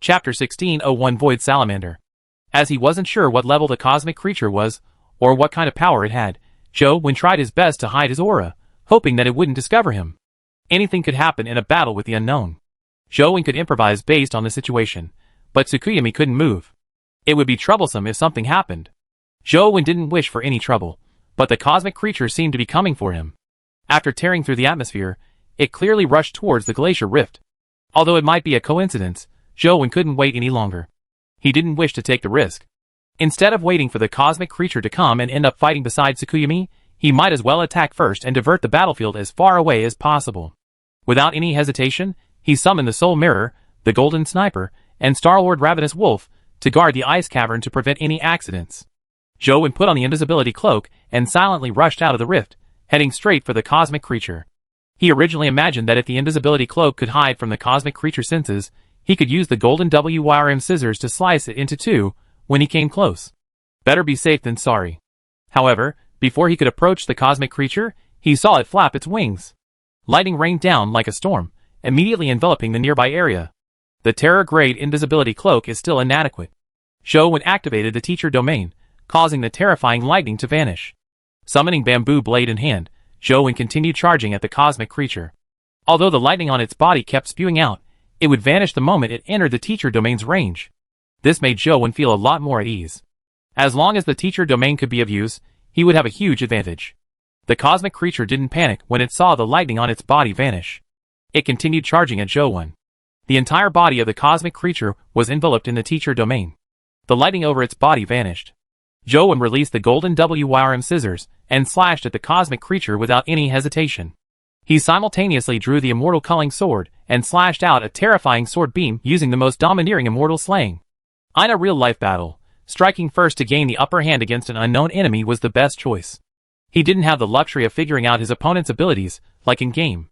Chapter 16:01 Void Salamander. As he wasn't sure what level the cosmic creature was, or what kind of power it had, Zhou tried his best to hide his aura, hoping that it wouldn't discover him. Anything could happen in a battle with the unknown. Zhou could improvise based on the situation, but Tsukuyami couldn't move. It would be troublesome if something happened. Zhou didn't wish for any trouble, but the cosmic creature seemed to be coming for him. After tearing through the atmosphere, it clearly rushed towards the glacier rift. Although it might be a coincidence, Zhou couldn't wait any longer. He didn't wish to take the risk. Instead of waiting for the cosmic creature to come and end up fighting beside Tsukuyami, he might as well attack first and divert the battlefield as far away as possible. Without any hesitation, he summoned the Soul Mirror, the Golden Sniper, and Star-Lord Ravenous Wolf to guard the ice cavern to prevent any accidents. Zhou put on the invisibility cloak and silently rushed out of the rift, heading straight for the cosmic creature. He originally imagined that if the invisibility cloak could hide from the cosmic creature's senses, he could use the golden WYRM scissors to slice it into two when he came close. Better be safe than sorry. However, before he could approach the cosmic creature, he saw it flap its wings. Lightning rained down like a storm, immediately enveloping the nearby area. The Terror-grade invisibility cloak is still inadequate. Zhou activated the teacher domain, causing the terrifying lightning to vanish. Summoning bamboo blade in hand, Zhou continued charging at the cosmic creature. Although the lightning on its body kept spewing out, it would vanish the moment it entered the teacher domain's range. This made Zhou feel a lot more at ease. As long as the teacher domain could be of use, he would have a huge advantage. The cosmic creature didn't panic when it saw the lightning on its body vanish. It continued charging at Zhou. The entire body of the cosmic creature was enveloped in the teacher domain. The lightning over its body vanished. Zhou released the golden WYRM scissors and slashed at the cosmic creature without any hesitation. He simultaneously drew the immortal culling sword and slashed out a terrifying sword beam using the most domineering immortal slaying. In a real-life battle, striking first to gain the upper hand against an unknown enemy was the best choice. He didn't have the luxury of figuring out his opponent's abilities, like in game.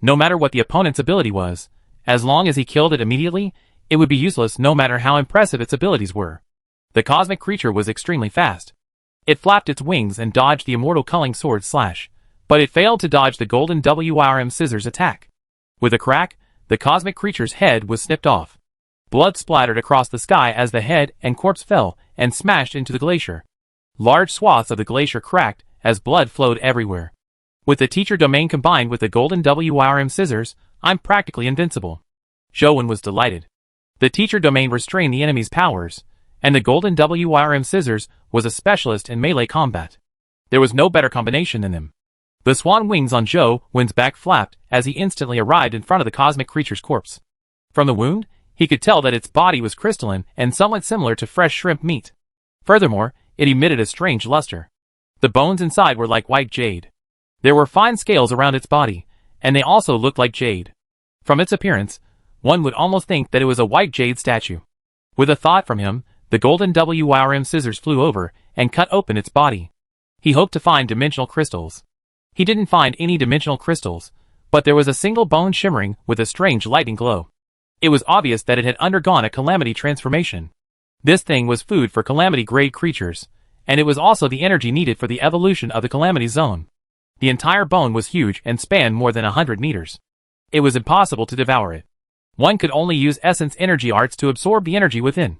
No matter what the opponent's ability was, as long as he killed it immediately, it would be useless no matter how impressive its abilities were. The cosmic creature was extremely fast. It flapped its wings and dodged the immortal culling sword slash, but it failed to dodge the golden WYRM scissors attack. With a crack, the cosmic creature's head was snipped off. Blood splattered across the sky as the head and corpse fell and smashed into the glacier. Large swaths of the glacier cracked as blood flowed everywhere. With the teacher domain combined with the golden WYRM scissors, I'm practically invincible. Zhou was delighted. The teacher domain restrained the enemy's powers, and the golden WYRM scissors was a specialist in melee combat. There was no better combination than them. The swan wings on Zhou's back flapped as he instantly arrived in front of the cosmic creature's corpse. From the wound, he could tell that its body was crystalline and somewhat similar to fresh shrimp meat. Furthermore, it emitted a strange luster. The bones inside were like white jade. There were fine scales around its body, and they also looked like jade. From its appearance, one would almost think that it was a white jade statue. With a thought from him, the golden WYRM scissors flew over and cut open its body. He hoped to find dimensional crystals. He didn't find any dimensional crystals, but there was a single bone shimmering with a strange lightning glow. It was obvious that it had undergone a calamity transformation. This thing was food for calamity-grade creatures, and it was also the energy needed for the evolution of the calamity zone. The entire bone was huge and spanned more than 100 meters. It was impossible to devour it. One could only use essence energy arts to absorb the energy within.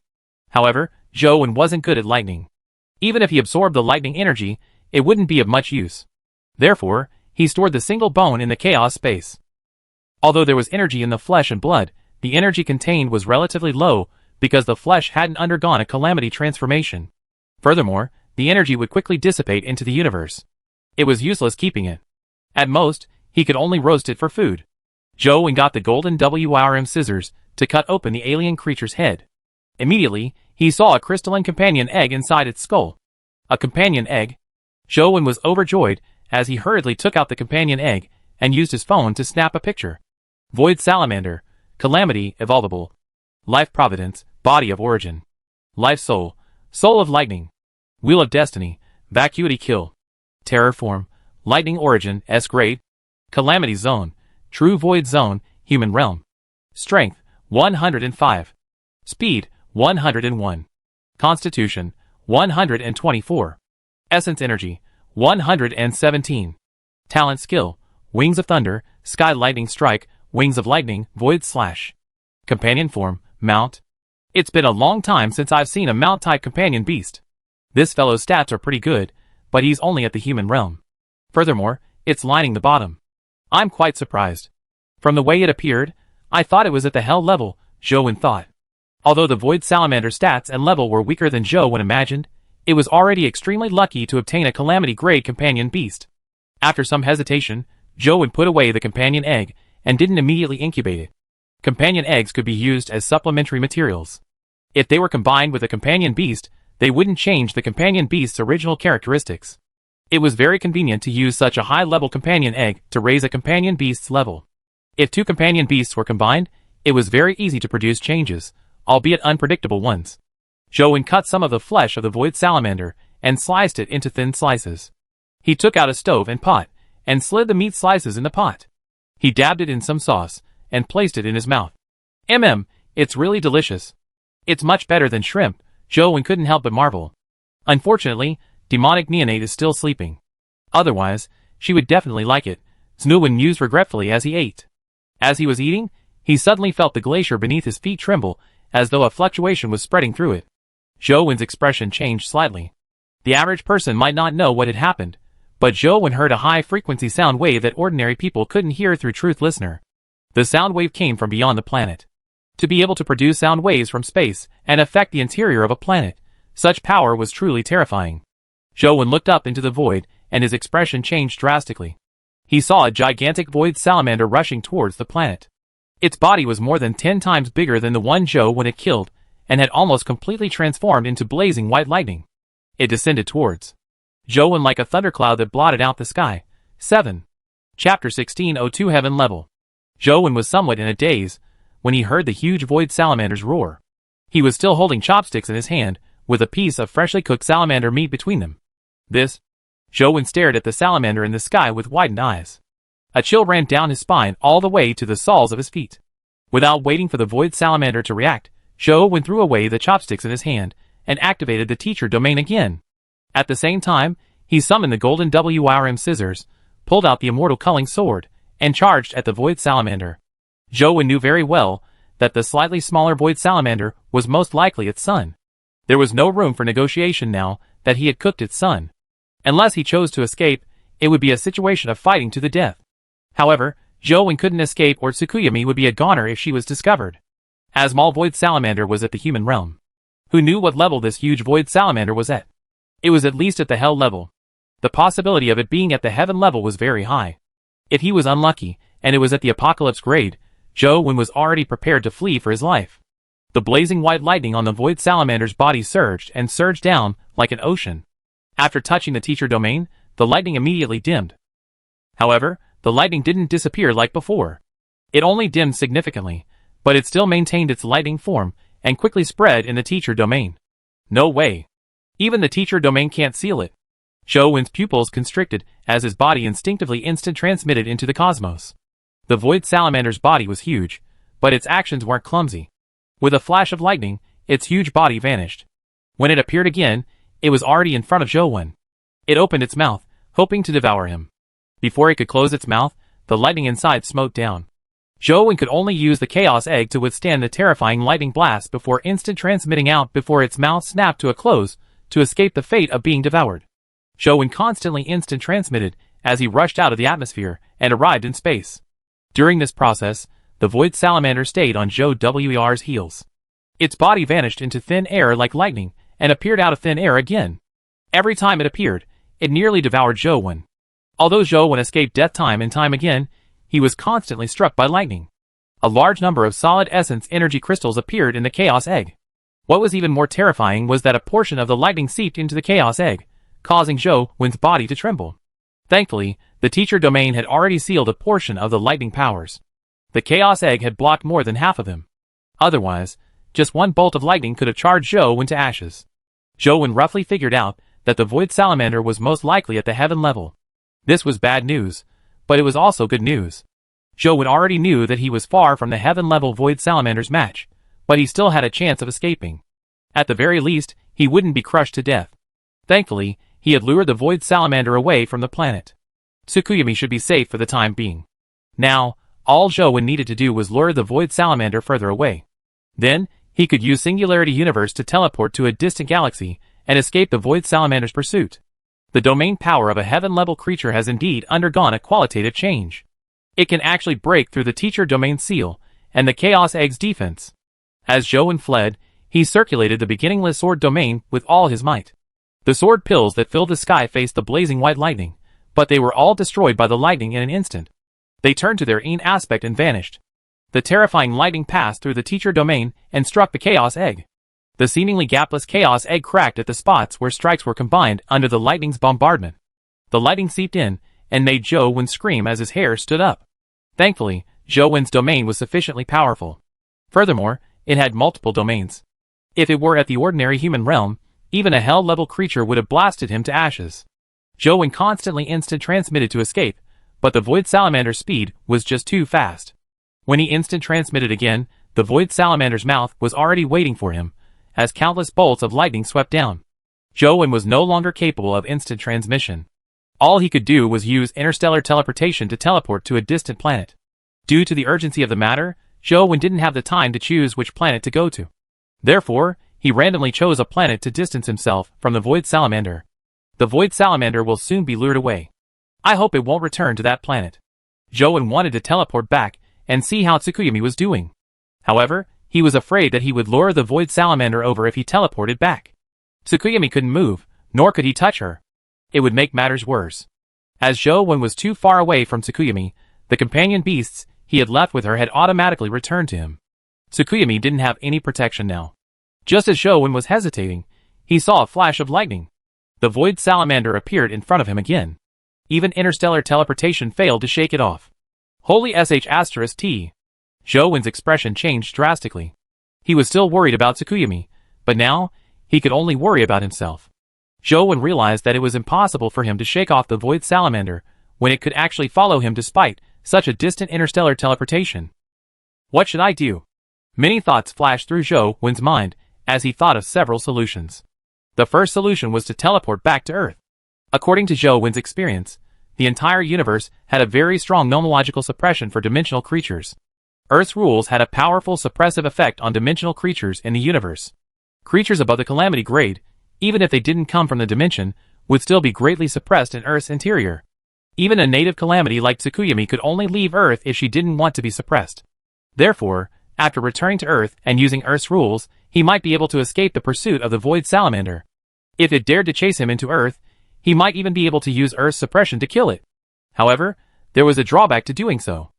However, Zhou wasn't good at lightning. Even if he absorbed the lightning energy, it wouldn't be of much use. Therefore, he stored the single bone in the chaos space. Although there was energy in the flesh and blood, the energy contained was relatively low because the flesh hadn't undergone a calamity transformation. Furthermore, the energy would quickly dissipate into the universe. It was useless keeping it. At most, he could only roast it for food. Zhou got the golden WYRM scissors to cut open the alien creature's head. Immediately, he saw a crystalline companion egg inside its skull. A companion egg? Zhou was overjoyed as he hurriedly took out the companion egg and used his phone to snap a picture. Void Salamander, Calamity Evolvable. Life Providence, Body of Origin. Life Soul, Soul of Lightning. Wheel of Destiny, Vacuity Kill. Terror Form, Lightning Origin, S-Grade. Calamity Zone, True Void Zone, Human Realm. Strength, 105. Speed, 101. Constitution, 124. Essence Energy, 117. Talent Skill, Wings of Thunder, Sky Lightning Strike, Wings of Lightning, Void Slash. Companion Form, Mount, It's been a long time since I've seen a mount-type companion beast. This fellow's stats are pretty good, but he's only at the human realm. Furthermore, it's lining the bottom. I'm quite surprised. From the way it appeared, I thought it was at the hell level, Zhou thought. Although the Void Salamander stats and level were weaker than Zhou imagined, it was already extremely lucky to obtain a Calamity-grade companion beast. After some hesitation, Zhou put away the companion egg and didn't immediately incubate it. Companion eggs could be used as supplementary materials. If they were combined with a companion beast, they wouldn't change the companion beast's original characteristics. It was very convenient to use such a high-level companion egg to raise a companion beast's level. If two companion beasts were combined, it was very easy to produce changes, albeit unpredictable ones. Zhou cut some of the flesh of the Void Salamander and sliced it into thin slices. He took out a stove and pot and slid the meat slices in the pot. He dabbed it in some sauce and placed it in his mouth. It's really delicious. It's much better than shrimp, Zhou couldn't help but marvel. Unfortunately, demonic neonate is still sleeping. Otherwise, she would definitely like it, Zhou mused regretfully as he ate. As he was eating, he suddenly felt the glacier beneath his feet tremble, as though a fluctuation was spreading through it. Zhou's expression changed slightly. The average person might not know what had happened, but Zhou heard a high-frequency sound wave that ordinary people couldn't hear through Truth Listener. The sound wave came from beyond the planet. To be able to produce sound waves from space and affect the interior of a planet, such power was truly terrifying. Zhou looked up into the void, and his expression changed drastically. He saw a gigantic void salamander rushing towards the planet. Its body was more than 10 times bigger than the one Zhou had killed, and had almost completely transformed into blazing white lightning. It descended towards Zhou like a thundercloud that blotted out the sky. 7. Chapter 1602 Heaven Level. Zhou was somewhat in a daze when he heard the huge void salamander's roar. He was still holding chopsticks in his hand, with a piece of freshly cooked salamander meat between them. Zhou stared at the salamander in the sky with widened eyes. A chill ran down his spine all the way to the soles of his feet. Without waiting for the void salamander to react, Zhou threw away the chopsticks in his hand and activated the teacher domain again. At the same time, he summoned the golden WRM scissors, pulled out the immortal culling sword, and charged at the void salamander. Zhou knew very well that the slightly smaller void salamander was most likely its son. There was no room for negotiation now that he had cooked its son. Unless he chose to escape, it would be a situation of fighting to the death. However, Zhou couldn't escape, or Tsukuyami would be a goner if she was discovered. Asmal Void Salamander was at the human realm. Who knew what level this huge void salamander was at? It was at least at the hell level. The possibility of it being at the heaven level was very high. If he was unlucky, and it was at the apocalypse grade, Zhou was already prepared to flee for his life. The blazing white lightning on the void salamander's body surged and surged down like an ocean. After touching the teacher domain, the lightning immediately dimmed. However, the lightning didn't disappear like before. It only dimmed significantly, but it still maintained its lightning form and quickly spread in the teacher domain. No way. Even the teacher domain can't seal it. Zhou's pupils constricted as his body instinctively instant transmitted into the cosmos. The void salamander's body was huge, but its actions weren't clumsy. With a flash of lightning, its huge body vanished. When it appeared again, it was already in front of Zhou. It opened its mouth, hoping to devour him. Before it could close its mouth, the lightning inside smote down. Zhou could only use the Chaos Egg to withstand the terrifying lightning blast before instant transmitting out before its mouth snapped to a close to escape the fate of being devoured. Zhou constantly instant transmitted as he rushed out of the atmosphere and arrived in space. During this process, the void salamander stayed on Zhou Wer's heels. Its body vanished into thin air like lightning and appeared out of thin air again. Every time it appeared, it nearly devoured Zhou. Although Zhou escaped death time and time again, he was constantly struck by lightning. A large number of solid essence energy crystals appeared in the Chaos Egg. What was even more terrifying was that a portion of the lightning seeped into the Chaos Egg, causing Zhou's body to tremble. Thankfully, the teacher domain had already sealed a portion of the lightning powers. The Chaos Egg had blocked more than half of them. Otherwise, just one bolt of lightning could have charged Zhou into ashes. Zhou roughly figured out that the void salamander was most likely at the heaven level. This was bad news, but it was also good news. Zhou already knew that he was far from the heaven level void salamander's match, but he still had a chance of escaping. At the very least, he wouldn't be crushed to death. Thankfully, he had lured the void salamander away from the planet. Tsukuyami should be safe for the time being. Now, all Zhou needed to do was lure the void salamander further away. Then, He could use Singularity Universe to teleport to a distant galaxy and escape the Void Salamander's pursuit. The domain power of a heaven-level creature has indeed undergone a qualitative change. It can actually break through the Teacher Domain seal and the Chaos Egg's defense. As Jowen fled, he circulated the beginningless Sword Domain with all his might. The sword pills that filled the sky faced the blazing white lightning, but they were all destroyed by the lightning in an instant. They turned to their own aspect and vanished. The terrifying lightning passed through the Teacher Domain and struck the Chaos Egg. The seemingly gapless Chaos Egg cracked at the spots where strikes were combined under the lightning's bombardment. The lightning seeped in and made Jowen scream as his hair stood up. Thankfully, Jowen's domain was sufficiently powerful. Furthermore, it had multiple domains. If it were at the ordinary human realm, even a hell-level creature would have blasted him to ashes. Jowen constantly instant transmitted to escape, but the Void Salamander's speed was just too fast. When he instant transmitted again, the Void Salamander's mouth was already waiting for him, as countless bolts of lightning swept down. Jowen was no longer capable of instant transmission. All he could do was use interstellar teleportation to teleport to a distant planet. Due to the urgency of the matter, Jowen didn't have the time to choose which planet to go to. Therefore, he randomly chose a planet to distance himself from the Void Salamander. The Void Salamander will soon be lured away. I hope it won't return to that planet. Jowen wanted to teleport back and see how Tsukuyomi was doing. However, he was afraid that he would lure the Void Salamander over if he teleported back. Tsukuyomi couldn't move, nor could he touch her. It would make matters worse. As Jowen was too far away from Tsukuyomi, the companion beasts he had left with her had automatically returned to him. Tsukuyomi didn't have any protection now. Just as Jowen was hesitating, he saw a flash of lightning. The Void Salamander appeared in front of him again. Even interstellar teleportation failed to shake it off. Holy **T. Jowen's expression changed drastically. He was still worried about Tsukuyomi, but now, he could only worry about himself. Jowen realized that it was impossible for him to shake off the Void Salamander when it could actually follow him despite such a distant interstellar teleportation. What should I do? Many thoughts flashed through Jowen's mind as he thought of several solutions. The first solution was to teleport back to Earth. According to Jowen's experience, the entire universe had a very strong nomological suppression for dimensional creatures. Earth's rules had a powerful suppressive effect on dimensional creatures in the universe. Creatures above the calamity grade, even if they didn't come from the dimension, would still be greatly suppressed in Earth's interior. Even a native calamity like Tsukuyomi could only leave Earth if she didn't want to be suppressed. Therefore, after returning to Earth and using Earth's rules, he might be able to escape the pursuit of the Void Salamander. If it dared to chase him into Earth, he might even be able to use Earth's suppression to kill it. However, there was a drawback to doing so.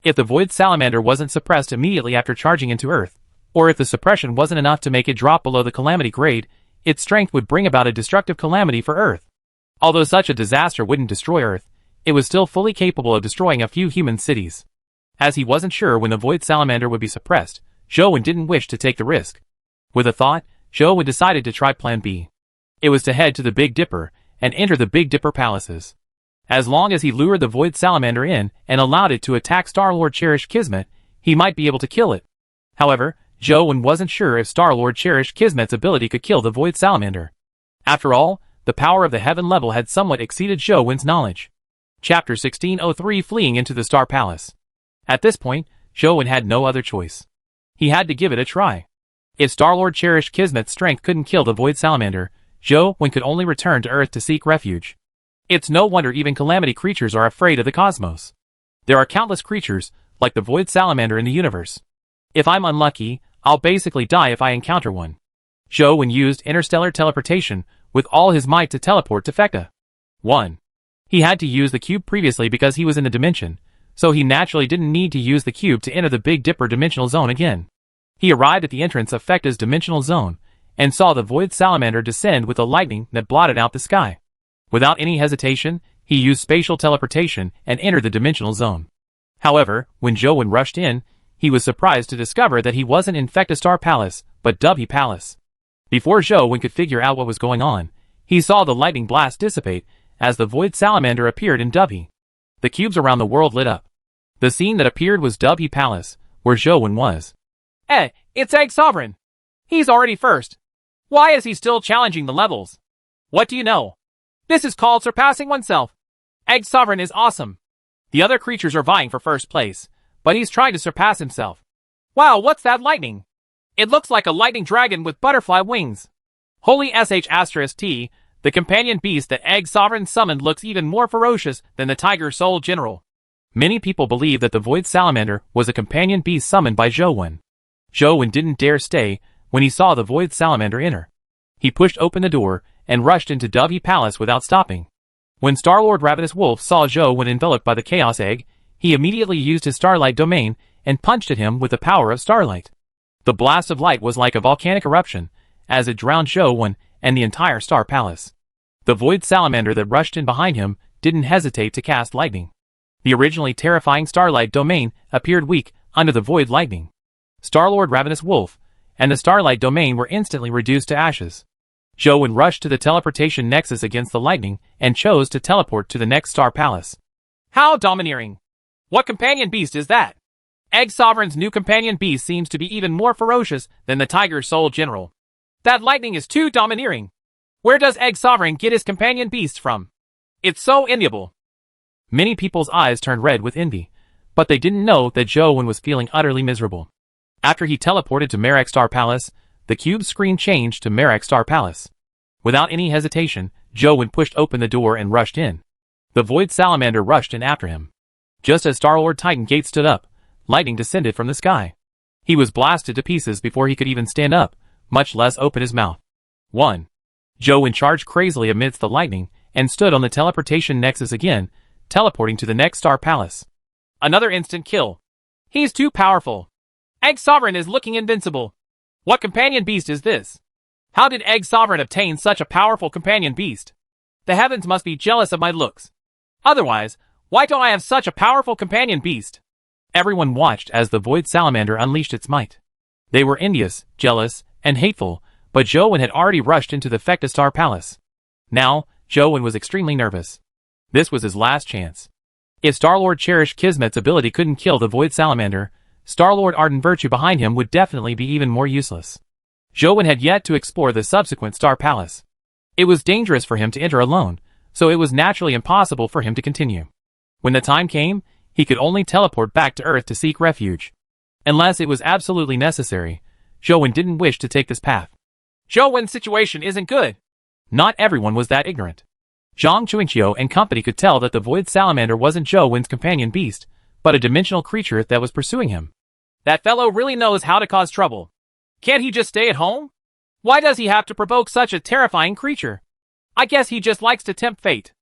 If the Void Salamander wasn't suppressed immediately after charging into Earth, or if the suppression wasn't enough to make it drop below the calamity grade, its strength would bring about a destructive calamity for Earth. Although such a disaster wouldn't destroy Earth, it was still fully capable of destroying a few human cities. As he wasn't sure when the Void Salamander would be suppressed, Jowen didn't wish to take the risk. With a thought, Jowen decided to try Plan B. It was to head to the Big Dipper and enter the Big Dipper palaces. As long as he lured the Void Salamander in and allowed it to attack Star-Lord Cherish Kismet, he might be able to kill it. However, Jowen wasn't sure if Star-Lord Cherish Kismet's ability could kill the Void Salamander. After all, the power of the heaven level had somewhat exceeded Jowen's knowledge. Chapter 1603 Fleeing into the Star Palace. At this point, Jowen had no other choice. He had to give it a try. If Star-Lord Cherish Kismet's strength couldn't kill the Void Salamander, Jowen could only return to Earth to seek refuge. It's no wonder even calamity creatures are afraid of the cosmos. There are countless creatures, like the Void Salamander in the universe. If I'm unlucky, I'll basically die if I encounter one. Jowen used interstellar teleportation with all his might to teleport to Fekta. 1. He had to use the cube previously because he was in the dimension, so he naturally didn't need to use the cube to enter the Big Dipper dimensional zone again. He arrived at the entrance of Fekta's dimensional zone, and saw the Void Salamander descend with a lightning that blotted out the sky. Without any hesitation, he used spatial teleportation and entered the dimensional zone. However, when Jowen rushed in, he was surprised to discover that he wasn't in Fekta Star Palace, but Dubhe Palace. Before Jowen could figure out what was going on, he saw the lightning blast dissipate as the Void Salamander appeared in Dubhe. The cubes around the world lit up. The scene that appeared was Dubhe Palace, where Jowen was. It's Egg Sovereign! He's already first! Why is he still challenging the levels? What do you know? This is called surpassing oneself! Egg Sovereign is awesome! The other creatures are vying for first place, but he's trying to surpass himself. Wow, what's that lightning? It looks like a lightning dragon with butterfly wings. Holy sh*T, the companion beast that Egg Sovereign summoned looks even more ferocious than the Tiger Soul General. Many people believe that the Void Salamander was a companion beast summoned by Zhou Wen. Zhou Wen didn't dare stay when he saw the Void Salamander enter. He pushed open the door and rushed into Dovey Palace without stopping. When Star-Lord Ravenous Wolf saw Zhou Wen enveloped by the Chaos Egg, he immediately used his Starlight domain and punched at him with the power of Starlight. The blast of light was like a volcanic eruption, as it drowned Zhou Wen and the entire Star Palace. The Void Salamander that rushed in behind him didn't hesitate to cast lightning. The originally terrifying Starlight domain appeared weak under the Void Lightning. Star-Lord Ravenous Wolf and the Starlight domain were instantly reduced to ashes. Zhou Wen rushed to the teleportation nexus against the lightning and chose to teleport to the next Star Palace. How domineering! What companion beast is that? Egg Sovereign's new companion beast seems to be even more ferocious than the Tiger Soul General. That lightning is too domineering. Where does Egg Sovereign get his companion beast from? It's so enviable. Many people's eyes turned red with envy, but they didn't know that Zhou Wen was feeling utterly miserable. After he teleported to Merak Star Palace, the cube's screen changed to Merak Star Palace. Without any hesitation, Zhou Wen pushed open the door and rushed in. The Void Salamander rushed in after him. Just as Star-Lord Titan Gate stood up, lightning descended from the sky. He was blasted to pieces before he could even stand up, much less open his mouth. 1. Zhou Wen charged crazily amidst the lightning and stood on the teleportation nexus again, teleporting to the next Star Palace. Another instant kill. He's too powerful. Egg Sovereign is looking invincible. What companion beast is this? How did Egg Sovereign obtain such a powerful companion beast? The heavens must be jealous of my looks. Otherwise, why don't I have such a powerful companion beast? Everyone watched as the Void Salamander unleashed its might. They were envious, jealous, and hateful, but Zhou Wen had already rushed into the Fecta Star Palace. Now, Zhou Wen was extremely nervous. This was his last chance. If Star-Lord Cherish Kismet's ability couldn't kill the Void Salamander, Star-Lord Ardent Virtue behind him would definitely be even more useless. Zhou Wen had yet to explore the subsequent Star Palace. It was dangerous for him to enter alone, so it was naturally impossible for him to continue. When the time came, he could only teleport back to Earth to seek refuge. Unless it was absolutely necessary, Zhou Wen didn't wish to take this path. Zhou Wen's situation isn't good. Not everyone was that ignorant. Zhang Chuanqiu and company could tell that the Void Salamander wasn't Zhou Wen's companion beast, but a dimensional creature that was pursuing him. That fellow really knows how to cause trouble. Can't he just stay at home? Why does he have to provoke such a terrifying creature? I guess he just likes to tempt fate.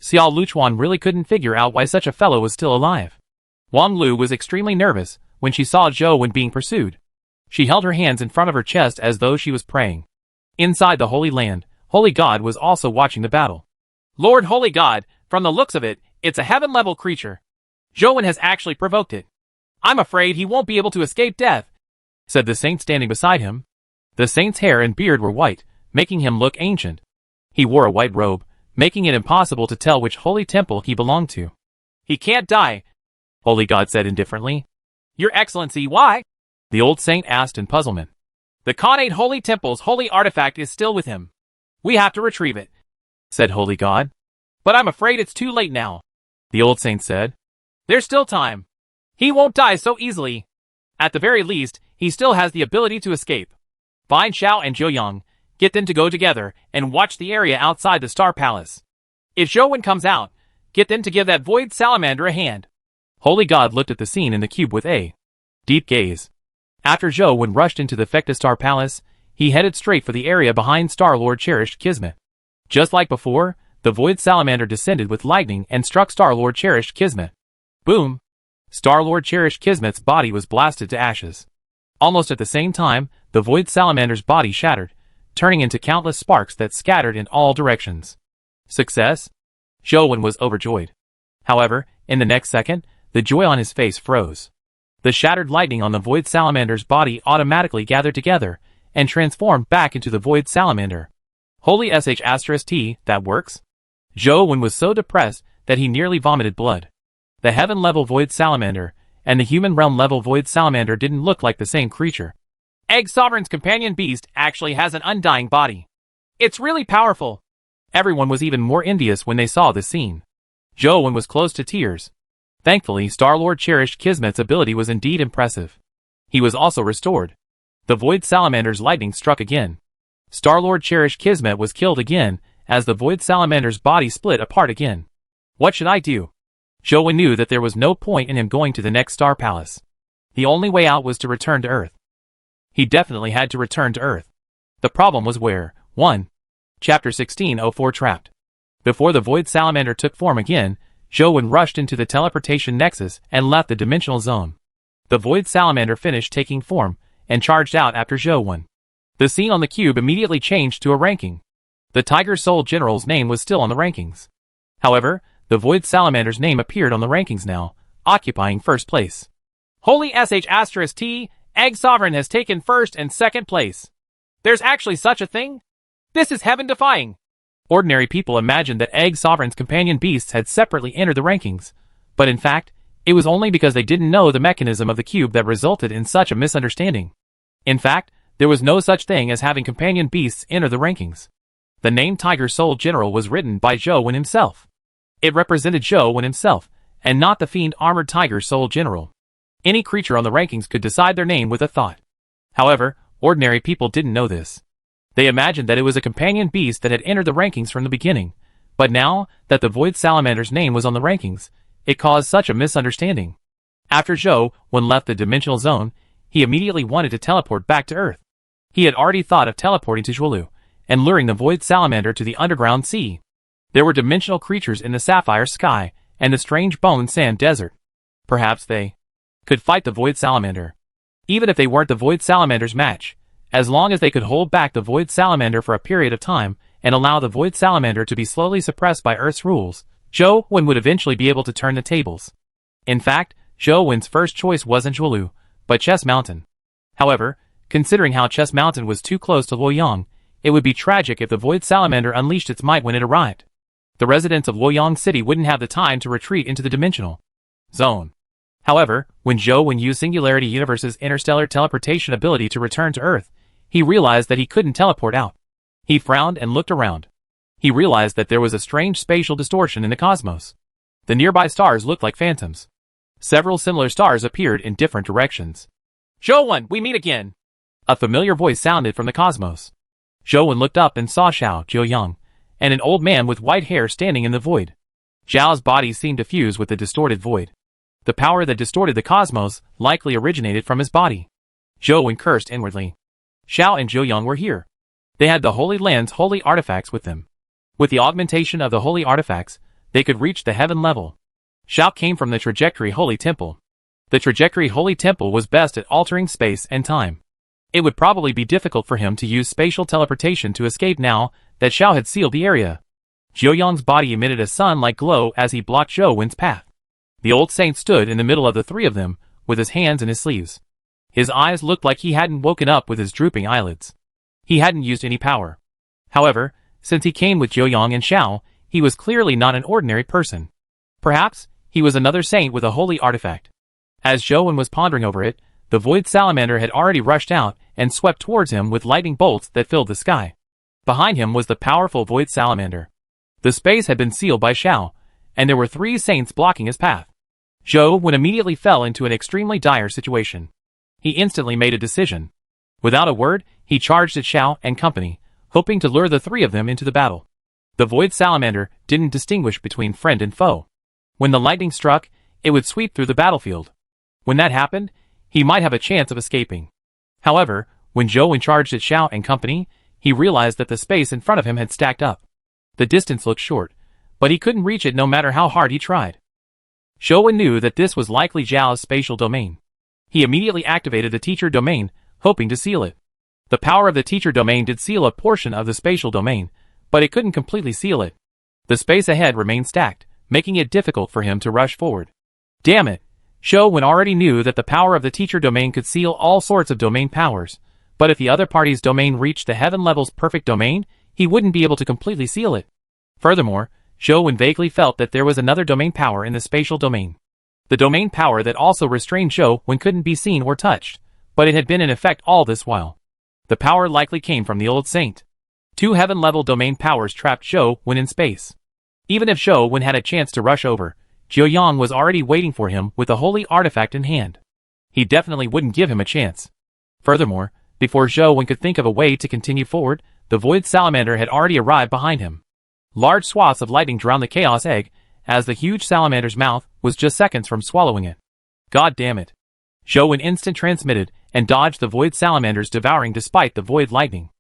Xiao Luchuan really couldn't figure out why such a fellow was still alive. Wang Lu was extremely nervous when she saw Zhou Wen being pursued. She held her hands in front of her chest as though she was praying. Inside the Holy Land, Holy God was also watching the battle. Lord Holy God, from the looks of it, it's a heaven-level creature. Zhou Wen has actually provoked it. I'm afraid he won't be able to escape death, said the saint standing beside him. The saint's hair and beard were white, making him look ancient. He wore a white robe, making it impossible to tell which holy temple he belonged to. He can't die, Holy God said indifferently. Your Excellency, why? The old saint asked in puzzlement. The Khanate Holy Temple's holy artifact is still with him. We have to retrieve it, said Holy God. But I'm afraid it's too late now, the old saint said. There's still time. He won't die so easily. At the very least, he still has the ability to escape. Find Xiao and Zhou Yang, get them to go together, and watch the area outside the Star Palace. If Zhou Wen comes out, get them to give that Void Salamander a hand. Holy God looked at the scene in the cube with a deep gaze. After Zhou Wen rushed into the Fecta Star Palace, he headed straight for the area behind Star-Lord Cherished Kismet. Just like before, the Void Salamander descended with lightning and struck Star-Lord Cherished Kismet. Boom! Star-Lord Cherished Kismet's body was blasted to ashes. Almost at the same time, the Void Salamander's body shattered, turning into countless sparks that scattered in all directions. Success? Zhou Wen was overjoyed. However, in the next second, the joy on his face froze. The shattered lightning on the Void Salamander's body automatically gathered together and transformed back into the Void Salamander. Holy sh*T, that works? Zhou Wen was so depressed that he nearly vomited blood. The heaven-level Void Salamander and the human realm-level Void Salamander didn't look like the same creature. Egg Sovereign's companion beast actually has an undying body. It's really powerful. Everyone was even more envious when they saw this scene. Zhou Wen was close to tears. Thankfully, Star-Lord Cherished Kismet's ability was indeed impressive. He was also restored. The Void Salamander's lightning struck again. Star-Lord Cherish Kismet was killed again, as the Void Salamander's body split apart again. What should I do? Zhou knew that there was no point in him going to the next Star Palace. The only way out was to return to Earth. He definitely had to return to Earth. The problem was where. 1. Chapter 1604 Trapped. Before the Void Salamander took form again, Zhou rushed into the teleportation nexus and left the dimensional zone. The Void Salamander finished taking form and charged out after Zhou. The scene on the cube immediately changed to a ranking. The Tiger Soul General's name was still on the rankings. However, the Void Salamander's name appeared on the rankings now, occupying first place. Holy *T, Egg Sovereign has taken first and second place. There's actually such a thing? This is heaven-defying. Ordinary people imagined that Egg Sovereign's companion beasts had separately entered the rankings, but in fact, it was only because they didn't know the mechanism of the cube that resulted in such a misunderstanding. In fact, there was no such thing as having companion beasts enter the rankings. The name Tiger Soul General was written by Zhou himself. It represented Zhou himself, and not the fiend armored Tiger Soul General. Any creature on the rankings could decide their name with a thought. However, ordinary people didn't know this. They imagined that it was a companion beast that had entered the rankings from the beginning, but now that the Void Salamander's name was on the rankings, it caused such a misunderstanding. After Zhou left the dimensional zone, he immediately wanted to teleport back to Earth. He had already thought of teleporting to Zhuolu and luring the Void Salamander to the underground sea. There were dimensional creatures in the sapphire sky and the strange bone sand desert. Perhaps they could fight the Void Salamander. Even if they weren't the Void Salamander's match, as long as they could hold back the Void Salamander for a period of time and allow the Void Salamander to be slowly suppressed by Earth's rules, Zhou would eventually be able to turn the tables. In fact, Zhou first choice wasn't Zhuolu, but Chess Mountain. However, considering how Chess Mountain was too close to Luoyang, it would be tragic if the Void Salamander unleashed its might when it arrived. The residents of Luoyang City wouldn't have the time to retreat into the dimensional zone. However, when Zhou used Singularity Universe's interstellar teleportation ability to return to Earth, he realized that he couldn't teleport out. He frowned and looked around. He realized that there was a strange spatial distortion in the cosmos. The nearby stars looked like phantoms. Several similar stars appeared in different directions. Zhou, we meet again! A familiar voice sounded from the cosmos. Zhou looked up and saw Xiao Jiuyang, and an old man with white hair standing in the void. Xiao's body seemed to fuse with the distorted void. The power that distorted the cosmos likely originated from his body. Zhou cursed inwardly. Xiao and Jiuyang were here. They had the Holy Land's holy artifacts with them. With the augmentation of the holy artifacts, they could reach the heaven level. Xiao came from the Trajectory Holy Temple. The Trajectory Holy Temple was best at altering space and time. It would probably be difficult for him to use spatial teleportation to escape now that Xiao had sealed the area. Jiuyang's body emitted a sun-like glow as he blocked Zhou path. The old saint stood in the middle of the three of them, with his hands in his sleeves. His eyes looked like he hadn't woken up with his drooping eyelids. He hadn't used any power. However, since he came with Jiuyang and Xiao, he was clearly not an ordinary person. Perhaps, he was another saint with a holy artifact. As Zhou was pondering over it, the Void Salamander had already rushed out and swept towards him with lightning bolts that filled the sky. Behind him was the powerful Void Salamander. The space had been sealed by Xiao, and there were 3 saints blocking his path. Zhou immediately fell into an extremely dire situation. He instantly made a decision. Without a word, he charged at Xiao and company, hoping to lure the 3 of them into the battle. The Void Salamander didn't distinguish between friend and foe. When the lightning struck, it would sweep through the battlefield. When that happened, he might have a chance of escaping. However, when Zhou charged at Xiao and company, he realized that the space in front of him had stacked up. The distance looked short, but he couldn't reach it no matter how hard he tried. Zhou knew that this was likely Zhao's spatial domain. He immediately activated the teacher domain, hoping to seal it. The power of the teacher domain did seal a portion of the spatial domain, but it couldn't completely seal it. The space ahead remained stacked, making it difficult for him to rush forward. Damn it! Zhou already knew that the power of the teacher domain could seal all sorts of domain powers, but if the other party's domain reached the heaven level's perfect domain, he wouldn't be able to completely seal it. Furthermore, Zhou vaguely felt that there was another domain power in the spatial domain. The domain power that also restrained Zhou couldn't be seen or touched, but it had been in effect all this while. The power likely came from the old saint. 2 heaven-level domain powers trapped Zhou in space. Even if Zhou had a chance to rush over, Jiuyang was already waiting for him with a holy artifact in hand. He definitely wouldn't give him a chance. Furthermore, Before Zhou Wen could think of a way to continue forward, the Void Salamander had already arrived behind him. Large swaths of lightning drowned the Chaos Egg, as the huge salamander's mouth was just seconds from swallowing it. God damn it. Zhou Wen instant transmitted and dodged the Void Salamander's devouring despite the Void Lightning.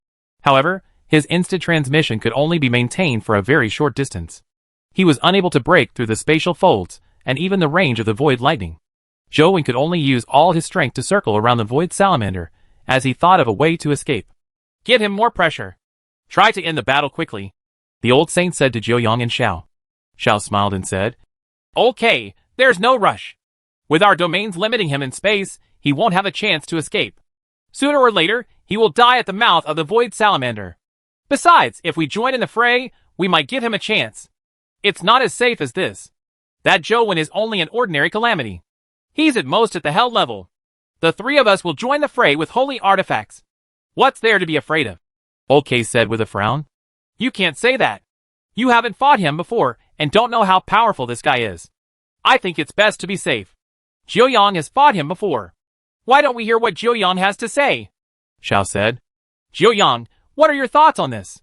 However, his instant transmission could only be maintained for a very short distance. He was unable to break through the spatial folds and even the range of the Void Lightning. Zhou Wen could only use all his strength to circle around the Void Salamander as he thought of a way to escape. Give him more pressure. Try to end the battle quickly, the old saint said to Zhou Yang and Xiao. Xiao smiled and said, Okay, there's no rush. With our domains limiting him in space, he won't have a chance to escape. Sooner or later, he will die at the mouth of the Void Salamander. Besides, if we join in the fray, we might give him a chance. It's not as safe as this. That Zhou Wen is only an ordinary calamity. He's at most at the hell level. The three of us will join the fray with holy artifacts. What's there to be afraid of? Old K said with a frown. You can't say that. You haven't fought him before and don't know how powerful this guy is. I think it's best to be safe. Zhou Yang has fought him before. Why don't we hear what Zhou Yang has to say? Xiao said. Zhou Yang, what are your thoughts on this?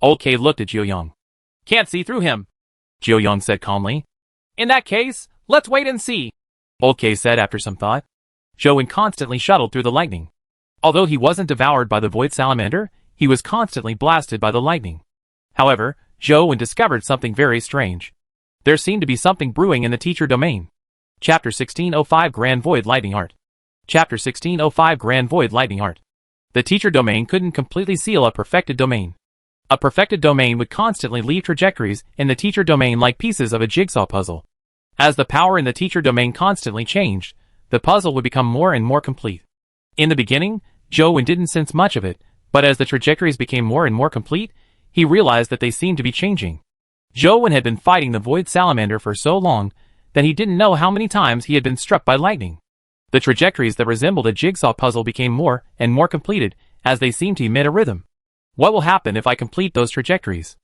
Old K looked at Zhou Yang. Can't see through him, Zhou Yang said calmly. In that case, let's wait and see, Old K said after some thought. Zhou Wen constantly shuttled through the lightning. Although he wasn't devoured by the Void Salamander, he was constantly blasted by the lightning. However, Zhou Wen discovered something very strange. There seemed to be something brewing in the teacher domain. Chapter 1605 Grand Void Lightning Art. Chapter 1605 Grand Void Lightning Art. The teacher domain couldn't completely seal a perfected domain. A perfected domain would constantly leave trajectories in the teacher domain like pieces of a jigsaw puzzle. As the power in the teacher domain constantly changed, the puzzle would become more and more complete. In the beginning, Zhou Wen didn't sense much of it, but as the trajectories became more and more complete, he realized that they seemed to be changing. Zhou Wen had been fighting the Void Salamander for so long that he didn't know how many times he had been struck by lightning. The trajectories that resembled a jigsaw puzzle became more and more completed as they seemed to emit a rhythm. What will happen if I complete those trajectories?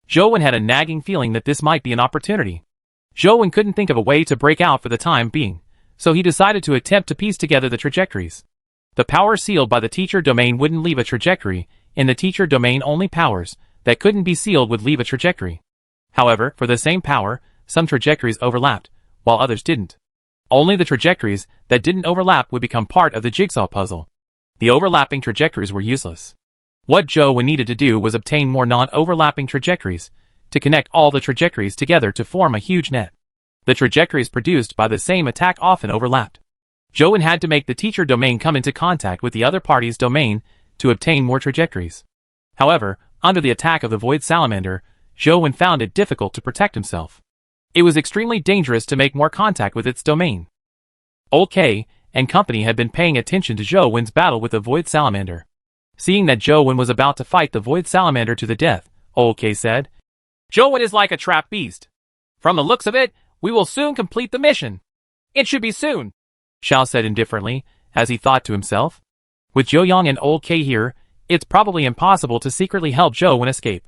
Zhou Wen had a nagging feeling that this might be an opportunity. Zhou Wen couldn't think of a way to break out for the time being, so he decided to attempt to piece together the trajectories. The power sealed by the teacher domain wouldn't leave a trajectory. In the teacher domain, only powers that couldn't be sealed would leave a trajectory. However, for the same power, some trajectories overlapped, while others didn't. Only the trajectories that didn't overlap would become part of the jigsaw puzzle. The overlapping trajectories were useless. What Zhou Wen needed to do was obtain more non-overlapping trajectories to connect all the trajectories together to form a huge net. The trajectories produced by the same attack often overlapped. Zhou Wen had to make the teacher domain come into contact with the other party's domain to obtain more trajectories. However, under the attack of the Void Salamander, Zhou Wen found it difficult to protect himself. It was extremely dangerous to make more contact with its domain. Old K and company had been paying attention to Zhou Wen's battle with the Void Salamander. Seeing that Zhou Wen was about to fight the Void Salamander to the death, Old K said, Zhou Wen is like a trapped beast. From the looks of it, we will soon complete the mission. It should be soon, Xiao said indifferently, as he thought to himself. With Zhou Yang and Old K here, it's probably impossible to secretly help Zhou Wen escape.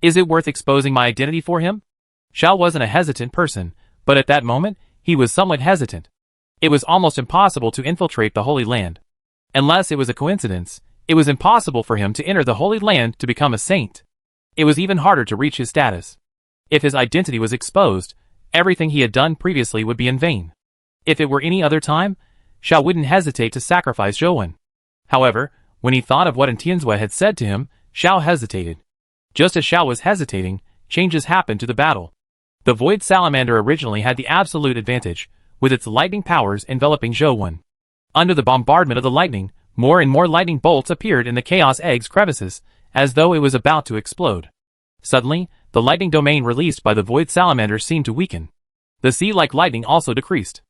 Is it worth exposing my identity for him? Xiao wasn't a hesitant person, but at that moment, he was somewhat hesitant. It was almost impossible to infiltrate the Holy Land. Unless it was a coincidence, it was impossible for him to enter the Holy Land to become a saint. It was even harder to reach his status. If his identity was exposed, everything he had done previously would be in vain. If it were any other time, Xiao wouldn't hesitate to sacrifice Zhou Wen. However, when he thought of what Tianzue had said to him, Xiao hesitated. Just as Xiao was hesitating, changes happened to the battle. The Void Salamander originally had the absolute advantage, with its lightning powers enveloping Zhou Wen. Under the bombardment of the lightning, more and more lightning bolts appeared in the Chaos Egg's crevices, as though it was about to explode. Suddenly, the lightning domain released by the Void Salamander seemed to weaken. The sea-like lightning also decreased.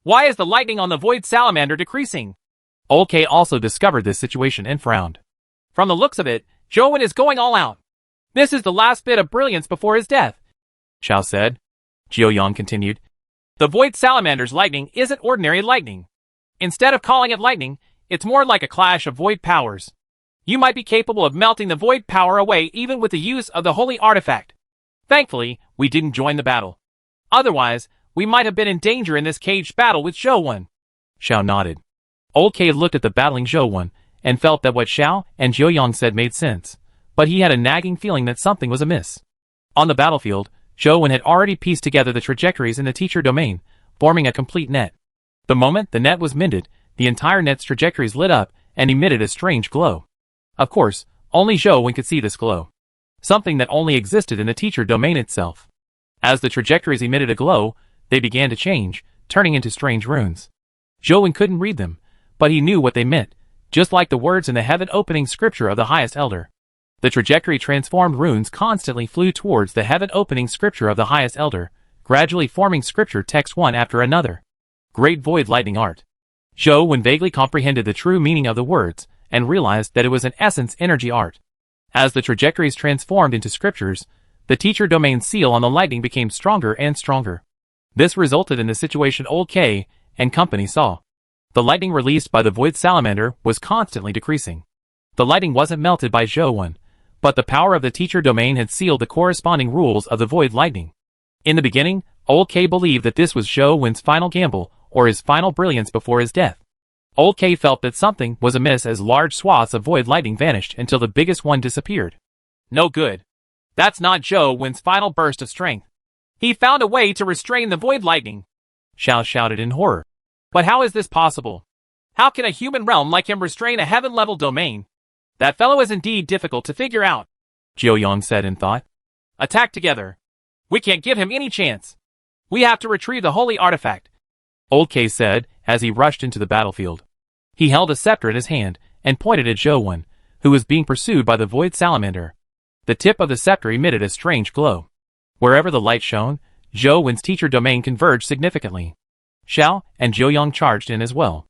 Why is the lightning on the Void Salamander decreasing? Old K also discovered this situation and frowned. From the looks of it, Zhou Wen is going all out. This is the last bit of brilliance before his death, Xiao said. Zhou Yang continued. The Void Salamander's lightning isn't ordinary lightning. Instead of calling it lightning, it's more like a clash of void powers. You might be capable of melting the void power away even with the use of the holy artifact. Thankfully, we didn't join the battle. Otherwise, we might have been in danger in this caged battle with Zhou Wen. Xiao nodded. Old K looked at the battling Zhou Wen and felt that what Xiao and Zhou said made sense, but he had a nagging feeling that something was amiss. On the battlefield, Zhou had already pieced together the trajectories in the teacher domain, forming a complete net. The moment the net was mended, the entire net's trajectories lit up and emitted a strange glow. Of course, only Zhou could see this glow. Something that only existed in the teacher domain itself. As the trajectories emitted a glow, they began to change, turning into strange runes. Zhou couldn't read them, but he knew what they meant, just like the words in the heaven-opening scripture of the highest elder. The trajectory-transformed runes constantly flew towards the heaven-opening scripture of the highest elder, gradually forming scripture text one after another. Great Void Lightning Art. Zhou vaguely comprehended the true meaning of the words, and realized that it was an essence energy art. As the trajectories transformed into scriptures, the teacher domain seal on the lightning became stronger and stronger. This resulted in the situation Old K and company saw. The lightning released by the Void Salamander was constantly decreasing. The lightning wasn't melted by Zhou, but the power of the teacher domain had sealed the corresponding rules of the Void Lightning. In the beginning, Old K believed that this was Zhou's final gamble, or his final brilliance before his death. Old K felt that something was amiss as large swaths of Void Lightning vanished until the biggest one disappeared. No good. That's not Zhou's final burst of strength. He found a way to restrain the Void Lightning. Xiao shouted in horror. But how is this possible? How can a human realm like him restrain a heaven-level domain? That fellow is indeed difficult to figure out, Zhou said in thought. Attack together. We can't give him any chance. We have to retrieve the holy artifact, Old K said as he rushed into the battlefield. He held a scepter in his hand and pointed at Zhou, who was being pursued by the Void Salamander. The tip of the scepter emitted a strange glow. Wherever the light shone, Zhou's teacher domain converged significantly. Xiao and Zhou charged in as well.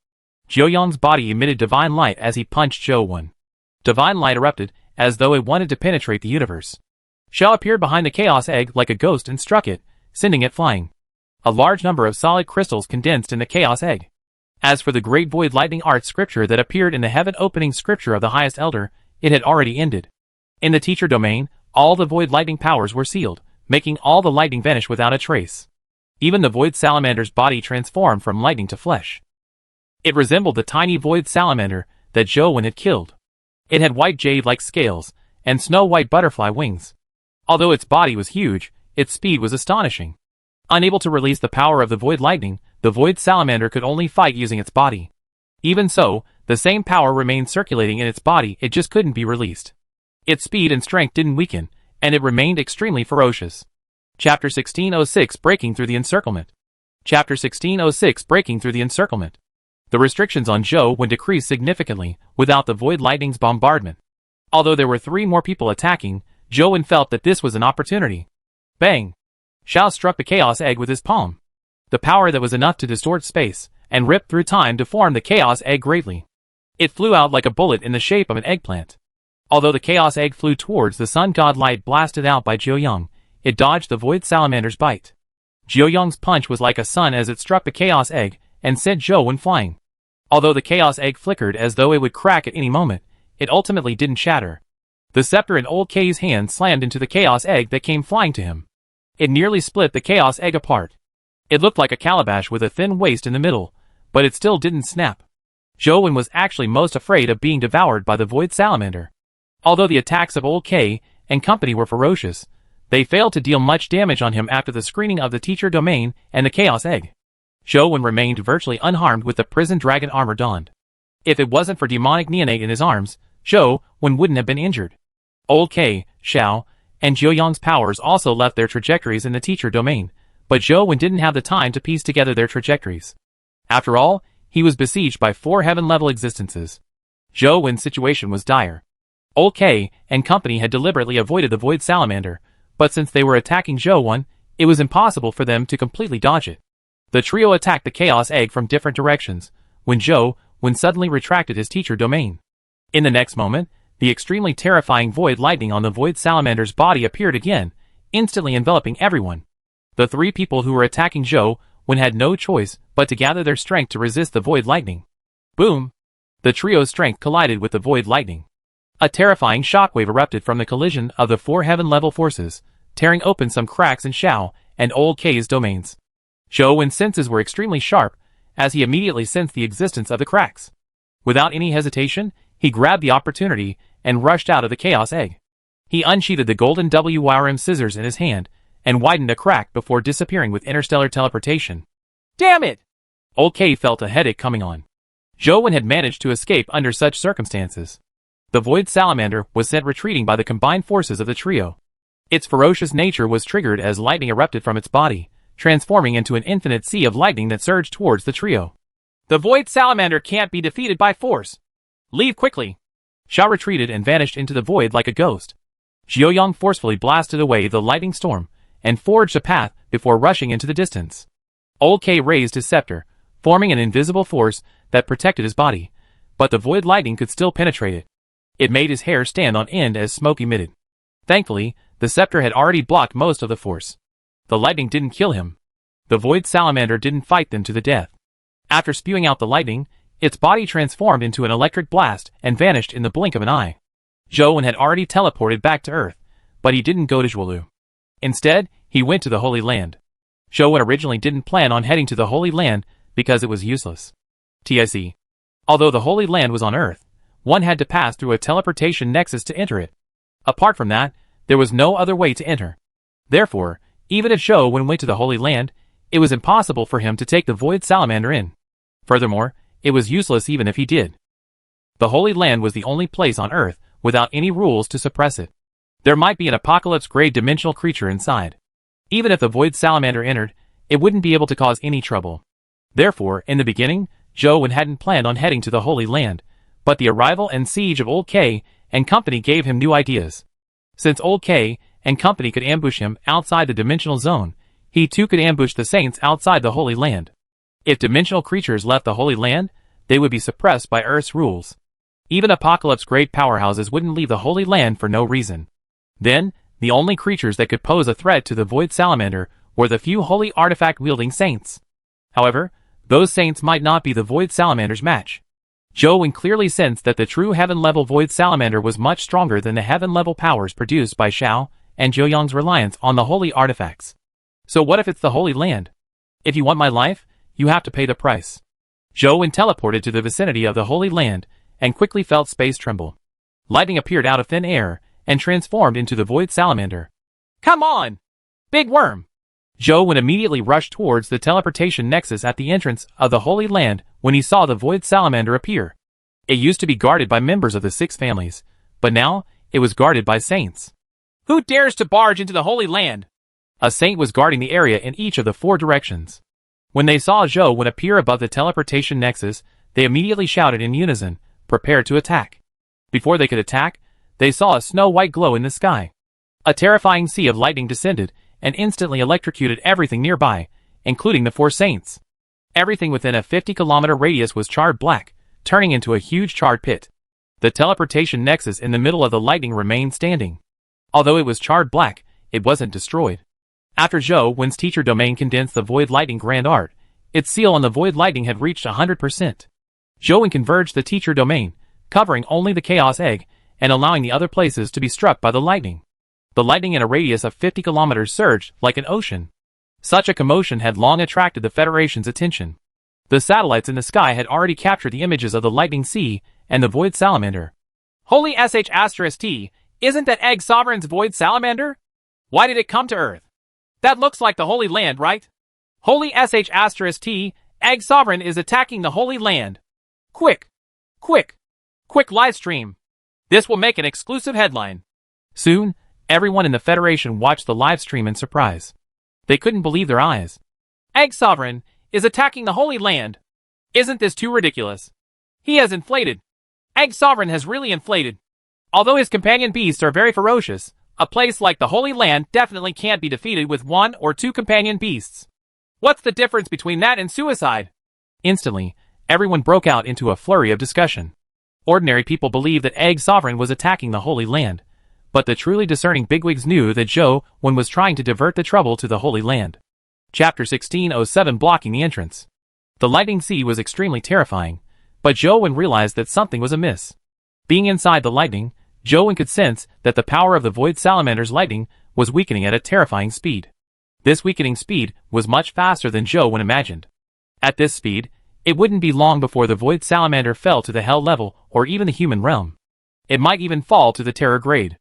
Zhou body emitted divine light as he punched Zhou. Divine light erupted, as though it wanted to penetrate the universe. Xiao appeared behind the Chaos Egg like a ghost and struck it, sending it flying. A large number of solid crystals condensed in the Chaos Egg. As for the Great Void Lightning Art scripture that appeared in the heaven-opening scripture of the highest elder, it had already ended. In the teacher domain, all the Void Lightning powers were sealed, making all the lightning vanish without a trace. Even the Void Salamander's body transformed from lightning to flesh. It resembled the tiny Void Salamander that Zhou had killed. It had white jade-like scales, and snow-white butterfly wings. Although its body was huge, its speed was astonishing. Unable to release the power of the Void Lightning, the Void Salamander could only fight using its body. Even so, the same power remained circulating in its body, it just couldn't be released. Its speed and strength didn't weaken, and it remained extremely ferocious. Chapter 1606 Breaking Through the Encirclement. Chapter 1606 Breaking Through the Encirclement. The restrictions on Zhou decreased significantly without the Void Lightning's bombardment. Although there were 3 more people attacking, Zhou felt that this was an opportunity. Bang! Xiao struck the Chaos Egg with his palm. The power that was enough to distort space and rip through time deformed the Chaos Egg greatly. It flew out like a bullet in the shape of an eggplant. Although the Chaos Egg flew towards the Sun God light blasted out by Zhou, it dodged the Void Salamander's bite. Zhou punch was like a sun as it struck the Chaos Egg and sent Zhou flying. Although the Chaos Egg flickered as though it would crack at any moment, it ultimately didn't shatter. The scepter in Old K's hand slammed into the Chaos Egg that came flying to him. It nearly split the Chaos Egg apart. It looked like a calabash with a thin waist in the middle, but it still didn't snap. Zhou was actually most afraid of being devoured by the Void Salamander. Although the attacks of Old K and company were ferocious, they failed to deal much damage on him after the screening of the teacher domain and the Chaos Egg. Zhou remained virtually unharmed with the prison dragon armor donned. If it wasn't for demonic neonate in his arms, Zhou wouldn't have been injured. Old K, Xiao, and Zhou powers also left their trajectories in the teacher domain, but Zhou didn't have the time to piece together their trajectories. After all, he was besieged by 4 heaven-level existences. Zhou's situation was dire. Old K and company had deliberately avoided the Void Salamander, but since they were attacking Zhou, it was impossible for them to completely dodge it. The trio attacked the Chaos Egg from different directions, when Zhou suddenly retracted his teacher domain. In the next moment, the extremely terrifying Void Lightning on the Void Salamander's body appeared again, instantly enveloping everyone. The 3 people who were attacking Zhou had no choice but to gather their strength to resist the Void Lightning. Boom! The trio's strength collided with the Void Lightning. A terrifying shockwave erupted from the collision of the 4 heaven-level forces, tearing open some cracks in Xiao and Old K's domains. Zhou's senses were extremely sharp, as he immediately sensed the existence of the cracks. Without any hesitation, He grabbed the opportunity and rushed out of the Chaos Egg. He unsheathed the golden WRM scissors in his hand and widened a crack before disappearing with interstellar teleportation. Damn it! Old K felt a headache coming on. Zhou had managed to escape under such circumstances. The Void Salamander was sent retreating by the combined forces of the trio. Its ferocious nature was triggered as lightning erupted from its body, transforming into an infinite sea of lightning that surged towards the trio. The Void Salamander can't be defeated by force. Leave quickly. Xiao retreated and vanished into the void like a ghost. Xiaoyang forcefully blasted away the lightning storm and forged a path before rushing into the distance. Old K raised his scepter, forming an invisible force that protected his body, but the void lightning could still penetrate it. It made his hair stand on end as smoke emitted. Thankfully, the scepter had already blocked most of the force. The lightning didn't kill him. The Void Salamander didn't fight them to the death. After spewing out the lightning, its body transformed into an electric blast and vanished in the blink of an eye. Zhou had already teleported back to Earth, but he didn't go to Zhuolu. Instead, he went to the Holy Land. Zhou originally didn't plan on heading to the Holy Land because it was useless. TIC. Although the Holy Land was on Earth, one had to pass through a teleportation nexus to enter it. Apart from that, there was no other way to enter. Therefore, even if Zhou went to the Holy Land, it was impossible for him to take the Void Salamander in. Furthermore, it was useless even if he did. The Holy Land was the only place on Earth without any rules to suppress it. There might be an apocalypse-grade dimensional creature inside. Even if the Void Salamander entered, it wouldn't be able to cause any trouble. Therefore, in the beginning, Zhou hadn't planned on heading to the Holy Land, but the arrival and siege of Old K and company gave him new ideas. Since Old K and company could ambush him outside the dimensional zone, he too could ambush the Saints outside the Holy Land. If dimensional creatures left the Holy Land, they would be suppressed by Earth's rules. Even Apocalypse-grade powerhouses wouldn't leave the Holy Land for no reason. Then, the only creatures that could pose a threat to the Void Salamander were the few holy artifact-wielding Saints. However, those Saints might not be the Void Salamander's match. Zhou clearly sensed that the true Heaven-level Void Salamander was much stronger than the Heaven-level powers produced by Xiao and Zhuoyang's reliance on the holy artifacts. So what if it's the Holy Land? If you want my life, you have to pay the price. Zhou teleported to the vicinity of the Holy Land and quickly felt space tremble. Lightning appeared out of thin air and transformed into the Void Salamander. Come on! Big Worm! Zhou immediately rushed towards the teleportation nexus at the entrance of the Holy Land when he saw the Void Salamander appear. It used to be guarded by members of the 6 families, but now it was guarded by Saints. Who dares to barge into the Holy Land? A Saint was guarding the area in each of the 4 directions. When they saw Zhou appear above the teleportation nexus, they immediately shouted in unison, prepared to attack. Before they could attack, they saw a snow-white glow in the sky. A terrifying sea of lightning descended and instantly electrocuted everything nearby, including the 4 Saints. Everything within a 50-kilometer radius was charred black, turning into a huge charred pit. The teleportation nexus in the middle of the lightning remained standing. Although it was charred black, it wasn't destroyed. After Zhou's teacher domain condensed the Void Lightning Grand Art, its seal on the Void Lightning had reached 100%. Zhou converged the teacher domain, covering only the Chaos Egg, and allowing the other places to be struck by the lightning. The lightning in a radius of 50 kilometers surged like an ocean. Such a commotion had long attracted the Federation's attention. The satellites in the sky had already captured the images of the Lightning Sea and the Void Salamander. Holy SH*T, isn't that Egg Sovereign's Void Salamander? Why did it come to Earth? That looks like the Holy Land, right? Holy SH*T, Egg Sovereign is attacking the Holy Land. Quick! Quick! Quick livestream! This will make an exclusive headline. Soon, everyone in the Federation watched the livestream in surprise. They couldn't believe their eyes. Egg Sovereign is attacking the Holy Land. Isn't this too ridiculous? He has inflated. Egg Sovereign has really inflated. Although his companion beasts are very ferocious, a place like the Holy Land definitely can't be defeated with 1 or 2 companion beasts. What's the difference between that and suicide? Instantly, everyone broke out into a flurry of discussion. Ordinary people believed that Egg Sovereign was attacking the Holy Land, but the truly discerning bigwigs knew that Zhou was trying to divert the trouble to the Holy Land. Chapter 1607 Blocking the Entrance. The Lightning Sea was extremely terrifying, but Zhou realized that something was amiss. Being inside the lightning, Zhou could sense that the power of the Void Salamander's lightning was weakening at a terrifying speed. This weakening speed was much faster than Zhou imagined. At this speed, It wouldn't be long before the Void Salamander fell to the Hell level or even the human realm. It might even fall to the Terror grade.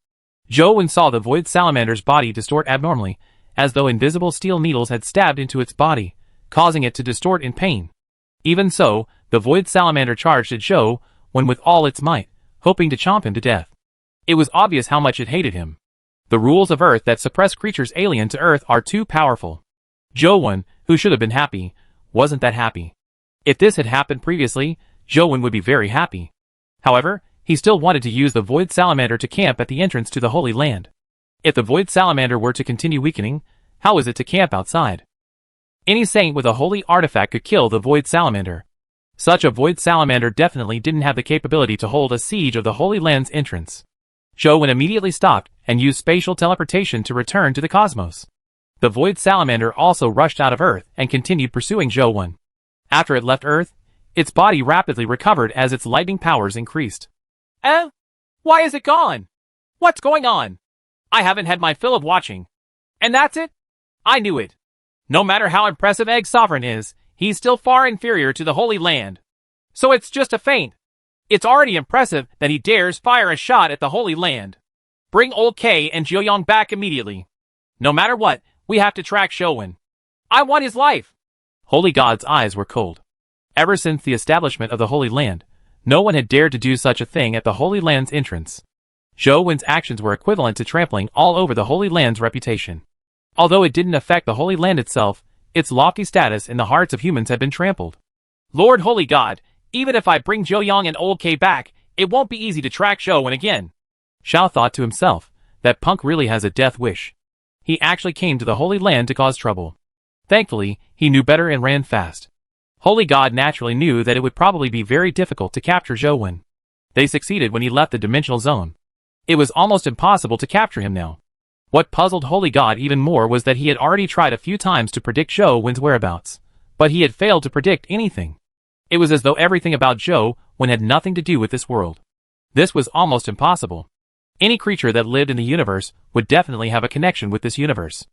Zhou Wen saw the Void Salamander's body distort abnormally, as though invisible steel needles had stabbed into its body, causing it to distort in pain. Even so, the Void Salamander charged at Zhou Wen with all its might, hoping to chomp him to death. It was obvious how much it hated him. The rules of Earth that suppress creatures alien to Earth are too powerful. Zhou Wen, who should have been happy, wasn't that happy. If this had happened previously, Zhou Wen would be very happy. However, he still wanted to use the Void Salamander to camp at the entrance to the Holy Land. If the Void Salamander were to continue weakening, how was it to camp outside? Any saint with a holy artifact could kill the Void Salamander. Such a Void Salamander definitely didn't have the capability to hold a siege of the Holy Land's entrance. Zhou Wen immediately stopped and used spatial teleportation to return to the cosmos. The Void Salamander also rushed out of Earth and continued pursuing Zhou Wen. After it left Earth, its body rapidly recovered as its lightning powers increased. Why is it gone? What's going on? I haven't had my fill of watching. And that's it? I knew it. No matter how impressive Egg Sovereign is, he's still far inferior to the Holy Land. So it's just a feint. It's already impressive that he dares fire a shot at the Holy Land. Bring Old K and Jiuyang back immediately. No matter what, we have to track Zhou Wen. I want his life. Holy God's eyes were cold. Ever since the establishment of the Holy Land, no one had dared to do such a thing at the Holy Land's entrance. Zhou Wen's actions were equivalent to trampling all over the Holy Land's reputation. Although it didn't affect the Holy Land itself, its lofty status in the hearts of humans had been trampled. Lord Holy God, even if I bring Jiuyang and Old K back, it won't be easy to track Zhou Wen again. Xiao thought to himself, that punk really has a death wish. He actually came to the Holy Land to cause trouble. Thankfully, he knew better and ran fast. Holy God naturally knew that it would probably be very difficult to capture Zhou Wen. They succeeded when he left the dimensional zone. It was almost impossible to capture him now. What puzzled Holy God even more was that he had already tried a few times to predict Zhou Wen's whereabouts, but he had failed to predict anything. It was as though everything about Zhou Wen had nothing to do with this world. This was almost impossible. Any creature that lived in the universe would definitely have a connection with this universe.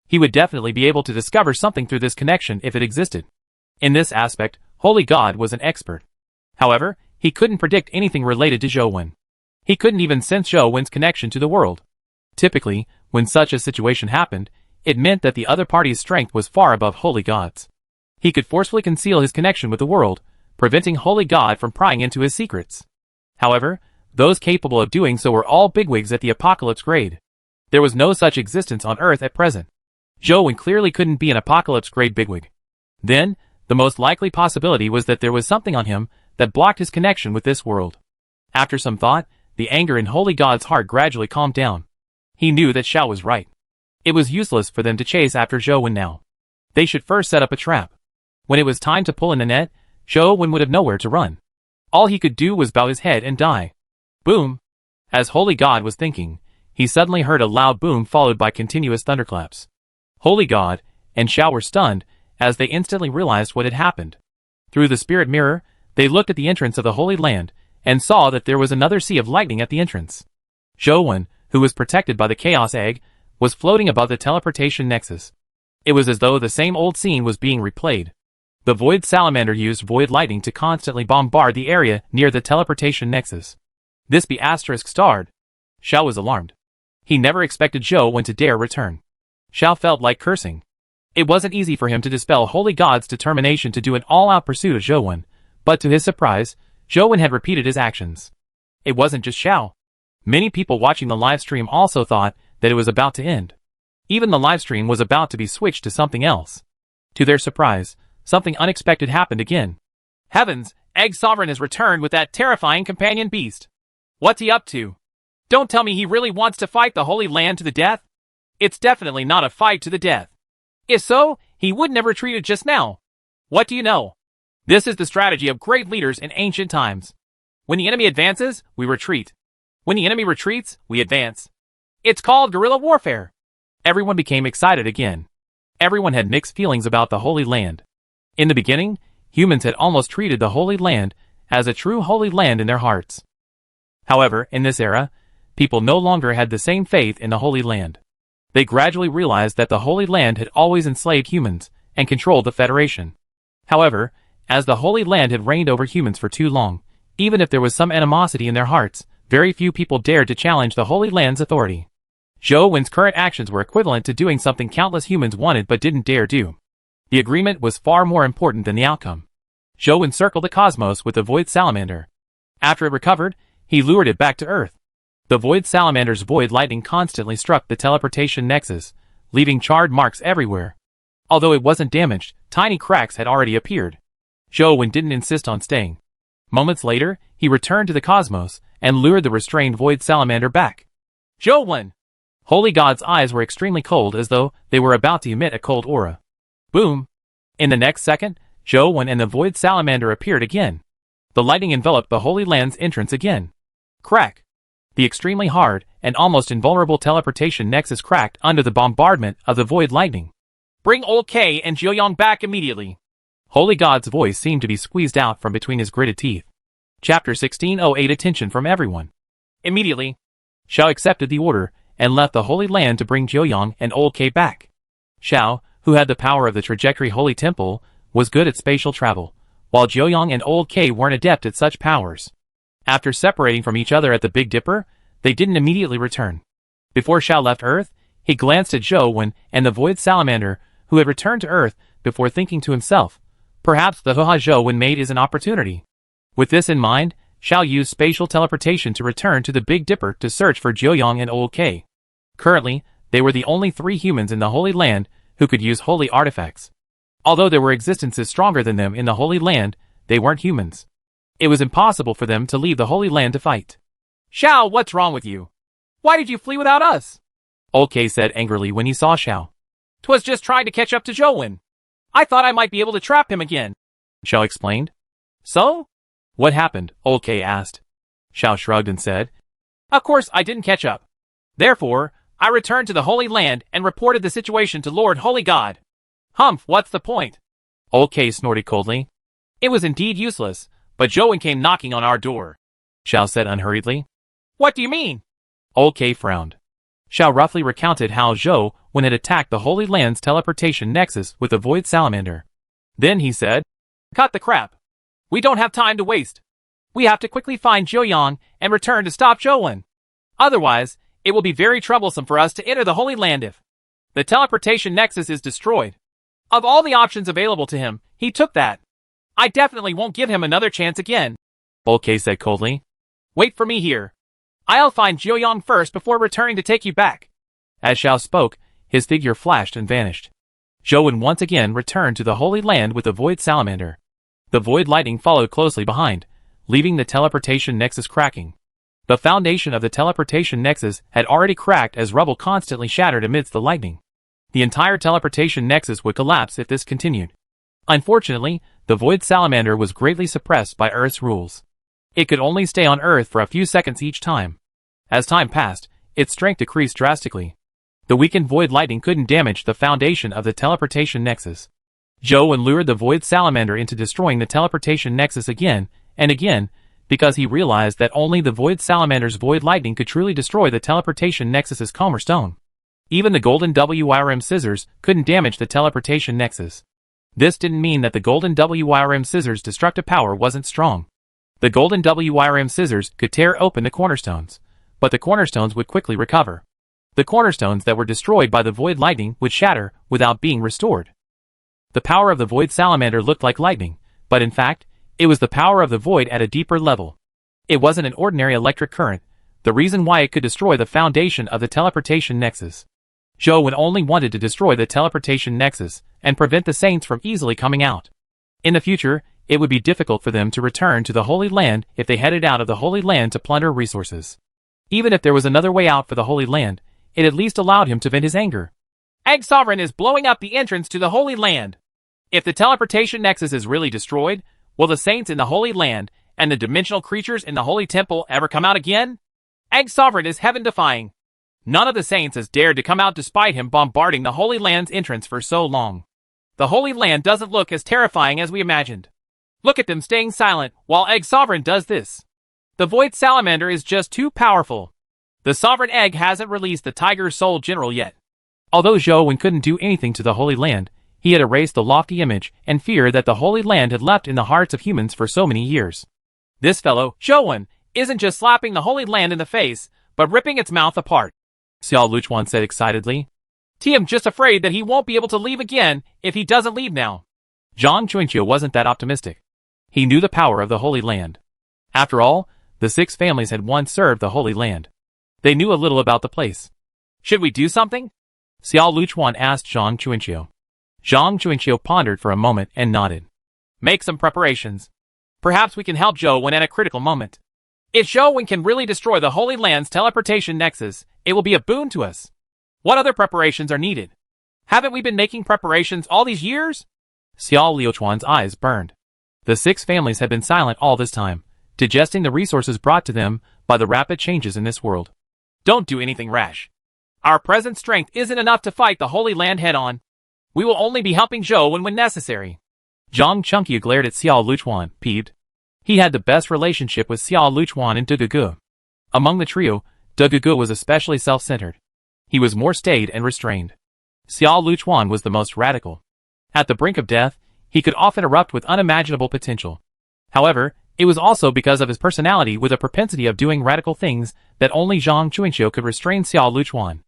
He would definitely be able to discover something through this connection if it existed. In this aspect, Holy God was an expert. However, he couldn't predict anything related to Zhou Wen. He couldn't even sense Zhou Wen's connection to the world. Typically, when such a situation happened, it meant that the other party's strength was far above Holy God's. He could forcefully conceal his connection with the world, preventing Holy God from prying into his secrets. However, those capable of doing so were all bigwigs at the Apocalypse grade. There was no such existence on Earth at present. Zhou Wen clearly couldn't be an Apocalypse grade bigwig. Then, the most likely possibility was that there was something on him that blocked his connection with this world. After some thought, the anger in Holy God's heart gradually calmed down. He knew that Xiao was right. It was useless for them to chase after Zhou Wen now. They should first set up a trap. When it was time to pull in the net, Zhou Wen would have nowhere to run. All he could do was bow his head and die. Boom! As Holy God was thinking, he suddenly heard a loud boom followed by continuous thunderclaps. Holy God and Xiao were stunned, as they instantly realized what had happened. Through the spirit mirror, they looked at the entrance of the Holy Land, and saw that there was another sea of lightning at the entrance. Zhou Wen, who was protected by the Chaos Egg, was floating above the teleportation nexus. It was as though the same old scene was being replayed. The Void Salamander used void lightning to constantly bombard the area near the teleportation nexus. This be ******. Xiao was alarmed. He never expected Zhou Wen to dare return. Xiao felt like cursing. It wasn't easy for him to dispel Holy God's determination to do an all-out pursuit of Zhou Wen, but to his surprise, Zhou Wen had repeated his actions. It wasn't just Xiao. Many people watching the livestream also thought that it was about to end. Even the livestream was about to be switched to something else. To their surprise, something unexpected happened again. Heavens, Egg Sovereign has returned with that terrifying companion beast. What's he up to? Don't tell me he really wants to fight the Holy Land to the death? It's definitely not a fight to the death. If so, he wouldn't have retreated just now. What do you know? This is the strategy of great leaders in ancient times. When the enemy advances, we retreat. When the enemy retreats, we advance. It's called guerrilla warfare. Everyone became excited again. Everyone had mixed feelings about the Holy Land. In the beginning, humans had almost treated the Holy Land as a true Holy Land in their hearts. However, in this era, people no longer had the same faith in the Holy Land. They gradually realized that the Holy Land had always enslaved humans and controlled the Federation. However, As the Holy Land had reigned over humans for too long, even if there was some animosity in their hearts, very few people dared to challenge the Holy Land's authority. Zhou Wen's current actions were equivalent to doing something countless humans wanted but didn't dare do. The agreement was far more important than the outcome. Zhou Wen circled the cosmos with the Void Salamander. After it recovered, he lured it back to Earth. The Void Salamander's void lightning constantly struck the teleportation nexus, leaving charred marks everywhere. Although it wasn't damaged, tiny cracks had already appeared. Zhou Wen didn't insist on staying. Moments later, he returned to the cosmos and lured the restrained Void Salamander back. Zhou Wen! Holy God's eyes were extremely cold, as though they were about to emit a cold aura. Boom! In the next second, Zhou Wen and the Void Salamander appeared again. The lightning enveloped the Holy Land's entrance again. Crack! The extremely hard and almost invulnerable teleportation nexus cracked under the bombardment of the void lightning. Bring Old K and Jiuyang back immediately. Holy God's voice seemed to be squeezed out from between his gritted teeth. Chapter 1608 Attention from everyone. Immediately, Xiao accepted the order and left the Holy Land to bring Jiuyang and Old K back. Xiao, who had the power of the Trajectory Holy Temple, was good at spatial travel, while Jiuyang and Old K weren't adept at such powers. After separating from each other at the Big Dipper, they didn't immediately return. Before Xiao left Earth, he glanced at Zhou Wen and the Void Salamander, who had returned to Earth, before thinking to himself, perhaps the Huha Zhou Wen made is an opportunity. With this in mind, Xiao used spatial teleportation to return to the Big Dipper to search for Jiuyang and Old K. Currently, they were the only 3 humans in the Holy Land who could use holy artifacts. Although there were existences stronger than them in the Holy Land, they weren't humans. It was impossible for them to leave the Holy Land to fight. Xiao, what's wrong with you? Why did you flee without us? Old K said angrily when he saw Xiao. 'Twas just trying to catch up to Zhou Wen. I thought I might be able to trap him again, Xiao explained. So? What happened? Old K asked. Xiao shrugged and said, of course I didn't catch up. Therefore, I returned to the Holy Land and reported the situation to Lord Holy God. Humph, what's the point? Old K snorted coldly. It was indeed useless, but Zhou Wen came knocking on our door, Xiao said unhurriedly. What do you mean? Old K frowned. Xiao roughly recounted how Zhou Wen had attacked the Holy Land's teleportation nexus with the Void Salamander. Then he said, cut the crap. We don't have time to waste. We have to quickly find Jiuyang and return to stop Zhou Wen. Otherwise, it will be very troublesome for us to enter the Holy Land if the teleportation nexus is destroyed. Of all the options available to him, he took that. I definitely won't give him another chance again, Old K said coldly. Wait for me here. I'll find Jiuyang first before returning to take you back. As Xiao spoke, his figure flashed and vanished. Zhou Wen once again returned to the Holy Land with the Void Salamander. The void lightning followed closely behind, leaving the teleportation nexus cracking. The foundation of the teleportation nexus had already cracked as rubble constantly shattered amidst the lightning. The entire teleportation nexus would collapse if this continued. Unfortunately, the Void Salamander was greatly suppressed by Earth's rules. It could only stay on Earth for a few seconds each time. As time passed, its strength decreased drastically. The weakened void lightning couldn't damage the foundation of the teleportation nexus. Zhou Wen lured the Void Salamander into destroying the teleportation nexus again and again, because he realized that only the Void Salamander's void lightning could truly destroy the teleportation nexus's Calmer Stone. Even the golden WYRM scissors couldn't damage the teleportation nexus. This didn't mean that the golden WYRM scissors' destructive power wasn't strong. The golden WYRM scissors could tear open the cornerstones, but the cornerstones would quickly recover. The cornerstones that were destroyed by the void lightning would shatter without being restored. The power of the Void Salamander looked like lightning, but in fact, it was the power of the void at a deeper level. It wasn't an ordinary electric current, the reason why it could destroy the foundation of the teleportation nexus. Zhou Wen only wanted to destroy the teleportation nexus and prevent the saints from easily coming out. In the future, it would be difficult for them to return to the Holy Land if they headed out of the Holy Land to plunder resources. Even if there was another way out for the Holy Land, it at least allowed him to vent his anger. Egg Sovereign is blowing up the entrance to the Holy Land. If the teleportation nexus is really destroyed, will the saints in the Holy Land and the dimensional creatures in the Holy Temple ever come out again? Egg Sovereign is heaven-defying. None of the saints has dared to come out despite him bombarding the Holy Land's entrance for so long. The Holy Land doesn't look as terrifying as we imagined. Look at them staying silent while Egg Sovereign does this. The Void Salamander is just too powerful. The Sovereign Egg hasn't released the Tiger Soul General yet. Although Zhou Wen couldn't do anything to the Holy Land, He had erased the lofty image and fear that the Holy Land had left in the hearts of humans for so many years. This fellow, Zhou, isn't just slapping the Holy Land in the face, but ripping its mouth apart, Xiao Luchuan said excitedly. I'm just afraid that he won't be able to leave again if he doesn't leave now. Zhang Chunqiu wasn't that optimistic. He knew the power of the Holy Land. After all, the 6 families had once served the Holy Land. They knew a little about the place. Should we do something? Xiao Luchuan asked Zhang Chunqiu. Zhang Chunqiu pondered for a moment and nodded. Make some preparations. Perhaps we can help Zhou at a critical moment. If Zhou can really destroy the Holy Land's teleportation nexus, it will be a boon to us. What other preparations are needed? Haven't we been making preparations all these years? Xiao Luchuan's eyes burned. The 6 families had been silent all this time, digesting the resources brought to them by the rapid changes in this world. Don't do anything rash. Our present strength isn't enough to fight the Holy Land head-on. We will only be helping Zhou when necessary. Zhang Chunqiu glared at Xiao Luchuan, peeved. He had the best relationship with Xiao Luchuan and De Gugu. Among the trio, De Gugu was especially self-centered. He was more staid and restrained. Xiao Luchuan was the most radical. At the brink of death, he could often erupt with unimaginable potential. However, it was also because of his personality with a propensity of doing radical things that only Zhang Chunqiu could restrain Xiao Luchuan.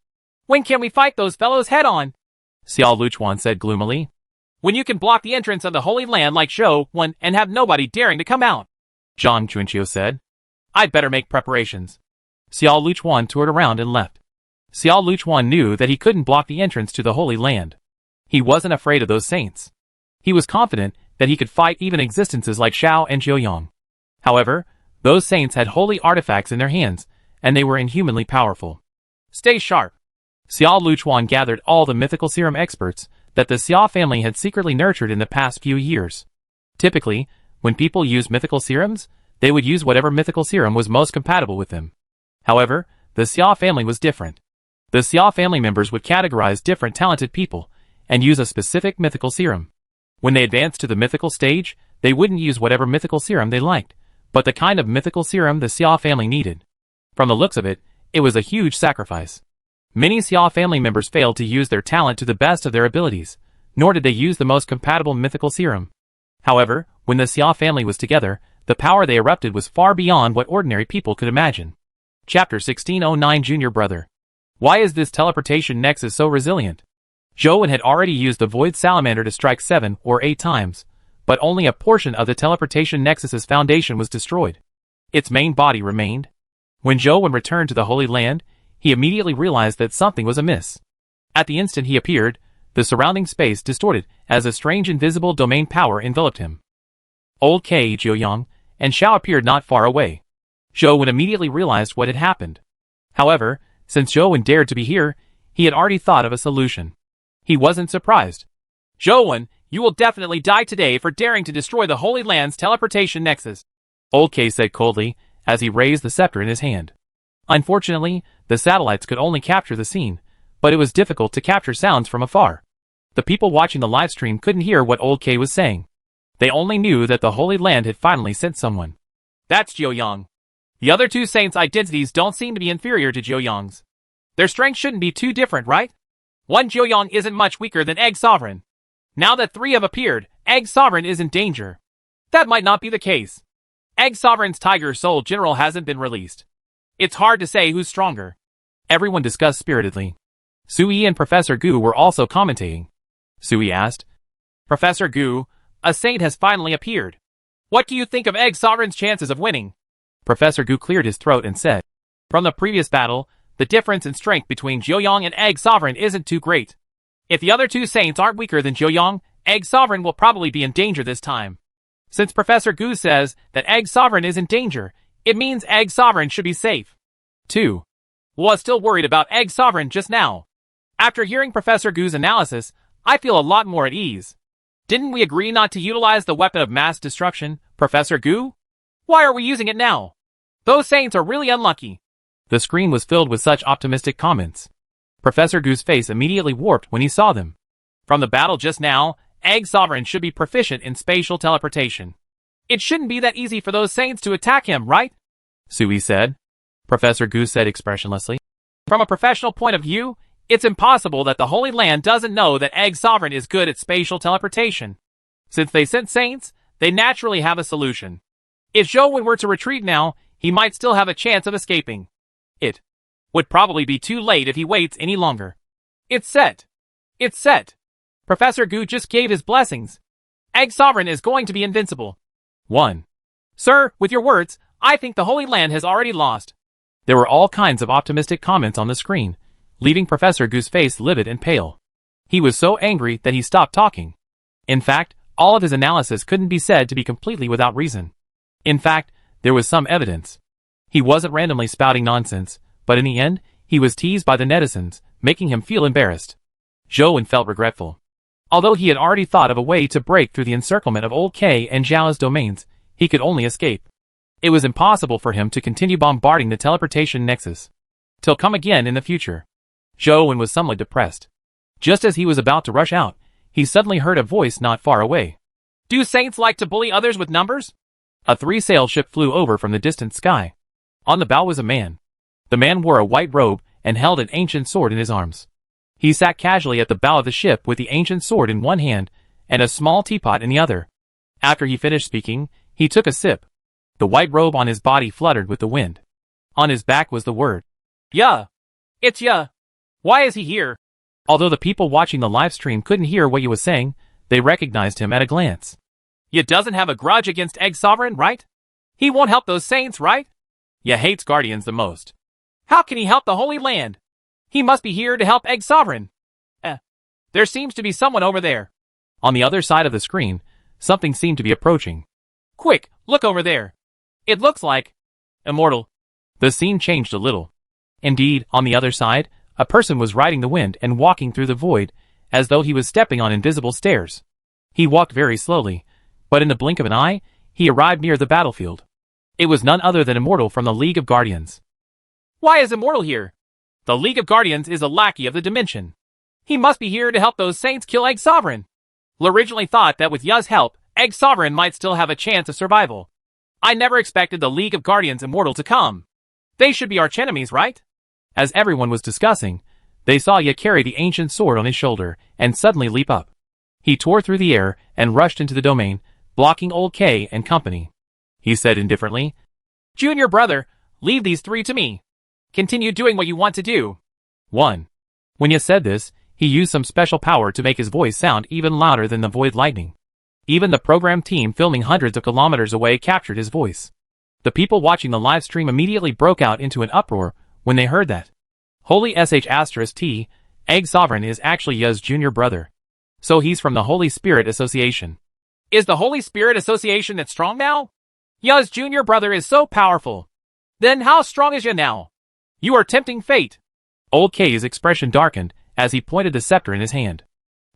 When can we fight those fellows head-on? Xiao Luchuan said gloomily. When you can block the entrance of the Holy Land like Zhou and have nobody daring to come out, Zhang Chunqiu said. I'd better make preparations. Xiao Luchuan toured around and left. Xiao Luchuan knew that he couldn't block the entrance to the Holy Land. He wasn't afraid of those saints. He was confident that he could fight even existences like Shao and Zhuoyang. However, those saints had holy artifacts in their hands, and they were inhumanly powerful. Stay sharp. Xiao Luchuan gathered all the mythical serum experts that the Xia family had secretly nurtured in the past few years. Typically, when people used mythical serums, they would use whatever mythical serum was most compatible with them. However, the Xia family was different. The Xia family members would categorize different talented people and use a specific mythical serum. When they advanced to the mythical stage, they wouldn't use whatever mythical serum they liked, but the kind of mythical serum the Xia family needed. From the looks of it, it was a huge sacrifice. Many Xia family members failed to use their talent to the best of their abilities, nor did they use the most compatible mythical serum. However, when the Xia family was together, the power they erupted was far beyond what ordinary people could imagine. Chapter 1609 Junior Brother. Why is this teleportation nexus so resilient? Zhou had already used the Void Salamander to strike 7 or 8 times, but only a portion of the teleportation nexus's foundation was destroyed. Its main body remained. When Zhou returned to the Holy Land, he immediately realized that something was amiss. At the instant he appeared, the surrounding space distorted as a strange invisible domain power enveloped him. Old K, Zhuoyang, and Shao appeared not far away. Zhou immediately realized what had happened. However, since Zhou dared to be here, he had already thought of a solution. He wasn't surprised. Zhou, you will definitely die today for daring to destroy the Holy Land's teleportation nexus, Old K said coldly as he raised the scepter in his hand. Unfortunately, the satellites could only capture the scene, but it was difficult to capture sounds from afar. The people watching the live stream couldn't hear what Old K was saying. They only knew that the Holy Land had finally sent someone. That's Zhuoyang. The other 2 saints' identities don't seem to be inferior to Zhuoyang's. Their strength shouldn't be too different, right? One Zhuoyang isn't much weaker than Egg Sovereign. Now that 3 have appeared, Egg Sovereign is in danger. That might not be the case. Egg Sovereign's Tiger Soul General hasn't been released. It's hard to say who's stronger. Everyone discussed spiritedly. Sui and Professor Gu were also commentating. Sui asked, Professor Gu, a saint has finally appeared. What do you think of Egg Sovereign's chances of winning? Professor Gu cleared his throat and said, From the previous battle, the difference in strength between Zhuoyang and Egg Sovereign isn't too great. If the other 2 saints aren't weaker than Zhuoyang, Egg Sovereign will probably be in danger this time. Since Professor Gu says that Egg Sovereign is in danger, it means Egg Sovereign should be safe. 2. Was still worried about Egg Sovereign just now. After hearing Professor Gu's analysis, I feel a lot more at ease. Didn't we agree not to utilize the weapon of mass destruction, Professor Gu? Why are we using it now? Those saints are really unlucky. The screen was filled with such optimistic comments. Professor Gu's face immediately warped when he saw them. From the battle just now, Egg Sovereign should be proficient in spatial teleportation. It shouldn't be that easy for those saints to attack him, right? Sui said. Professor Gu said expressionlessly. From a professional point of view, It's impossible that the Holy Land doesn't know that Egg Sovereign is good at spatial teleportation. Since they sent Saints, they naturally have a solution. If Zhou were to retreat now, he might still have a chance of escaping. It would probably be too late if he waits any longer. It's set. It's set. Professor Gu just gave his blessings. Egg Sovereign is going to be invincible. 1. Sir, with your words, I think the Holy Land has already lost. There were all kinds of optimistic comments on the screen, leaving Professor Gu's face livid and pale. He was so angry that he stopped talking. In fact, all of his analysis couldn't be said to be completely without reason. In fact, there was some evidence. He wasn't randomly spouting nonsense, but in the end, he was teased by the netizens, making him feel embarrassed. Zhou felt regretful. Although he had already thought of a way to break through the encirclement of Old K and Zhao's domains, he could only escape. It was impossible for him to continue bombarding the teleportation nexus. Till come again in the future. Zhou was somewhat depressed. Just as he was about to rush out, he suddenly heard a voice not far away. Do Saints like to bully others with numbers? A 3-sail ship flew over from the distant sky. On the bow was a man. The man wore a white robe and held an ancient sword in his arms. He sat casually at the bow of the ship with the ancient sword in one hand and a small teapot in the other. After he finished speaking, he took a sip. The white robe on his body fluttered with the wind. On his back was the word. Yeah. It's ya. Why is he here? Although the people watching the live stream couldn't hear what he was saying, they recognized him at a glance. Ya doesn't have a grudge against Egg Sovereign, right? He won't help those Saints, right? Ya hates Guardians the most. How can he help the Holy Land? He must be here to help Egg Sovereign. There seems to be someone over there. On the other side of the screen, something seemed to be approaching. Quick, look over there. It looks like Immortal. The scene changed a little. Indeed, on the other side, a person was riding the wind and walking through the void, as though he was stepping on invisible stairs. He walked very slowly, but in the blink of an eye, he arrived near the battlefield. It was none other than Immortal from the League of Guardians. Why is Immortal here? The League of Guardians is a lackey of the Dimension. He must be here to help those Saints kill Egg Sovereign. L originally thought that with Ya's help, Egg Sovereign might still have a chance of survival. I never expected the League of Guardians Immortal to come. They should be archenemies, right? As everyone was discussing, they saw Ya carry the ancient sword on his shoulder and suddenly leap up. He tore through the air and rushed into the domain, blocking Old K and company. He said indifferently, Junior brother, leave these 3 to me. Continue doing what you want to do. 1. When Ya said this, he used some special power to make his voice sound even louder than the void lightning. Even the program team filming hundreds of kilometers away captured his voice. The people watching the live stream immediately broke out into an uproar when they heard that. Holy *T, Egg Sovereign is actually Ya's junior brother. So he's from the Holy Spirit Association. Is the Holy Spirit Association that strong now? Ya's junior brother is so powerful. Then how strong is Ya now? You are tempting fate. Old K's expression darkened as he pointed the scepter in his hand.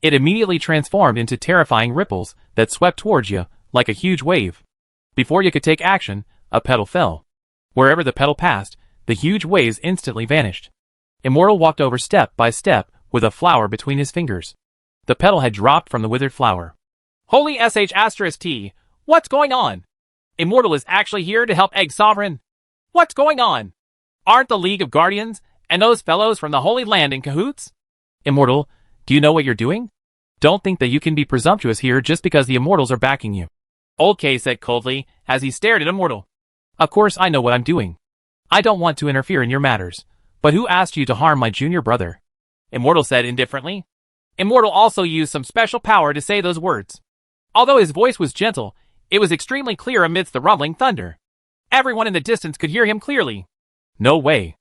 It immediately transformed into terrifying ripples that swept towards Ya like a huge wave. Before Ya could take action, a petal fell. Wherever the petal passed, the huge waves instantly vanished. Immortal walked over step by step with a flower between his fingers. The petal had dropped from the withered flower. Holy *T, what's going on? Immortal is actually here to help Egg Sovereign. What's going on? Aren't the League of Guardians and those fellows from the Holy Land in cahoots? Immortal, do you know what you're doing? Don't think that you can be presumptuous here just because the Immortals are backing you. Old K said coldly as he stared at Immortal. Of course I know what I'm doing. I don't want to interfere in your matters, but who asked you to harm my junior brother? Immortal said indifferently. Immortal also used some special power to say those words. Although his voice was gentle, it was extremely clear amidst the rumbling thunder. Everyone in the distance could hear him clearly. No way.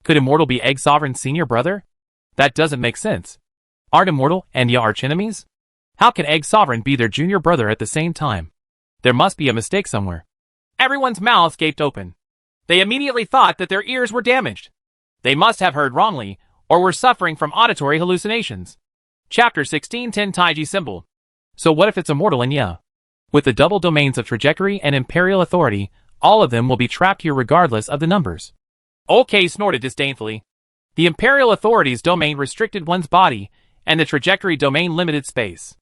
Could Immortal be Egg Sovereign's senior brother? That doesn't make sense. Aren't Immortal and Ya archenemies? How can Egg Sovereign be their junior brother at the same time? There must be a mistake somewhere. Everyone's mouths gaped open. They immediately thought that their ears were damaged. They must have heard wrongly, or were suffering from auditory hallucinations. Chapter 1610 Taiji Symbol. So what if it's Immortal and Ya? With the double domains of Trajectory and Imperial Authority, all of them will be trapped here regardless of the numbers. Old K snorted disdainfully. The Imperial Authority's domain restricted one's body, and the Trajectory domain limited space.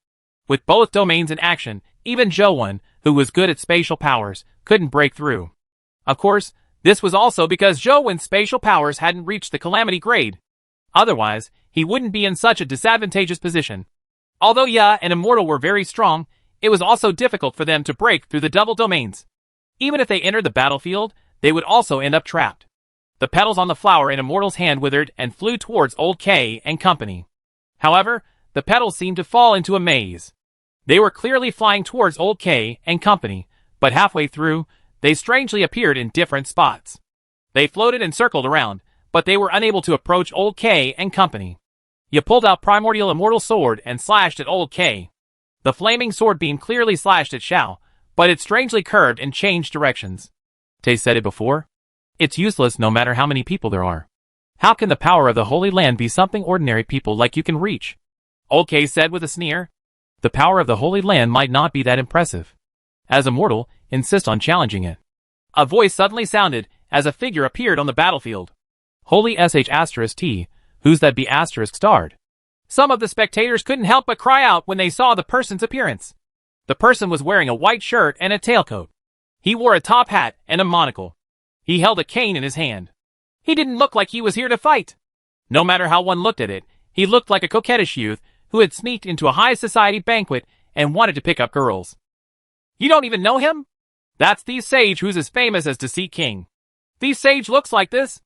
With both domains in action, even Zhou, who was good at spatial powers, couldn't break through. Of course, this was also because Zhou's spatial powers hadn't reached the Calamity grade. Otherwise, he wouldn't be in such a disadvantageous position. Although Ya and Immortal were very strong, it was also difficult for them to break through the double domains. Even if they entered the battlefield, they would also end up trapped. The petals on the flower in Immortal's hand withered and flew towards Old K and company. However, the petals seemed to fall into a maze. They were clearly flying towards Old K and company, but halfway through, they strangely appeared in different spots. They floated and circled around, but they were unable to approach Old K and company. Ya pulled out Primordial Immortal Sword and slashed at Old K. The flaming sword beam clearly slashed at Xiao, but it strangely curved and changed directions. Tay said it before. It's useless no matter how many people there are. How can the power of the Holy Land be something ordinary people like you can reach? Old K said with a sneer. The power of the Holy Land might not be that impressive. As Immortal, insist on challenging it. A voice suddenly sounded as a figure appeared on the battlefield. Holy *T, who's that be *starred? Some of the spectators couldn't help but cry out when they saw the person's appearance. The person was wearing a white shirt and a tailcoat. He wore a top hat and a monocle. He held a cane in his hand. He didn't look like he was here to fight. No matter how one looked at it, he looked like a coquettish youth who had sneaked into a high society banquet and wanted to pick up girls. You don't even know him? That's the sage who's as famous as Deceit King. The sage looks like this.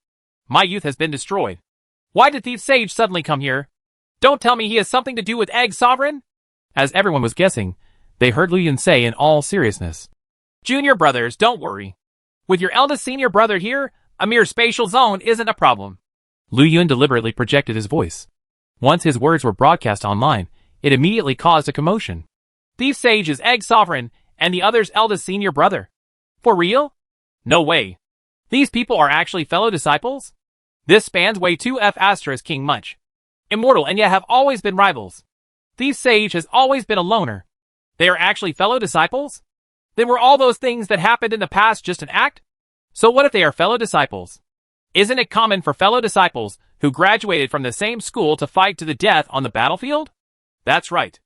My youth has been destroyed. Why did Thief Sage suddenly come here? Don't tell me he has something to do with Egg Sovereign? As everyone was guessing, they heard Lu Yun say in all seriousness. Junior brothers, don't worry. With your eldest senior brother here, a mere spatial zone isn't a problem. Lu Yun deliberately projected his voice. Once his words were broadcast online, it immediately caused a commotion. Thief Sage is Egg Sovereign and the other's eldest senior brother. For real? No way. These people are actually fellow disciples? This spans way too *King much. Immortal and Ya have always been rivals. Thief Sage has always been a loner. They are actually fellow disciples? Then were all those things that happened in the past just an act? So what if they are fellow disciples? Isn't it common for fellow disciples who graduated from the same school to fight to the death on the battlefield? That's right.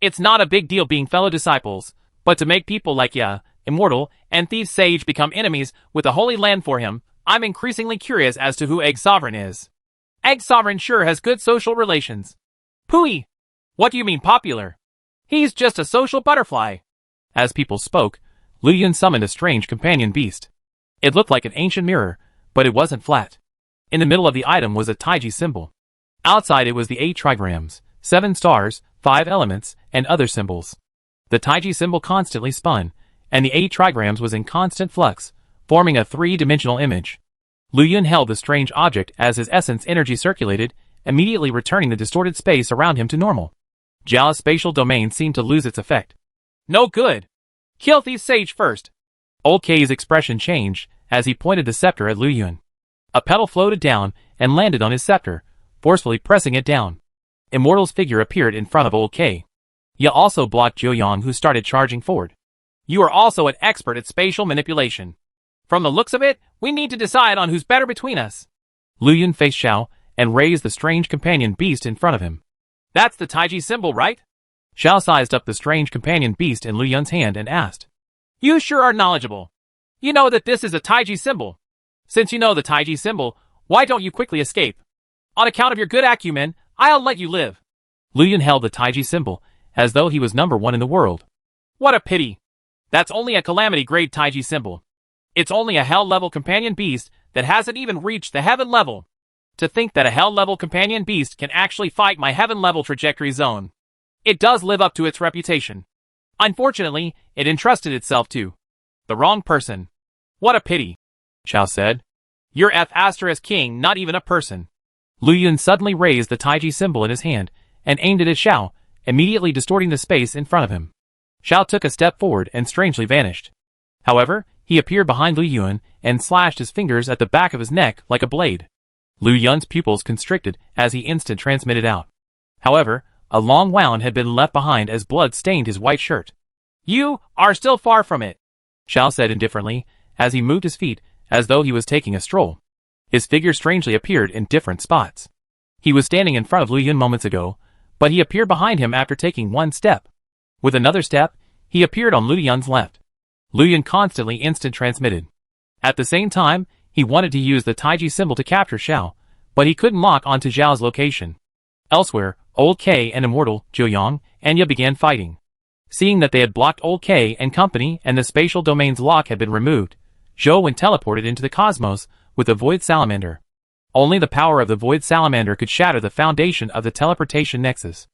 It's not a big deal being fellow disciples, but to make people like Ya, Immortal, and Thief Sage become enemies with the Holy Land for him, I'm increasingly curious as to who Egg Sovereign is. Egg Sovereign sure has good social relations. Pooey! What do you mean popular? He's just a social butterfly. As people spoke, Lu Yun summoned a strange companion beast. It looked like an ancient mirror, but it wasn't flat. In the middle of the item was a Taiji symbol. Outside it was the 8 trigrams, 7 stars, 5 elements, and other symbols. The Taiji symbol constantly spun, and the 8 trigrams was in constant flux, forming a 3-dimensional image. Lu Yun held the strange object as his essence energy circulated, immediately returning the distorted space around him to normal. Jia's spatial domain seemed to lose its effect. No good! Kill Thief Sage first! Old K's expression changed as he pointed the scepter at Lu Yun. A petal floated down and landed on his scepter, forcefully pressing it down. Immortal's figure appeared in front of Old K. Ya also blocked Zhou Yang, who started charging forward. You are also an expert at spatial manipulation. From the looks of it, we need to decide on who's better between us. Lu Yun faced Xiao and raised the strange companion beast in front of him. That's the Taiji symbol, right? Xiao sized up the strange companion beast in Lu Yun's hand and asked. You sure are knowledgeable. You know that this is a Taiji symbol. Since you know the Taiji symbol, why don't you quickly escape? On account of your good acumen, I'll let you live. Lu Yun held the Taiji symbol as though he was #1 in the world. What a pity. That's only a calamity grade Taiji symbol. It's only a hell-level companion beast that hasn't even reached the heaven level. To think that a hell-level companion beast can actually fight my heaven-level trajectory zone. It does live up to its reputation. Unfortunately, it entrusted itself to the wrong person. What a pity, Xiao said. You're *King, not even a person. Lu Yun suddenly raised the Taiji symbol in his hand and aimed it at Xiao, immediately distorting the space in front of him. Xiao took a step forward and strangely vanished. However, he appeared behind Lu Yun and slashed his fingers at the back of his neck like a blade. Lu Yun's pupils constricted as he instant transmitted out. However, a long wound had been left behind as blood stained his white shirt. You are still far from it, Xiao said indifferently as he moved his feet as though he was taking a stroll. His figure strangely appeared in different spots. He was standing in front of Lu Yun moments ago, but he appeared behind him after taking one step. With another step, he appeared on Lu Yun's left. Lu Yun constantly instant transmitted. At the same time, he wanted to use the Taiji symbol to capture Xiao, but he couldn't lock onto Zhao's location. Elsewhere, Old K and Immortal, Zhou and Ya began fighting. Seeing that they had blocked Old K and company and the spatial domain's lock had been removed, Zhou Wen teleported into the cosmos with the Void Salamander. Only the power of the Void Salamander could shatter the foundation of the teleportation nexus.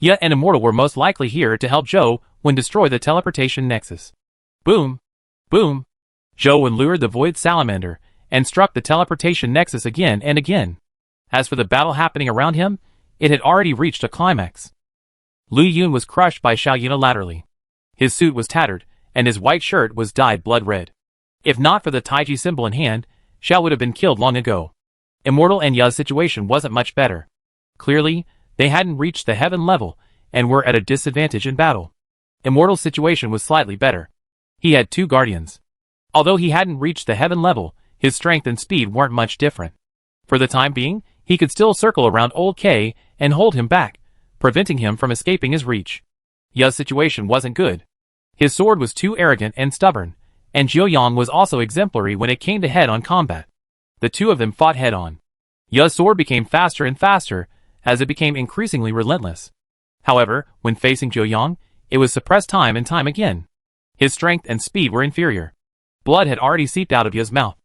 Ya and Immortal were most likely here to help Zhou Wen destroy the teleportation nexus. Boom! Boom! Zhou Wen lured the Void Salamander and struck the teleportation nexus again and again. As for the battle happening around him, it had already reached a climax. Lu Yun was crushed by Xiao unilaterally. His suit was tattered, and his white shirt was dyed blood red. If not for the Taiji symbol in hand, Xiao would have been killed long ago. Immortal and Ya's situation wasn't much better. Clearly, they hadn't reached the heaven level, and were at a disadvantage in battle. Immortal's situation was slightly better. He had 2 guardians. Although he hadn't reached the heaven level, his strength and speed weren't much different. For the time being, he could still circle around Old K and hold him back, preventing him from escaping his reach. Ya's situation wasn't good. His sword was too arrogant and stubborn, and Zhou was also exemplary when it came to head-on combat. The two of them fought head-on. Ya's sword became faster and faster, as it became increasingly relentless. However, when facing Zhou it was suppressed time and time again. His strength and speed were inferior. Blood had already seeped out of Ya's mouth.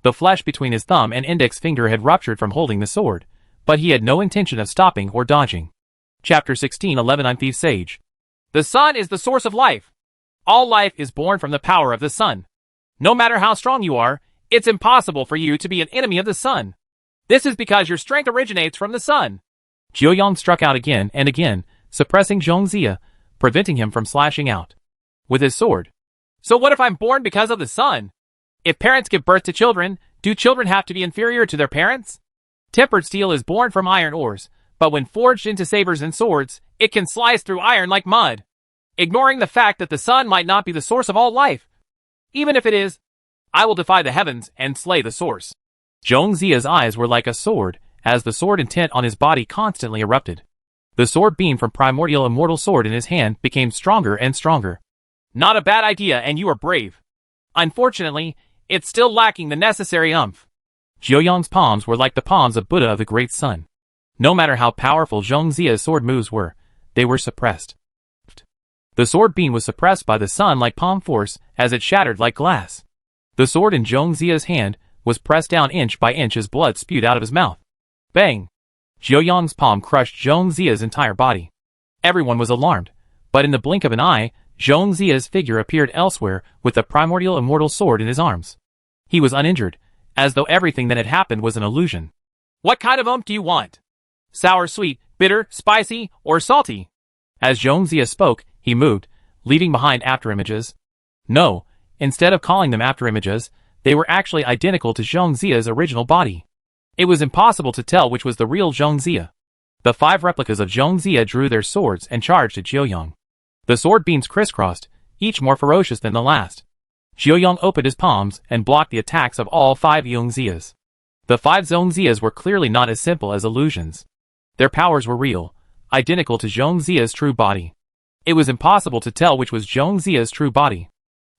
The flesh between his thumb and index finger had ruptured from holding the sword, but he had no intention of stopping or dodging. Chapter 16:11 I'm Thief Sage. The sun is the source of life. All life is born from the power of the sun. No matter how strong you are, it's impossible for you to be an enemy of the sun. This is because your strength originates from the sun. Zhou struck out again and again, suppressing Zhong Zia, preventing him from slashing out with his sword. So what if I'm born because of the sun? If parents give birth to children, do children have to be inferior to their parents? Tempered steel is born from iron ores, but when forged into sabers and swords, it can slice through iron like mud. Ignoring the fact that the sun might not be the source of all life. Even if it is, I will defy the heavens and slay the source. Zhong Zia's eyes were like a sword, as the sword intent on his body constantly erupted. The sword beam from primordial immortal sword in his hand became stronger and stronger. Not a bad idea, and you are brave. Unfortunately, it's still lacking the necessary oomph. Zhou palms were like the palms of Buddha of the Great Sun. No matter how powerful Zhong Zia's sword moves were, they were suppressed. The sword beam was suppressed by the sun-like palm force as it shattered like glass. The sword in Zhong Zia's hand was pressed down inch by inch as blood spewed out of his mouth. Bang! Zhou palm crushed Zhong Zia's entire body. Everyone was alarmed, but in the blink of an eye, Zhong Zia's figure appeared elsewhere with the primordial immortal sword in his arms. He was uninjured, as though everything that had happened was an illusion. What kind of oomph do you want? Sour, sweet, bitter, spicy, or salty? As Zhong Zia spoke, he moved, leaving behind afterimages. No, instead of calling them afterimages, they were actually identical to Zhong Zia's original body. It was impossible to tell which was the real Zhong Zia. The 5 replicas of Zhong Zia drew their swords and charged at Zhou. The sword beams crisscrossed, each more ferocious than the last. Zhou opened his palms and blocked the attacks of all 5 Zhong Zias. The 5 Zhong Zias were clearly not as simple as illusions. Their powers were real, identical to Zhong Zia's true body. It was impossible to tell which was Zhong Zia's true body.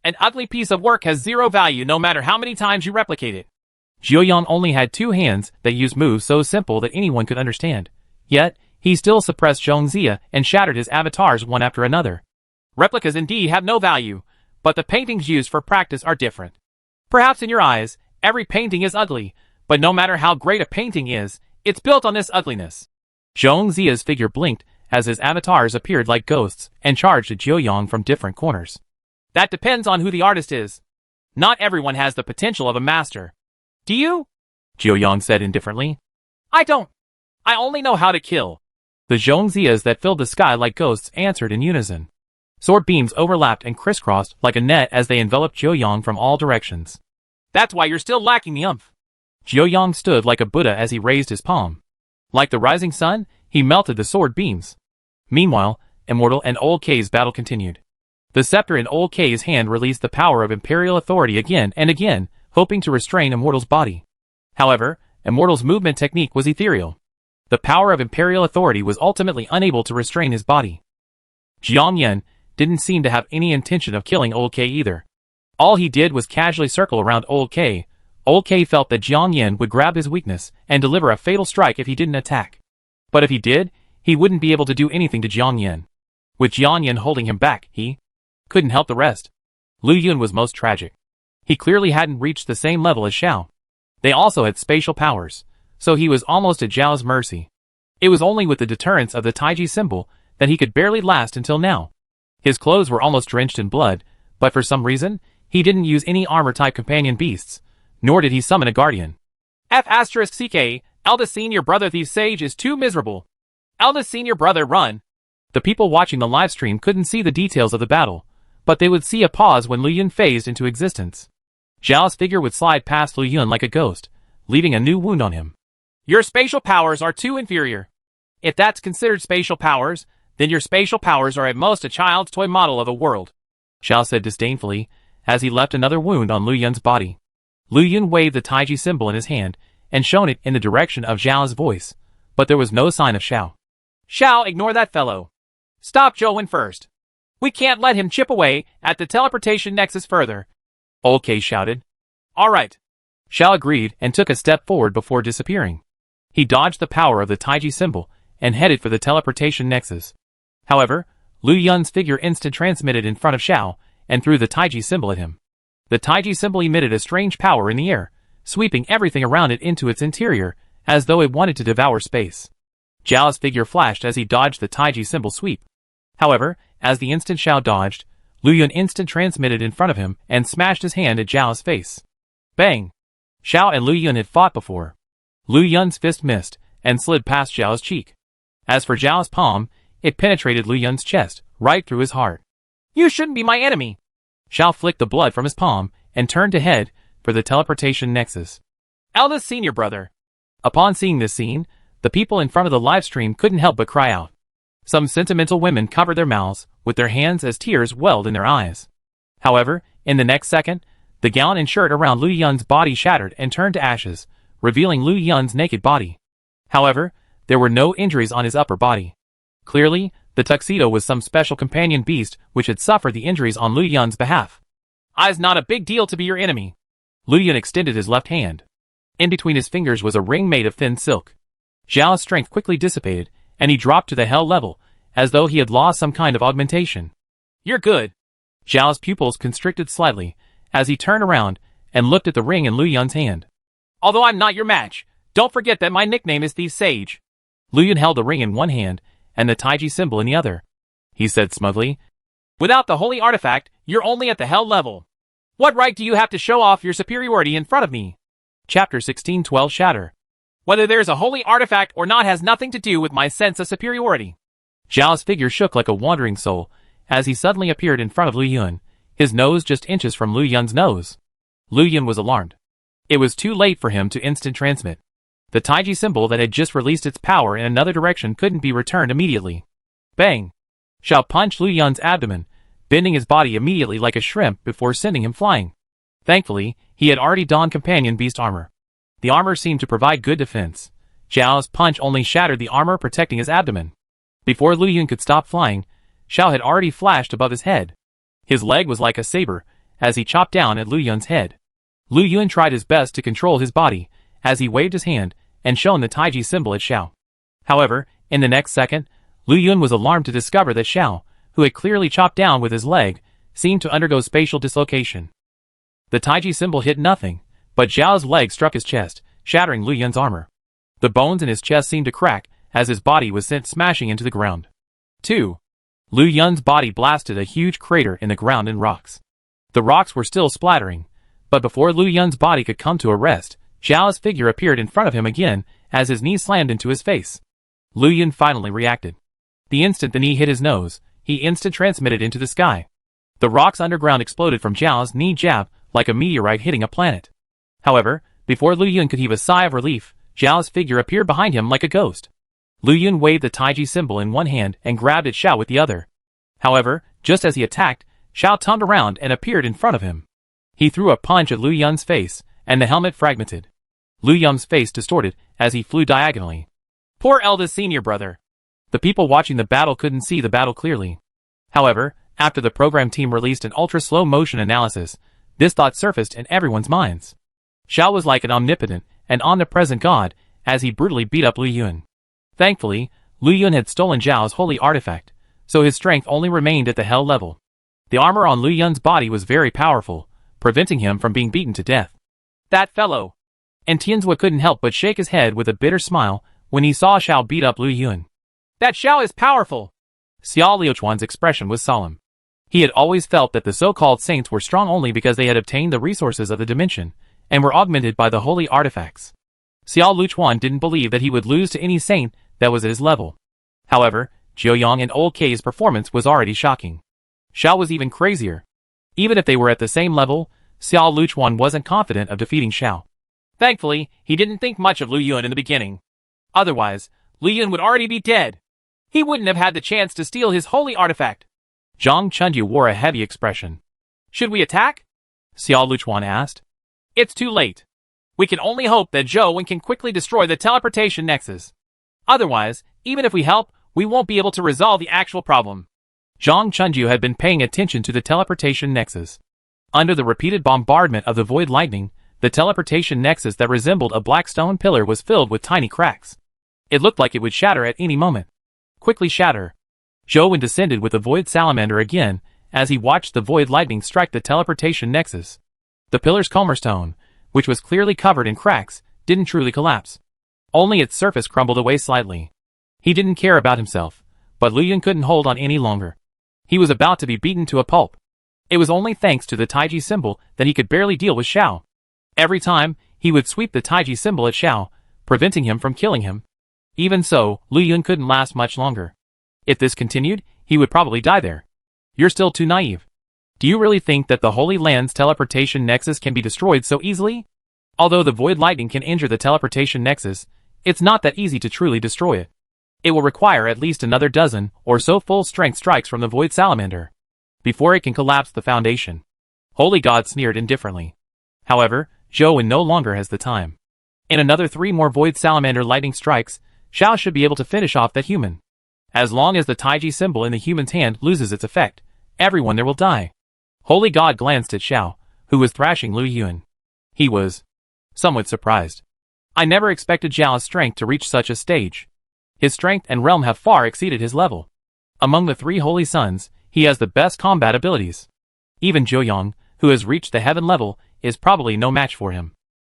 An ugly piece of work has 0 value no matter how many times you replicate it. Zhou only had 2 hands that used moves so simple that anyone could understand. Yet, he still suppressed Zhong Zia and shattered his avatars one after another. Replicas indeed have no value, but the paintings used for practice are different. Perhaps in your eyes, every painting is ugly, but no matter how great a painting is, it's built on this ugliness. Zhong Zia's figure blinked as his avatars appeared like ghosts and charged at Zhou from different corners. That depends on who the artist is. Not everyone has the potential of a master. Do you? Zhou said indifferently. I don't. I only know how to kill. The Zhong Zias that filled the sky like ghosts answered in unison. Sword beams overlapped and crisscrossed like a net as they enveloped Zhou from all directions. That's why you're still lacking the oomph. Zhou stood like a Buddha as he raised his palm. Like the rising sun, he melted the sword beams. Meanwhile, Immortal and Old K's battle continued. The scepter in Old K's hand released the power of imperial authority again and again, hoping to restrain Immortal's body. However, Immortal's movement technique was ethereal. The power of imperial authority was ultimately unable to restrain his body. Jiang Yan didn't seem to have any intention of killing Old K either. All he did was casually circle around Old K, Old K felt that Jiang Yin would grab his weakness and deliver a fatal strike if he didn't attack. But if he did, he wouldn't be able to do anything to Jiang Yin. With Jiang Yin holding him back, he couldn't help the rest. Lu Yun was most tragic. He clearly hadn't reached the same level as Xiao. They also had spatial powers, so he was almost at Zhao's mercy. It was only with the deterrence of the Taiji symbol that he could barely last until now. His clothes were almost drenched in blood, but for some reason, he didn't use any armor-type companion beasts, nor did he summon a guardian. F***CK, eldest senior brother the sage is too miserable. Eldest senior brother run. The people watching the livestream couldn't see the details of the battle, but they would see a pause when Lu Yun phased into existence. Zhao's figure would slide past Lu Yun like a ghost, leaving a new wound on him. Your spatial powers are too inferior. If that's considered spatial powers, then your spatial powers are at most a child's toy model of a world, Xiao said disdainfully, as he left another wound on Lu Yun's body. Lu Yun waved the Taiji symbol in his hand and shone it in the direction of Zhao's voice, but there was no sign of Xiao. Xiao, ignore that fellow. Stop Zhou first. We can't let him chip away at the teleportation nexus further, Old K shouted. Alright. Xiao agreed and took a step forward before disappearing. He dodged the power of the Taiji symbol and headed for the teleportation nexus. However, Lu Yun's figure instant transmitted in front of Xiao and threw the Taiji symbol at him. The Taiji symbol emitted a strange power in the air, sweeping everything around it into its interior, as though it wanted to devour space. Zhao's figure flashed as he dodged the Taiji symbol sweep. However, as the instant Xiao dodged, Lu Yun instant transmitted in front of him and smashed his hand at Zhao's face. Bang! Xiao and Lu Yun had fought before. Lu Yun's fist missed and slid past Zhao's cheek. As for Zhao's palm, it penetrated Lu Yun's chest, right through his heart. You shouldn't be my enemy! Xiao flicked the blood from his palm and turned to head for the teleportation nexus. Eldest senior brother. Upon seeing this scene, the people in front of the livestream couldn't help but cry out. Some sentimental women covered their mouths with their hands as tears welled in their eyes. However, in the next second, the gown and shirt around Lu Yun's body shattered and turned to ashes, revealing Lu Yun's naked body. However, there were no injuries on his upper body. Clearly, the tuxedo was some special companion beast which had suffered the injuries on Lu Yun's behalf. I's not a big deal to be your enemy. Lu Yun extended his left hand. In between his fingers was a ring made of thin silk. Zhao's strength quickly dissipated, and he dropped to the hell level, as though he had lost some kind of augmentation. You're good. Zhao's pupils constricted slightly, as he turned around and looked at the ring in Lu Yun's hand. Although I'm not your match, don't forget that my nickname is the Sage. Lu Yun held the ring in one hand and the Taiji symbol in the other. He said smugly, without the holy artifact, you're only at the hell level. What right do you have to show off your superiority in front of me? Chapter 16:12 Shatter. Whether there's a holy artifact or not has nothing to do with my sense of superiority. Zhao's figure shook like a wandering soul as he suddenly appeared in front of Lu Yun, his nose just inches from Lu Yun's nose. Lu Yun was alarmed. It was too late for him to instant transmit. The Taiji symbol that had just released its power in another direction couldn't be returned immediately. Bang! Xiao punched Lu Yun's abdomen, bending his body immediately like a shrimp before sending him flying. Thankfully, he had already donned companion beast armor. The armor seemed to provide good defense. Zhao's punch only shattered the armor protecting his abdomen. Before Lu Yun could stop flying, Xiao had already flashed above his head. His leg was like a saber, as he chopped down at Lu Yun's head. Lu Yun tried his best to control his body, as he waved his hand and shone the Taiji symbol at Xiao. However, in the next second, Lu Yun was alarmed to discover that Xiao, who had clearly chopped down with his leg, seemed to undergo spatial dislocation. The Taiji symbol hit nothing, but Zhao's leg struck his chest, shattering Lu Yun's armor. The bones in his chest seemed to crack, as his body was sent smashing into the ground. 2. Lu Yun's body blasted a huge crater in the ground and rocks. The rocks were still splattering, but before Lu Yun's body could come to a rest, Zhao's figure appeared in front of him again, as his knee slammed into his face. Lu Yun finally reacted. The instant the knee hit his nose, he instant transmitted into the sky. The rocks underground exploded from Zhao's knee jab, like a meteorite hitting a planet. However, before Lu Yun could heave a sigh of relief, Zhao's figure appeared behind him like a ghost. Lu Yun waved the Taiji symbol in one hand and grabbed at Xiao with the other. However, just as he attacked, Xiao turned around and appeared in front of him. He threw a punch at Lu Yun's face, and the helmet fragmented. Lu Yun's face distorted as he flew diagonally. Poor eldest senior brother. The people watching the battle couldn't see the battle clearly. However, after the program team released an ultra-slow motion analysis, this thought surfaced in everyone's minds. Xiao was like an omnipotent and omnipresent god as he brutally beat up Lu Yun. Thankfully, Lu Yun had stolen Zhao's holy artifact, so his strength only remained at the hell level. The armor on Lu Yun's body was very powerful, preventing him from being beaten to death. That fellow! And Tianzhua couldn't help but shake his head with a bitter smile when he saw Xiao beat up Lu Yun. That Xiao is powerful! Xiao Liuchuan's expression was solemn. He had always felt that the so-called saints were strong only because they had obtained the resources of the dimension, and were augmented by the holy artifacts. Xiao Liuchuan didn't believe that he would lose to any saint that was at his level. However, Jiuyang and Old K's performance was already shocking. Xiao was even crazier. Even if they were at the same level, Xiao Liuchuan wasn't confident of defeating Xiao. Thankfully, he didn't think much of Lu Yun in the beginning. Otherwise, Lu Yun would already be dead. He wouldn't have had the chance to steal his holy artifact. Zhang Chunyu wore a heavy expression. Should we attack? Xiao Liuchuan asked. It's too late. We can only hope that Zhou Wen can quickly destroy the teleportation nexus. Otherwise, even if we help, we won't be able to resolve the actual problem. Zhang Chunyu had been paying attention to the teleportation nexus. Under the repeated bombardment of the void lightning, the teleportation nexus that resembled a black stone pillar was filled with tiny cracks. It looked like it would shatter at any moment. Quickly shatter. Zhou Wen descended with the void salamander again as he watched the void lightning strike the teleportation nexus. The pillar's cornerstone, which was clearly covered in cracks, didn't truly collapse. Only its surface crumbled away slightly. He didn't care about himself, but Lu Yun couldn't hold on any longer. He was about to be beaten to a pulp. It was only thanks to the Taiji symbol that he could barely deal with Xiao. Every time, he would sweep the Taiji symbol at Xiao, preventing him from killing him. Even so, Lu Yun couldn't last much longer. If this continued, he would probably die there. You're still too naive. Do you really think that the Holy Land's teleportation nexus can be destroyed so easily? Although the void lightning can injure the teleportation nexus, it's not that easy to truly destroy it. It will require at least another dozen or so full-strength strikes from the void salamander before it can collapse the foundation. Holy God sneered indifferently. However, Zhou Wen no longer has the time. In another 3 more void salamander lightning strikes, Xiao should be able to finish off that human. As long as the Taiji symbol in the human's hand loses its effect, everyone there will die. Holy God glanced at Xiao, who was thrashing Lu Yun. He was somewhat surprised. I never expected Zhao's strength to reach such a stage. His strength and realm have far exceeded his level. Among the 3 holy sons, he has the best combat abilities. Even Jiuyang, who has reached the heaven level, is probably no match for him.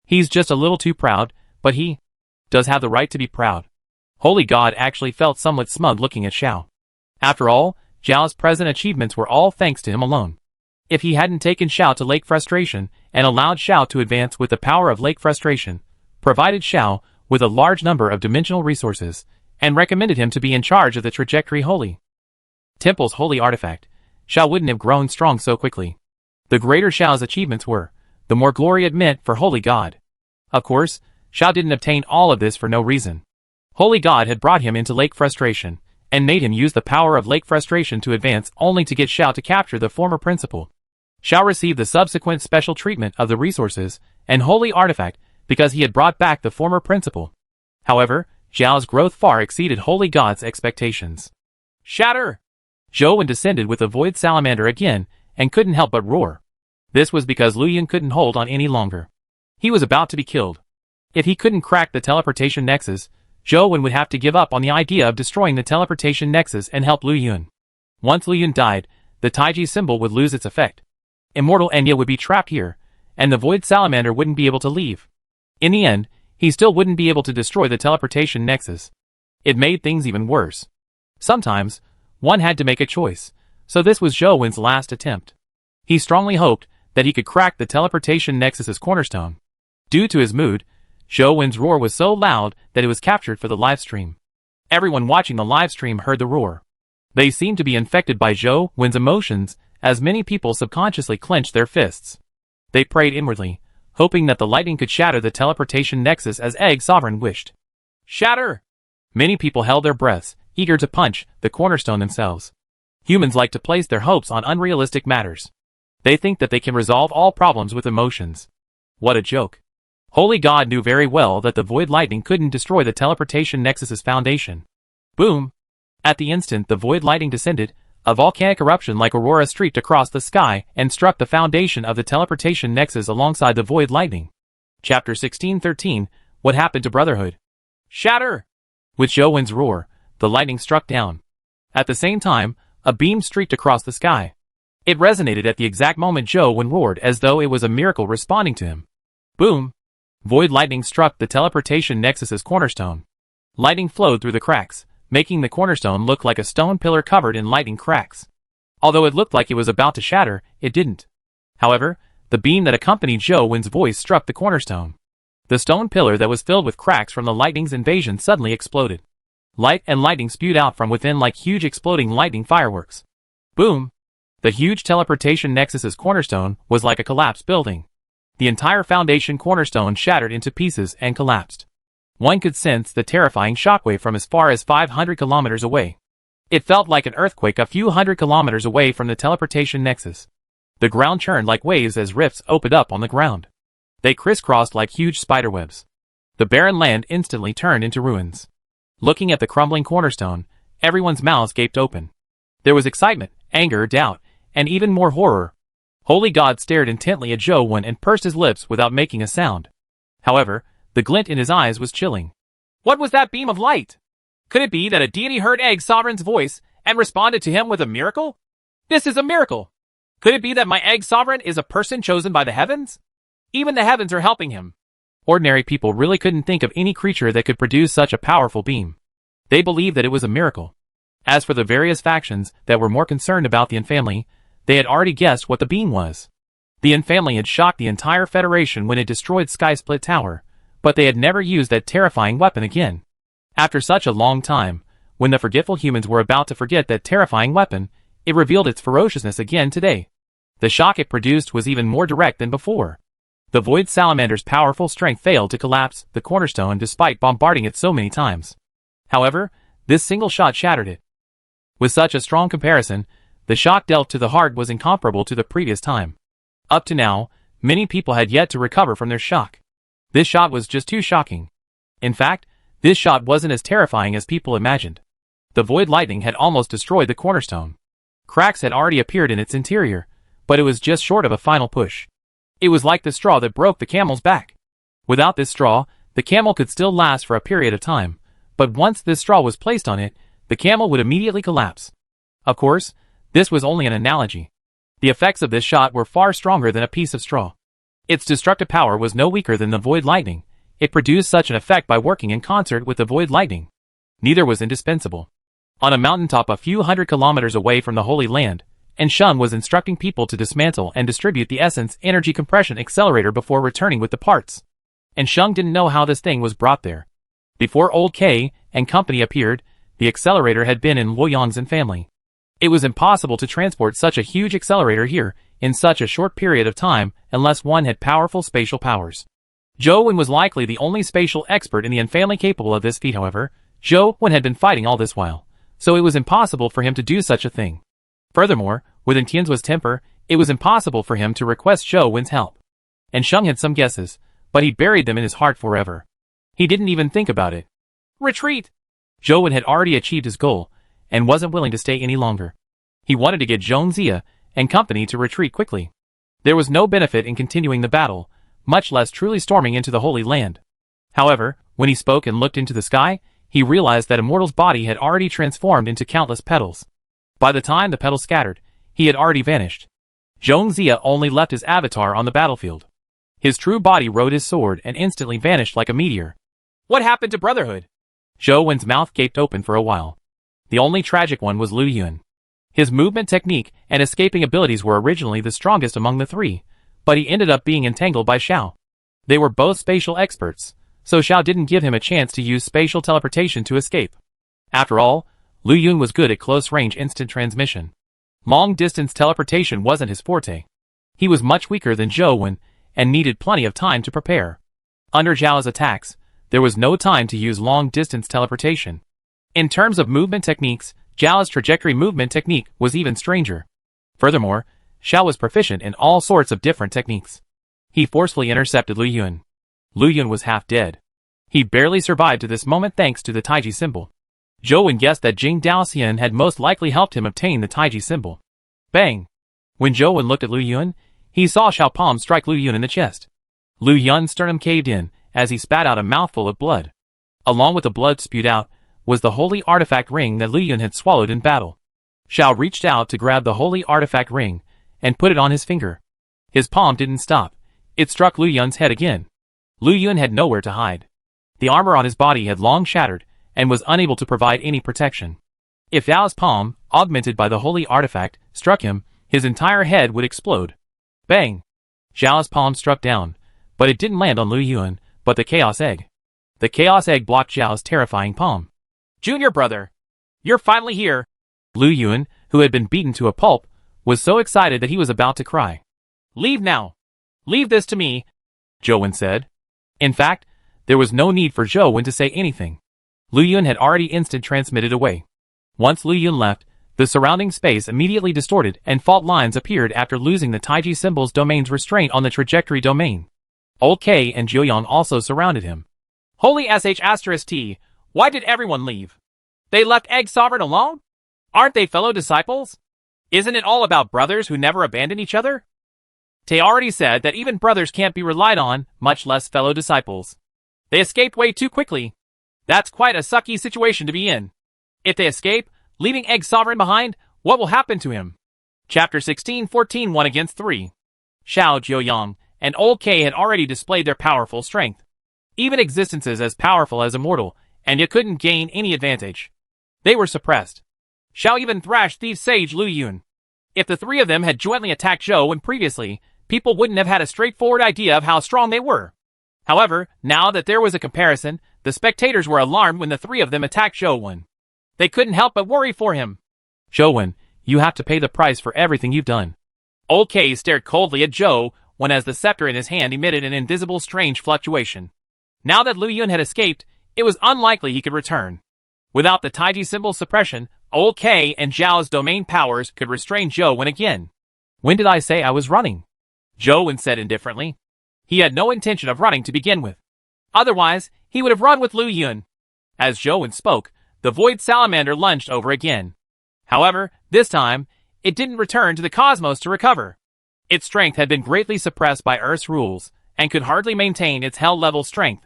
He's just a little too proud, but he does have the right to be proud. Holy God actually felt somewhat smug looking at Xiao. After all, Zhao's present achievements were all thanks to him alone. If he hadn't taken Xiao to Lake Frustration and allowed Xiao to advance with the power of Lake Frustration, provided Xiao with a large number of dimensional resources, and recommended him to be in charge of the Trajectory Holy Temple's holy artifact, Xiao wouldn't have grown strong so quickly. The greater Xiao's achievements were, the more glory it meant for Holy God. Of course, Xiao didn't obtain all of this for no reason. Holy God had brought him into Lake Frustration, and made him use the power of Lake Frustration to advance only to get Xiao to capture the former principal. Xiao received the subsequent special treatment of the resources and holy artifact because he had brought back the former principal. However, Xiao's growth far exceeded Holy God's expectations. Shatter! Zhou Wen descended with the void salamander again and couldn't help but roar. This was because Lu Yun couldn't hold on any longer. He was about to be killed. If he couldn't crack the teleportation nexus, Zhou Wen would have to give up on the idea of destroying the teleportation nexus and help Lu Yun. Once Lu Yun died, the Taiji symbol would lose its effect. Immortal Enya would be trapped here, and the void salamander wouldn't be able to leave. In the end, he still wouldn't be able to destroy the teleportation nexus. It made things even worse. Sometimes, one had to make a choice, so this was Zhou Wen's last attempt. He strongly hoped that he could crack the teleportation nexus's cornerstone. Due to his mood, Zhou Wen's roar was so loud that it was captured for the livestream. Everyone watching the livestream heard the roar. They seemed to be infected by Zhou Wen's emotions, as many people subconsciously clenched their fists. They prayed inwardly, hoping that the lightning could shatter the teleportation nexus as Egg Sovereign wished. Shatter! Many people held their breaths, eager to punch the cornerstone themselves. Humans like to place their hopes on unrealistic matters. They think that they can resolve all problems with emotions. What a joke. Holy God knew very well that the void lightning couldn't destroy the teleportation nexus's foundation. Boom! At the instant the void lightning descended, a volcanic eruption like aurora streaked across the sky and struck the foundation of the teleportation nexus alongside the void lightning. Chapter 16:13. What happened to Brotherhood? Shatter! With Zhou Wen's roar, the lightning struck down. At the same time, a beam streaked across the sky. It resonated at the exact moment Zhou Wen roared, as though it was a miracle responding to him. Boom! Void lightning struck the teleportation nexus's cornerstone. Lightning flowed through the cracks, making the cornerstone look like a stone pillar covered in lightning cracks. Although it looked like it was about to shatter, it didn't. However, the beam that accompanied Zhou Wen's voice struck the cornerstone. The stone pillar that was filled with cracks from the lightning's invasion suddenly exploded. Light and lightning spewed out from within like huge exploding lightning fireworks. Boom! The huge teleportation nexus's cornerstone was like a collapsed building. The entire foundation cornerstone shattered into pieces and collapsed. One could sense the terrifying shockwave from as far as 500 kilometers away. It felt like an earthquake a few hundred kilometers away from the teleportation nexus. The ground churned like waves as rifts opened up on the ground. They crisscrossed like huge spiderwebs. The barren land instantly turned into ruins. Looking at the crumbling cornerstone, everyone's mouths gaped open. There was excitement, anger, doubt, and even more horror. Holy God stared intently at Zhou Wen and pursed his lips without making a sound. However, the glint in his eyes was chilling. What was that beam of light? Could it be that a deity heard Egg Sovereign's voice and responded to him with a miracle? This is a miracle! Could it be that my Egg Sovereign is a person chosen by the heavens? Even the heavens are helping him. Ordinary people really couldn't think of any creature that could produce such a powerful beam. They believed that it was a miracle. As for the various factions that were more concerned about the Yin family, they had already guessed what the beam was. The Yin family had shocked the entire Federation when it destroyed Sky Split Tower, but they had never used that terrifying weapon again. After such a long time, when the forgetful humans were about to forget that terrifying weapon, it revealed its ferociousness again today. The shock it produced was even more direct than before. The Void Salamander's powerful strength failed to collapse the cornerstone despite bombarding it so many times. However, this single shot shattered it. With such a strong comparison, the shock dealt to the heart was incomparable to the previous time. Up to now, many people had yet to recover from their shock. This shot was just too shocking. In fact, this shot wasn't as terrifying as people imagined. The void lightning had almost destroyed the cornerstone. Cracks had already appeared in its interior, but it was just short of a final push. It was like the straw that broke the camel's back. Without this straw, the camel could still last for a period of time, but once this straw was placed on it, the camel would immediately collapse. Of course, this was only an analogy. The effects of this shot were far stronger than a piece of straw. Its destructive power was no weaker than the void lightning. It produced such an effect by working in concert with the void lightning. Neither was indispensable. On a mountaintop a few hundred kilometers away from the Holy Land, Enshun was instructing people to dismantle and distribute the Essence Energy Compression Accelerator before returning with the parts. Enshun didn't know how this thing was brought there. Before Old K and company appeared, the accelerator had been in Luoyang's and family. It was impossible to transport such a huge accelerator here in such a short period of time unless one had powerful spatial powers. Zhou Wen was likely the only spatial expert in the Yin family capable of this feat. However, Zhou Wen had been fighting all this while, so it was impossible for him to do such a thing. Furthermore, with Tianzuo's temper, it was impossible for him to request Zhou Wen's help. And Sheng had some guesses, but he buried them in his heart forever. He didn't even think about it. Retreat! Zhou Wen had already achieved his goal, and wasn't willing to stay any longer. He wanted to get Zhong Zia and company to retreat quickly. There was no benefit in continuing the battle, much less truly storming into the Holy Land. However, when he spoke and looked into the sky, he realized that Immortal's body had already transformed into countless petals. By the time the petals scattered, he had already vanished. Zhong Zia only left his avatar on the battlefield. His true body rode his sword and instantly vanished like a meteor. What happened to Brotherhood? Zhou Wen's mouth gaped open for a while. The only tragic one was Lu Yun. His movement technique and escaping abilities were originally the strongest among the three, but he ended up being entangled by Xiao. They were both spatial experts, so Xiao didn't give him a chance to use spatial teleportation to escape. After all, Lu Yun was good at close-range instant transmission. Long-distance teleportation wasn't his forte. He was much weaker than Zhou Wen, and needed plenty of time to prepare. Under Zhao's attacks, there was no time to use long-distance teleportation. In terms of movement techniques, Zhao's trajectory movement technique was even stranger. Furthermore, Xiao was proficient in all sorts of different techniques. He forcefully intercepted Lu Yun. Lu Yun was half dead. He barely survived to this moment thanks to the Taiji symbol. Zhou Wen guessed that Jing Daoxian had most likely helped him obtain the Taiji symbol. Bang! When Zhou Wen looked at Lu Yun, he saw Xiao Palm strike Lu Yun in the chest. Lu Yun's sternum caved in as he spat out a mouthful of blood. Along with the blood spewed out was the holy artifact ring that Lu Yun had swallowed in battle. Xiao reached out to grab the holy artifact ring and put it on his finger. His palm didn't stop. It struck Lu Yun's head again. Lu Yun had nowhere to hide. The armor on his body had long shattered and was unable to provide any protection. If Xiao's palm, augmented by the holy artifact, struck him, his entire head would explode. Bang! Xiao's palm struck down, but it didn't land on Lu Yun, but the Chaos Egg. The Chaos Egg blocked Xiao's terrifying palm. Junior brother! You're finally here! Lu Yun, who had been beaten to a pulp, was so excited that he was about to cry. Leave now! Leave this to me, Zhou Wen said. In fact, there was no need for Zhou Wen to say anything. Lu Yun had already instant transmitted away. Once Lu Yun left, the surrounding space immediately distorted and fault lines appeared after losing the Taiji symbol's domain's restraint on the trajectory domain. Old K and Jiuyang also surrounded him. Holy *T, why did everyone leave? They left Egg Sovereign alone? Aren't they fellow disciples? Isn't it all about brothers who never abandon each other? Tay already said that even brothers can't be relied on, much less fellow disciples. They escaped way too quickly. That's quite a sucky situation to be in. If they escape, leaving Egg Sovereign behind, what will happen to him? Chapter 16-14 1 against 3. Xiao Jiuyang and Old K had already displayed their powerful strength. Even existences as powerful as Immortal, and yet couldn't gain any advantage. They were suppressed. Xiao even thrashed Thief Sage Lu Yun. If the three of them had jointly attacked Zhou Wen previously, people wouldn't have had a straightforward idea of how strong they were. However, now that there was a comparison, the spectators were alarmed when the three of them attacked Zhou Wen. They couldn't help but worry for him. Zhou Wen, you have to pay the price for everything you've done. Old K stared coldly at Zhou Wen as the scepter in his hand emitted an invisible strange fluctuation. Now that Lu Yun had escaped, it was unlikely he could return. Without the Taiji symbol's suppression, Old K and Zhao's domain powers could restrain Zhou Wen again. When did I say I was running? Zhou Wen said indifferently. He had no intention of running to begin with. Otherwise, he would have run with Lu Yun. As Zhou Wen spoke, the Void Salamander lunged over again. However, this time, it didn't return to the cosmos to recover. Its strength had been greatly suppressed by Earth's rules, and could hardly maintain its hell-level strength.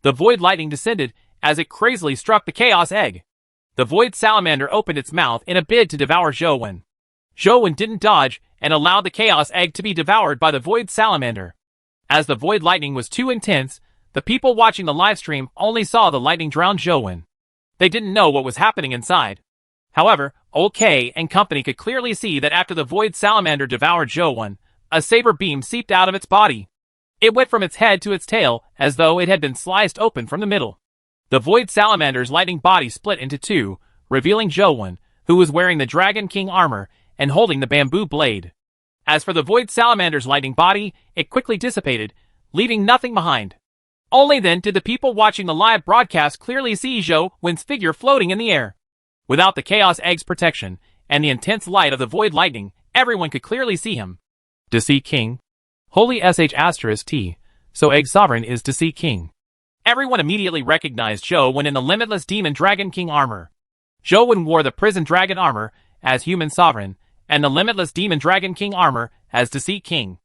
The Void Lightning descended as it crazily struck the Chaos Egg. The Void Salamander opened its mouth in a bid to devour Zhou Wen. Zhou Wen didn't dodge and allowed the Chaos Egg to be devoured by the Void Salamander. As the Void Lightning was too intense, the people watching the livestream only saw the lightning drown Zhou Wen. They didn't know what was happening inside. However, Old K and company could clearly see that after the Void Salamander devoured Zhou Wen, a saber beam seeped out of its body. It went from its head to its tail as though it had been sliced open from the middle. The Void Salamander's lightning body split into two, revealing Zhou Wen, who was wearing the Dragon King armor and holding the bamboo blade. As for the Void Salamander's lightning body, it quickly dissipated, leaving nothing behind. Only then did the people watching the live broadcast clearly see Zhou Wen's figure floating in the air. Without the Chaos Egg's protection and the intense light of the Void Lightning, everyone could clearly see him. Deceit King. Holy *T, so Egg Sovereign is Deceit King. Everyone immediately recognized Zhou Wen in the Limitless Demon Dragon King armor. Zhou Wen wore the Prison Dragon armor as Human Sovereign, and the Limitless Demon Dragon King armor as Deceit King.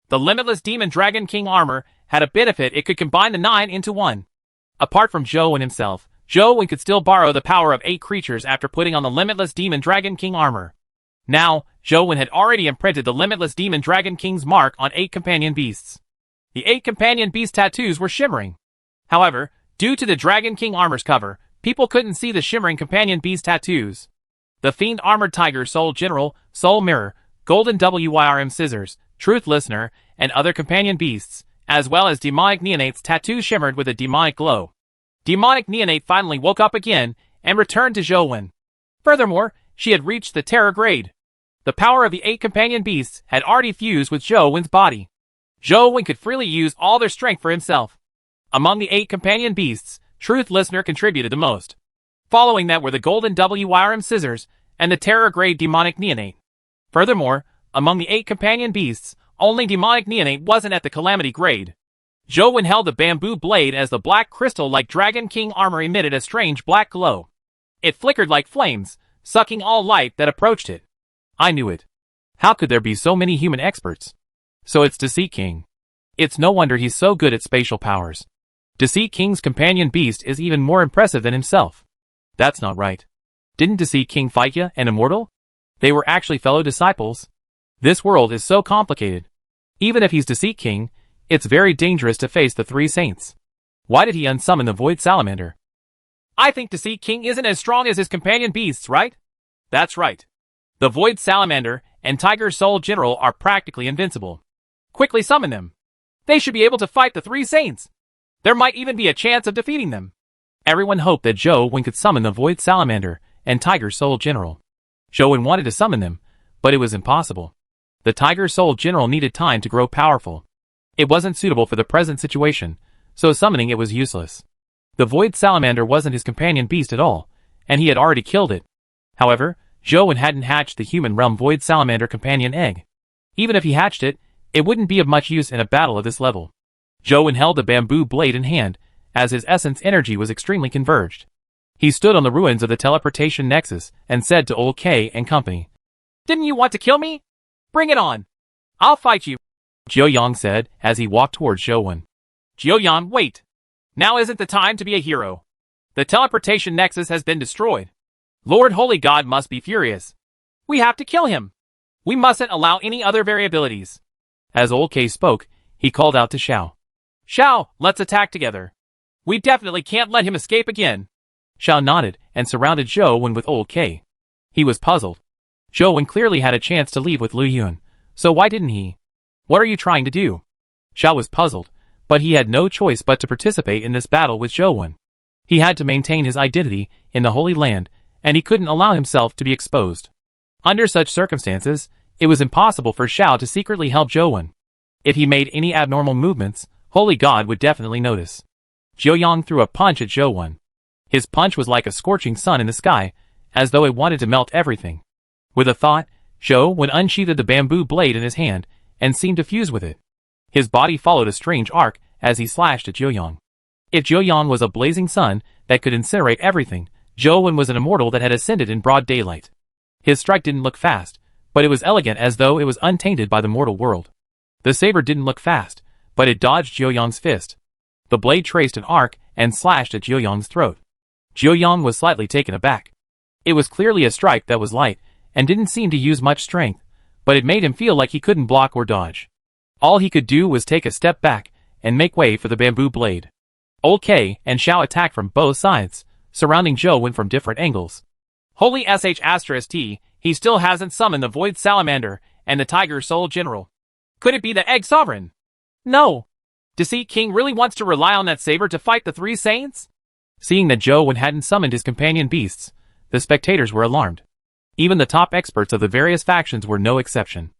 The Limitless Demon Dragon King armor had a benefit: it could combine the 9 into 1. Apart from Zhou Wen himself, Zhou Wen could still borrow the power of 8 creatures after putting on the Limitless Demon Dragon King armor. Now, Zhou Wen had already imprinted the Limitless Demon Dragon King's mark on 8 companion beasts. The 8 companion beast tattoos were shimmering. However, due to the Dragon King armor's cover, people couldn't see the shimmering companion beast tattoos. The Fiend Armored Tiger, Soul General, Soul Mirror, Golden WYRM Scissors, Truth Listener, and other companion beasts, as well as Demonic Neonate's tattoo shimmered with a demonic glow. Demonic Neonate finally woke up again and returned to Zhou Wen. Furthermore, she had reached the Terror grade. The power of the 8 companion beasts had already fused with Zhou Wen's body. Zhou Wen could freely use all their strength for himself. Among the 8 companion beasts, Truth Listener contributed the most. Following that were the Golden WYRM Scissors and the Terror grade Demonic Neonate. Furthermore, among the 8 companion beasts, only Demonic Neonate wasn't at the Calamity grade. Zhou Wen held the bamboo blade as the black crystal-like Dragon King armor emitted a strange black glow. It flickered like flames, sucking all light that approached it. I knew it. How could there be so many human experts? So it's Deceit King. It's no wonder he's so good at spatial powers. Deceit King's companion beast is even more impressive than himself. That's not right. Didn't Deceit King fight ya, an immortal? They were actually fellow disciples. This world is so complicated. Even if he's Deceit King, it's very dangerous to face the three saints. Why did he unsummon the Void Salamander? I think Deceit King isn't as strong as his companion beasts, right? That's right. The Void Salamander and Tiger Soul General are practically invincible. Quickly summon them. They should be able to fight the three saints. There might even be a chance of defeating them. Everyone hoped that Zhou Wen could summon the Void Salamander and Tiger Soul General. Zhou Wen wanted to summon them, but it was impossible. The Tiger Soul General needed time to grow powerful. It wasn't suitable for the present situation, so summoning it was useless. The Void Salamander wasn't his companion beast at all, and he had already killed it. However, Zhou Wen hadn't hatched the human realm Void Salamander companion egg. Even if he hatched it, it wouldn't be of much use in a battle of this level. Zhou Wen held the bamboo blade in hand, as his essence energy was extremely converged. He stood on the ruins of the teleportation nexus and said to Old K and company, "Didn't you want to kill me? Bring it on. I'll fight you," Jiu Yang said as he walked towards Zhou Wen. "Jiu Yang, wait. Now isn't the time to be a hero. The teleportation nexus has been destroyed. Lord Holy God must be furious. We have to kill him. We mustn't allow any other variabilities." As Old K spoke, he called out to Xiao. "Xiao, let's attack together. We definitely can't let him escape again." Xiao nodded and surrounded Zhou Wen with Old K. He was puzzled. Zhou Wen clearly had a chance to leave with Lu Yun, so why didn't he? "What are you trying to do?" Xiao was puzzled, but he had no choice but to participate in this battle with Zhou Wen. He had to maintain his identity in the Holy Land, and he couldn't allow himself to be exposed. Under such circumstances, it was impossible for Xiao to secretly help Zhou Wen. If he made any abnormal movements, Holy God would definitely notice. Jiu Yang threw a punch at Zhou Wen. His punch was like a scorching sun in the sky, as though it wanted to melt everything. With a thought, Zhou Wen unsheathed the bamboo blade in his hand and seemed to fuse with it. His body followed a strange arc as he slashed at Jiu Yang. If Jiu Yang was a blazing sun that could incinerate everything, Zhou Wen was an immortal that had ascended in broad daylight. His strike didn't look fast, but it was elegant as though it was untainted by the mortal world. The saber didn't look fast, but it dodged Jiu Yang's fist. The blade traced an arc and slashed at Jiu Yang's throat. Jiu Yang was slightly taken aback. It was clearly a strike that was light and didn't seem to use much strength, but it made him feel like he couldn't block or dodge. All he could do was take a step back and make way for the bamboo blade. Old K and Xiao attacked from both sides, surrounding Zhou Wen from different angles. Holy **T, he still hasn't summoned the Void Salamander and the Tiger Soul General. Could it be the Egg Sovereign? No. Deceit King really wants to rely on that saber to fight the three saints? Seeing that Zhou Wen hadn't summoned his companion beasts, the spectators were alarmed. Even the top experts of the various factions were no exception.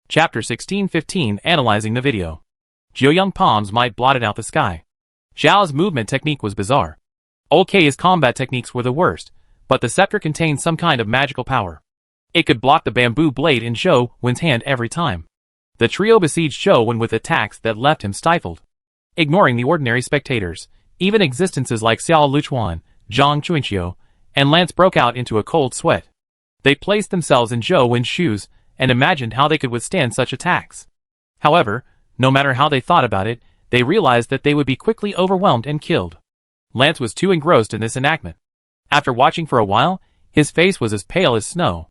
Chapter 16:15 Analyzing the video. Jiu Yang palms might blotted out the sky. Xiao's movement technique was bizarre. Old K's combat techniques were the worst, but the scepter contained some kind of magical power. It could block the bamboo blade in Zhou Wen's hand every time. The trio besieged Zhou Wen with attacks that left him stifled. Ignoring the ordinary spectators, even existences like Xiao Luchuan, Zhang Chuanqiu, and Lance broke out into a cold sweat. They placed themselves in Zhou Wen's shoes and imagined how they could withstand such attacks. However, no matter how they thought about it, they realized that they would be quickly overwhelmed and killed. Lance was too engrossed in this enactment. After watching for a while, his face was as pale as snow.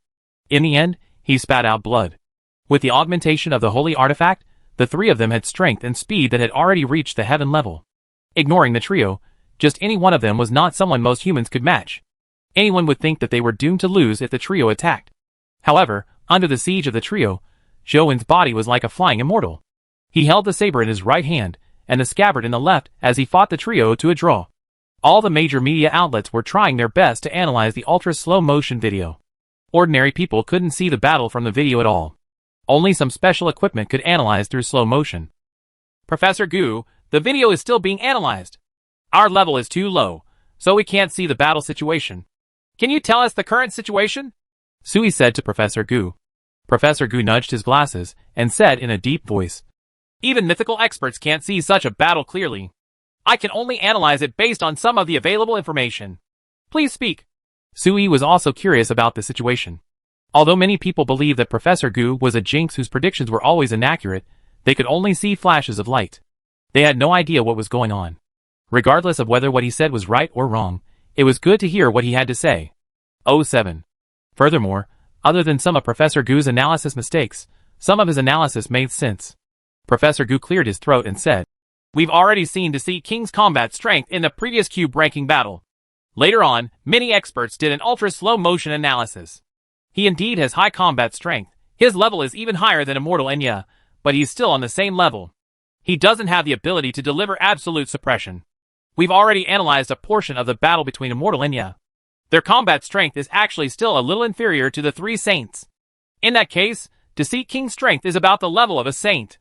In the end, he spat out blood. With the augmentation of the holy artifact, the three of them had strength and speed that had already reached the heaven level. Ignoring the trio, just any one of them was not someone most humans could match. Anyone would think that they were doomed to lose if the trio attacked. However, under the siege of the trio, Zhou Wen's body was like a flying immortal. He held the saber in his right hand, and the scabbard in the left as he fought the trio to a draw. All the major media outlets were trying their best to analyze the ultra-slow-motion video. Ordinary people couldn't see the battle from the video at all. Only some special equipment could analyze through slow motion. Professor Gu, the video is still being analyzed. Our level is too low, so we can't see the battle situation. Can you tell us the current situation? Sui said to Professor Gu. Professor Gu nudged his glasses and said in a deep voice, "Even mythical experts can't see such a battle clearly. I can only analyze it based on some of the available information. Please speak." Sui was also curious about the situation. Although many people believed that Professor Gu was a jinx whose predictions were always inaccurate, They could only see flashes of light. They had no idea what was going on. Regardless of whether what he said was right or wrong, it was good to hear what he had to say. 07. Furthermore, other than some of Professor Gu's analysis mistakes, some of his analysis made sense. Professor Gu cleared his throat and said, "We've already seen Deceit King's combat strength in the previous cube ranking battle. Later on, many experts did an ultra-slow motion analysis. He indeed has high combat strength. His level is even higher than Immortal Enya, but he's still on the same level. He doesn't have the ability to deliver absolute suppression. We've already analyzed a portion of the battle between Immortal Enya. Their combat strength is actually still a little inferior to the three saints. In that case, Deceit King's strength is about the level of a saint.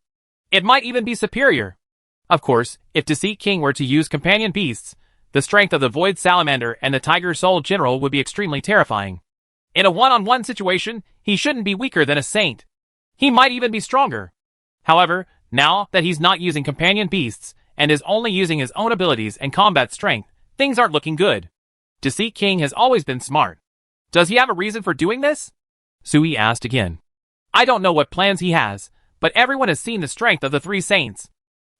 It might even be superior. Of course, if Deceit King were to use companion beasts, the strength of the Void Salamander and the Tiger Soul General would be extremely terrifying. In a one-on-one situation, he shouldn't be weaker than a saint. He might even be stronger. However, now that he's not using companion beasts and is only using his own abilities and combat strength, things aren't looking good. Deceit King has always been smart. Does he have a reason for doing this?" Sui asked again. "I don't know what plans he has, but everyone has seen the strength of the three saints.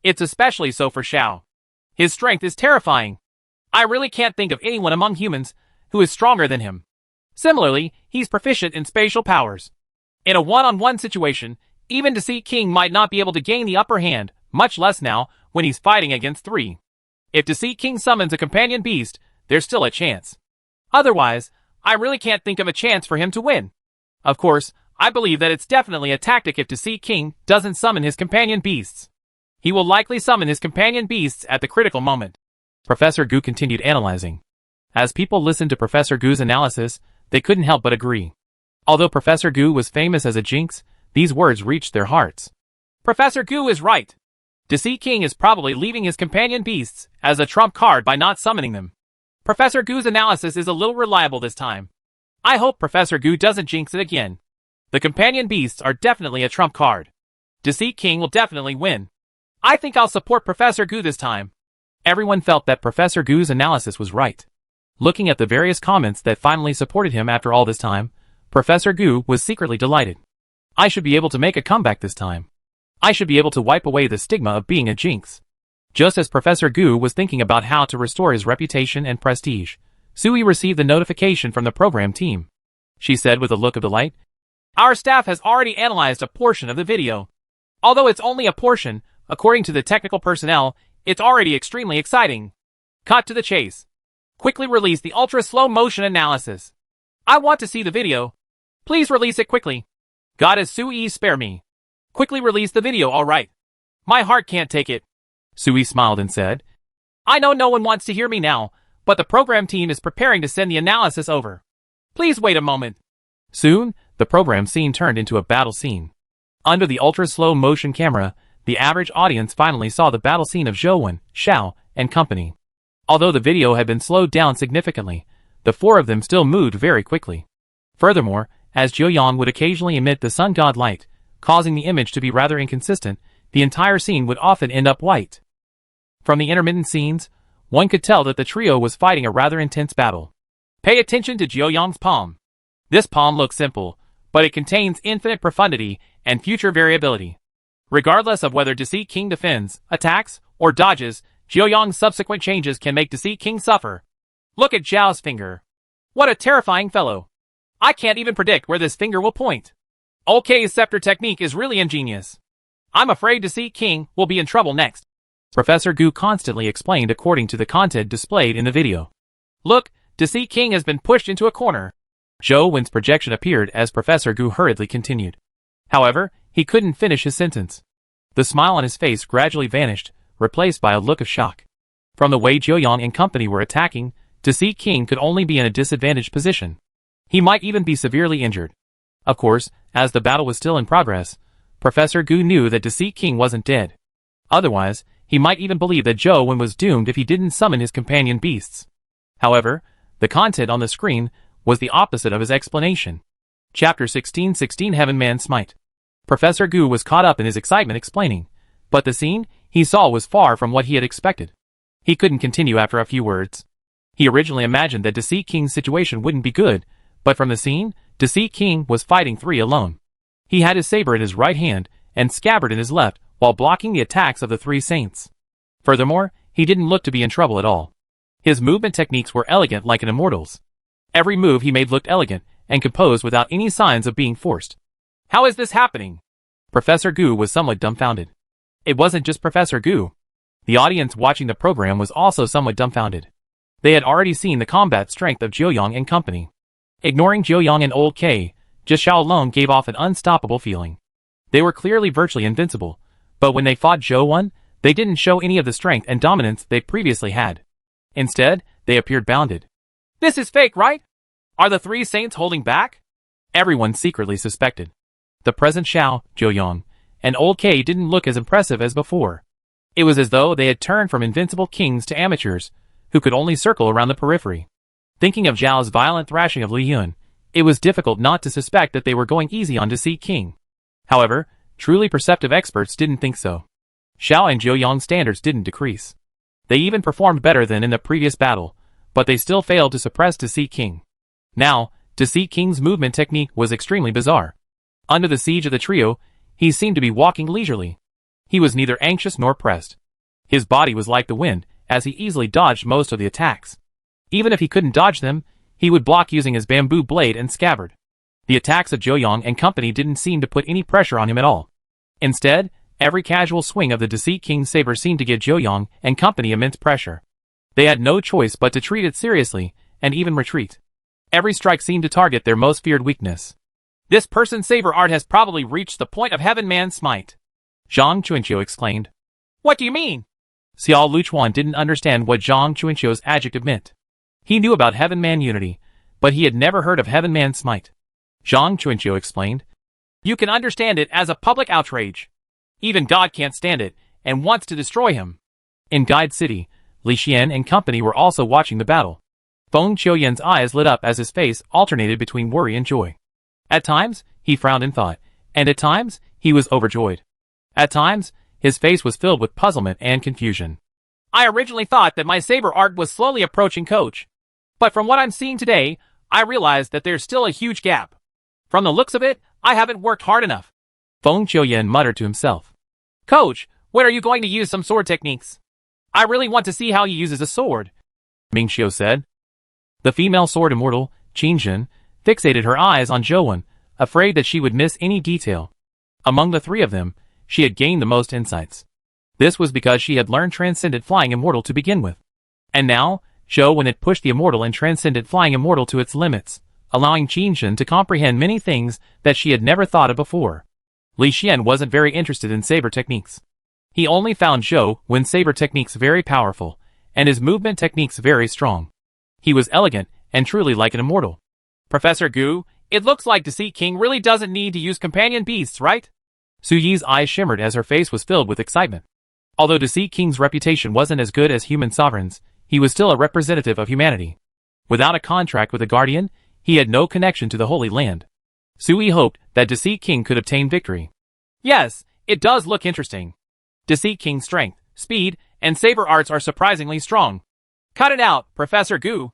It's especially so for Xiao. His strength is terrifying. I really can't think of anyone among humans who is stronger than him. Similarly, he's proficient in spatial powers. In a one-on-one situation, even Deceit King might not be able to gain the upper hand, much less now when he's fighting against three. If Deceit King summons a companion beast, there's still a chance. Otherwise, I really can't think of a chance for him to win. Of course, I believe that it's definitely a tactic if Deceit King doesn't summon his companion beasts. He will likely summon his companion beasts at the critical moment." Professor Gu continued analyzing. As people listened to Professor Gu's analysis, they couldn't help but agree. Although Professor Gu was famous as a jinx, these words reached their hearts. Professor Gu is right. Deceit King is probably leaving his companion beasts as a trump card by not summoning them. Professor Gu's analysis is a little reliable this time. I hope Professor Gu doesn't jinx it again. The companion beasts are definitely a trump card. Deceit King will definitely win. I think I'll support Professor Gu this time." Everyone felt that Professor Gu's analysis was right. Looking at the various comments that finally supported him after all this time, Professor Gu was secretly delighted. I should be able to make a comeback this time. I should be able to wipe away the stigma of being a jinx. Just as Professor Gu was thinking about how to restore his reputation and prestige, Sui received the notification from the program team. She said with a look of delight, "Our staff has already analyzed a portion of the video. Although it's only a portion, according to the technical personnel, it's already extremely exciting. Cut to the chase. Quickly release the ultra-slow motion analysis. I want to see the video. Please release it quickly. Goddess Sui, spare me. Quickly release the video, alright. My heart can't take it." Sui smiled and said, "I know no one wants to hear me now, but the program team is preparing to send the analysis over. Please wait a moment." Soon, the program scene turned into a battle scene. Under the ultra-slow motion camera, the average audience finally saw the battle scene of Zhou, Xiao, and company. Although the video had been slowed down significantly, the four of them still moved very quickly. Furthermore, as Jiuyang would occasionally emit the sun god light, causing the image to be rather inconsistent, the entire scene would often end up white. From the intermittent scenes, one could tell that the trio was fighting a rather intense battle. Pay attention to Jiuyang's palm. This palm looks simple, but it contains infinite profundity and future variability. Regardless of whether Deceit King defends, attacks, or dodges, Jiuyang's subsequent changes can make Deceit King suffer. Look at Zhao's finger. What a terrifying fellow. I can't even predict where this finger will point. OK's scepter technique is really ingenious. I'm afraid Deceit King will be in trouble next. Professor Gu constantly explained according to the content displayed in the video. Look, Deceit King has been pushed into a corner. Zhou Wen's projection appeared as Professor Gu hurriedly continued. However, he couldn't finish his sentence. The smile on his face gradually vanished, replaced by a look of shock. From the way Jiuyang and company were attacking, Deceit King could only be in a disadvantaged position. He might even be severely injured. Of course, as the battle was still in progress, Professor Gu knew that Deceit King wasn't dead. Otherwise, he might even believe that Zhou Wen was doomed if he didn't summon his companion beasts. However, the content on the screen was the opposite of his explanation. Chapter 16:16 Heaven Man Smite. Professor Gu was caught up in his excitement explaining, but the scene he saw was far from what he had expected. He couldn't continue after a few words. He originally imagined that Deceit King's situation wouldn't be good, but from the scene, Deceit King was fighting three alone. He had his saber in his right hand and scabbard in his left, while blocking the attacks of the three saints. Furthermore, he didn't look to be in trouble at all. His movement techniques were elegant like an immortal's. Every move he made looked elegant and composed without any signs of being forced. How is this happening? Professor Gu was somewhat dumbfounded. It wasn't just Professor Gu. The audience watching the program was also somewhat dumbfounded. They had already seen the combat strength of Joyoung and company. Ignoring Joyoung and Old K, just Xiao alone gave off an unstoppable feeling. They were clearly virtually invincible, but when they fought Zhou Wen, they didn't show any of the strength and dominance they previously had. Instead, they appeared bounded. This is fake, right? Are the three saints holding back? Everyone secretly suspected. The present Xiao, Joyoung, and Old K didn't look as impressive as before. It was as though they had turned from invincible kings to amateurs, who could only circle around the periphery. Thinking of Zhao's violent thrashing of Li Yun, it was difficult not to suspect that they were going easy on Deceit King. However, truly perceptive experts didn't think so. Xiao and Joyoung's standards didn't decrease. They even performed better than in the previous battle, but they still failed to suppress Deceit King. Now, Deceit King's movement technique was extremely bizarre. Under the siege of the trio, he seemed to be walking leisurely. He was neither anxious nor pressed. His body was like the wind, as he easily dodged most of the attacks. Even if he couldn't dodge them, he would block using his bamboo blade and scabbard. The attacks of Joyoung and company didn't seem to put any pressure on him at all. Instead, every casual swing of the Deceit King's saber seemed to give Joyoung and company immense pressure. They had no choice but to treat it seriously, and even retreat. Every strike seemed to target their most feared weakness. This person's saber art has probably reached the point of Heaven Man's smite. Zhang Chuanqiu exclaimed. What do you mean? Xiao Luchuan didn't understand what Zhang Chuanqiu's adjective meant. He knew about Heaven Man unity, but he had never heard of Heaven Man's smite. Zhang Chuanqiu explained. You can understand it as a public outrage. Even God can't stand it, and wants to destroy him. In Guide City, Li Xian and company were also watching the battle. Feng Qiuyan's eyes lit up as his face alternated between worry and joy. At times, he frowned in thought, and at times, he was overjoyed. At times, his face was filled with puzzlement and confusion. I originally thought that my saber art was slowly approaching Coach. But from what I'm seeing today, I realize that there's still a huge gap. From the looks of it, I haven't worked hard enough. Feng Qiuyan muttered to himself. Coach, when are you going to use some sword techniques? I really want to see how he uses a sword, Ming Xiu said. The female sword immortal, Qin Jin, fixated her eyes on Zhou Wen, afraid that she would miss any detail. Among the three of them, she had gained the most insights. This was because she had learned Transcendent Flying Immortal to begin with. And now, Zhou Wen had pushed the Immortal and Transcendent Flying Immortal to its limits, allowing Qin Jin to comprehend many things that she had never thought of before. Li Xian wasn't very interested in saber techniques. He only found Zhou Wen's saber techniques very powerful, and his movement techniques very strong. He was elegant and truly like an immortal. Professor Gu, it looks like Deceit King really doesn't need to use companion beasts, right? Su Yi's eyes shimmered as her face was filled with excitement. Although Deceit King's reputation wasn't as good as human sovereigns, he was still a representative of humanity. Without a contract with a guardian, he had no connection to the Holy Land. Su Yi hoped that Deceit King could obtain victory. Yes, it does look interesting. Deceit King's strength, speed, and saber arts are surprisingly strong. Cut it out, Professor Gu.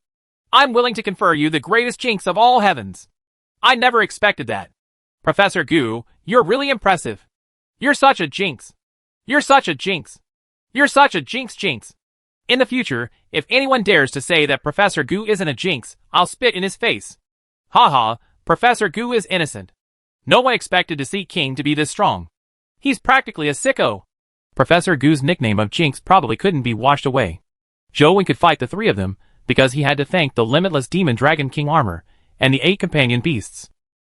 I'm willing to confer you the greatest jinx of all heavens. I never expected that. Professor Gu, you're really impressive. You're such a jinx. You're such a jinx. You're such a jinx. In the future, if anyone dares to say that Professor Gu isn't a jinx, I'll spit in his face. Haha, Professor Gu is innocent. No one expected Deceit King to be this strong. He's practically a sicko. Professor Gu's nickname of Jinx probably couldn't be washed away. Zhou Wen could fight the three of them, because he had to thank the limitless Demon Dragon King armor, and the 8 companion beasts.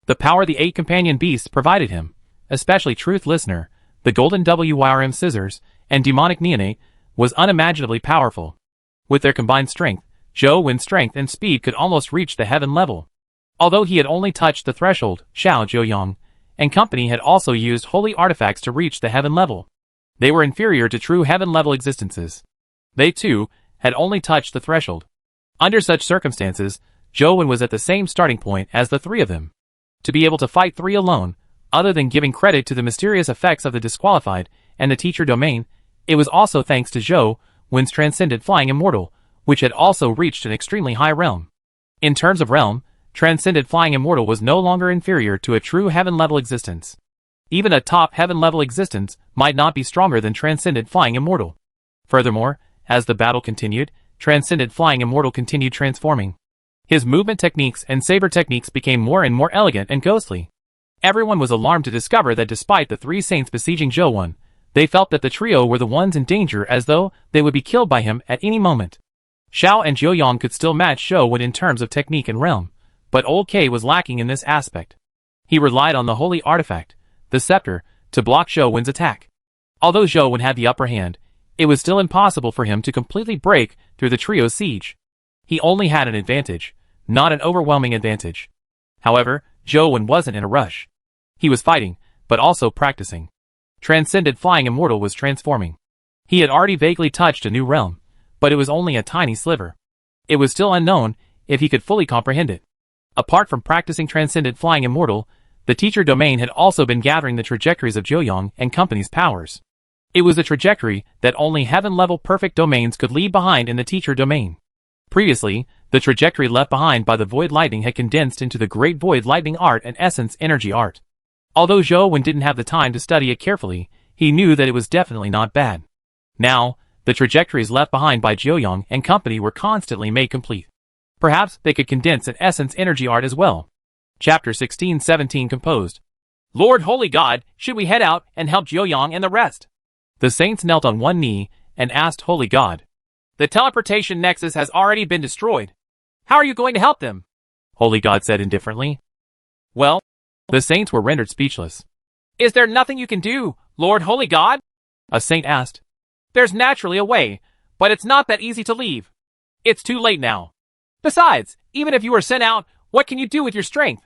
The power the 8 companion beasts provided him, especially Truth Listener, the Golden WYRM Scissors, and Demonic Neonate, was unimaginably powerful. With their combined strength, Zhou Wen's strength and speed could almost reach the heaven level. Although he had only touched the threshold, Xiao Joyoung and company had also used holy artifacts to reach the heaven level. They were inferior to true heaven-level existences. They, too, had only touched the threshold. Under such circumstances, Zhou Wen was at the same starting point as the three of them. To be able to fight 3 alone, other than giving credit to the mysterious effects of the disqualified and the teacher domain, it was also thanks to Zhou Wen's Transcendent Flying Immortal, which had also reached an extremely high realm. In terms of realm, Transcendent Flying Immortal was no longer inferior to a true heaven-level existence. Even a top heaven-level existence might not be stronger than Transcendent Flying Immortal. Furthermore, as the battle continued, Transcendent Flying Immortal continued transforming. His movement techniques and saber techniques became more and more elegant and ghostly. Everyone was alarmed to discover that despite the three saints besieging Zhou Wen, they felt that the trio were the ones in danger, as though they would be killed by him at any moment. Xiao and Zhou Yang could still match Zhou Wen in terms of technique and realm, but Old K was lacking in this aspect. He relied on the holy artifact, the scepter, to block Zhou Wen's attack. Although Zhou Wen had the upper hand, it was still impossible for him to completely break through the trio's siege. He only had an advantage, not an overwhelming advantage. However, Zhou Wen wasn't in a rush. He was fighting, but also practicing. Transcendent Flying Immortal was transforming. He had already vaguely touched a new realm, but it was only a tiny sliver. It was still unknown if he could fully comprehend it. Apart from practicing Transcendent Flying Immortal, the teacher domain had also been gathering the trajectories of Joyoung and company's powers. It was a trajectory that only heaven-level perfect domains could leave behind in the teacher domain. Previously, the trajectory left behind by the Void Lightning had condensed into the Great Void Lightning Art and Essence Energy Art. Although Zhou Wen didn't have the time to study it carefully, he knew that it was definitely not bad. Now, the trajectories left behind by Joyoung and company were constantly made complete. Perhaps they could condense an Essence Energy Art as well. Chapter 16-17 composed. Lord Holy God, should we head out and help Joyoung and the rest? The saints knelt on one knee and asked Holy God. The teleportation nexus has already been destroyed. How are you going to help them? Holy God said indifferently. Well, the saints were rendered speechless. Is there nothing you can do, Lord Holy God? A saint asked. There's naturally a way, but it's not that easy to leave. It's too late now. Besides, even if you were sent out, what can you do with your strength?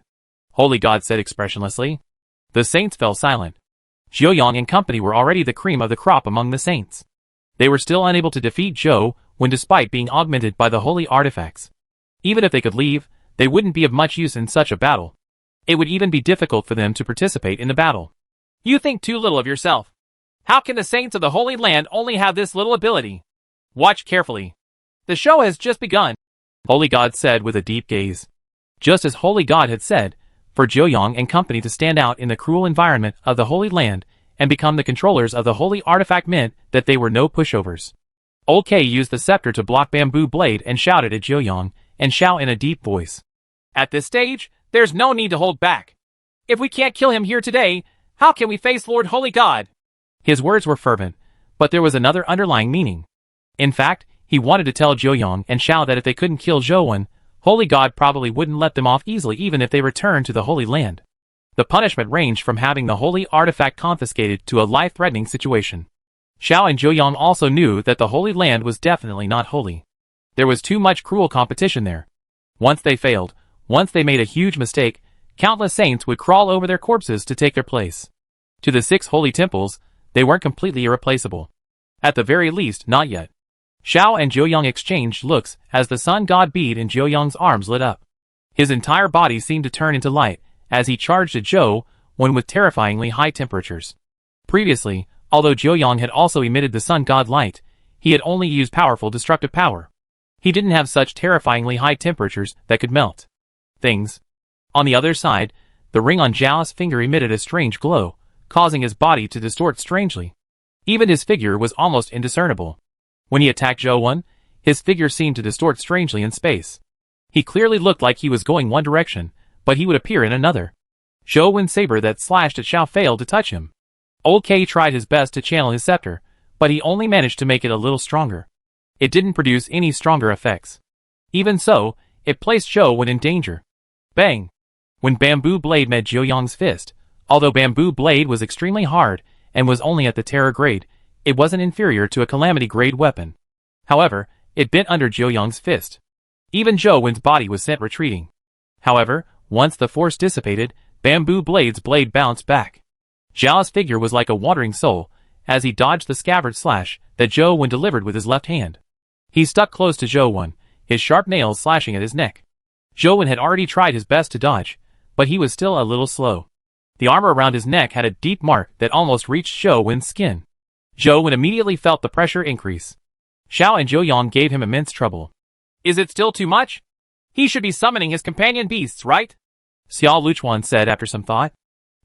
Holy God said expressionlessly. The saints fell silent. Joyoung and company were already the cream of the crop among the saints. They were still unable to defeat Zhou Wen despite being augmented by the holy artifacts. Even if they could leave, they wouldn't be of much use in such a battle. It would even be difficult for them to participate in the battle. You think too little of yourself. How can the saints of the Holy Land only have this little ability? Watch carefully. The show has just begun, Holy God said with a deep gaze. Just as Holy God had said, for Joyoung and company to stand out in the cruel environment of the Holy Land and become the controllers of the holy artifact meant that they were no pushovers. Old K used the scepter to block Bamboo Blade and shouted at Joyoung and Xiao in a deep voice. At this stage, there's no need to hold back. If we can't kill him here today, how can we face Lord Holy God? His words were fervent, but there was another underlying meaning. In fact, he wanted to tell Joyoung and Xiao that if they couldn't kill Zhou Wen, Holy God probably wouldn't let them off easily even if they returned to the Holy Land. The punishment ranged from having the holy artifact confiscated to a life-threatening situation. Xiao and Joyoung also knew that the Holy Land was definitely not holy. There was too much cruel competition there. Once they failed, once they made a huge mistake, countless saints would crawl over their corpses to take their place. To the 6 holy temples, they weren't completely irreplaceable. At the very least, not yet. Xiao and Joyoung exchanged looks as the sun god bead in Joyoung's arms lit up. His entire body seemed to turn into light as he charged at Zhou Wen with terrifyingly high temperatures. Previously, although Joyoung had also emitted the sun god light, he had only used powerful destructive power. He didn't have such terrifyingly high temperatures that could melt things. On the other side, the ring on Zhao's finger emitted a strange glow, causing his body to distort strangely. Even his figure was almost indiscernible. When he attacked Zhou Wen, his figure seemed to distort strangely in space. He clearly looked like he was going one direction, but he would appear in another. Zhou Wen's saber that slashed at Xiao failed to touch him. Old K tried his best to channel his scepter, but he only managed to make it a little stronger. It didn't produce any stronger effects. Even so, it placed Zhou Wen in danger. Bang! When Bamboo Blade met Joyoung's fist, although Bamboo Blade was extremely hard and was only at the Terror grade, it wasn't inferior to a Calamity grade weapon. However, it bent under Joyoung's fist. Even Zhou Wen's body was sent retreating. However, once the force dissipated, Bamboo Blade's blade bounced back. Zhao's figure was like a wandering soul, as he dodged the scabbard slash that Zhou Wen delivered with his left hand. He stuck close to Zhou Wen, his sharp nails slashing at his neck. Zhou Wen had already tried his best to dodge, but he was still a little slow. The armor around his neck had a deep mark that almost reached Zhou Wen's skin. Zhou Wen immediately felt the pressure increase. Xiao and Joyoung gave him immense trouble. Is it still too much? He should be summoning his companion beasts, right? Xiao Luchuan said after some thought.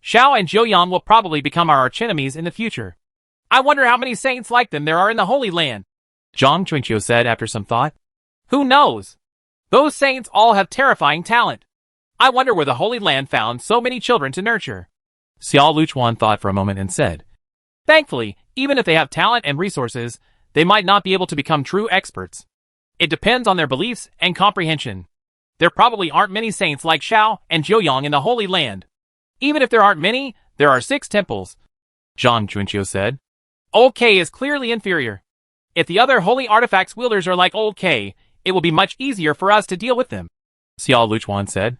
Xiao and Zhou will probably become our archenemies in the future. I wonder how many saints like them there are in the Holy Land, Zhang Chunqiu said after some thought. Who knows? Those saints all have terrifying talent. I wonder where the Holy Land found so many children to nurture. Xiao Luchuan thought for a moment and said, Thankfully, even if they have talent and resources, they might not be able to become true experts. It depends on their beliefs and comprehension. There probably aren't many saints like Xiao and Zhou in the Holy Land. Even if there aren't many, there are 6 temples, Zhang Chunqiu said. Old K is clearly inferior. If the other holy artifacts wielders are like Old K, it will be much easier for us to deal with them, Xiao Luchuan said.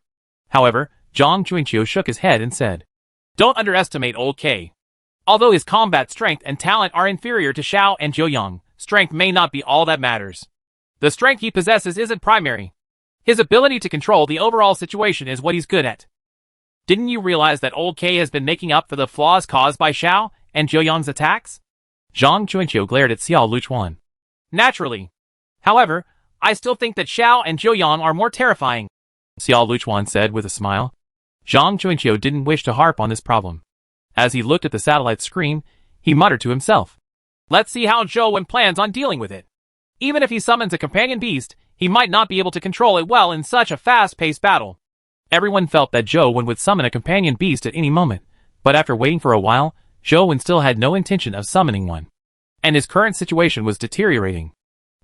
However, Zhang Chunqiu shook his head and said, Don't underestimate Old K. Although his combat strength and talent are inferior to Xiao and Zhou, strength may not be all that matters. The strength he possesses isn't primary. His ability to control the overall situation is what he's good at. Didn't you realize that Old K has been making up for the flaws caused by Xiao and Zhou attacks? Zhang Chunqiu glared at Xiao Luchuan. Naturally. However, I still think that Xiao and Zhou are more terrifying, Xiao Luchuan said with a smile. Zhang Chunqiu didn't wish to harp on this problem. As he looked at the satellite screen, he muttered to himself. Let's see how Zhou plans on dealing with it. Even if he summons a companion beast, he might not be able to control it well in such a fast-paced battle. Everyone felt that Zhou would summon a companion beast at any moment, but after waiting for a while, Zhou still had no intention of summoning one. And his current situation was deteriorating.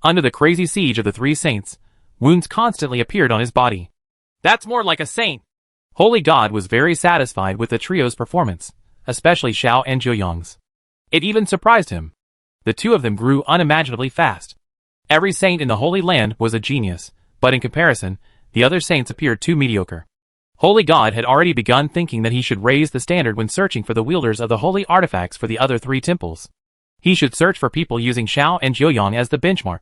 Under the crazy siege of the 3 saints, wounds constantly appeared on his body. That's more like a saint. Holy God was very satisfied with the trio's performance, especially Xiao and Zhou. It even surprised him. The 2 of them grew unimaginably fast. Every saint in the Holy Land was a genius, but in comparison, the other saints appeared too mediocre. Holy God had already begun thinking that he should raise the standard when searching for the wielders of the holy artifacts for the other 3 temples. He should search for people using Xiao and Zhou as the benchmark.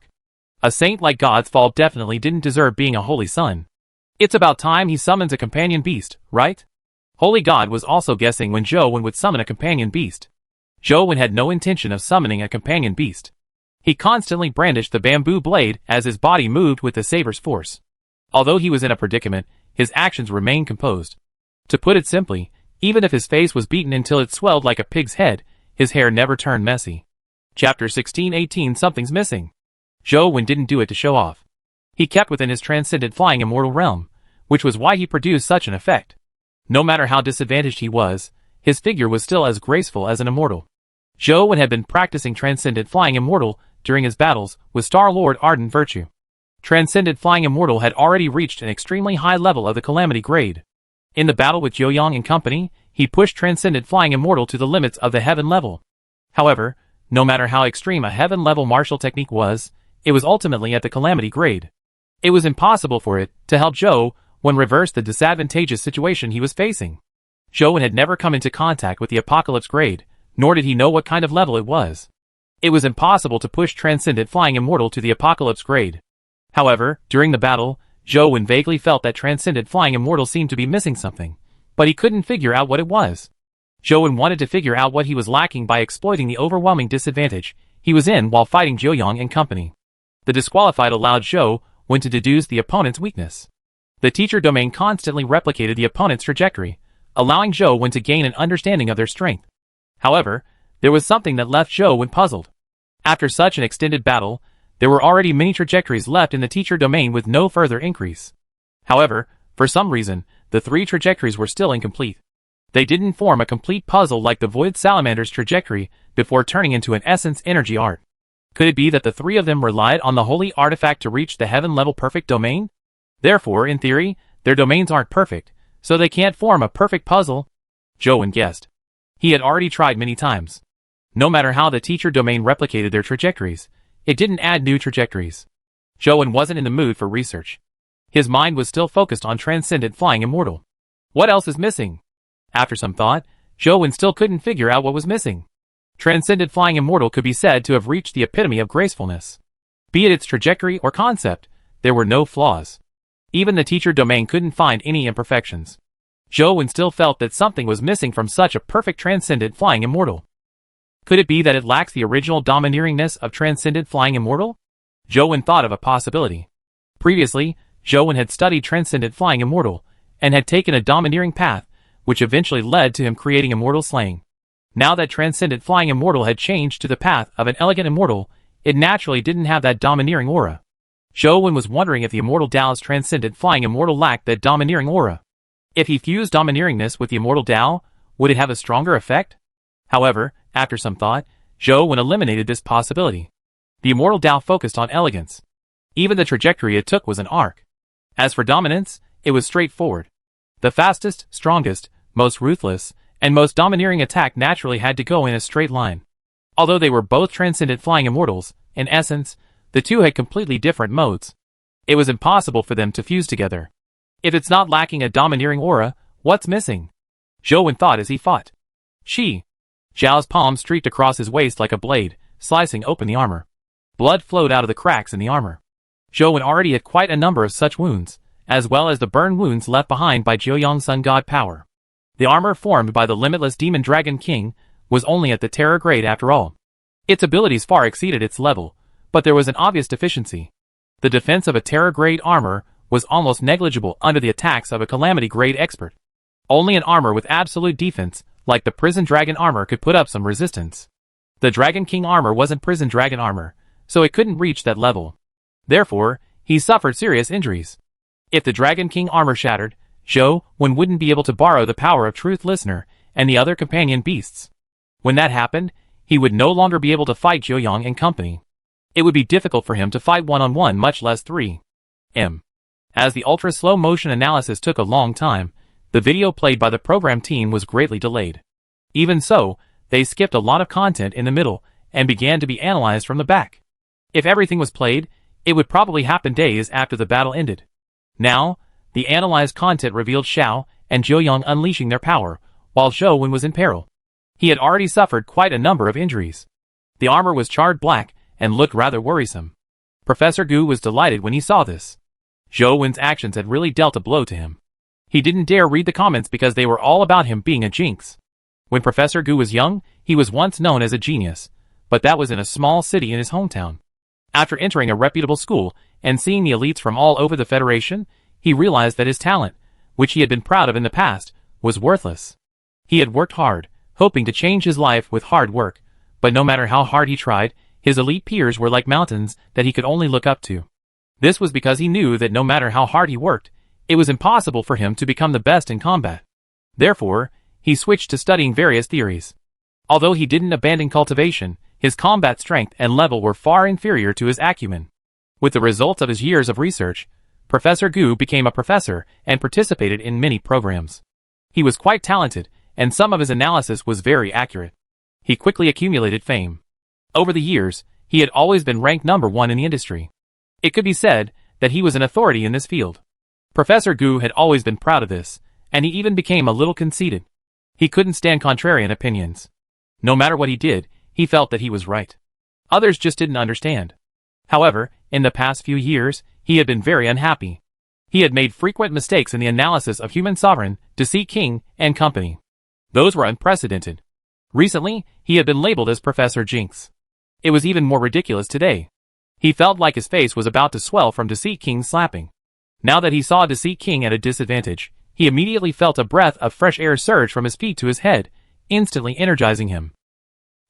A saint like God's Fall definitely didn't deserve being a holy son. It's about time he summons a companion beast, right? Holy God was also guessing when Zhou would summon a companion beast. Zhou had no intention of summoning a companion beast. He constantly brandished the bamboo blade as his body moved with the saber's force. Although he was in a predicament, his actions remained composed. To put it simply, even if his face was beaten until it swelled like a pig's head, his hair never turned messy. Chapter 16:18 Something's missing. Zhou didn't do it to show off. He kept within his transcendent flying immortal realm, which was why he produced such an effect. No matter how disadvantaged he was, his figure was still as graceful as an immortal. Zhou had been practicing Transcendent Flying Immortal during his battles with Star-Lord Ardent Virtue. Transcendent Flying Immortal had already reached an extremely high level of the Calamity grade. In the battle with Zhou and company, he pushed Transcendent Flying Immortal to the limits of the Heaven level. However, no matter how extreme a Heaven level martial technique was, it was ultimately at the Calamity grade. It was impossible for it to help Zhou reverse the disadvantageous situation he was facing. Zhou had never come into contact with the Apocalypse grade, nor did he know what kind of level it was. It was impossible to push Transcendent Flying Immortal to the Apocalypse grade. However, during the battle, Zhou vaguely felt that Transcendent Flying Immortal seemed to be missing something, but he couldn't figure out what it was. Zhou wanted to figure out what he was lacking by exploiting the overwhelming disadvantage he was in while fighting Zhou and company. The disqualified allowed Zhou to deduce the opponent's weakness. The teacher domain constantly replicated the opponent's trajectory, allowing Zhou to gain an understanding of their strength. However, there was something that left Zhou puzzled. After such an extended battle, there were already many trajectories left in the teacher domain with no further increase. However, for some reason, the 3 trajectories were still incomplete. They didn't form a complete puzzle like the Void Salamander's trajectory before turning into an Essence Energy Art. Could it be that the 3 of them relied on the holy artifact to reach the heaven-level perfect domain? Therefore, in theory, their domains aren't perfect, so they can't form a perfect puzzle, Zhou guessed. He had already tried many times. No matter how the teacher domain replicated their trajectories, it didn't add new trajectories. Zhou wasn't in the mood for research. His mind was still focused on Transcendent Flying Immortal. What else is missing? After some thought, Zhou still couldn't figure out what was missing. Transcendent Flying Immortal could be said to have reached the epitome of gracefulness. Be it its trajectory or concept, there were no flaws. Even the teacher domain couldn't find any imperfections. Zhou still felt that something was missing from such a perfect Transcendent Flying Immortal. Could it be that it lacks the original domineeringness of Transcendent Flying Immortal? Zhou thought of a possibility. Previously, Zhou had studied Transcendent Flying Immortal, and had taken a domineering path, which eventually led to him creating Immortal Slaying. Now that Transcendent Flying Immortal had changed to the path of an Elegant Immortal, it naturally didn't have that domineering aura. Zhou Wen was wondering if the Immortal Dao's Transcendent Flying Immortal lacked that domineering aura. If he fused domineeringness with the Immortal Dao, would it have a stronger effect? However, after some thought, Zhou Wen eliminated this possibility. The Immortal Dao focused on elegance. Even the trajectory it took was an arc. As for dominance, it was straightforward. The fastest, strongest, most ruthless, and most domineering attack naturally had to go in a straight line. Although they were both Transcendent Flying Immortals, in essence, the two had completely different modes. It was impossible for them to fuse together. If it's not lacking a domineering aura, what's missing? Zhou Wen thought as he fought. Zhao's palm streaked across his waist like a blade, slicing open the armor. Blood flowed out of the cracks in the armor. Zhou Wen already had quite a number of such wounds, as well as the burn wounds left behind by Jiuyang Sun God power. The armor formed by the limitless Demon Dragon King was only at the Terror grade after all. Its abilities far exceeded its level, but there was an obvious deficiency. The defense of a Terror grade armor was almost negligible under the attacks of a Calamity grade expert. Only an armor with absolute defense, like the Prison Dragon armor, could put up some resistance. The Dragon King armor wasn't Prison Dragon armor, so it couldn't reach that level. Therefore, he suffered serious injuries. If the Dragon King armor shattered, Zhou Wen wouldn't be able to borrow the power of Truth Listener and the other companion beasts. When that happened, he would no longer be able to fight Jiuyang and company. It would be difficult for him to fight one-on-one, much less 3M. As the ultra-slow motion analysis took a long time, the video played by the program team was greatly delayed. Even so, they skipped a lot of content in the middle and began to be analyzed from the back. If everything was played, it would probably happen days after the battle ended. Now, the analyzed content revealed Xiao and Jiuyang unleashing their power, while Zhou Wen was in peril. He had already suffered quite a number of injuries. The armor was charred black and looked rather worrisome. Professor Gu was delighted when he saw this. Zhou Wen's actions had really dealt a blow to him. He didn't dare read the comments because they were all about him being a jinx. When Professor Gu was young, he was once known as a genius, but that was in a small city in his hometown. After entering a reputable school and seeing the elites from all over the Federation, he realized that his talent, which he had been proud of in the past, was worthless. He had worked hard, hoping to change his life with hard work, but no matter how hard he tried, his elite peers were like mountains that he could only look up to. This was because he knew that no matter how hard he worked, it was impossible for him to become the best in combat. Therefore, he switched to studying various theories. Although he didn't abandon cultivation, his combat strength and level were far inferior to his acumen. With the results of his years of research, Professor Gu became a professor and participated in many programs. He was quite talented, and some of his analysis was very accurate. He quickly accumulated fame. Over the years, he had always been ranked #1 in the industry. It could be said that he was an authority in this field. Professor Gu had always been proud of this, and he even became a little conceited. He couldn't stand contrarian opinions. No matter what he did, he felt that he was right. Others just didn't understand. However, in the past few years, he had been very unhappy. He had made frequent mistakes in the analysis of Human Sovereign, Deceit King, and company. Those were unprecedented. Recently, he had been labeled as Professor Jinx. It was even more ridiculous today. He felt like his face was about to swell from Deceit King's slapping. Now that he saw Deceit King at a disadvantage, he immediately felt a breath of fresh air surge from his feet to his head, instantly energizing him.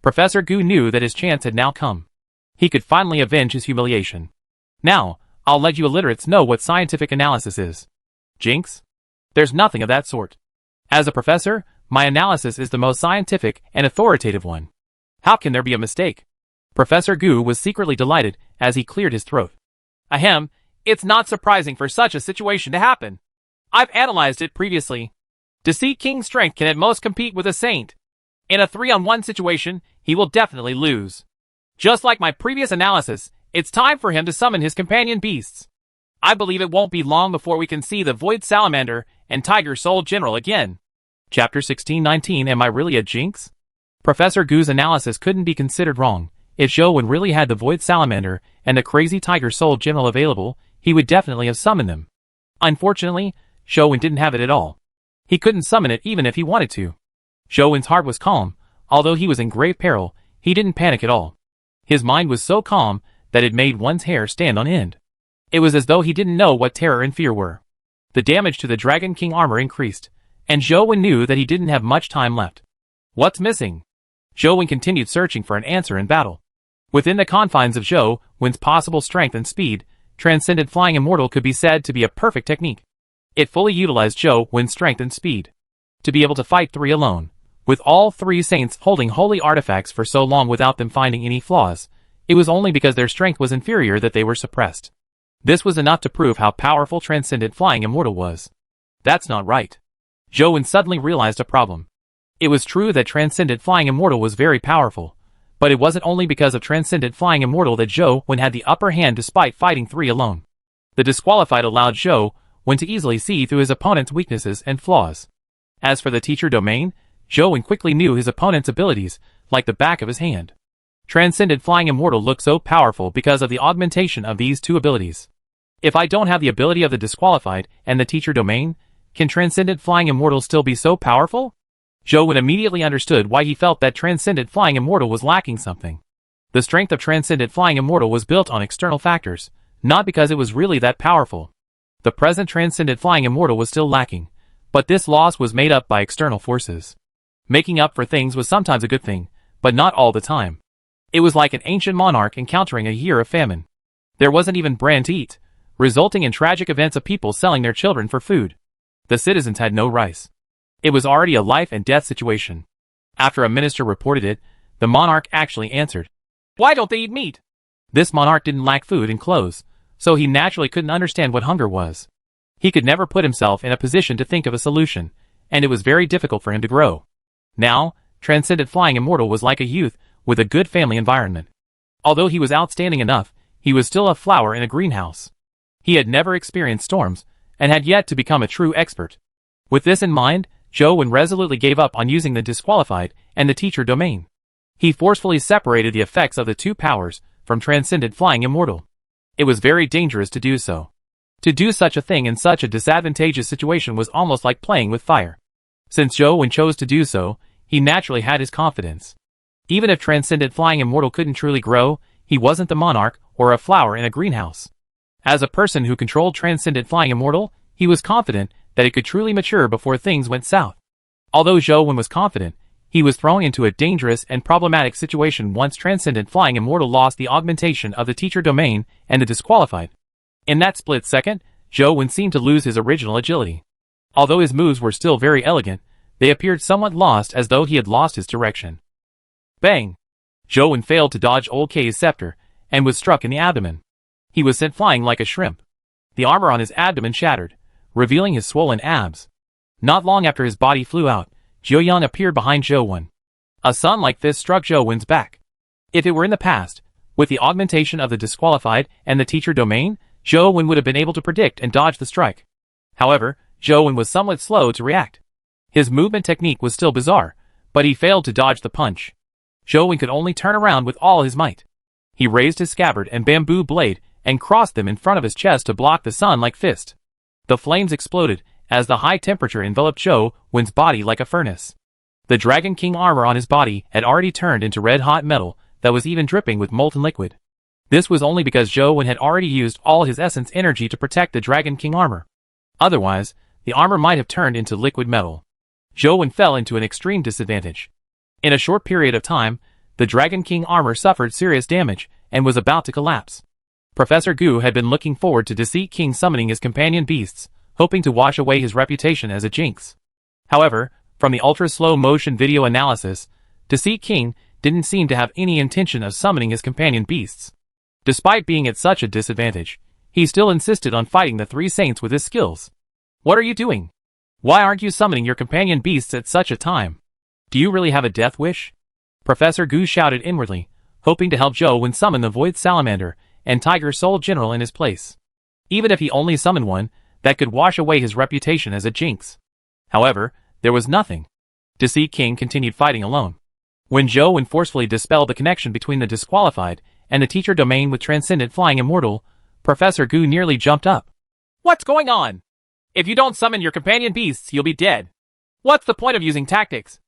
Professor Gu knew that his chance had now come. He could finally avenge his humiliation. Now, I'll let you illiterates know what scientific analysis is. Jinx? There's nothing of that sort. As a professor, my analysis is the most scientific and authoritative one. How can there be a mistake? Professor Gu was secretly delighted as he cleared his throat. Ahem, it's not surprising for such a situation to happen. I've analyzed it previously. Deceit King's strength can at most compete with a saint. In a 3-on-1 situation, he will definitely lose. Just like my previous analysis, it's time for him to summon his companion beasts. I believe it won't be long before we can see the Void Salamander and Tiger Soul General again. Chapter 1619 Am I really a jinx? Professor Gu's analysis couldn't be considered wrong. If Zhou Wen really had the Void Salamander and the crazy Tiger Soul General available, he would definitely have summoned them. Unfortunately, Zhou Wen didn't have it at all. He couldn't summon it even if he wanted to. Zhou Wen's heart was calm. Although he was in grave peril, he didn't panic at all. His mind was so calm that it made one's hair stand on end. It was as though he didn't know what terror and fear were. The damage to the Dragon King armor increased, And Zhou Wen knew that he didn't have much time left. What's missing? Zhou Wen continued searching for an answer in battle. Within the confines of Zhou Wen's possible strength and speed, Transcendent Flying Immortal could be said to be a perfect technique. It fully utilized Zhou Wen's strength and speed. To be able to fight three alone, with all three saints holding holy artifacts for so long without them finding any flaws, it was only because their strength was inferior that they were suppressed. This was enough to prove how powerful Transcendent Flying Immortal was. That's not right. Zhou Wen suddenly realized a problem. It was true that Transcendent Flying Immortal was very powerful, but it wasn't only because of Transcendent Flying Immortal that Zhou Wen had the upper hand despite fighting three alone. The disqualified allowed Zhou Wen to easily see through his opponent's weaknesses and flaws. As for the teacher domain, Zhou Wen quickly knew his opponent's abilities like the back of his hand. Transcendent Flying Immortal looked so powerful because of the augmentation of these two abilities. If I don't have the ability of the disqualified and the teacher domain, can Transcendent Flying Immortal still be so powerful? Zhou Wen immediately understood why he felt that Transcendent Flying Immortal was lacking something. The strength of Transcendent Flying Immortal was built on external factors, not because it was really that powerful. The present Transcendent Flying Immortal was still lacking, but this loss was made up by external forces. Making up for things was sometimes a good thing, but not all the time. It was like an ancient monarch encountering a year of famine. There wasn't even bread to eat, resulting in tragic events of people selling their children for food. The citizens had no rice. It was already a life and death situation. After a minister reported it, the monarch actually answered, "Why don't they eat meat?" This monarch didn't lack food and clothes, so he naturally couldn't understand what hunger was. He could never put himself in a position to think of a solution, and it was very difficult for him to grow. Now, Transcendent Flying Immortal was like a youth with a good family environment. Although he was outstanding enough, he was still a flower in a greenhouse. He had never experienced storms, and had yet to become a true expert. With this in mind, Zhou Wen resolutely gave up on using the disqualified and the teacher domain. He forcefully separated the effects of the two powers from Transcendent Flying Immortal. It was very dangerous to do so. To do such a thing in such a disadvantageous situation was almost like playing with fire. Since Zhou Wen chose to do so, he naturally had his confidence. Even if Transcendent Flying Immortal couldn't truly grow, he wasn't the monarch or a flower in a greenhouse. As a person who controlled Transcendent Flying Immortal, he was confident that it could truly mature before things went south. Although Zhou Wen was confident, he was thrown into a dangerous and problematic situation once Transcendent Flying Immortal lost the augmentation of the teacher domain and the disqualified. In that split second, Zhou Wen seemed to lose his original agility. Although his moves were still very elegant, they appeared somewhat lost as though he had lost his direction. Bang! Zhou Wen failed to dodge Old K's scepter, and was struck in the abdomen. He was sent flying like a shrimp. The armor on his abdomen shattered, revealing his swollen abs. Not long after his body flew out, Zhou Yang appeared behind Zhou Wen. A sun-like fist struck Zhou Wen's back. If it were in the past, with the augmentation of the disqualified and the teacher domain, Zhou Wen would have been able to predict and dodge the strike. However, Zhou Wen was somewhat slow to react. His movement technique was still bizarre, but he failed to dodge the punch. Zhou Wen could only turn around with all his might. He raised his scabbard and bamboo blade and crossed them in front of his chest to block the sun-like fist. The flames exploded as the high temperature enveloped Zhou Wen's body like a furnace. The Dragon King armor on his body had already turned into red-hot metal that was even dripping with molten liquid. This was only because Zhou Wen had already used all his essence energy to protect the Dragon King armor. Otherwise, the armor might have turned into liquid metal. Zhou Wen fell into an extreme disadvantage. In a short period of time, the Dragon King armor suffered serious damage and was about to collapse. Professor Gu had been looking forward to Deceit King summoning his companion beasts, hoping to wash away his reputation as a jinx. However, from the ultra-slow motion video analysis, Deceit King didn't seem to have any intention of summoning his companion beasts. Despite being at such a disadvantage, he still insisted on fighting the three saints with his skills. What are you doing? Why aren't you summoning your companion beasts at such a time? Do you really have a death wish? Professor Gu shouted inwardly, hoping to help Zhou Wen summon the Void Salamander and Tiger Soul General in his place. Even if he only summoned one, that could wash away his reputation as a jinx. However, there was nothing. Deceit King continued fighting alone. When Zhou Wen forcefully dispelled the connection between the disqualified and the teacher domain with Transcendent Flying Immortal, Professor Gu nearly jumped up. What's going on? If you don't summon your companion beasts, you'll be dead. What's the point of using tactics?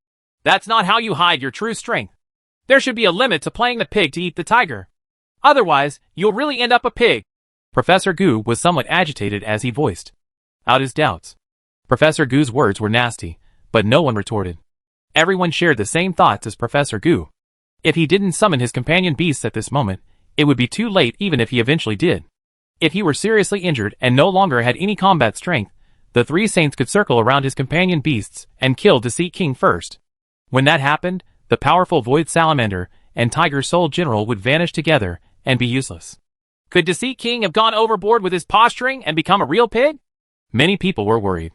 That's not how you hide your true strength. There should be a limit to playing the pig to eat the tiger. Otherwise, you'll really end up a pig. Professor Gu was somewhat agitated as he voiced out his doubts. Professor Gu's words were nasty, but no one retorted. Everyone shared the same thoughts as Professor Gu. If he didn't summon his companion beasts at this moment, it would be too late even if he eventually did. If he were seriously injured and no longer had any combat strength, the three saints could circle around his companion beasts and kill Deceit King first. When that happened, the powerful Void Salamander and Tiger Soul General would vanish together and be useless. Could Deceit King have gone overboard with his posturing and become a real pig? Many people were worried.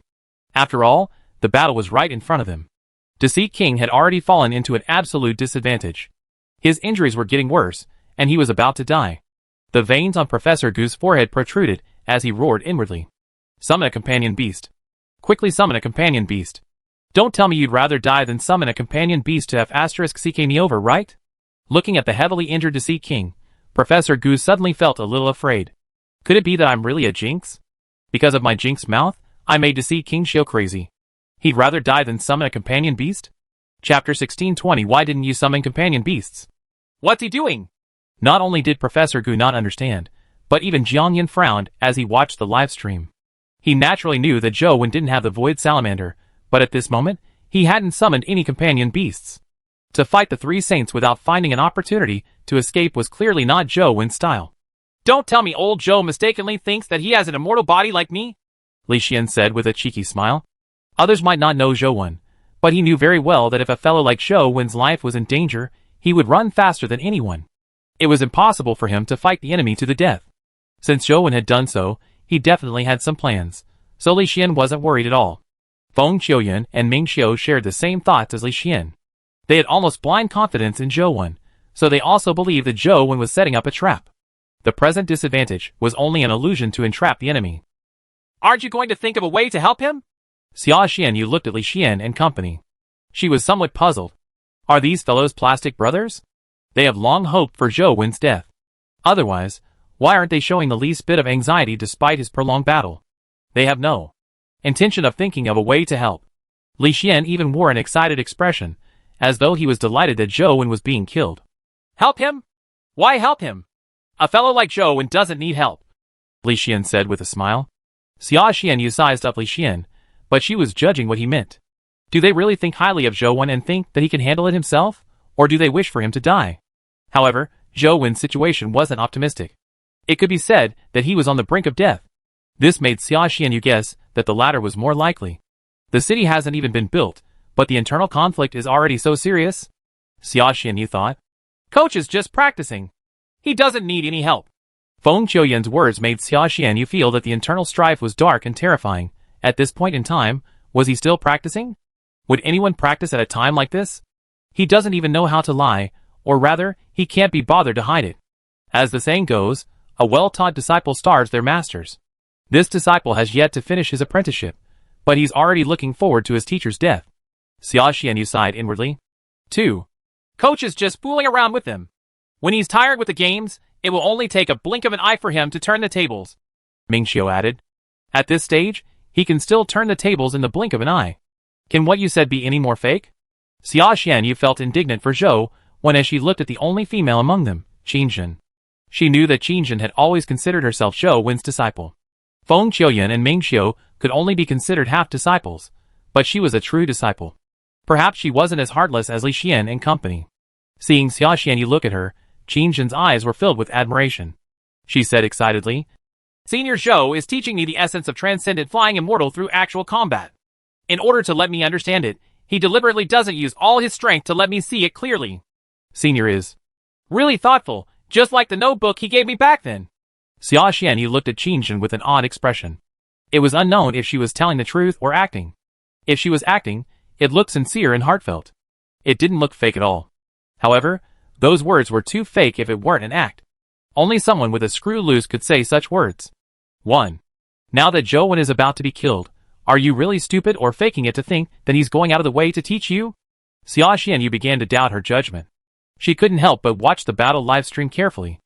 After all, the battle was right in front of them. Deceit King had already fallen into an absolute disadvantage. His injuries were getting worse, and he was about to die. The veins on Professor Gu's forehead protruded as he roared inwardly. Summon a companion beast. Quickly summon a companion beast. Don't tell me you'd rather die than summon a companion beast to have *CK me over, right? Looking at the heavily injured Deceit King, Professor Gu suddenly felt a little afraid. Could it be that I'm really a jinx? Because of my jinx mouth, I made Deceit King show crazy. He'd rather die than summon a companion beast? Chapter 1620 Why didn't you summon companion beasts? What's he doing? Not only did Professor Gu not understand, but even Jiangyan frowned as he watched the live stream. He naturally knew that Zhou Wen didn't have the Void Salamander, but at this moment, he hadn't summoned any companion beasts. To fight the three saints without finding an opportunity to escape was clearly not Zhou Wen's style. Don't tell me old Zhou mistakenly thinks that he has an immortal body like me, Li Xian said with a cheeky smile. Others might not know Zhou Wen, but he knew very well that if a fellow like Zhou Wen's life was in danger, he would run faster than anyone. It was impossible for him to fight the enemy to the death. Since Zhou Wen had done so, he definitely had some plans, so Li Xian wasn't worried at all. Feng Qiuyan and Ming Xiu shared the same thoughts as Li Xian. They had almost blind confidence in Zhou Wen, so they also believed that Zhou Wen was setting up a trap. The present disadvantage was only an illusion to entrap the enemy. Aren't you going to think of a way to help him? Xia Xianyu looked at Li Xian and company. She was somewhat puzzled. Are these fellows plastic brothers? They have long hoped for Zhou Wen's death. Otherwise, why aren't they showing the least bit of anxiety despite his prolonged battle? They have no intention of thinking of a way to help. Li Xian even wore an excited expression, as though he was delighted that Zhou Wen was being killed. Help him? Why help him? A fellow like Zhou Wen doesn't need help, Li Xian said with a smile. Xia Xianyu sized up Li Xian, but she was judging what he meant. Do they really think highly of Zhou Wen and think that he can handle it himself, or do they wish for him to die? However, Zhou Wen's situation wasn't optimistic. It could be said that he was on the brink of death. This made Xia Xianyu guess that the latter was more likely. The city hasn't even been built, but the internal conflict is already so serious? Xia Xianyu thought. Coach is just practicing. He doesn't need any help. Feng Qiuyan's words made Xia Xianyu feel that the internal strife was dark and terrifying. At this point in time, was he still practicing? Would anyone practice at a time like this? He doesn't even know how to lie, or rather, he can't be bothered to hide it. As the saying goes, a well-taught disciple starves their masters. This disciple has yet to finish his apprenticeship, but he's already looking forward to his teacher's death. Xia Xianyu sighed inwardly. 2. Coach is just fooling around with them. When he's tired with the games, it will only take a blink of an eye for him to turn the tables, Ming Xiu added. At this stage, he can still turn the tables in the blink of an eye. Can what you said be any more fake? Xia Xianyu felt indignant for Zhou Wen as she looked at the only female among them, Qingjin. She knew that Qingjin had always considered herself Zhou Wen's disciple. Feng Qiuyan and Ming Xiu could only be considered half-disciples, but she was a true disciple. Perhaps she wasn't as heartless as Li Xian and company. Seeing Xia Xianyu look at her, Qingjin's eyes were filled with admiration. She said excitedly, Senior Zhou is teaching me the essence of transcendent flying immortal through actual combat. In order to let me understand it, he deliberately doesn't use all his strength to let me see it clearly. Senior is really thoughtful, just like the notebook he gave me back then. Xia Xianyu looked at Qingjin with an odd expression. It was unknown if she was telling the truth or acting. If she was acting, it looked sincere and heartfelt. It didn't look fake at all. However, those words were too fake if it weren't an act. Only someone with a screw loose could say such words. 1. Now that Zhou Wen is about to be killed, are you really stupid or faking it to think that he's going out of the way to teach you? Xia Xianyu began to doubt her judgment. She couldn't help but watch the battle live stream carefully.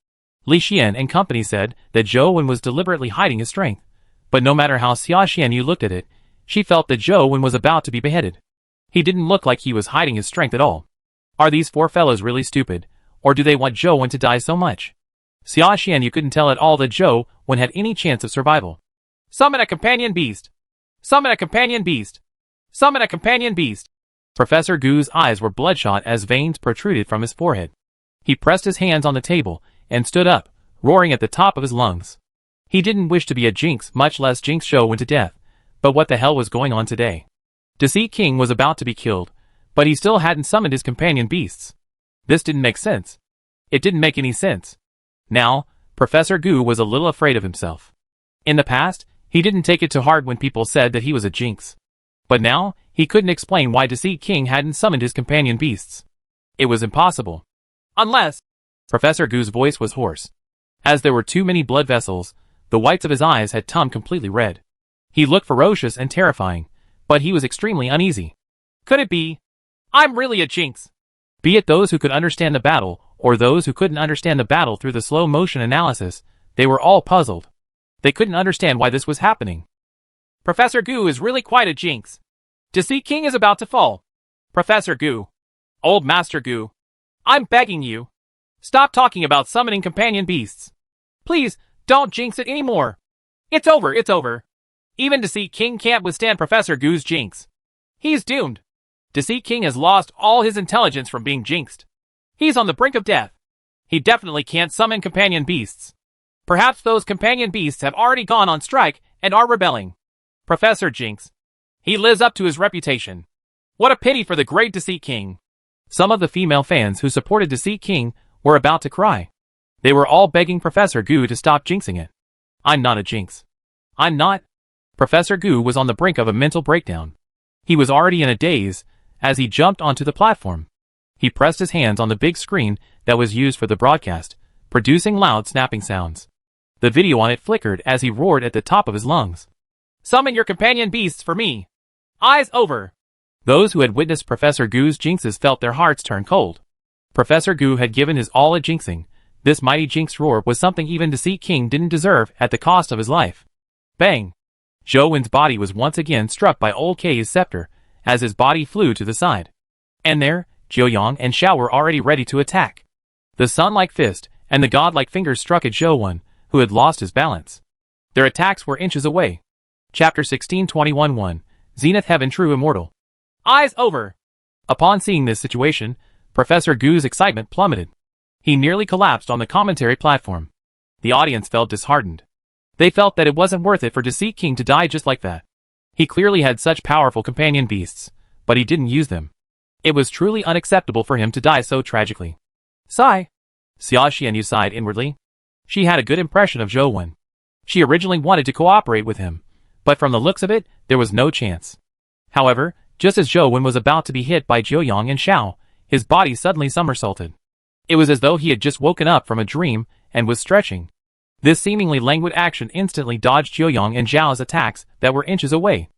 Li Xian and company said that Zhou Wen was deliberately hiding his strength, but no matter how Xia Xianyu looked at it, she felt that Zhou Wen was about to be beheaded. He didn't look like he was hiding his strength at all. Are these four fellows really stupid, or do they want Zhou Wen to die so much? Xia Xianyu couldn't tell at all that Zhou Wen had any chance of survival. Summon a companion beast. Summon a companion beast! Summon a companion beast! Professor Gu's eyes were bloodshot as veins protruded from his forehead. He pressed his hands on the table and stood up, roaring at the top of his lungs. He didn't wish to be a Jinx, much less jinx Zhou Wen to death, but what the hell was going on today? Deceit King was about to be killed, but he still hadn't summoned his companion beasts. This didn't make sense. It didn't make any sense. Now, Professor Gu was a little afraid of himself. In the past, he didn't take it to heart when people said that he was a Jinx. But now, he couldn't explain why Deceit King hadn't summoned his companion beasts. It was impossible. Unless... Professor Gu's voice was hoarse. As there were too many blood vessels, the whites of his eyes had turned completely red. He looked ferocious and terrifying, but he was extremely uneasy. Could it be? I'm really a Jinx. Be it those who could understand the battle, or those who couldn't understand the battle through the slow motion analysis, they were all puzzled. They couldn't understand why this was happening. Professor Gu is really quite a Jinx. Deceit King is about to fall. Professor Gu. Old Master Gu. I'm begging you. Stop talking about summoning companion beasts. Please, don't jinx it anymore. It's over, it's over. Even Deceit King can't withstand Professor Gu's jinx. He's doomed. Deceit King has lost all his intelligence from being jinxed. He's on the brink of death. He definitely can't summon companion beasts. Perhaps those companion beasts have already gone on strike and are rebelling. Professor Jinx. He lives up to his reputation. What a pity for the great Deceit King. Some of the female fans who supported Deceit King were about to cry. They were all begging Professor Gu to stop jinxing it. I'm not a Jinx. I'm not. Professor Gu was on the brink of a mental breakdown. He was already in a daze as he jumped onto the platform. He pressed his hands on the big screen that was used for the broadcast, producing loud snapping sounds. The video on it flickered as he roared at the top of his lungs. Summon your companion beasts for me. Eyes over. Those who had witnessed Professor Gu's jinxes felt their hearts turn cold. Professor Gu had given his all at jinxing. This mighty jinx roar was something even Deceit King didn't deserve at the cost of his life. Bang! Zhou Wen's body was once again struck by Old K's scepter, as his body flew to the side. And there, Jiuyang and Xiao were already ready to attack. The sun-like fist and the god-like fingers struck at Zhou Wen, who had lost his balance. Their attacks were inches away. Chapter 16:21-1 Zenith Heaven True Immortal. Eyes over! Upon seeing this situation, Professor Gu's excitement plummeted. He nearly collapsed on the commentary platform. The audience felt disheartened. They felt that it wasn't worth it for Deceit King to die just like that. He clearly had such powerful companion beasts, but he didn't use them. It was truly unacceptable for him to die so tragically. Sigh. Xia Xianyu sighed inwardly. She had a good impression of Zhou Wen. She originally wanted to cooperate with him, but from the looks of it, there was no chance. However, just as Zhou Wen was about to be hit by Jiuyang and Xiao, his body suddenly somersaulted. It was as though he had just woken up from a dream and was stretching. This seemingly languid action instantly dodged Jiuyang and Zhao's attacks that were inches away.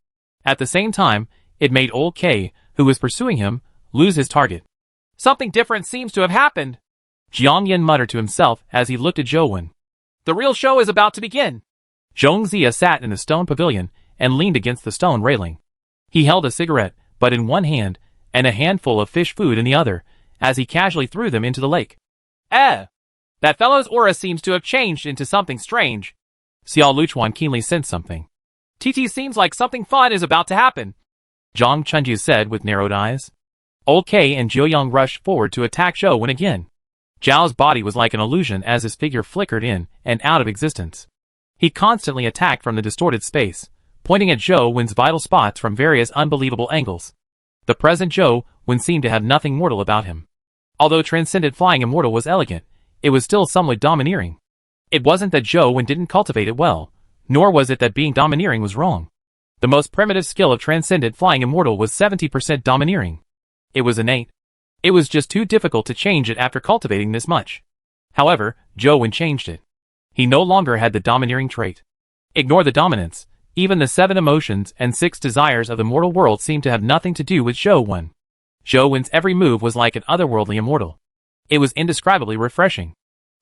At the same time, it made Old K, who was pursuing him, lose his target. Something different seems to have happened. Jiang Yin muttered to himself as he looked at Zhou Wen. The real show is about to begin. Zhong Zia sat in the stone pavilion and leaned against the stone railing. He held a cigarette, but in one hand, and a handful of fish food in the other, as he casually threw them into the lake. That fellow's aura seems to have changed into something strange. Xiao Luchuan keenly sensed something. TT seems like something fun is about to happen, Zhang Chunji said with narrowed eyes. Old K and Jiuyang rushed forward to attack Zhou Wen again. Zhao's body was like an illusion as his figure flickered in and out of existence. He constantly attacked from the distorted space, pointing at Zhou Wen's vital spots from various unbelievable angles. The present Zhou Wen seemed to have nothing mortal about him. Although Transcendent Flying Immortal was elegant, it was still somewhat domineering. It wasn't that Zhou Wen didn't cultivate it well, nor was it that being domineering was wrong. The most primitive skill of Transcendent Flying Immortal was 70% domineering. It was innate. It was just too difficult to change it after cultivating this much. However, Zhou Wen changed it. He no longer had the domineering trait. Ignore the dominance. Even the 7 emotions and 6 desires of the mortal world seemed to have nothing to do with Zhou Wen. Zhou Wen's every move was like an otherworldly immortal. It was indescribably refreshing.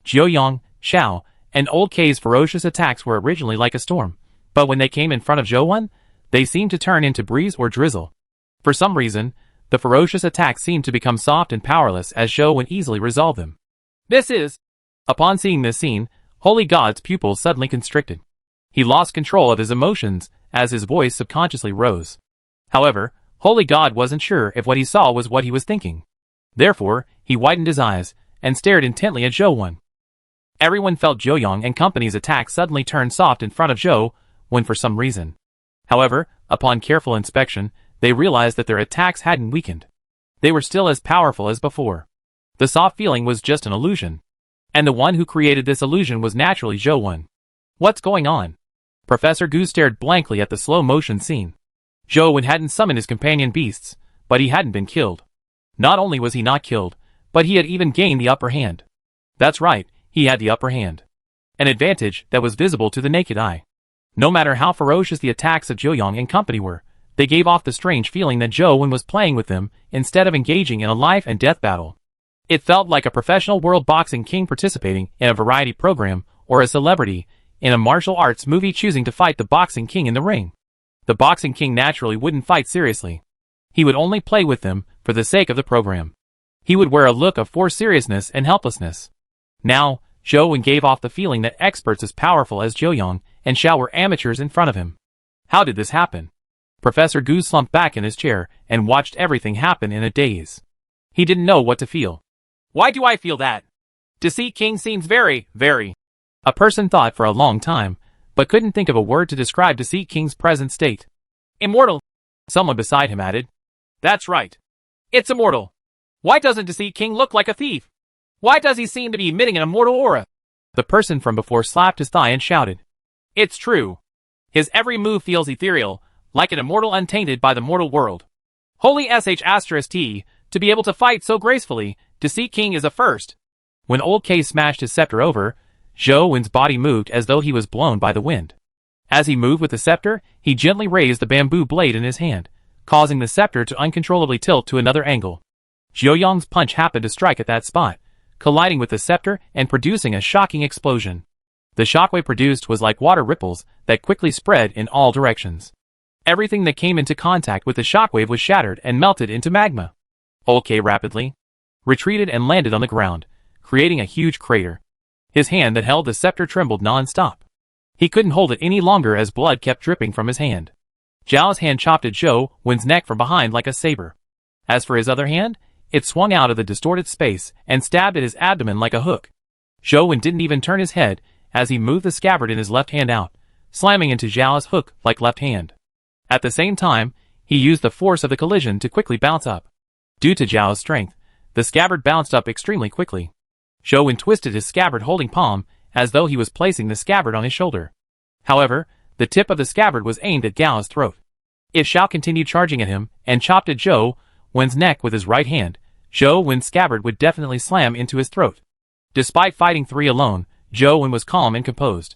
Jiuyang, Xiao, and Old K's ferocious attacks were originally like a storm, but when they came in front of Zhou Wen, they seemed to turn into breeze or drizzle. For some reason, the ferocious attacks seemed to become soft and powerless as Zhou Wen easily resolved them. This is... Upon seeing this scene, Holy God's pupils suddenly constricted. He lost control of his emotions as his voice subconsciously rose. However, Holy God wasn't sure if what he saw was what he was thinking. Therefore, he widened his eyes and stared intently at Zhou Wen. Everyone felt Zhou Yong and company's attack suddenly turn soft in front of Zhou Wen for some reason. However, upon careful inspection, they realized that their attacks hadn't weakened. They were still as powerful as before. The soft feeling was just an illusion. And the one who created this illusion was naturally Zhou Wen. What's going on? Professor Gu stared blankly at the slow-motion scene. Zhou Wen hadn't summoned his companion beasts, but he hadn't been killed. Not only was he not killed, but he had even gained the upper hand. That's right, he had the upper hand. An advantage that was visible to the naked eye. No matter how ferocious the attacks of Zhou Yong and company were, they gave off the strange feeling that Zhou Wen was playing with them instead of engaging in a life-and-death battle. It felt like a professional world boxing king participating in a variety program or a celebrity in a martial arts movie choosing to fight the boxing king in the ring. The boxing king naturally wouldn't fight seriously. He would only play with them for the sake of the program. He would wear a look of forced seriousness and helplessness. Now, Zhou Wen gave off the feeling that experts as powerful as Zhou Yong and Xiao were amateurs in front of him. How did this happen? Professor Gu slumped back in his chair and watched everything happen in a daze. He didn't know what to feel. Why do I feel that? Deceit King seems very. A person thought for a long time, but couldn't think of a word to describe Deceit King's present state. Immortal. Someone beside him added. That's right. It's immortal. Why doesn't Deceit King look like a thief? Why does he seem to be emitting an immortal aura? The person from before slapped his thigh and shouted. It's true. His every move feels ethereal, like an immortal untainted by the mortal world. Holy **T, to be able to fight so gracefully, Deceit King is a first. When Old K smashed his scepter over, Zhou Wen's body moved as though he was blown by the wind. As he moved with the scepter, he gently raised the bamboo blade in his hand, causing the scepter to uncontrollably tilt to another angle. Zhou Yong's punch happened to strike at that spot, colliding with the scepter and producing a shocking explosion. The shockwave produced was like water ripples that quickly spread in all directions. Everything that came into contact with the shockwave was shattered and melted into magma. Old K rapidly retreated and landed on the ground, creating a huge crater. His hand that held the scepter trembled non-stop. He couldn't hold it any longer as blood kept dripping from his hand. Zhao's hand chopped at Zhou Wen's neck from behind like a saber. As for his other hand, it swung out of the distorted space and stabbed at his abdomen like a hook. Zhou Wen didn't even turn his head as he moved the scabbard in his left hand out, slamming into Zhao's hook-like left hand. At the same time, he used the force of the collision to quickly bounce up. Due to Zhao's strength, the scabbard bounced up extremely quickly. Zhou Wen twisted his scabbard holding palm as though he was placing the scabbard on his shoulder. However, the tip of the scabbard was aimed at Gao's throat. If Xiao continued charging at him and chopped at Zhou Wen's neck with his right hand, Zhou Wen's scabbard would definitely slam into his throat. Despite fighting three alone, Zhou Wen was calm and composed.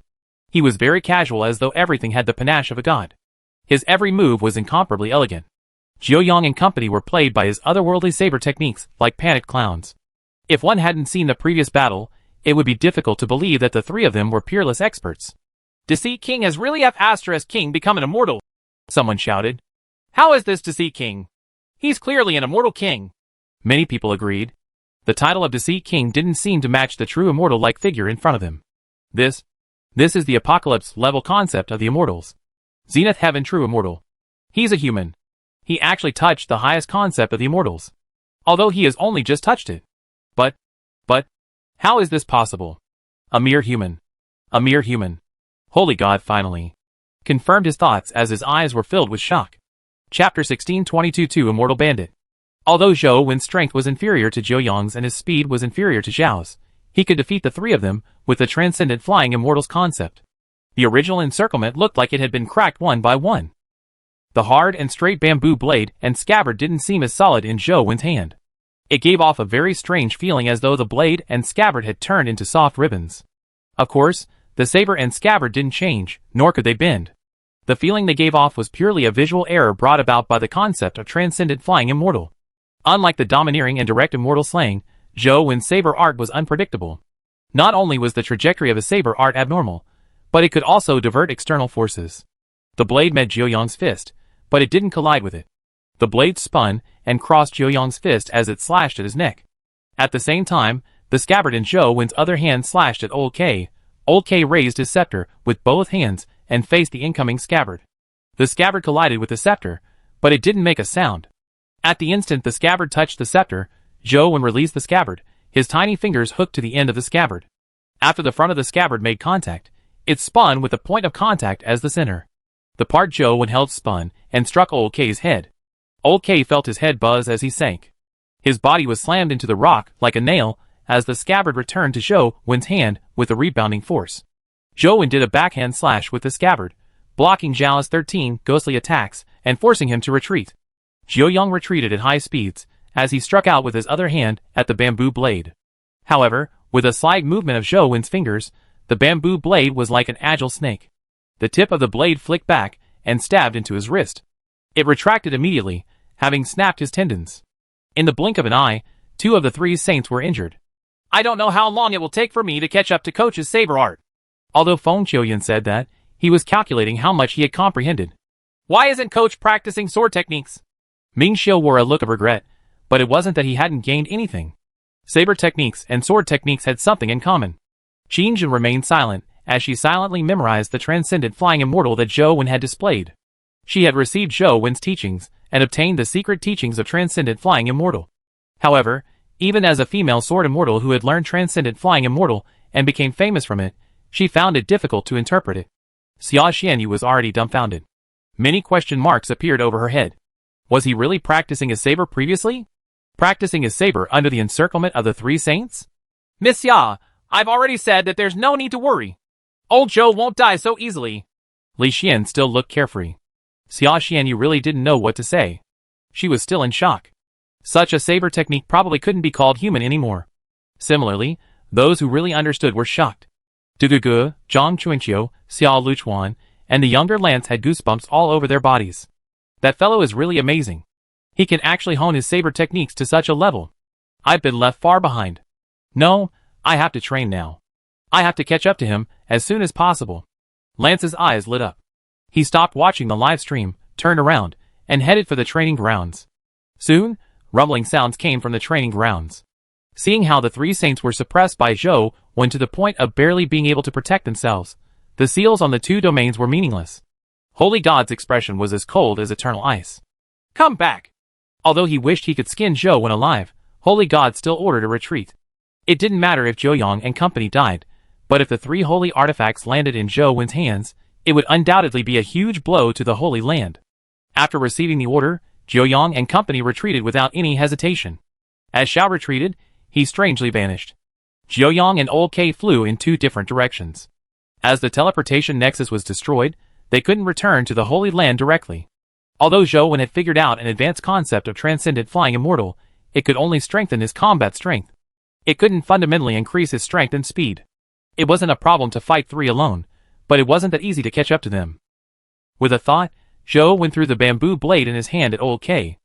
He was very casual as though everything had the panache of a god. His every move was incomparably elegant. Zhou Yong and company were played by his otherworldly saber techniques like panicked clowns. If one hadn't seen the previous battle, it would be difficult to believe that the three of them were peerless experts. Deceit King has really *King become an immortal? Someone shouted. How is this Deceit King? He's clearly an immortal king. Many people agreed. The title of Deceit King didn't seem to match the true immortal-like figure in front of him. This is the apocalypse-level concept of the immortals. Zenith Heaven True Immortal. He's a human. He actually touched the highest concept of the immortals. Although he has only just touched it. But, how is this possible? A mere human. A mere human. Holy God finally confirmed his thoughts as his eyes were filled with shock. Chapter 1622 Immortal Bandit. Although Zhou Wen's strength was inferior to Zhou Yong's and his speed was inferior to Zhao's, he could defeat the three of them with the transcendent flying immortals concept. The original encirclement looked like it had been cracked one by one. The hard and straight bamboo blade and scabbard didn't seem as solid in Zhou Wen's hand. It gave off a very strange feeling as though the blade and scabbard had turned into soft ribbons. Of course, the saber and scabbard didn't change, nor could they bend. The feeling they gave off was purely a visual error brought about by the concept of transcendent flying immortal. Unlike the domineering and direct immortal slaying, Zhou Wen's saber art was unpredictable. Not only was the trajectory of a saber art abnormal, but it could also divert external forces. The blade met Zhou Yong's fist, but it didn't collide with it. The blade spun and crossed Zhou Yong's fist as it slashed at his neck. At the same time, the scabbard in Zhou Wen's other hand slashed at Old K. Old K raised his scepter with both hands and faced the incoming scabbard. The scabbard collided with the scepter, but it didn't make a sound. At the instant the scabbard touched the scepter, Zhou Wen released the scabbard, his tiny fingers hooked to the end of the scabbard. After the front of the scabbard made contact, it spun with the point of contact as the center. The part Zhou Wen held spun and struck Old K's head. Old K felt his head buzz as he sank. His body was slammed into the rock like a nail as the scabbard returned to Zhou Wen's hand with a rebounding force. Zhou Wen did a backhand slash with the scabbard, blocking Zhao's 13 ghostly attacks and forcing him to retreat. Zhou retreated at high speeds as he struck out with his other hand at the bamboo blade. However, with a slight movement of Zhou Wen's fingers, the bamboo blade was like an agile snake. The tip of the blade flicked back and stabbed into his wrist. It retracted immediately, having snapped his tendons. In the blink of an eye, 2 of the 3 saints were injured. I don't know how long it will take for me to catch up to Coach's saber art. Although Feng Qiuyan said that, he was calculating how much he had comprehended. Why isn't Coach practicing sword techniques? Ming Xiu wore a look of regret, but it wasn't that he hadn't gained anything. Saber techniques and sword techniques had something in common. Qin Jin remained silent, as she silently memorized the transcendent flying immortal that Zhou Wen had displayed. She had received Zhou Wen's teachings, and obtained the secret teachings of transcendent flying immortal. However, even as a female sword immortal who had learned transcendent flying immortal and became famous from it, she found it difficult to interpret it. Xia Xianyu was already dumbfounded. Many question marks appeared over her head. Was he really practicing his saber previously? Practicing his saber under the encirclement of the 3 saints? Miss Xia, I've already said that there's no need to worry. Old Zhou won't die so easily. Li Xian still looked carefree. Xia Xianyu really didn't know what to say. She was still in shock. Such a saber technique probably couldn't be called human anymore. Similarly, those who really understood were shocked. Du Gugu, Zhang Chuanqiu, Xiao Luchuan, and the younger Lance had goosebumps all over their bodies. That fellow is really amazing. He can actually hone his saber techniques to such a level. I've been left far behind. No, I have to train now. I have to catch up to him as soon as possible. Lance's eyes lit up. He stopped watching the live stream, turned around, and headed for the training grounds. Soon, rumbling sounds came from the training grounds. Seeing how the 3 saints were suppressed by Zhou Wen to the point of barely being able to protect themselves, the seals on the 2 domains were meaningless. Holy God's expression was as cold as eternal ice. Come back! Although he wished he could skin Zhou Wen alive, Holy God still ordered a retreat. It didn't matter if Zhou Yang and company died, but if the 3 holy artifacts landed in Zhou Wen's hands, it would undoubtedly be a huge blow to the Holy Land. After receiving the order, Zhou Yang and company retreated without any hesitation. As Xiao retreated, he strangely vanished. Zhou Yang and Old K flew in 2 different directions. As the teleportation nexus was destroyed, they couldn't return to the Holy Land directly. Although Zhou Wen had figured out an advanced concept of transcendent flying immortal, it could only strengthen his combat strength. It couldn't fundamentally increase his strength and speed. It wasn't a problem to fight 3 alone, but it wasn't that easy to catch up to them. With a thought, Zhou Wen threw the bamboo blade in his hand at Old K.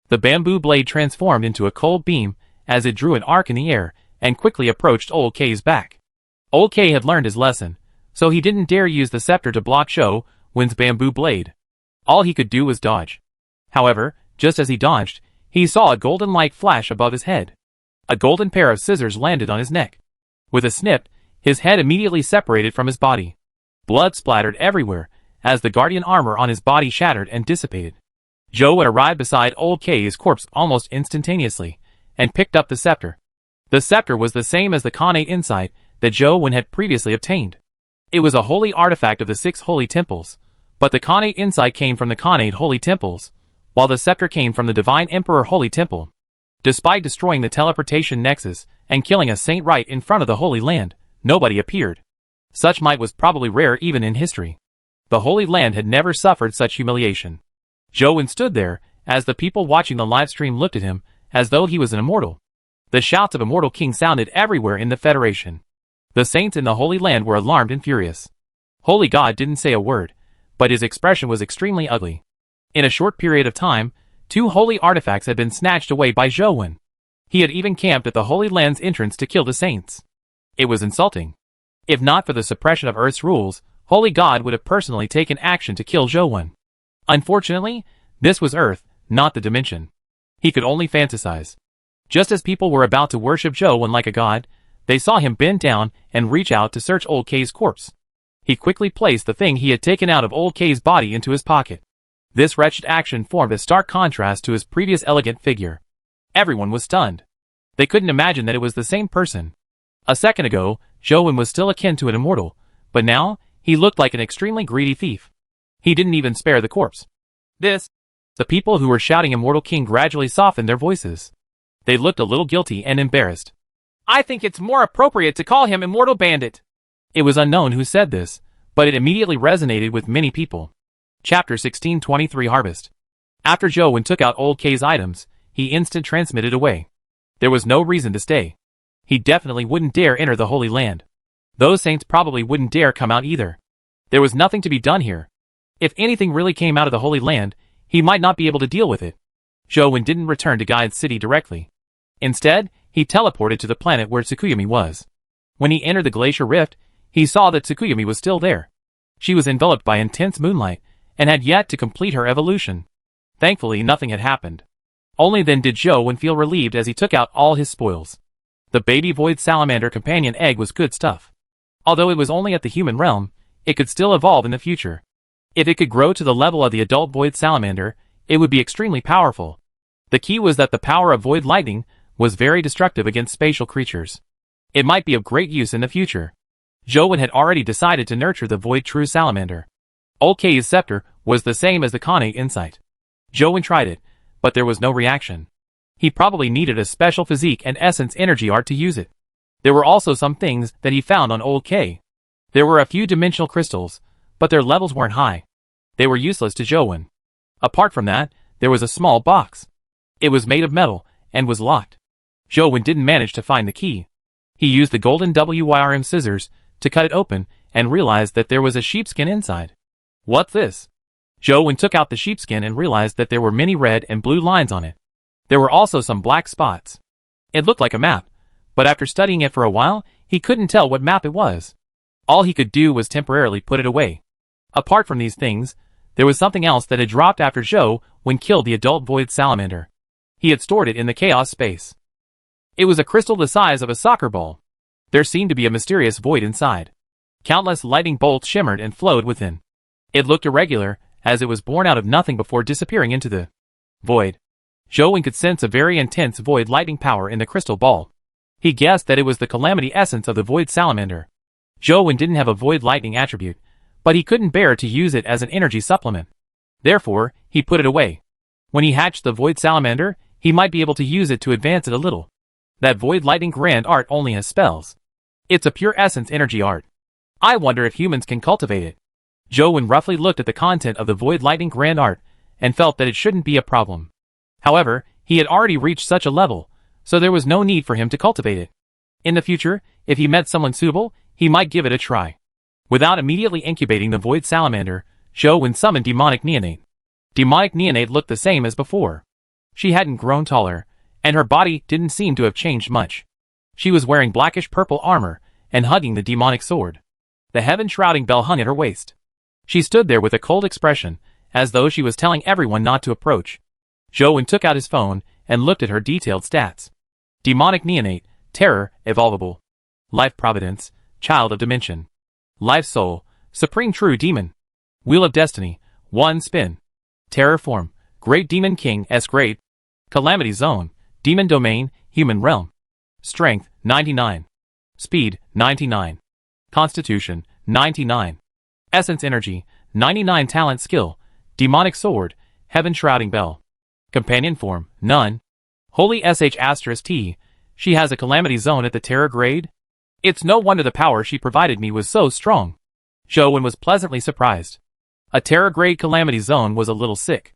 The bamboo blade transformed into a cold beam as it drew an arc in the air and quickly approached Old K's back. Old K had learned his lesson, so he didn't dare use the scepter to block Zhou Wen's bamboo blade. All he could do was dodge. However, just as he dodged, he saw a golden light flash above his head. A golden pair of scissors landed on his neck. With a snip, his head immediately separated from his body. Blood splattered everywhere, as the guardian armor on his body shattered and dissipated. Zhou Wen arrived beside Old K's corpse almost instantaneously, and picked up the scepter. The scepter was the same as the Khanate Insight that Zhou Wen had previously obtained. It was a holy artifact of the 6 holy temples, but the Khanate Insight came from the Khanate holy temples, while the scepter came from the Divine Emperor Holy Temple. Despite destroying the teleportation nexus and killing a saint right in front of the Holy Land, nobody appeared. Such might was probably rare even in history. The Holy Land had never suffered such humiliation. Zhou Wen stood there, as the people watching the live stream looked at him, as though he was an immortal. The shouts of Immortal King sounded everywhere in the Federation. The saints in the Holy Land were alarmed and furious. Holy God didn't say a word, but his expression was extremely ugly. In a short period of time, 2 holy artifacts had been snatched away by Zhou Wen. He had even camped at the Holy Land's entrance to kill the saints. It was insulting. If not for the suppression of Earth's rules, Holy God would have personally taken action to kill Zhou Wen. Unfortunately, this was Earth, not the dimension. He could only fantasize. Just as people were about to worship Zhou Wen like a god, they saw him bend down and reach out to search Old K's corpse. He quickly placed the thing he had taken out of old K's body into his pocket. This wretched action formed a stark contrast to his previous elegant figure. Everyone was stunned. They couldn't imagine that it was the same person. A second ago, Zhou was still akin to an immortal, but now, he looked like an extremely greedy thief. He didn't even spare the corpse. The people who were shouting Immortal King gradually softened their voices. They looked a little guilty and embarrassed. I think it's more appropriate to call him Immortal Bandit. It was unknown who said this, but it immediately resonated with many people. Chapter 1623 Harvest. After Zhou took out old K's items, he instant transmitted away. There was no reason to stay. He definitely wouldn't dare enter the Holy Land. Those saints probably wouldn't dare come out either. There was nothing to be done here. If anything really came out of the Holy Land, he might not be able to deal with it. Zhou didn't return to Guide City directly. Instead, he teleported to the planet where Tsukuyomi was. When he entered the glacier rift, he saw that Tsukuyomi was still there. She was enveloped by intense moonlight, and had yet to complete her evolution. Thankfully, nothing had happened. Only then did Zhou feel relieved as he took out all his spoils. The baby Void Salamander companion egg was good stuff. Although it was only at the human realm, it could still evolve in the future. If it could grow to the level of the adult Void Salamander, it would be extremely powerful. The key was that the power of Void Lightning was very destructive against spatial creatures. It might be of great use in the future. Zhou had already decided to nurture the Void True Salamander. Old K's scepter was the same as the Kane Insight. Zhou tried it, but there was no reaction. He probably needed a special physique and essence energy art to use it. There were also some things that he found on Old K. There were a few dimensional crystals, but their levels weren't high. They were useless to Zhou. Apart from that, there was a small box. It was made of metal, and was locked. Zhou didn't manage to find the key. He used the golden WYRM scissors to cut it open, and realized that there was a sheepskin inside. What's this? Zhou took out the sheepskin and realized that there were many red and blue lines on it. There were also some black spots. It looked like a map, but after studying it for a while, he couldn't tell what map it was. All he could do was temporarily put it away. Apart from these things, there was something else that had dropped after Zhou killed the adult Void Salamander. He had stored it in the chaos space. It was a crystal the size of a soccer ball. There seemed to be a mysterious void inside. Countless lightning bolts shimmered and flowed within. It looked irregular, as it was born out of nothing before disappearing into the void. Zhou could sense a very intense void lightning power in the crystal ball. He guessed that it was the calamity essence of the Void Salamander. Zhou didn't have a void lightning attribute, but he couldn't bear to use it as an energy supplement. Therefore, he put it away. When he hatched the Void Salamander, he might be able to use it to advance it a little. That Void Lightning Grand Art only has spells. It's a pure essence energy art. I wonder if humans can cultivate it. Zhou roughly looked at the content of the Void Lightning Grand Art, and felt that it shouldn't be a problem. However, he had already reached such a level, so there was no need for him to cultivate it. In the future, if he met someone suitable, he might give it a try. Without immediately incubating the Void Salamander, Zhou summoned Demonic Neonate. Demonic Neonate looked the same as before. She hadn't grown taller, and her body didn't seem to have changed much. She was wearing blackish purple armor, and hugging the demonic sword. The heaven-shrouding bell hung at her waist. She stood there with a cold expression, as though she was telling everyone not to approach. Zhou took out his phone, and looked at her detailed stats. Demonic Neonate, Terror, Evolvable. Life Providence, Child of Dimension. Life Soul, Supreme True Demon. Wheel of Destiny, 1 spin. Terror Form, Great Demon King S Grade. Calamity Zone, Demon Domain, Human Realm. Strength, 99. Speed, 99. Constitution, 99. Essence Energy, 99. Talent Skill, Demonic Sword, Heaven Shrouding Bell. Companion Form, None. Holy SH*T, she has a Calamity Zone at the Terror Grade? It's no wonder the power she provided me was so strong. Zhou was pleasantly surprised. A Terror Grade Calamity Zone was a little sick.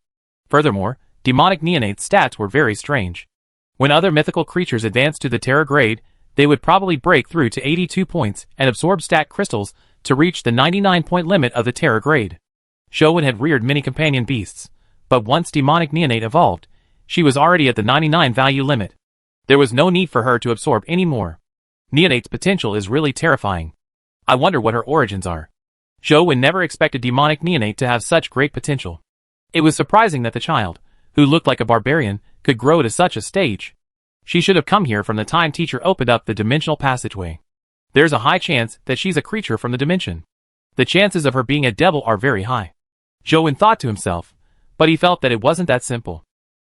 Furthermore, Demonic Neonate's stats were very strange. When other mythical creatures advanced to the Terror Grade, they would probably break through to 82 points and absorb stat crystals to reach the 99-point limit of the Terror Grade. Zhou had reared many companion beasts, but once Demonic Neonate evolved, she was already at the 99 value limit. There was no need for her to absorb any more. Neonate's potential is really terrifying. I wonder what her origins are. Zhou never expected Demonic Neonate to have such great potential. It was surprising that the child, who looked like a barbarian, could grow to such a stage. She should have come here from the time teacher opened up the dimensional passageway. There's a high chance that she's a creature from the dimension. The chances of her being a devil are very high. Zhou Wen thought to himself, but he felt that it wasn't that simple.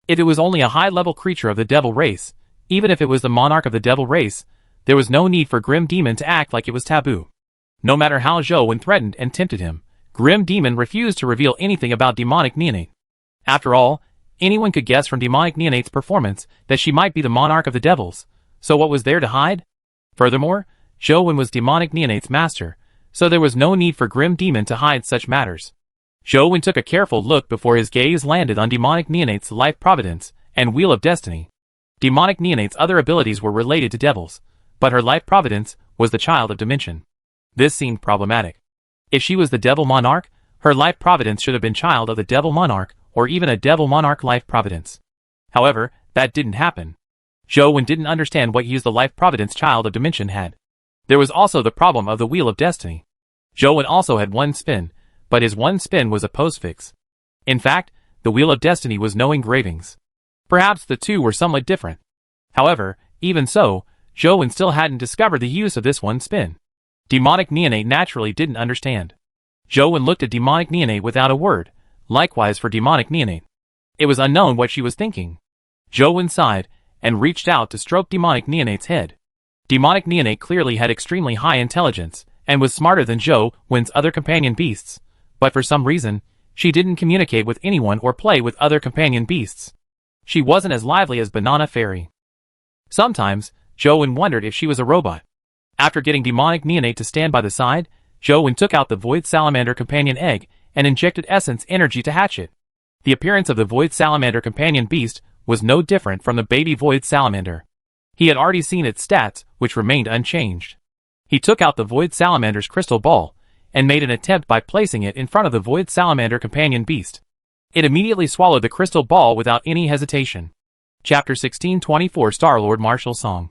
If it was only a high-level creature of the devil race, even if it was the monarch of the devil race, there was no need for Grim Demon to act like it was taboo. No matter how Zhou Wen threatened and tempted him, Grim Demon refused to reveal anything about Demonic Neonate. After all, anyone could guess from Demonic Neonate's performance that she might be the monarch of the devils, so what was there to hide? Furthermore, Zhou Wen was Demonic Neonate's master, so there was no need for Grim Demon to hide such matters. Zhou Wen took a careful look before his gaze landed on Demonic Neonate's Life Providence and Wheel of Destiny. Demonic Neonate's other abilities were related to devils, but her Life Providence was the Child of Dimension. This seemed problematic. If she was the Devil Monarch, her Life Providence should have been Child of the Devil Monarch, or even a Devil Monarch Life Providence. However, that didn't happen. Zhou Wen didn't understand what use the Life Providence Child of Dimension had. There was also the problem of the Wheel of Destiny. Zhou Wen also had one spin, but his one spin was a postfix. In fact, the Wheel of Destiny was no engravings. Perhaps the two were somewhat different. However, even so, Zhou Wen still hadn't discovered the use of this one spin. Demonic Neonate naturally didn't understand. Zhou Wen looked at Demonic Neonate without a word, likewise for Demonic Neonate. It was unknown what she was thinking. Zhou Wen sighed, and reached out to stroke Demonic Neonate's head. Demonic Neonate clearly had extremely high intelligence, and was smarter than Zhou Wen's other companion beasts, but for some reason, she didn't communicate with anyone or play with other companion beasts. She wasn't as lively as Banana Fairy. Sometimes, Zhou Wen wondered if she was a robot. After getting Demonic Neonate to stand by the side, Zhou Wen took out the Void Salamander companion egg and injected essence energy to hatch it. The appearance of the Void Salamander companion beast was no different from the baby Void Salamander. He had already seen its stats, which remained unchanged. He took out the Void Salamander's crystal ball, and made an attempt by placing it in front of the Void Salamander companion beast. It immediately swallowed the crystal ball without any hesitation. Chapter 1624 Star-Lord Martial Song.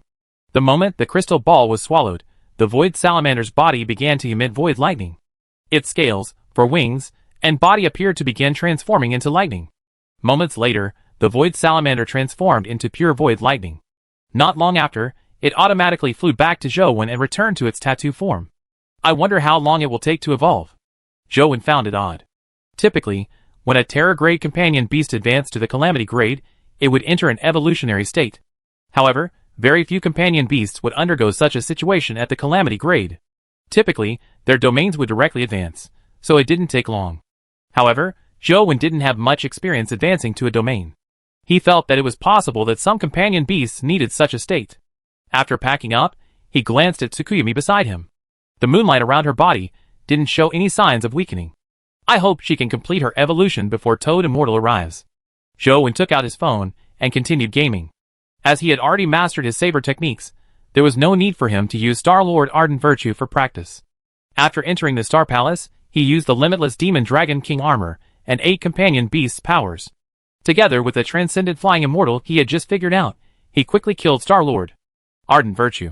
The moment the crystal ball was swallowed, the Void Salamander's body began to emit void lightning. Its scales, for wings, and body appeared to begin transforming into lightning. Moments later, the Void Salamander transformed into pure void lightning. Not long after, it automatically flew back to Zhou Wen and returned to its tattoo form. I wonder how long it will take to evolve. Zhou Wen found it odd. Typically, when a Terror grade companion beast advanced to the Calamity grade, it would enter an evolutionary state. However, very few companion beasts would undergo such a situation at the Calamity grade. Typically, their domains would directly advance, so it didn't take long. However, Zhou Wen didn't have much experience advancing to a domain. He felt that it was possible that some companion beasts needed such a state. After packing up, he glanced at Tsukuyomi beside him. The moonlight around her body didn't show any signs of weakening. I hope she can complete her evolution before Toad Immortal arrives. Zhou Wen took out his phone and continued gaming. As he had already mastered his saber techniques, there was no need for him to use Star-Lord Ardent Virtue for practice. After entering the Star Palace, he used the limitless Demon Dragon King armor and 8 companion beasts' powers. Together with the transcendent flying immortal he had just figured out, he quickly killed Star-Lord. Ardent Virtue.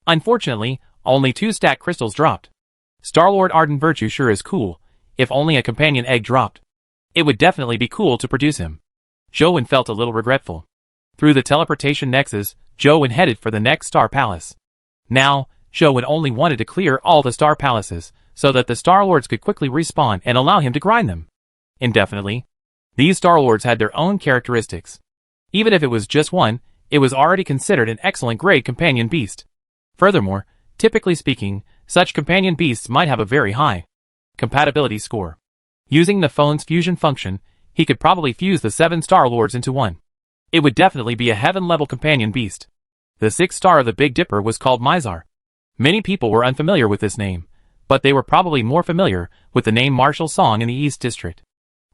Unfortunately, only 2 stack crystals dropped. Star-Lord Ardent Virtue sure is cool, if only a companion egg dropped. It would definitely be cool to produce him. Zhou Wen felt a little regretful. Through the teleportation nexus, Zhou Wen headed for the next Star Palace. Now, Zhou Wen only wanted to clear all the Star Palaces, so that the Star-Lords could quickly respawn and allow him to grind them indefinitely. These Star-Lords had their own characteristics. Even if it was just one, it was already considered an excellent grade companion beast. Furthermore, typically speaking, such companion beasts might have a very high compatibility score. Using the phone's fusion function, he could probably fuse the 7 Star-Lords into one. It would definitely be a heaven-level companion beast. The 6th star of the Big Dipper was called Mizar. Many people were unfamiliar with this name, but they were probably more familiar with the name Martial Song in the East District.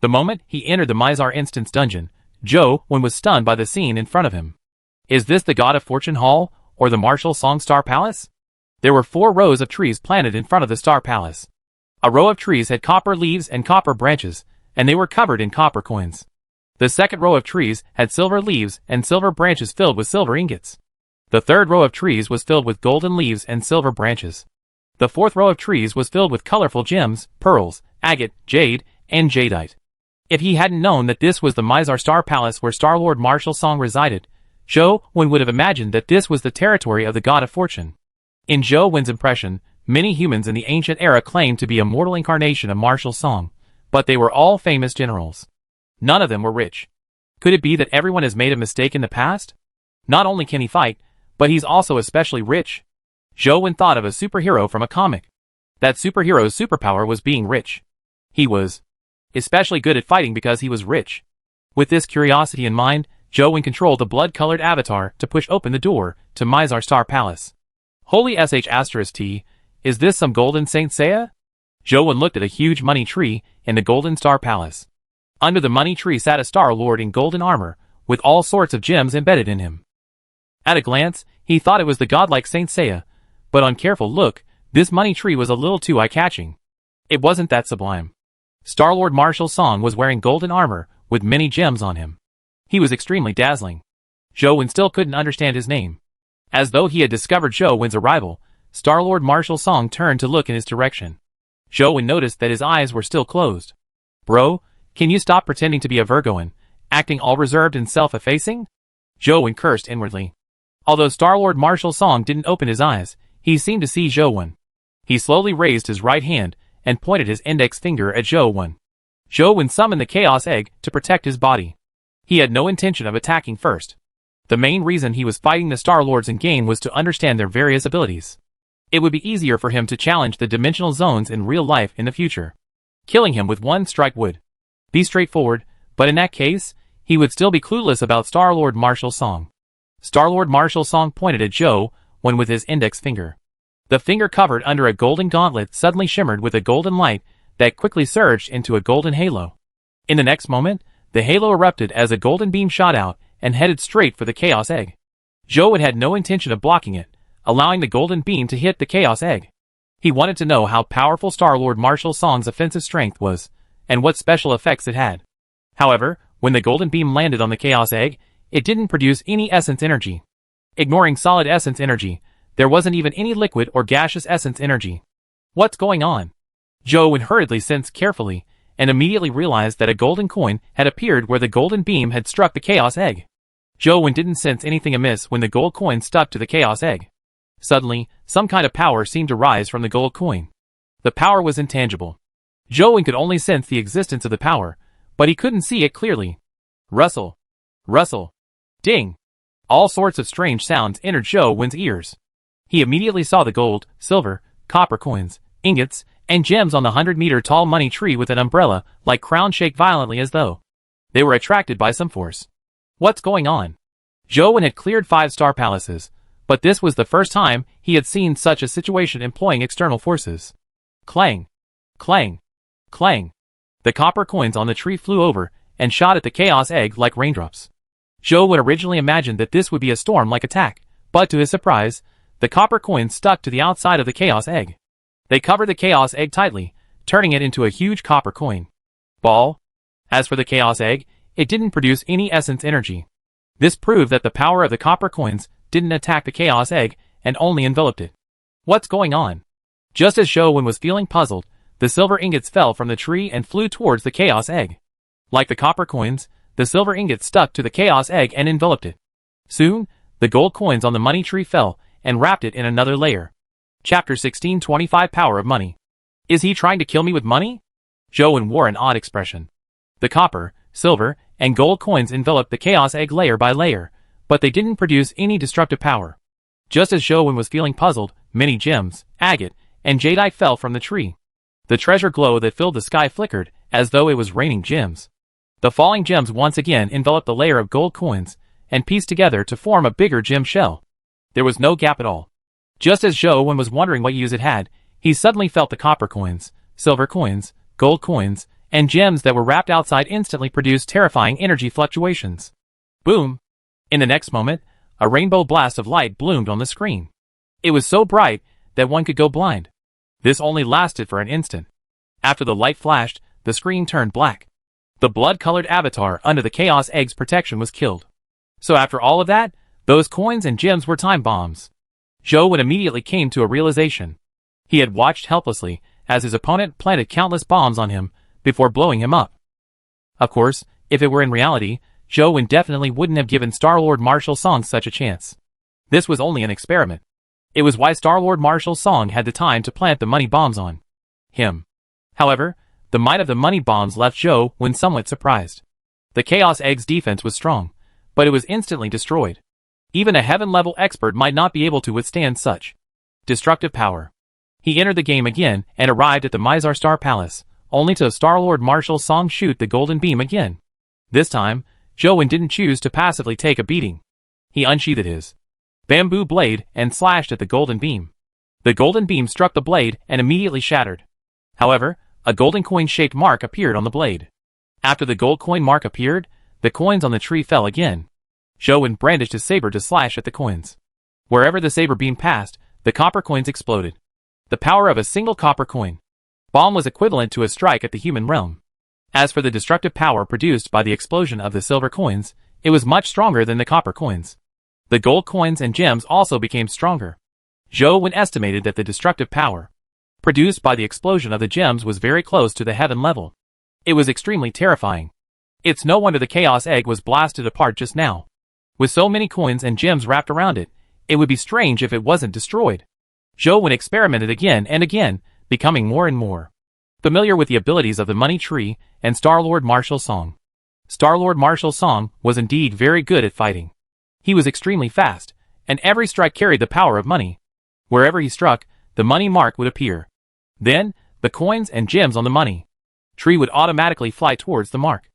The moment he entered the Mizar Instance dungeon, Zhou Wen was stunned by the scene in front of him. Is this the God of Fortune Hall, or the Martial Song Star Palace? There were 4 rows of trees planted in front of the Star Palace. A row of trees had copper leaves and copper branches, and they were covered in copper coins. The second row of trees had silver leaves and silver branches filled with silver ingots. The third row of trees was filled with golden leaves and silver branches. The fourth row of trees was filled with colorful gems, pearls, agate, jade, and jadeite. If he hadn't known that this was the Mizar Star Palace where Star-Lord Martial Song resided, Zhou Wen would have imagined that this was the territory of the God of Fortune. In Zhou Wen's impression, Many humans in the ancient era claimed to be a mortal incarnation of martial song, but they were all famous generals. None of them were rich. Could it be that everyone has made a mistake in the past? Not only can he fight, but he's also especially rich. Zhou Wen thought of a superhero from a comic. That superhero's superpower was being rich. He was especially good at fighting because he was rich. With this curiosity in mind, Zhou Wen controlled the blood-colored avatar to push open the door to Mizar Star Palace. Holy sh*T, is this some golden Saint Seiya? Zhou Wen looked at a huge money tree in the Golden Star Palace. Under the money tree sat a Star Lord in golden armor, with all sorts of gems embedded in him. At a glance, he thought it was the godlike Saint Seiya, but on careful look, this money tree was a little too eye-catching. It wasn't that sublime. Star-Lord Marshal Song was wearing golden armor, with many gems on him. He was extremely dazzling. Zhou Wen still couldn't understand his name. As though he had discovered Zhou Wen's arrival, Star-Lord Marshal Song turned to look in his direction. Zhou Wen noticed that his eyes were still closed. Bro, can you stop pretending to be a Virgoan, acting all reserved and self-effacing? Zhou Wen cursed inwardly. Although Star-Lord Marshal Song didn't open his eyes, he seemed to see Zhou Wen. He slowly raised his right hand and pointed his index finger at Zhou Wen. Zhou Wen summoned the Chaos Egg to protect his body. He had no intention of attacking first. The main reason he was fighting the Star-Lords in game was to understand their various abilities. It would be easier for him to challenge the dimensional zones in real life in the future. Killing him with one strike would be straightforward, but in that case, he would still be clueless about Star-Lord Marshal Song. Star-Lord Marshal Song pointed at Zhou Wen with his index finger. The finger covered under a golden gauntlet suddenly shimmered with a golden light that quickly surged into a golden halo. In the next moment, the halo erupted as a golden beam shot out and headed straight for the Chaos Egg. Zhou Wen had no intention of blocking it, allowing the golden beam to hit the Chaos Egg. He wanted to know how powerful Star-Lord Marshal Song's offensive strength was, and what special effects it had. However, when the golden beam landed on the Chaos Egg, it didn't produce any essence energy. Ignoring solid essence energy, there wasn't even any liquid or gaseous essence energy. What's going on? Zhou Wen hurriedly sensed carefully, and immediately realized that a golden coin had appeared where the golden beam had struck the Chaos Egg. Zhou Wen didn't sense anything amiss when the gold coin stuck to the Chaos Egg. Suddenly, some kind of power seemed to rise from the gold coin. The power was intangible. Zhou Wen could only sense the existence of the power, but he couldn't see it clearly. Rustle. Rustle. Ding. All sorts of strange sounds entered Zhou Wen's ears. He immediately saw the gold, silver, copper coins, ingots, and gems on the 100-meter-tall money tree with an umbrella like crown shake violently as though they were attracted by some force. What's going on? Zhou Wen had cleared 5-star palaces, but this was the first time he had seen such a situation employing external forces. Clang. Clang. Clang. The copper coins on the tree flew over and shot at the Chaos Egg like raindrops. Zhou Wen originally imagined that this would be a storm-like attack, but to his surprise, the copper coins stuck to the outside of the Chaos Egg. They covered the Chaos Egg tightly, turning it into a huge copper coin ball. As for the Chaos Egg, it didn't produce any essence energy. This proved that the power of the copper coins didn't attack the Chaos Egg and only enveloped it. What's going on? Just as Zhou Wen was feeling puzzled, the silver ingots fell from the tree and flew towards the Chaos Egg. Like the copper coins, the silver ingots stuck to the Chaos Egg and enveloped it. Soon, the gold coins on the money tree fell and wrapped it in another layer. Chapter 1625 Power of Money. Is he trying to kill me with money? Zhou Wen wore an odd expression. The copper, silver, and gold coins enveloped the Chaos Egg layer by layer, but they didn't produce any destructive power. Just as Zhou Wen was feeling puzzled, many gems, agate, and jadeite fell from the tree. The treasure glow that filled the sky flickered, as though it was raining gems. The falling gems once again enveloped the layer of gold coins, and pieced together to form a bigger gem shell. There was no gap at all. Just as Zhou Wen was wondering what use it had, he suddenly felt the copper coins, silver coins, gold coins, and gems that were wrapped outside instantly produce terrifying energy fluctuations. Boom! In the next moment, a rainbow blast of light bloomed on the screen. It was so bright that one could go blind. This only lasted for an instant. After the light flashed, the screen turned black. The blood-colored avatar under the Chaos Egg's protection was killed. So after all of that, those coins and gems were time bombs. Zhou Wen immediately came to a realization. He had watched helplessly as his opponent planted countless bombs on him before blowing him up. Of course, if it were in reality, Zhou Wen definitely wouldn't have given Star-Lord Marshal Song such a chance. This was only an experiment. It was why Star-Lord Marshal Song had the time to plant the money bombs on him. However, the might of the money bombs left Zhou Wen somewhat surprised. The Chaos Egg's defense was strong, but it was instantly destroyed. Even a heaven-level expert might not be able to withstand such destructive power. He entered the game again and arrived at the Mizar Star Palace, only to have Star-Lord Marshal Song shoot the golden beam again. This time, Zhou Wen didn't choose to passively take a beating. He unsheathed his bamboo blade and slashed at the golden beam. The golden beam struck the blade and immediately shattered. However, a golden coin-shaped mark appeared on the blade. After the gold coin mark appeared, the coins on the tree fell again. Zhou Wen brandished his saber to slash at the coins. Wherever the saber beam passed, the copper coins exploded. The power of a single copper coin bomb was equivalent to a strike at the human realm. As for the destructive power produced by the explosion of the silver coins, it was much stronger than the copper coins. The gold coins and gems also became stronger. Zhou Wen estimated that the destructive power produced by the explosion of the gems was very close to the heaven level. It was extremely terrifying. It's no wonder the Chaos Egg was blasted apart just now. With so many coins and gems wrapped around it, it would be strange if it wasn't destroyed. Zhou Wen experimented again and again, becoming more and more familiar with the abilities of the Money Tree and Star-Lord Marshal Song. Star-Lord Marshal Song was indeed very good at fighting. He was extremely fast, and every strike carried the power of money. Wherever he struck, the money mark would appear. Then, the coins and gems on the money tree would automatically fly towards the mark.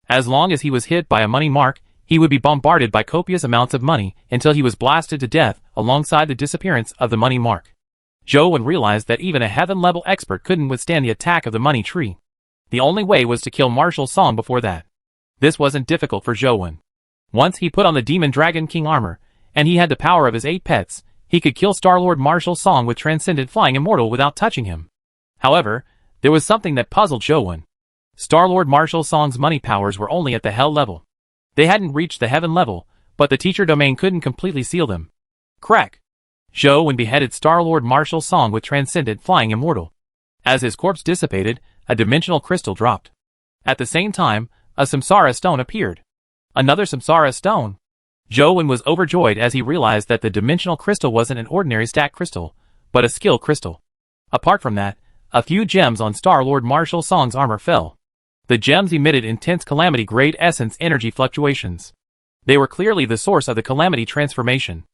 As long as he was hit by a money mark, he would be bombarded by copious amounts of money until he was blasted to death alongside the disappearance of the money mark. Zhou Wen realized that even a heaven-level expert couldn't withstand the attack of the money tree. The only way was to kill Marshal Song before that. This wasn't difficult for Zhou Wen. Once he put on the Demon Dragon King armor, and he had the power of his 8 pets, he could kill Star-Lord Marshal Song with Transcendent Flying Immortal without touching him. However, there was something that puzzled Zhou Wen. Star-Lord Marshal Song's money powers were only at the hell level. They hadn't reached the heaven level, but the teacher domain couldn't completely seal them. Crack! Zhou Wen beheaded Star-Lord Marshal Song with Transcendent Flying Immortal. As his corpse dissipated, a dimensional crystal dropped. At the same time, a Samsara stone appeared. Another Samsara stone. Zhou Wen was overjoyed as he realized that the dimensional crystal wasn't an ordinary stack crystal, but a skill crystal. Apart from that, a few gems on Star-Lord Marshal Song's armor fell. The gems emitted intense Calamity-grade essence energy fluctuations. They were clearly the source of the Calamity transformation.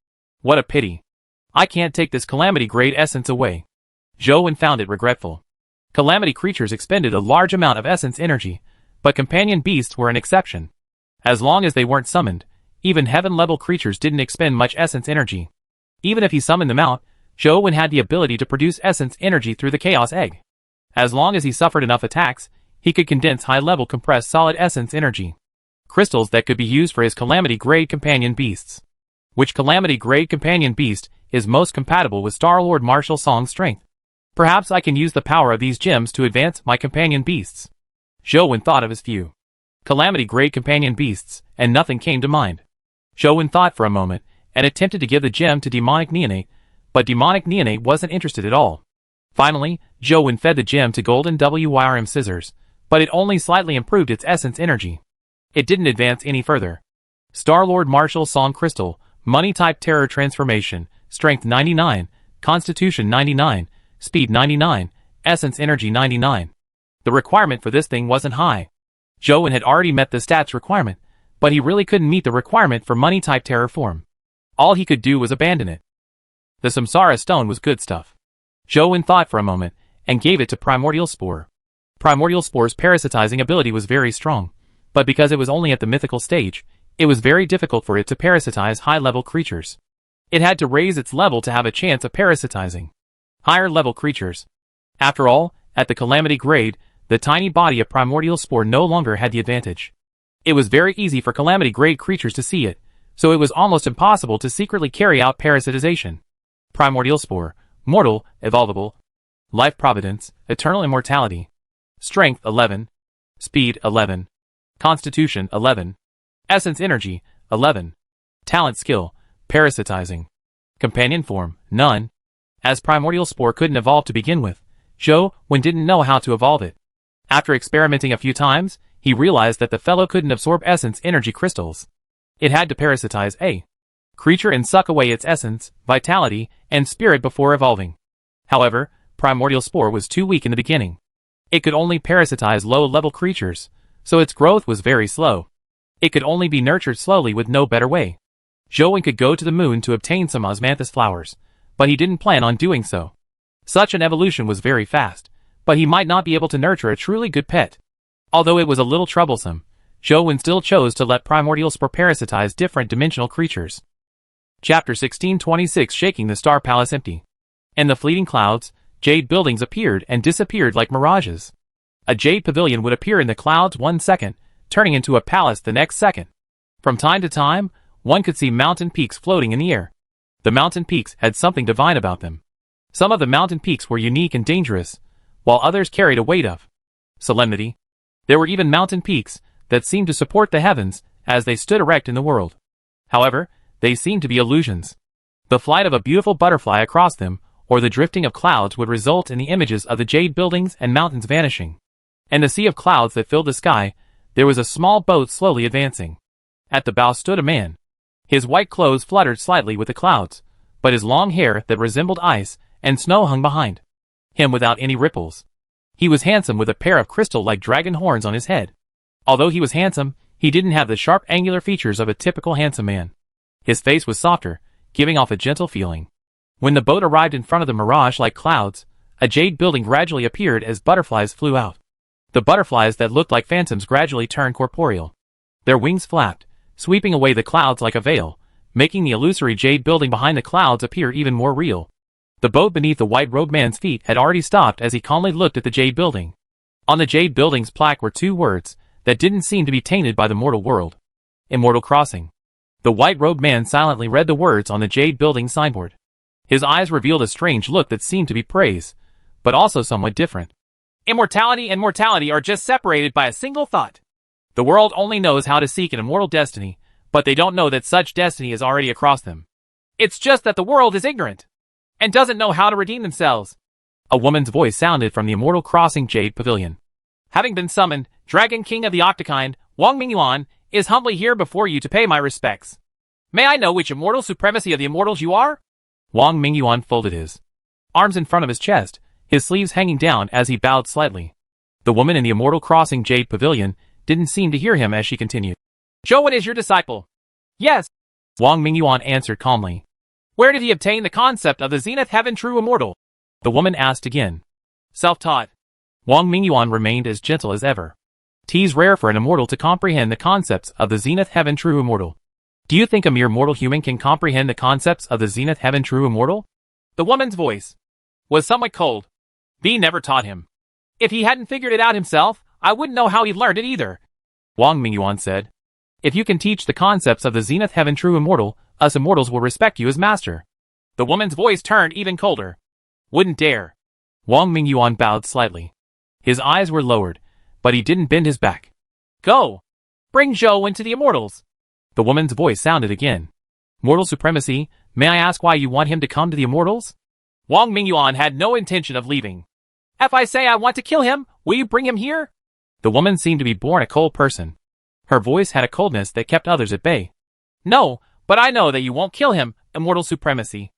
What a pity. I can't take this Calamity-grade essence away. Zhou Wen found it regretful. Calamity creatures expended a large amount of essence energy, but companion beasts were an exception. As long as they weren't summoned, even heaven-level creatures didn't expend much essence energy. Even if he summoned them out, Zhou Wen had the ability to produce essence energy through the Chaos Egg. As long as he suffered enough attacks, he could condense high-level compressed solid essence energy. Crystals that could be used for his Calamity-grade companion beasts. Which Calamity-grade companion beast is most compatible with Star-Lord Marshal Song's strength? Perhaps I can use the power of these gems to advance my companion beasts. Zhou Wen thought of his few Calamity-grade companion beasts, and nothing came to mind. Zhou Wen thought for a moment, and attempted to give the gem to Demonic Neonate, but Demonic Neonate wasn't interested at all. Finally, Zhou Wen fed the gem to Golden WYRM Scissors, but it only slightly improved its essence energy. It didn't advance any further. Star-Lord Marshal Song Crystal, Money-type Terror Transformation, Strength 99, Constitution 99, Speed 99, Essence Energy 99. The requirement for this thing wasn't high. Zhou Wen had already met the stats requirement, but he really couldn't meet the requirement for Money-type Terror form. All he could do was abandon it. The Samsara Stone was good stuff. Zhou Wen thought for a moment, and gave it to Primordial Spore. Primordial Spore's parasitizing ability was very strong, but because it was only at the mythical stage, it was very difficult for it to parasitize high-level creatures. It had to raise its level to have a chance of parasitizing higher-level creatures. After all, at the Calamity grade, the tiny body of Primordial Spore no longer had the advantage. It was very easy for Calamity grade creatures to see it, so it was almost impossible to secretly carry out parasitization. Primordial Spore, Mortal, Evolvable, Life Providence, Eternal Immortality. Strength 11. Speed 11. Constitution 11. Essence Energy 11. Talent Skill, Parasitizing. Companion Form, none. As Primordial Spore couldn't evolve to begin with, Zhou Wen didn't know how to evolve it. After experimenting a few times, he realized that the fellow couldn't absorb essence energy crystals. It had to parasitize a creature and suck away its essence, vitality, and spirit before evolving. However, Primordial Spore was too weak in the beginning. It could only parasitize low-level creatures, so its growth was very slow. It could only be nurtured slowly with no better way. Zhou could go to the moon to obtain some osmanthus flowers, but he didn't plan on doing so. Such an evolution was very fast, but he might not be able to nurture a truly good pet. Although it was a little troublesome, Zhou still chose to let Primordial Spore parasitize different dimensional creatures. Chapter 1626 Shaking the Star Palace Empty. In the fleeting clouds, jade buildings appeared and disappeared like mirages. A jade pavilion would appear in the clouds 1 second, turning into a palace the next second. From time to time, one could see mountain peaks floating in the air. The mountain peaks had something divine about them. Some of the mountain peaks were unique and dangerous, while others carried a weight of solemnity. There were even mountain peaks that seemed to support the heavens as they stood erect in the world. However, they seemed to be illusions. The flight of a beautiful butterfly across them, or the drifting of clouds would result in the images of the jade buildings and mountains vanishing. In the sea of clouds that filled the sky, there was a small boat slowly advancing. At the bow stood a man. His white clothes fluttered slightly with the clouds, but his long hair that resembled ice and snow hung behind him without any ripples. He was handsome with a pair of crystal-like dragon horns on his head. Although he was handsome, he didn't have the sharp angular features of a typical handsome man. His face was softer, giving off a gentle feeling. When the boat arrived in front of the mirage-like clouds, a jade building gradually appeared as butterflies flew out. The butterflies that looked like phantoms gradually turned corporeal. Their wings flapped, sweeping away the clouds like a veil, making the illusory jade building behind the clouds appear even more real. The boat beneath the white-robed man's feet had already stopped as he calmly looked at the jade building. On the jade building's plaque were 2 words that didn't seem to be tainted by the mortal world. Immortal Crossing. The white-robed man silently read the words on the jade building signboard. His eyes revealed a strange look that seemed to be praise, but also somewhat different. Immortality and mortality are just separated by a single thought. The world only knows how to seek an immortal destiny, but they don't know that such destiny is already across them. It's just that the world is ignorant and doesn't know how to redeem themselves. A woman's voice sounded from the Immortal Crossing Jade Pavilion. Having been summoned, Dragon King of the Octokind, Wang Mingyuan, is humbly here before you to pay my respects. May I know which immortal supremacy of the immortals you are? Wang Mingyuan folded his arms in front of his chest, his sleeves hanging down as he bowed slightly. The woman in the Immortal Crossing Jade Pavilion didn't seem to hear him as she continued. Zhou is your disciple. Yes. Wang Mingyuan answered calmly. Where did he obtain the concept of the Zenith Heaven True Immortal? The woman asked again. Self-taught. Wang Mingyuan remained as gentle as ever. 'Tis rare for an immortal to comprehend the concepts of the Zenith Heaven True Immortal. Do you think a mere mortal human can comprehend the concepts of the Zenith Heaven True Immortal? The woman's voice was somewhat cold. V never taught him. If he hadn't figured it out himself, I wouldn't know how he learned it either. Wang Mingyuan said. If you can teach the concepts of the Zenith Heaven True Immortal, us immortals will respect you as master. The woman's voice turned even colder. Wouldn't dare. Wang Mingyuan bowed slightly. His eyes were lowered, but he didn't bend his back. Go! Bring Zhou into the immortals. The woman's voice sounded again. Mortal supremacy, may I ask why you want him to come to the immortals? Wang Mingyuan had no intention of leaving. If I say I want to kill him, will you bring him here? The woman seemed to be born a cold person. Her voice had a coldness that kept others at bay. No, but I know that you won't kill him, immortal supremacy.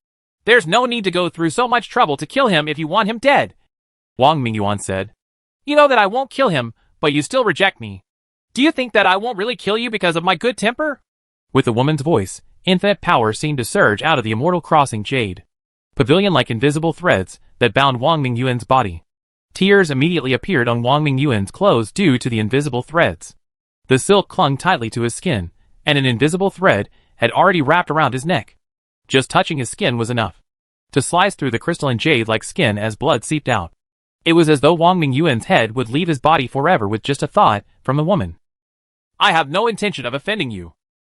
There's no need to go through so much trouble to kill him if you want him dead. Wang Mingyuan said. You know that I won't kill him, but you still reject me. Do you think that I won't really kill you because of my good temper? With the woman's voice, infinite power seemed to surge out of the Immortal Crossing Jade Pavilion like invisible threads that bound Wang Mingyuan's body. Tears immediately appeared on Wang Mingyuan's clothes due to the invisible threads. The silk clung tightly to his skin, and an invisible thread had already wrapped around his neck. Just touching his skin was enough to slice through the crystalline jade-like skin as blood seeped out. It was as though Wang Mingyuan's head would leave his body forever with just a thought from the woman. I have no intention of offending you.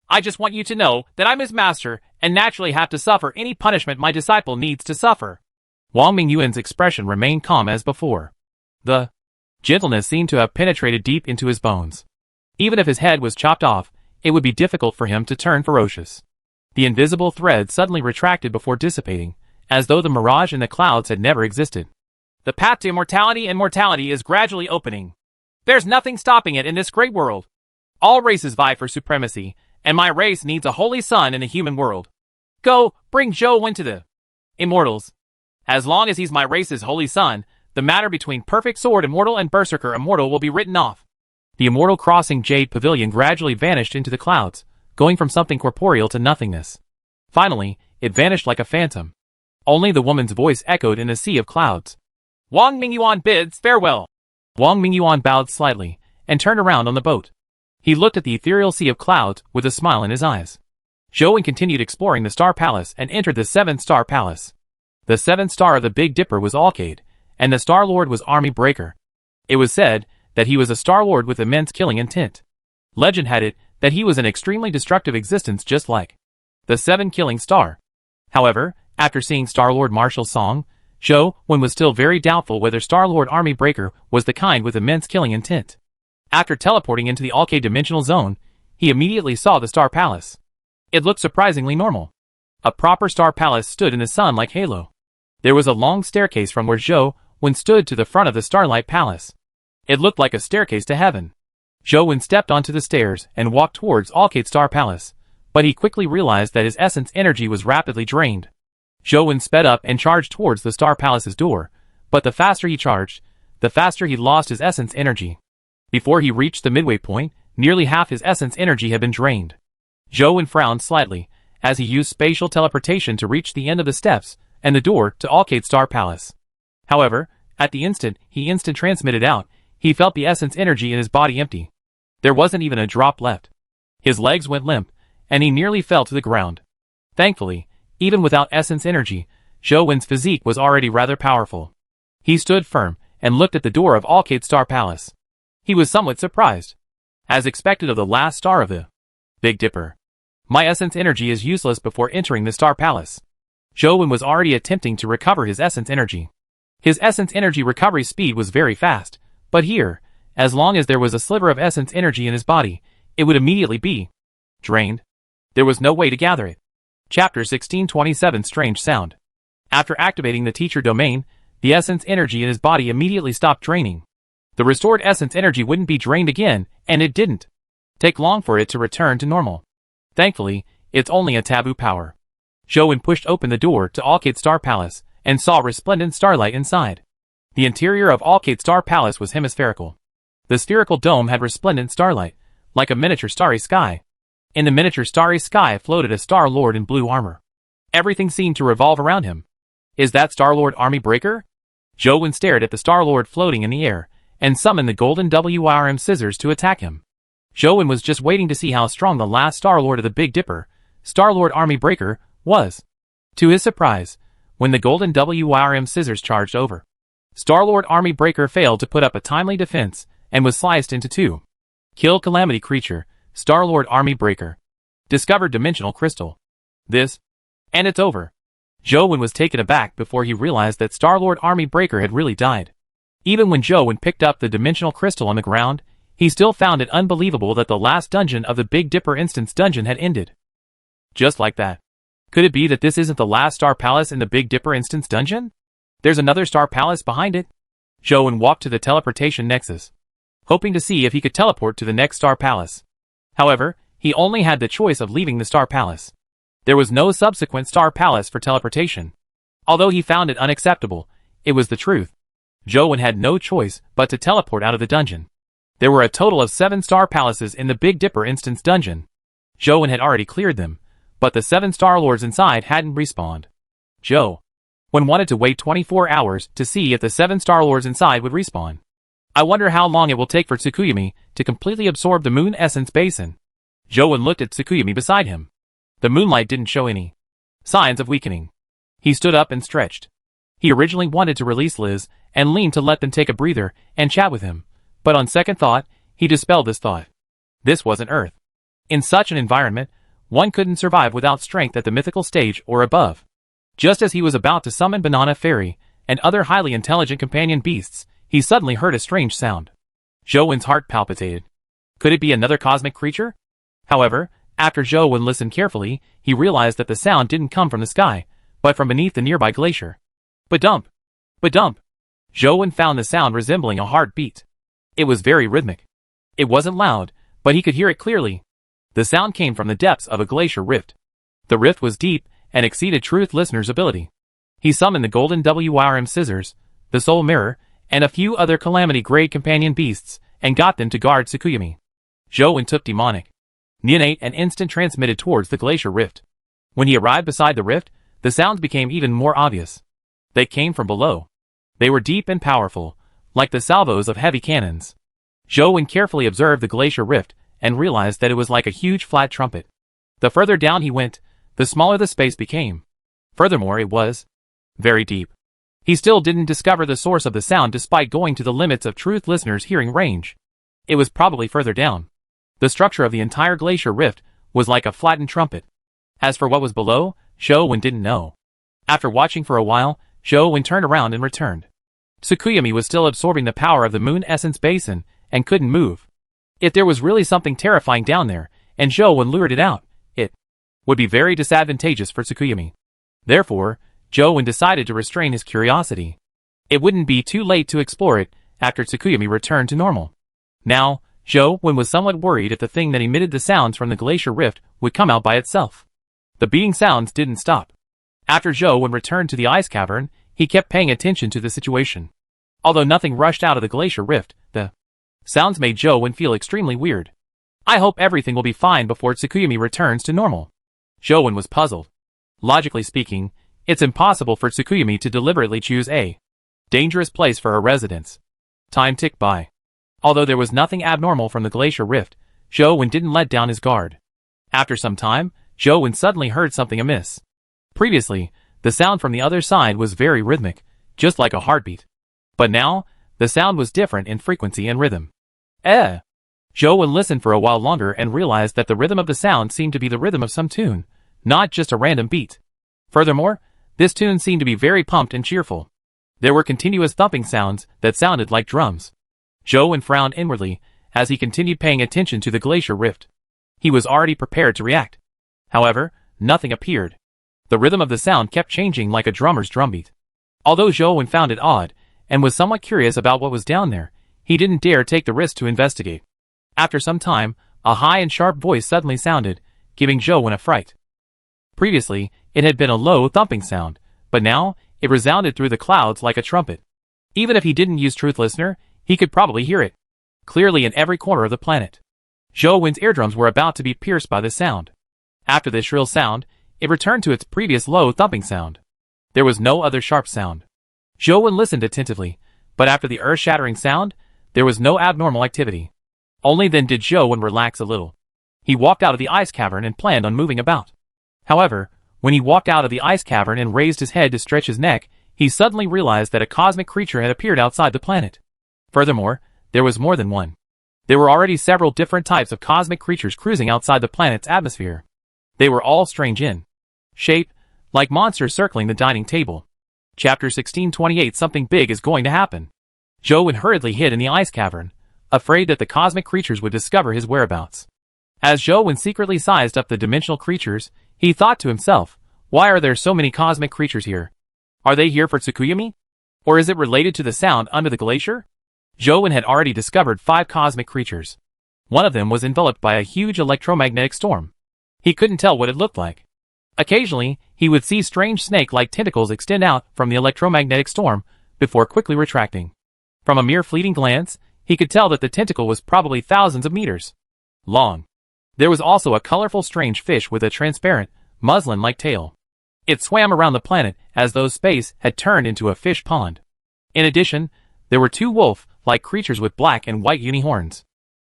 I just want you to know that I'm his master and naturally have to suffer any punishment my disciple needs to suffer. Wang Mingyuan's expression remained calm as before. The gentleness seemed to have penetrated deep into his bones. Even if his head was chopped off, it would be difficult for him to turn ferocious. The invisible thread suddenly retracted before dissipating, as though the mirage in the clouds had never existed. The path to immortality and mortality is gradually opening. There's nothing stopping it in this great world. All races vie for supremacy, and my race needs a holy son in the human world. Go, bring Zhou into the immortals. As long as he's my race's holy son, the matter between Perfect Sword Immortal and Berserker Immortal will be written off. The Immortal Crossing Jade Pavilion gradually vanished into the clouds, going from something corporeal to nothingness. Finally, it vanished like a phantom. Only the woman's voice echoed in a sea of clouds. Wang Mingyuan bids farewell. Wang Mingyuan bowed slightly, and turned around on the boat. He looked at the ethereal sea of clouds with a smile in his eyes. Zhou continued exploring the Star Palace and entered the 7-Star Palace. The 7th star of the Big Dipper was Alkaid, and the Star Lord was Army Breaker. It was said that he was a Star Lord with immense killing intent. Legend had it that he was an extremely destructive existence just like the 7 Killing Star. However, after seeing Star-Lord Marshall's song, Zhou was still very doubtful whether Star-Lord Army Breaker was the kind with immense killing intent. After teleporting into the Alkaid dimensional zone, he immediately saw the Star Palace. It looked surprisingly normal. A proper Star Palace stood in the sun like halo. There was a long staircase from where Zhou stood to the front of the Starlight Palace. It looked like a staircase to heaven. Zhou stepped onto the stairs and walked towards Alkaid Star Palace, but he quickly realized that his essence energy was rapidly drained. Zhou sped up and charged towards the Star Palace's door, but the faster he charged, the faster he lost his essence energy. Before he reached the midway point, nearly half his essence energy had been drained. Zhou frowned slightly, as he used spatial teleportation to reach the end of the steps and the door to Alkaid Star Palace. However, at the instant he transmitted out, he felt the essence energy in his body empty. There wasn't even a drop left. His legs went limp, and he nearly fell to the ground. Thankfully, even without essence energy, Zhou physique was already rather powerful. He stood firm and looked at the door of Alkaid Star Palace. He was somewhat surprised. As expected of the last star of the Big Dipper. My essence energy is useless before entering the Star Palace. Zhou was already attempting to recover his essence energy. His essence energy recovery speed was very fast, but here, as long as there was a sliver of essence energy in his body, it would immediately be drained. There was no way to gather it. Chapter 1627 Strange Sound. After activating the teacher domain, the essence energy in his body immediately stopped draining. The restored essence energy wouldn't be drained again, and it didn't take long for it to return to normal. Thankfully, it's only a taboo power. Zhou pushed open the door to Alkaid Star Palace and saw resplendent starlight inside. The interior of Alkaid Star Palace was hemispherical. The spherical dome had resplendent starlight, like a miniature starry sky. In the miniature starry sky floated a Star Lord in blue armor. Everything seemed to revolve around him. Is that Star Lord Army Breaker? Zhou stared at the Star Lord floating in the air, and summoned the golden WRM scissors to attack him. Zhou was just waiting to see how strong the last Star Lord of the Big Dipper, Star Lord Army Breaker, was. To his surprise, when the golden WRM scissors charged over, Star Lord Army Breaker failed to put up a timely defense, and was sliced into two. Kill Calamity Creature, Star Lord Army Breaker. Discovered Dimensional Crystal. This. And it's over. Zhou was taken aback before he realized that Star Lord Army Breaker had really died. Even when Zhou picked up the Dimensional Crystal on the ground, he still found it unbelievable that the last dungeon of the Big Dipper Instance dungeon had ended. Just like that. Could it be that this isn't the last Star Palace in the Big Dipper Instance dungeon? There's another Star Palace behind it. Zhou walked to the teleportation nexus, hoping to see if he could teleport to the next Star Palace. However, he only had the choice of leaving the Star Palace. There was no subsequent Star Palace for teleportation. Although he found it unacceptable, it was the truth. Zhou had no choice but to teleport out of the dungeon. There were a total of 7 Star Palaces in the Big Dipper Instance dungeon. Zhou had already cleared them, but the 7 Star Lords inside hadn't respawned. Zhou wanted to wait 24 hours to see if the 7 Star Lords inside would respawn. I wonder how long it will take for Tsukuyami to completely absorb the Moon Essence Basin. Zhou looked at Tsukuyami beside him. The moonlight didn't show any signs of weakening. He stood up and stretched. He originally wanted to release Liz and Lean to let them take a breather and chat with him, but on second thought, he dispelled this thought. This wasn't Earth. In such an environment, one couldn't survive without strength at the mythical stage or above. Just as he was about to summon Banana Fairy and other highly intelligent companion beasts, he suddenly heard a strange sound. Zhou's heart palpitated. Could it be another cosmic creature? However, after Zhou listened carefully, he realized that the sound didn't come from the sky, but from beneath the nearby glacier. Ba-dump! Ba-dump! Zhou found the sound resembling a heartbeat. It was very rhythmic. It wasn't loud, but he could hear it clearly. The sound came from the depths of a glacier rift. The rift was deep and exceeded Truth Listener's ability. He summoned the golden WRM scissors, the soul mirror, and a few other calamity-grade companion beasts, and got them to guard Tsukuyomi. Zhou took demonic neonate and instant transmitted towards the glacier rift. When he arrived beside the rift, the sounds became even more obvious. They came from below. They were deep and powerful, like the salvos of heavy cannons. Zhou carefully observed the glacier rift and realized that it was like a huge flat trumpet. The further down he went, the smaller the space became. Furthermore, it was very deep. He still didn't discover the source of the sound despite going to the limits of Truth Listener's hearing range. It was probably further down. The structure of the entire glacier rift was like a flattened trumpet. As for what was below, Zhou didn't know. After watching for a while, Zhou turned around and returned. Tsukuyomi was still absorbing the power of the moon essence basin and couldn't move. If there was really something terrifying down there, and Zhou lured it out, it would be very disadvantageous for Tsukuyomi. Therefore, Zhou decided to restrain his curiosity. It wouldn't be too late to explore it after Tsukuyomi returned to normal. Now, Zhou was somewhat worried if the thing that emitted the sounds from the glacier rift would come out by itself. The beating sounds didn't stop. After Zhou returned to the ice cavern, he kept paying attention to the situation. Although nothing rushed out of the glacier rift, the sounds made Zhou feel extremely weird. I hope everything will be fine before Tsukuyomi returns to normal. Zhou was puzzled. Logically speaking, it's impossible for Tsukuyomi to deliberately choose a dangerous place for her residence. Time ticked by. Although there was nothing abnormal from the glacier rift, Zhou didn't let down his guard. After some time, Zhou suddenly heard something amiss. Previously, the sound from the other side was very rhythmic, just like a heartbeat. But now, the sound was different in frequency and rhythm. Zhou listened for a while longer and realized that the rhythm of the sound seemed to be the rhythm of some tune, not just a random beat. Furthermore, this tune seemed to be very pumped and cheerful. There were continuous thumping sounds that sounded like drums. Zhou frowned inwardly as he continued paying attention to the glacier rift. He was already prepared to react. However, nothing appeared. The rhythm of the sound kept changing like a drummer's drumbeat. Although Zhou found it odd and was somewhat curious about what was down there, he didn't dare take the risk to investigate. After some time, a high and sharp voice suddenly sounded, giving Zhou a fright. Previously, it had been a low thumping sound, but now, it resounded through the clouds like a trumpet. Even if he didn't use Truth Listener, he could probably hear it clearly in every corner of the planet. Zhou eardrums were about to be pierced by the sound. After this shrill sound, it returned to its previous low thumping sound. There was no other sharp sound. Zhou listened attentively, but after the earth-shattering sound, there was no abnormal activity. Only then did Zhou relax a little. He walked out of the ice cavern and planned on moving about. However, when he walked out of the ice cavern and raised his head to stretch his neck, he suddenly realized that a cosmic creature had appeared outside the planet. Furthermore, there was more than one. There were already several different types of cosmic creatures cruising outside the planet's atmosphere. They were all strange in shape, like monsters circling the dining table. Chapter 1628. Something big is going to happen. Zhou hurriedly hid in the ice cavern, afraid that the cosmic creatures would discover his whereabouts. As Zhou secretly sized up the dimensional creatures, he thought to himself, why are there so many cosmic creatures here? Are they here for Tsukuyomi? Or is it related to the sound under the glacier? Zhou had already discovered 5 cosmic creatures. One of them was enveloped by a huge electromagnetic storm. He couldn't tell what it looked like. Occasionally, he would see strange snake-like tentacles extend out from the electromagnetic storm before quickly retracting. From a mere fleeting glance, he could tell that the tentacle was probably thousands of meters long. There was also a colorful strange fish with a transparent, muslin-like tail. It swam around the planet as though space had turned into a fish pond. In addition, there were 2 wolf-like creatures with black and white unicorns.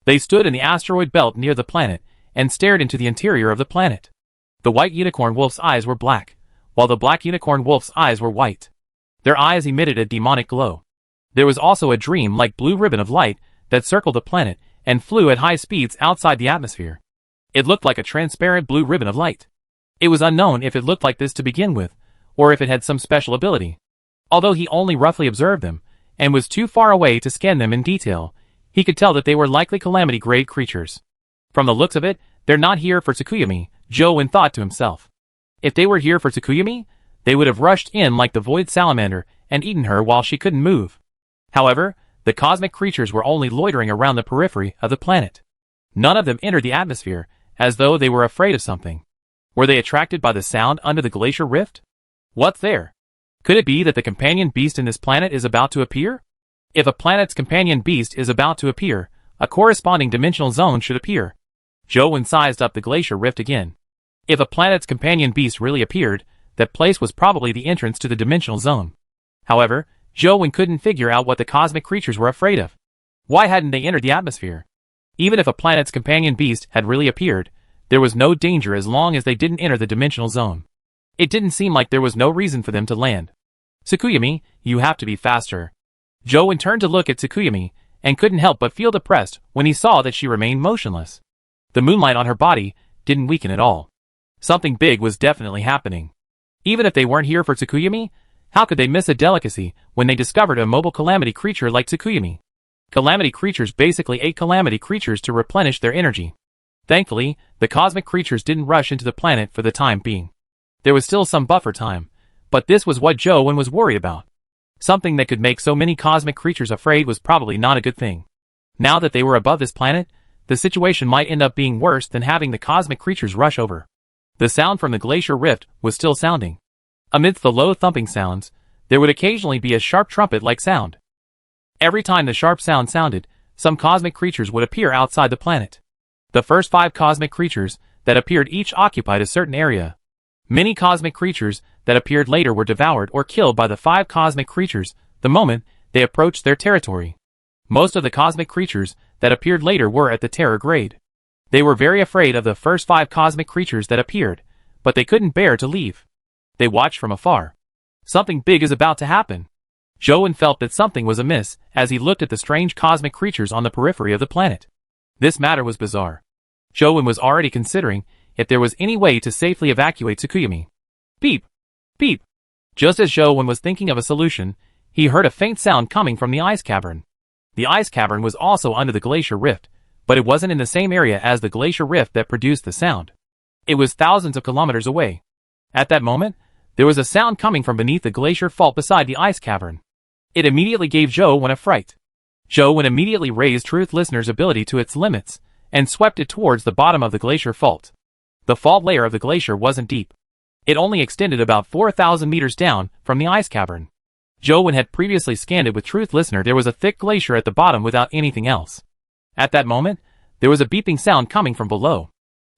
They stood in the asteroid belt near the planet and stared into the interior of the planet. The white unicorn wolf's eyes were black, while the black unicorn wolf's eyes were white. Their eyes emitted a demonic glow. There was also a dream-like blue ribbon of light that circled the planet and flew at high speeds outside the atmosphere. It looked like a transparent blue ribbon of light. It was unknown if it looked like this to begin with, or if it had some special ability. Although he only roughly observed them, and was too far away to scan them in detail, he could tell that they were likely calamity-grade creatures. From the looks of it, they're not here for Tsukuyomi, Zhou thought to himself. If they were here for Tsukuyomi, they would have rushed in like the void salamander and eaten her while she couldn't move. However, the cosmic creatures were only loitering around the periphery of the planet. None of them entered the atmosphere, as though they were afraid of something. Were they attracted by the sound under the glacier rift? What's there? Could it be that the companion beast in this planet is about to appear? If a planet's companion beast is about to appear, a corresponding dimensional zone should appear. Zhou sized up the glacier rift again. If a planet's companion beast really appeared, that place was probably the entrance to the dimensional zone. However, Zhou couldn't figure out what the cosmic creatures were afraid of. Why hadn't they entered the atmosphere? Even if a planet's companion beast had really appeared, there was no danger as long as they didn't enter the dimensional zone. It didn't seem like there was no reason for them to land. Tsukuyami, you have to be faster. Zhou turned to look at Tsukuyami, and couldn't help but feel depressed when he saw that she remained motionless. The moonlight on her body didn't weaken at all. Something big was definitely happening. Even if they weren't here for Tsukuyami, how could they miss a delicacy when they discovered a mobile calamity creature like Tsukuyami? Calamity creatures basically ate calamity creatures to replenish their energy. Thankfully, the cosmic creatures didn't rush into the planet for the time being. There was still some buffer time, but this was what Zhou was worried about. Something that could make so many cosmic creatures afraid was probably not a good thing. Now that they were above this planet, the situation might end up being worse than having the cosmic creatures rush over. The sound from the glacier rift was still sounding. Amidst the low thumping sounds, there would occasionally be a sharp trumpet-like sound. Every time the sharp sound sounded, some cosmic creatures would appear outside the planet. The first 5 cosmic creatures that appeared each occupied a certain area. Many cosmic creatures that appeared later were devoured or killed by the 5 cosmic creatures the moment they approached their territory. Most of the cosmic creatures that appeared later were at the terror grade. They were very afraid of the first 5 cosmic creatures that appeared, but they couldn't bear to leave. They watched from afar. Something big is about to happen. Zhou felt that something was amiss as he looked at the strange cosmic creatures on the periphery of the planet. This matter was bizarre. Zhou was already considering if there was any way to safely evacuate Tsukuyami. Beep! Beep! Just as Zhou was thinking of a solution, he heard a faint sound coming from the ice cavern. The ice cavern was also under the glacier rift, but it wasn't in the same area as the glacier rift that produced the sound. It was thousands of kilometers away. At that moment, there was a sound coming from beneath the glacier fault beside the ice cavern. It immediately gave Zhou a fright. Zhou immediately raised Truth Listener's ability to its limits, and swept it towards the bottom of the glacier fault. The fault layer of the glacier wasn't deep. It only extended about 4,000 meters down from the ice cavern. Zhou had previously scanned it with Truth Listener. There was a thick glacier at the bottom without anything else. At that moment, there was a beeping sound coming from below.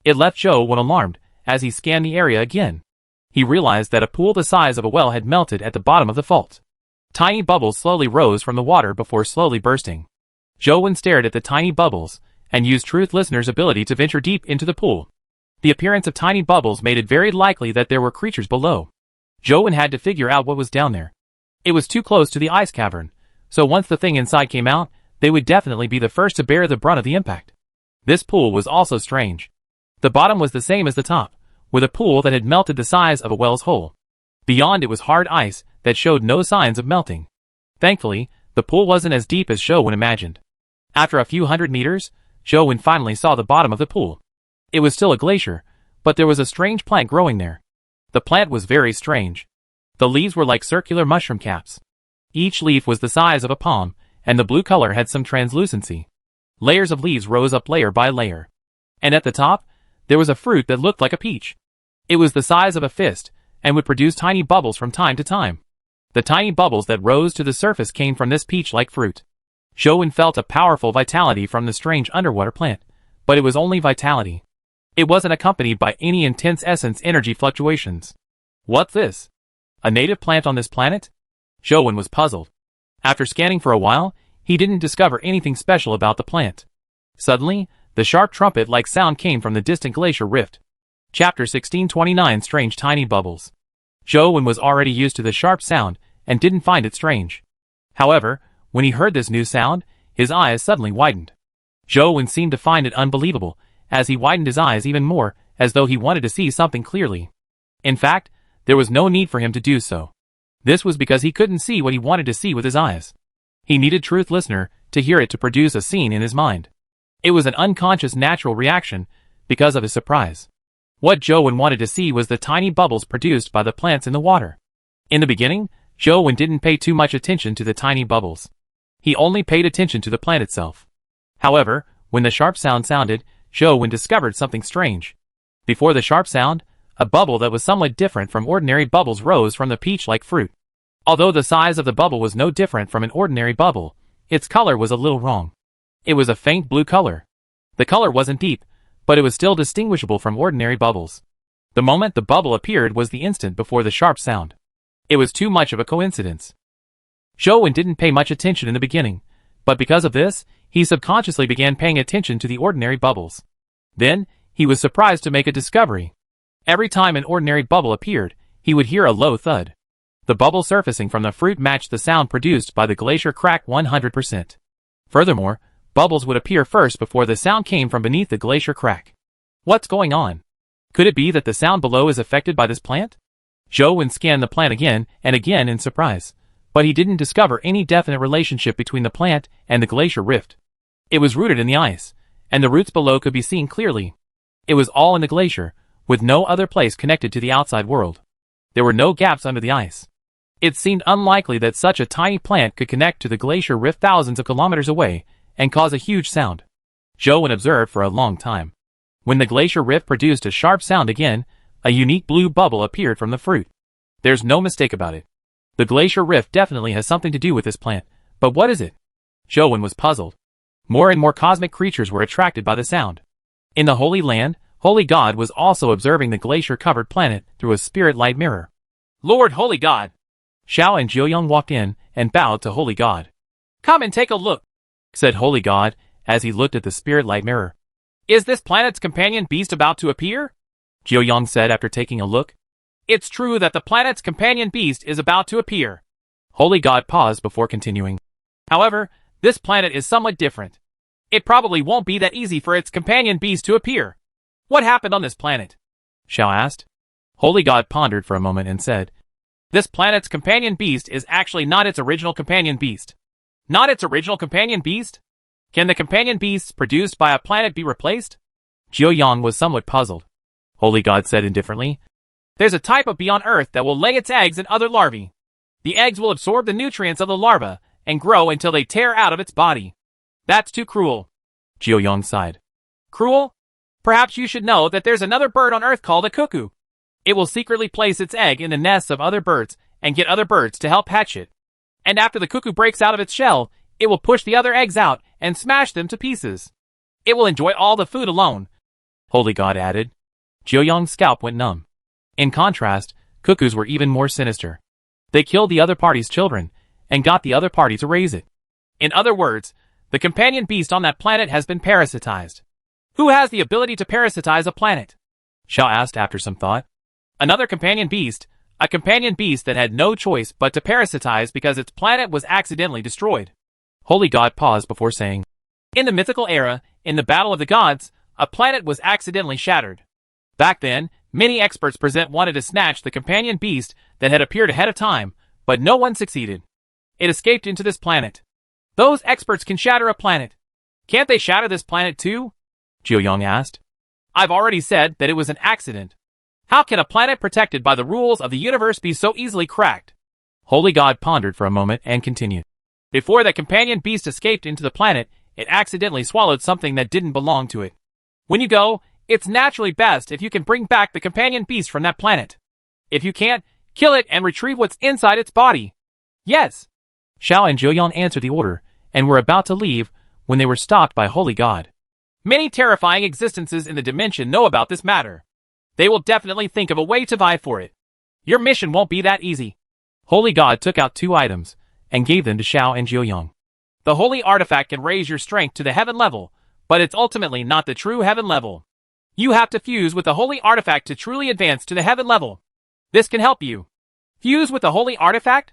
It left Zhou alarmed as he scanned the area again. He realized that a pool the size of a well had melted at the bottom of the fault. Tiny bubbles slowly rose from the water before slowly bursting. Zhou stared at the tiny bubbles and used Truth Listener's ability to venture deep into the pool. The appearance of tiny bubbles made it very likely that there were creatures below. Zhou had to figure out what was down there. It was too close to the ice cavern, so once the thing inside came out, they would definitely be the first to bear the brunt of the impact. This pool was also strange. The bottom was the same as the top, with a pool that had melted the size of a well's hole. Beyond it was hard ice that showed no signs of melting. Thankfully, the pool wasn't as deep as Zhou imagined. After a few hundred meters, Zhou finally saw the bottom of the pool. It was still a glacier, but there was a strange plant growing there. The plant was very strange. The leaves were like circular mushroom caps. Each leaf was the size of a palm, and the blue color had some translucency. Layers of leaves rose up layer by layer. And at the top, there was a fruit that looked like a peach. It was the size of a fist, and would produce tiny bubbles from time to time. The tiny bubbles that rose to the surface came from this peach-like fruit. Zhou felt a powerful vitality from the strange underwater plant, but it was only vitality. It wasn't accompanied by any intense essence energy fluctuations. What's this? A native plant on this planet? Zhou was puzzled. After scanning for a while, he didn't discover anything special about the plant. Suddenly, the sharp trumpet-like sound came from the distant glacier rift. Chapter 1629 Strange Tiny Bubbles. Zhou was already used to the sharp sound and didn't find it strange. However, when he heard this new sound, his eyes suddenly widened. Zhou seemed to find it unbelievable, as he widened his eyes even more, as though he wanted to see something clearly. In fact, there was no need for him to do so. This was because he couldn't see what he wanted to see with his eyes. He needed Truth Listener to hear it to produce a scene in his mind. It was an unconscious natural reaction because of his surprise. What Zhou wanted to see was the tiny bubbles produced by the plants in the water. In the beginning, Zhou didn't pay too much attention to the tiny bubbles. He only paid attention to the plant itself. However, when the sharp sound sounded, Zhou Wen discovered something strange. Before the sharp sound, a bubble that was somewhat different from ordinary bubbles rose from the peach-like fruit. Although the size of the bubble was no different from an ordinary bubble, its color was a little wrong. It was a faint blue color. The color wasn't deep, but it was still distinguishable from ordinary bubbles. The moment the bubble appeared was the instant before the sharp sound. It was too much of a coincidence. Zhou Wen didn't pay much attention in the beginning, but because of this, he subconsciously began paying attention to the ordinary bubbles. Then, he was surprised to make a discovery. Every time an ordinary bubble appeared, he would hear a low thud. The bubble surfacing from the fruit matched the sound produced by the glacier crack 100%. Furthermore, bubbles would appear first before the sound came from beneath the glacier crack. What's going on? Could it be that the sound below is affected by this plant? Zhou Wen scanned the plant again and again in surprise, but he didn't discover any definite relationship between the plant and the glacier rift. It was rooted in the ice, and the roots below could be seen clearly. It was all in the glacier, with no other place connected to the outside world. There were no gaps under the ice. It seemed unlikely that such a tiny plant could connect to the glacier rift thousands of kilometers away and cause a huge sound. Zhou Wen observed for a long time. When the glacier rift produced a sharp sound again, a unique blue bubble appeared from the fruit. There's no mistake about it. The glacier rift definitely has something to do with this plant, but what is it? Zhou Wen was puzzled. More and more cosmic creatures were attracted by the sound. In the Holy Land, Holy God was also observing the glacier-covered planet through a spirit light mirror. Lord Holy God! Xiao and Jiuyang walked in and bowed to Holy God. Come and take a look, said Holy God as he looked at the spirit light mirror. Is this planet's companion beast about to appear? Jiuyang said after taking a look. It's true that the planet's companion beast is about to appear. Holy God paused before continuing. However, this planet is somewhat different. It probably won't be that easy for its companion beast to appear. What happened on this planet? Xiao asked. Holy God pondered for a moment and said, this planet's companion beast is actually not its original companion beast. Not its original companion beast? Can the companion beasts produced by a planet be replaced? Jiuyang was somewhat puzzled. Holy God said indifferently, there's a type of bee on Earth that will lay its eggs in other larvae. The eggs will absorb the nutrients of the larva and grow until they tear out of its body. That's too cruel. Jiuyang sighed. Cruel? Perhaps you should know that there's another bird on Earth called a cuckoo. It will secretly place its egg in the nests of other birds and get other birds to help hatch it. And after the cuckoo breaks out of its shell, it will push the other eggs out and smash them to pieces. It will enjoy all the food alone. Holy God added. Jiuyang's scalp went numb. In contrast, cuckoos were even more sinister. They killed the other party's children and got the other party to raise it. In other words, the companion beast on that planet has been parasitized. Who has the ability to parasitize a planet? Xiao asked after some thought. Another companion beast, a companion beast that had no choice but to parasitize because its planet was accidentally destroyed. Holy God paused before saying, in the mythical era, in the Battle of the Gods, a planet was accidentally shattered. Back then, many experts present wanted to snatch the companion beast that had appeared ahead of time, but no one succeeded. It escaped into this planet. Those experts can shatter a planet. Can't they shatter this planet too? Jiuyang asked. I've already said that it was an accident. How can a planet protected by the rules of the universe be so easily cracked? Holy God pondered for a moment and continued. Before the companion beast escaped into the planet, it accidentally swallowed something that didn't belong to it. When you go, it's naturally best if you can bring back the companion beast from that planet. If you can't, kill it and retrieve what's inside its body. Yes. Xiao and Jiuyang answered the order and were about to leave when they were stopped by Holy God. Many terrifying existences in the dimension know about this matter. They will definitely think of a way to vie for it. Your mission won't be that easy. Holy God took out 2 items and gave them to Xiao and Jiuyang. The holy artifact can raise your strength to the heaven level, but it's ultimately not the true heaven level. You have to fuse with the holy artifact to truly advance to the heaven level. This can help you. Fuse with the holy artifact?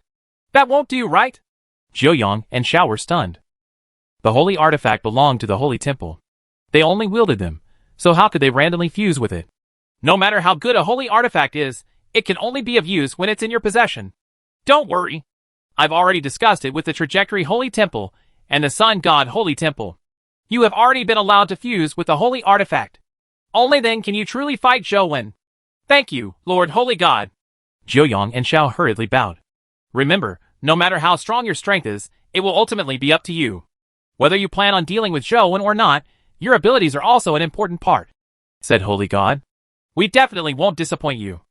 That won't do, right? Jiuyang and Xiao were stunned. The holy artifact belonged to the holy temple. They only wielded them, so how could they randomly fuse with it? No matter how good a holy artifact is, it can only be of use when it's in your possession. Don't worry. I've already discussed it with the Trajectory Holy Temple and the Sun God Holy Temple. You have already been allowed to fuse with the holy artifact. Only then can you truly fight Zhou Wen. Thank you, Lord Holy God. Jiuyang and Xiao hurriedly bowed. Remember, no matter how strong your strength is, it will ultimately be up to you. Whether you plan on dealing with Zhou Wen or not, Your abilities are also an important part, said Holy God. We definitely won't disappoint you.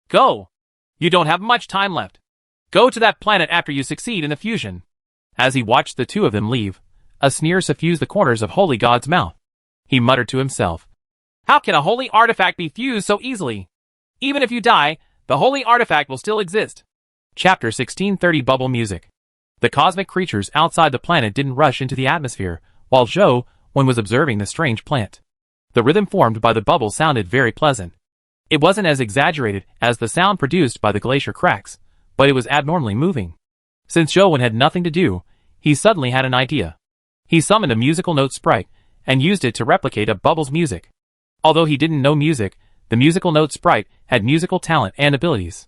Go! You don't have much time left. Go to that planet after you succeed in the fusion. As he watched the two of them leave, a sneer suffused the corners of Holy God's mouth. He muttered to himself, "How can a holy artifact be fused so easily? Even if you die, the holy artifact will still exist." Chapter 1630 Bubble Music. The cosmic creatures outside the planet didn't rush into the atmosphere, while Zhou Wen was observing the strange plant. The rhythm formed by the bubble sounded very pleasant. It wasn't as exaggerated as the sound produced by the glacier cracks, but it was abnormally moving. Since Zhou Wen had nothing to do, he suddenly had an idea. He summoned a musical note sprite and used it to replicate a bubble's music. Although he didn't know music, the musical note sprite had musical talent and abilities.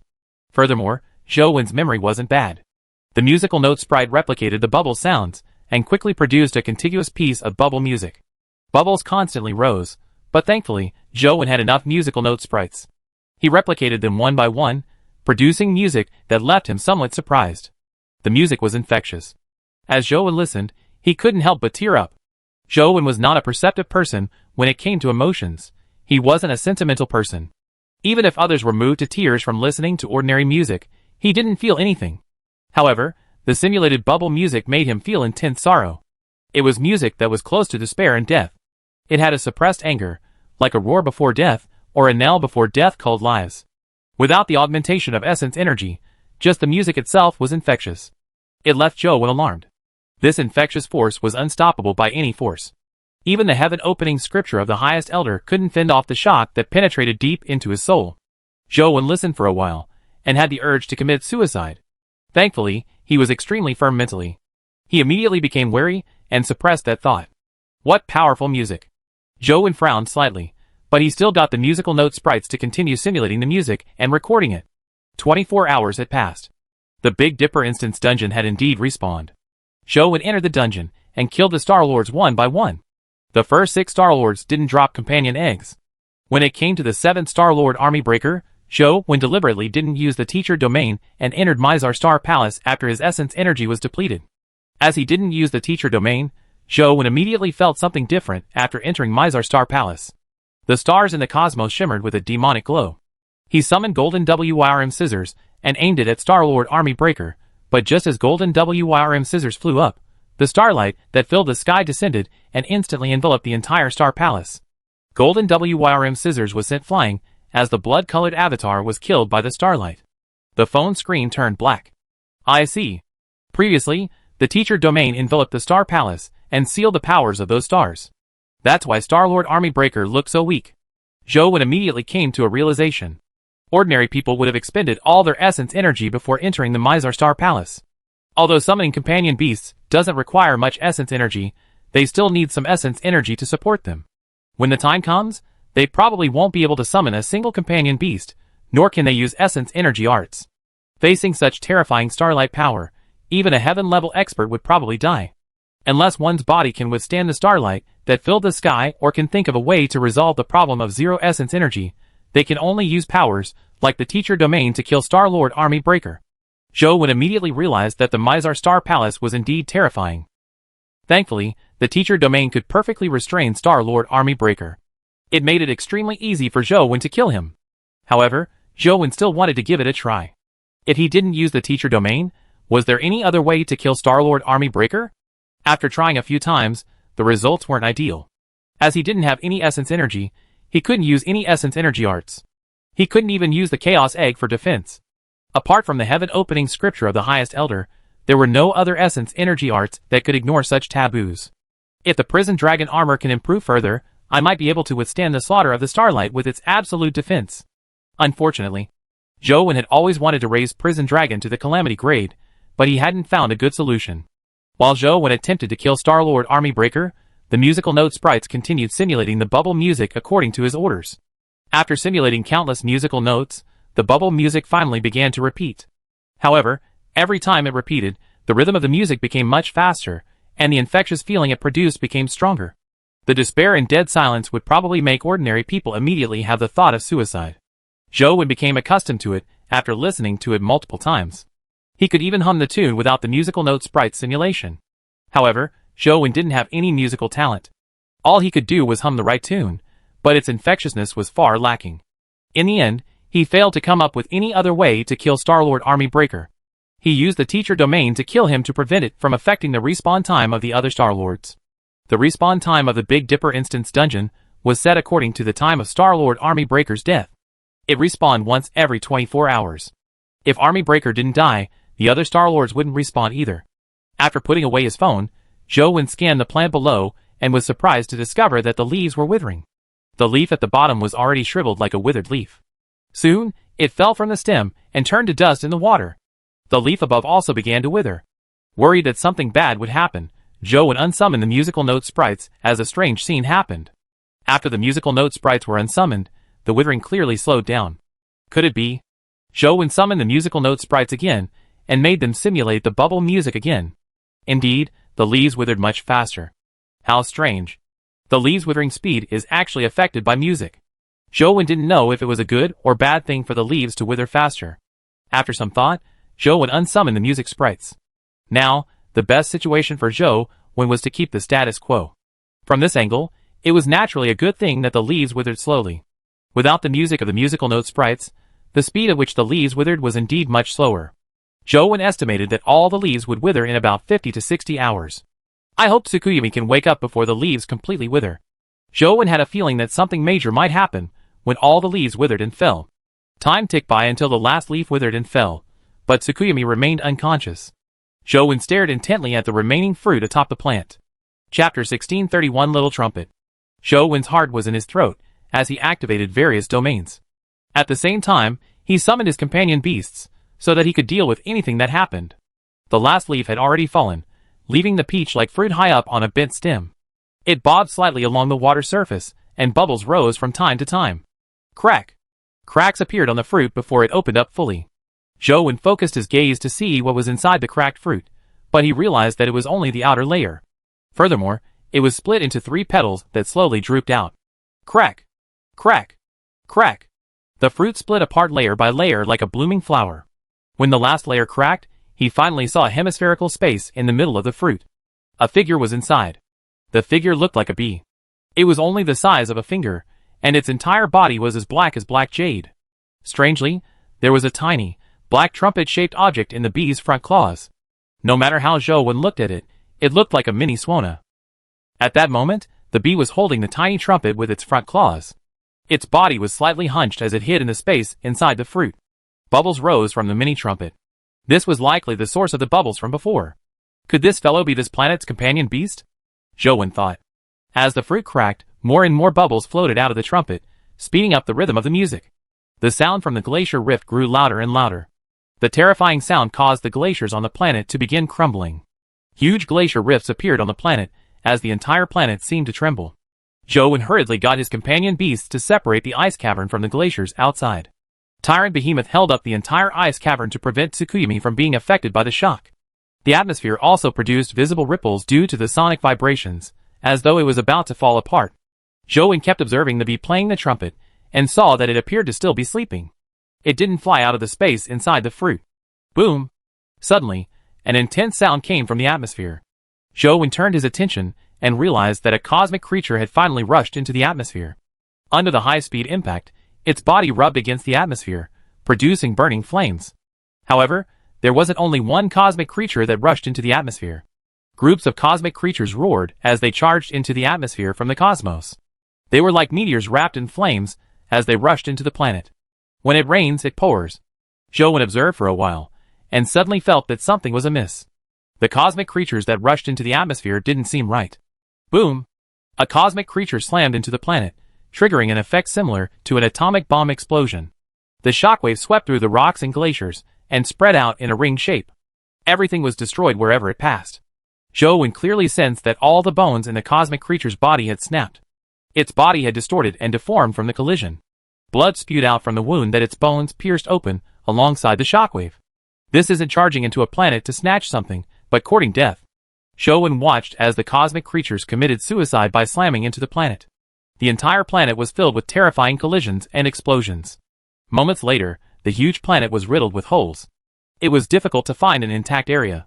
Furthermore, Zhou Wen's memory wasn't bad. The musical note sprite replicated the bubble's sounds and quickly produced a contiguous piece of bubble music. Bubbles constantly rose, but thankfully, Zhou Wen had enough musical note sprites. He replicated them one by one, producing music that left him somewhat surprised. The music was infectious. As Zhou Wen listened, he couldn't help but tear up. Zhou Wen was not a perceptive person when it came to emotions. He wasn't a sentimental person. Even if others were moved to tears from listening to ordinary music, he didn't feel anything. However, the simulated bubble music made him feel intense sorrow. It was music that was close to despair and death. It had a suppressed anger, like a roar before death, or a knell before death called lives. Without the augmentation of essence energy, just the music itself was infectious. It left Zhou Wen alarmed. This infectious force was unstoppable by any force. Even the heaven-opening scripture of the highest elder couldn't fend off the shock that penetrated deep into his soul. Zhou Wen listened for a while, and had the urge to commit suicide. Thankfully, he was extremely firm mentally. He immediately became wary and suppressed that thought. What powerful music! Zhou Wen frowned slightly, but he still got the musical note sprites to continue simulating the music and recording it. 24 hours had passed. The Big Dipper instance dungeon had indeed respawned. Zhou Wen entered the dungeon and killed the Star-Lords one by one. The first 6 Star-Lords didn't drop companion eggs. When it came to the 7th Star-Lord Army Breaker, Zhou Wen deliberately didn't use the teacher domain and entered Mizar Star Palace after his essence energy was depleted. As he didn't use the teacher domain, Zhou Wen immediately felt something different after entering Mizar Star Palace. The stars in the cosmos shimmered with a demonic glow. He summoned Golden WYRM Scissors and aimed it at Star-Lord Army Breaker, but just as Golden WYRM Scissors flew up, the starlight that filled the sky descended and instantly enveloped the entire Star Palace. Golden WYRM Scissors was sent flying as the blood-colored avatar was killed by the starlight. The phone screen turned black. I see. Previously, the teacher domain enveloped the Star Palace and sealed the powers of those stars. That's why Star-Lord Army Breaker looked so weak. Zhou Wen immediately came to a realization. Ordinary people would have expended all their essence energy before entering the Mizar Star Palace. Although summoning companion beasts doesn't require much essence energy, they still need some essence energy to support them. When the time comes, they probably won't be able to summon a single companion beast, nor can they use essence energy arts. Facing such terrifying starlight power, even a heaven-level expert would probably die. Unless one's body can withstand the starlight that filled the sky or can think of a way to resolve the problem of zero essence energy, they can only use powers like the teacher domain to kill Star-Lord Army Breaker. Zhou Wen immediately realized that the Mizar Star Palace was indeed terrifying. Thankfully, the teacher domain could perfectly restrain Star-Lord Army Breaker. It made it extremely easy for Zhou Wen to kill him. However, Zhou Wen still wanted to give it a try. If he didn't use the teacher domain, was there any other way to kill Star-Lord Army Breaker? After trying a few times, the results weren't ideal. As he didn't have any essence energy, he couldn't use any essence energy arts. He couldn't even use the Chaos Egg for defense. Apart from the heaven-opening scripture of the highest elder, there were no other essence energy arts that could ignore such taboos. If the prison dragon armor can improve further, I might be able to withstand the slaughter of the starlight with its absolute defense. Unfortunately, Zhou Wen had always wanted to raise prison dragon to the calamity grade, but he hadn't found a good solution. While Zhou Wen attempted to kill Star-Lord Army Breaker, the musical note sprites continued simulating the bubble music according to his orders. After simulating countless musical notes, the bubble music finally began to repeat. However, every time it repeated, the rhythm of the music became much faster, and the infectious feeling it produced became stronger. The despair and dead silence would probably make ordinary people immediately have the thought of suicide. Zhou Wen became accustomed to it after listening to it multiple times. He could even hum the tune without the musical note sprite simulation. However, Zhou Wen didn't have any musical talent. All he could do was hum the right tune, but its infectiousness was far lacking. In the end, he failed to come up with any other way to kill Star-Lord Army Breaker. He used the Teacher Domain to kill him to prevent it from affecting the respawn time of the other Star-Lords. The respawn time of the Big Dipper Instance Dungeon was set according to the time of Star-Lord Army Breaker's death. It respawned once every 24 hours. If Army Breaker didn't die, the other Star-Lords wouldn't respawn either. After putting away his phone, Joe scanned the planet below and was surprised to discover that the leaves were withering. The leaf at the bottom was already shriveled like a withered leaf. Soon, it fell from the stem and turned to dust in the water. The leaf above also began to wither. Worried that something bad would happen, Joe unsummoned the musical note sprites as a strange scene happened. After the musical note sprites were unsummoned, the withering clearly slowed down. Could it be? Joe summoned the musical note sprites again and made them simulate the bubble music again. Indeed, the leaves withered much faster. How strange. The leaves' withering speed is actually affected by music. Joe didn't know if it was a good or bad thing for the leaves to wither faster. After some thought, Joe unsummoned the music sprites. Now, the best situation for Joe was to keep the status quo. From this angle, it was naturally a good thing that the leaves withered slowly. Without the music of the musical note sprites, the speed at which the leaves withered was indeed much slower. Joe estimated that all the leaves would wither in about 50 to 60 hours. I hope Tsukuyomi can wake up before the leaves completely wither. Joe had a feeling that something major might happen when all the leaves withered and fell. Time ticked by until the last leaf withered and fell, but Tsukuyomi remained unconscious. Joe stared intently at the remaining fruit atop the plant. Chapter 1631 Little Trumpet. Joe's heart was in his throat as he activated various domains. At the same time, he summoned his companion beasts so that he could deal with anything that happened. The last leaf had already fallen, leaving the peach-like fruit high up on a bent stem. It bobbed slightly along the water surface, and bubbles rose from time to time. Crack! Cracks appeared on the fruit before it opened up fully. Joe focused his gaze to see what was inside the cracked fruit, but he realized that it was only the outer layer. Furthermore, it was split into 3 petals that slowly drooped out. Crack! Crack! Crack! The fruit split apart layer by layer like a blooming flower. When the last layer cracked, he finally saw a hemispherical space in the middle of the fruit. A figure was inside. The figure looked like a bee. It was only the size of a finger, and its entire body was as black jade. Strangely, there was a tiny, black trumpet-shaped object in the bee's front claws. No matter how Joe looked at it, it looked like a mini Swona. At that moment, the bee was holding the tiny trumpet with its front claws. Its body was slightly hunched as it hid in the space inside the fruit. Bubbles rose from the mini trumpet. This was likely the source of the bubbles from before. Could this fellow be this planet's companion beast? Joe thought. As the fruit cracked, more and more bubbles floated out of the trumpet, speeding up the rhythm of the music. The sound from the glacier rift grew louder and louder. The terrifying sound caused the glaciers on the planet to begin crumbling. Huge glacier rifts appeared on the planet, as the entire planet seemed to tremble. Joe hurriedly got his companion beasts to separate the ice cavern from the glaciers outside. Tyrant Behemoth held up the entire ice cavern to prevent Tsukuyomi from being affected by the shock. The atmosphere also produced visible ripples due to the sonic vibrations, as though it was about to fall apart. Joe kept observing the bee playing the trumpet, and saw that it appeared to still be sleeping. It didn't fly out of the space inside the fruit. Boom! Suddenly, an intense sound came from the atmosphere. Joe turned his attention, and realized that a cosmic creature had finally rushed into the atmosphere. Under the high-speed impact, its body rubbed against the atmosphere, producing burning flames. However, there wasn't only one cosmic creature that rushed into the atmosphere. Groups of cosmic creatures roared as they charged into the atmosphere from the cosmos. They were like meteors wrapped in flames as they rushed into the planet. When it rains, it pours. Joe observed for a while, and suddenly felt that something was amiss. The cosmic creatures that rushed into the atmosphere didn't seem right. Boom! A cosmic creature slammed into the planet, triggering an effect similar to an atomic bomb explosion. The shockwave swept through the rocks and glaciers, and spread out in a ring shape. Everything was destroyed wherever it passed. Joe clearly sensed that all the bones in the cosmic creature's body had snapped. Its body had distorted and deformed from the collision. Blood spewed out from the wound that its bones pierced open alongside the shockwave. This isn't charging into a planet to snatch something, but courting death. Joe watched as the cosmic creatures committed suicide by slamming into the planet. The entire planet was filled with terrifying collisions and explosions. Moments later, the huge planet was riddled with holes. It was difficult to find an intact area.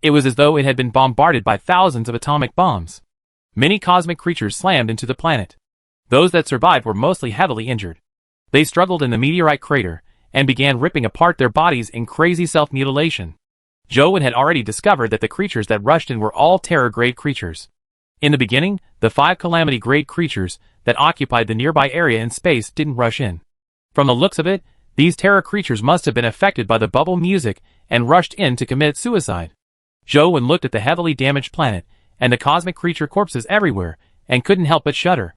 It was as though it had been bombarded by thousands of atomic bombs. Many cosmic creatures slammed into the planet. Those that survived were mostly heavily injured. They struggled in the meteorite crater and began ripping apart their bodies in crazy self-mutilation. Joe had already discovered that the creatures that rushed in were all terror-grade creatures. In the beginning, the 5 calamity-grade creatures that occupied the nearby area in space didn't rush in. From the looks of it, these terror creatures must have been affected by the bubble music and rushed in to commit suicide. Joe looked at the heavily damaged planet and the cosmic creature corpses everywhere and couldn't help but shudder.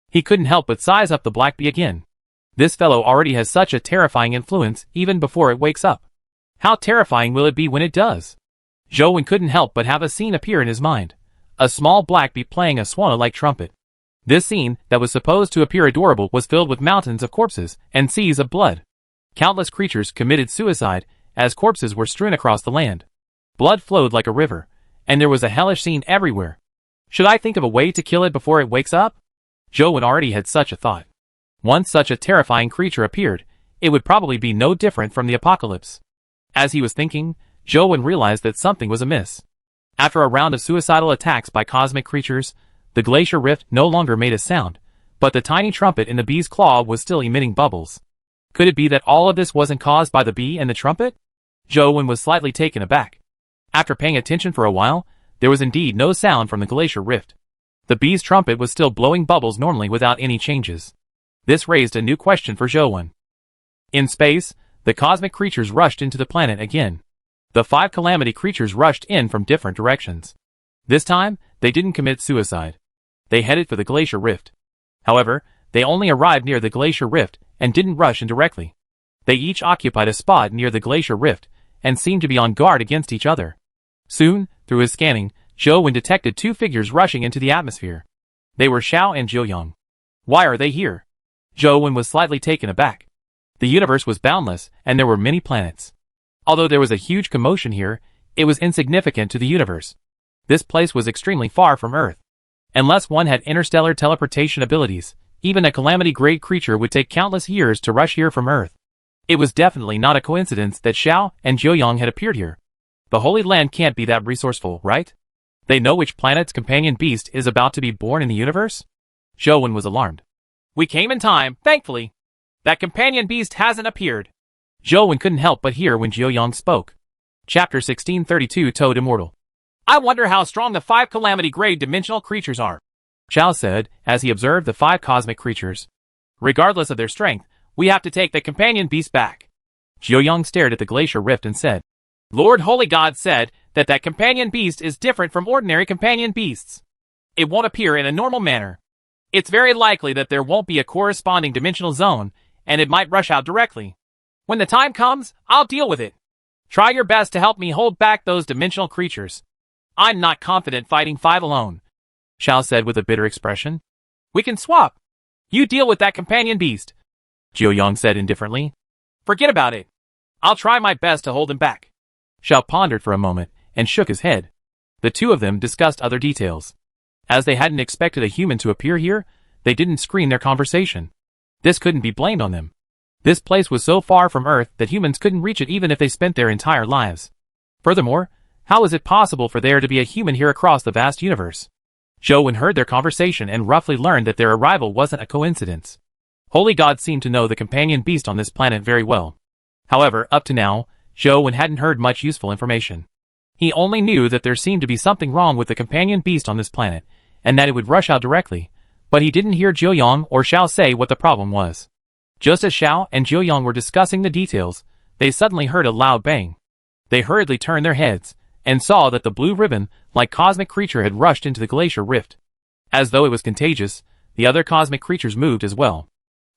He couldn't help but size up the Black Bee again. This fellow already has such a terrifying influence even before it wakes up. How terrifying will it be when it does? Joe couldn't help but have a scene appear in his mind. A small Black Bee playing a swallow-like trumpet. This scene, that was supposed to appear adorable, was filled with mountains of corpses and seas of blood. Countless creatures committed suicide as corpses were strewn across the land. Blood flowed like a river, and there was a hellish scene everywhere. Should I think of a way to kill it before it wakes up? Joe already had such a thought. Once such a terrifying creature appeared, it would probably be no different from the apocalypse. As he was thinking, Joe realized that something was amiss. After a round of suicidal attacks by cosmic creatures, the glacier rift no longer made a sound, but the tiny trumpet in the bee's claw was still emitting bubbles. Could it be that all of this wasn't caused by the bee and the trumpet? Joe was slightly taken aback. After paying attention for a while, there was indeed no sound from the glacier rift. The bee's trumpet was still blowing bubbles normally without any changes. This raised a new question for Joe. In space, the cosmic creatures rushed into the planet again. The 5 calamity creatures rushed in from different directions. This time, they didn't commit suicide. They headed for the glacier rift. However, they only arrived near the glacier rift and didn't rush in directly. They each occupied a spot near the glacier rift and seemed to be on guard against each other. Soon, through his scanning, Joe detected 2 figures rushing into the atmosphere. They were Xiao and Jiuyang. Why are they here? Joe was slightly taken aback. The universe was boundless, and there were many planets. Although there was a huge commotion here, it was insignificant to the universe. This place was extremely far from Earth. Unless one had interstellar teleportation abilities, even a calamity-grade creature would take countless years to rush here from Earth. It was definitely not a coincidence that Xiao and Jiuyang had appeared here. The Holy Land can't be that resourceful, right? They know which planet's companion beast is about to be born in the universe? Joe was alarmed. We came in time, thankfully. That companion beast hasn't appeared. Joe couldn't help but hear when Jiuyang spoke. Chapter 1632 Toad Immortal. I wonder how strong the 5 calamity-grade dimensional creatures are, Xiao said as he observed the 5 cosmic creatures. Regardless of their strength, we have to take the companion beast back. Jiuyang stared at the glacier rift and said, Lord Holy God said that companion beast is different from ordinary companion beasts. It won't appear in a normal manner. It's very likely that there won't be a corresponding dimensional zone, and it might rush out directly. When the time comes, I'll deal with it. Try your best to help me hold back those dimensional creatures. I'm not confident fighting 5 alone, Xiao said with a bitter expression. We can swap. You deal with that companion beast, Jiuyang said indifferently. Forget about it. I'll try my best to hold him back. Xiao pondered for a moment and shook his head. The two of them discussed other details. As they hadn't expected a human to appear here, they didn't screen their conversation. This couldn't be blamed on them. This place was so far from Earth that humans couldn't reach it even if they spent their entire lives. Furthermore, how is it possible for there to be a human here across the vast universe? Joe heard their conversation and roughly learned that their arrival wasn't a coincidence. Holy God seemed to know the companion beast on this planet very well. However, up to now, Joe hadn't heard much useful information. He only knew that there seemed to be something wrong with the companion beast on this planet, and that it would rush out directly, but he didn't hear Jiuyang or Xiao say what the problem was. Just as Xiao and Jiuyang were discussing the details, they suddenly heard a loud bang. They hurriedly turned their heads, and saw that the blue ribbon-like cosmic creature had rushed into the glacier rift. As though it was contagious, the other cosmic creatures moved as well.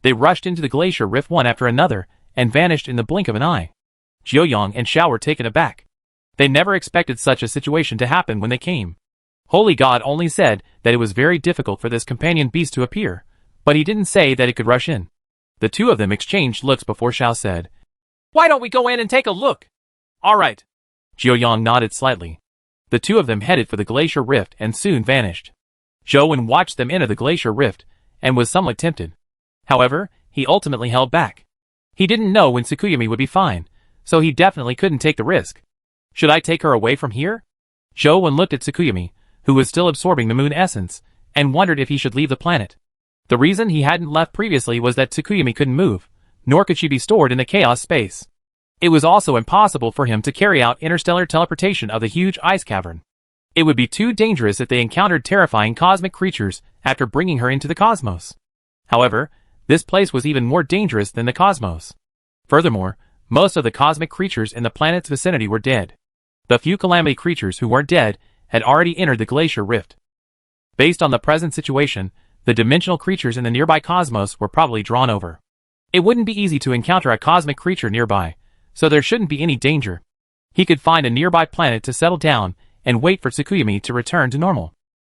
They rushed into the glacier rift one after another, and vanished in the blink of an eye. Jiuyang and Xiao were taken aback. They never expected such a situation to happen when they came. Holy God only said that it was very difficult for this companion beast to appear, but he didn't say that it could rush in. The two of them exchanged looks before Xiao said, Why don't we go in and take a look? All right. Jiuyang nodded slightly. The two of them headed for the glacier rift and soon vanished. Joe watched them enter the glacier rift, and was somewhat tempted. However, he ultimately held back. He didn't know when Tsukuyami would be fine, so he definitely couldn't take the risk. Should I take her away from here? Joe looked at Tsukuyami, who was still absorbing the moon essence, and wondered if he should leave the planet. The reason he hadn't left previously was that Tsukuyomi couldn't move, nor could she be stored in the chaos space. It was also impossible for him to carry out interstellar teleportation of the huge ice cavern. It would be too dangerous if they encountered terrifying cosmic creatures after bringing her into the cosmos. However, this place was even more dangerous than the cosmos. Furthermore, most of the cosmic creatures in the planet's vicinity were dead. The few calamity creatures who weren't dead had already entered the glacier rift. Based on the present situation, the dimensional creatures in the nearby cosmos were probably drawn over. It wouldn't be easy to encounter a cosmic creature nearby, so there shouldn't be any danger. He could find a nearby planet to settle down and wait for Tsukuyomi to return to normal.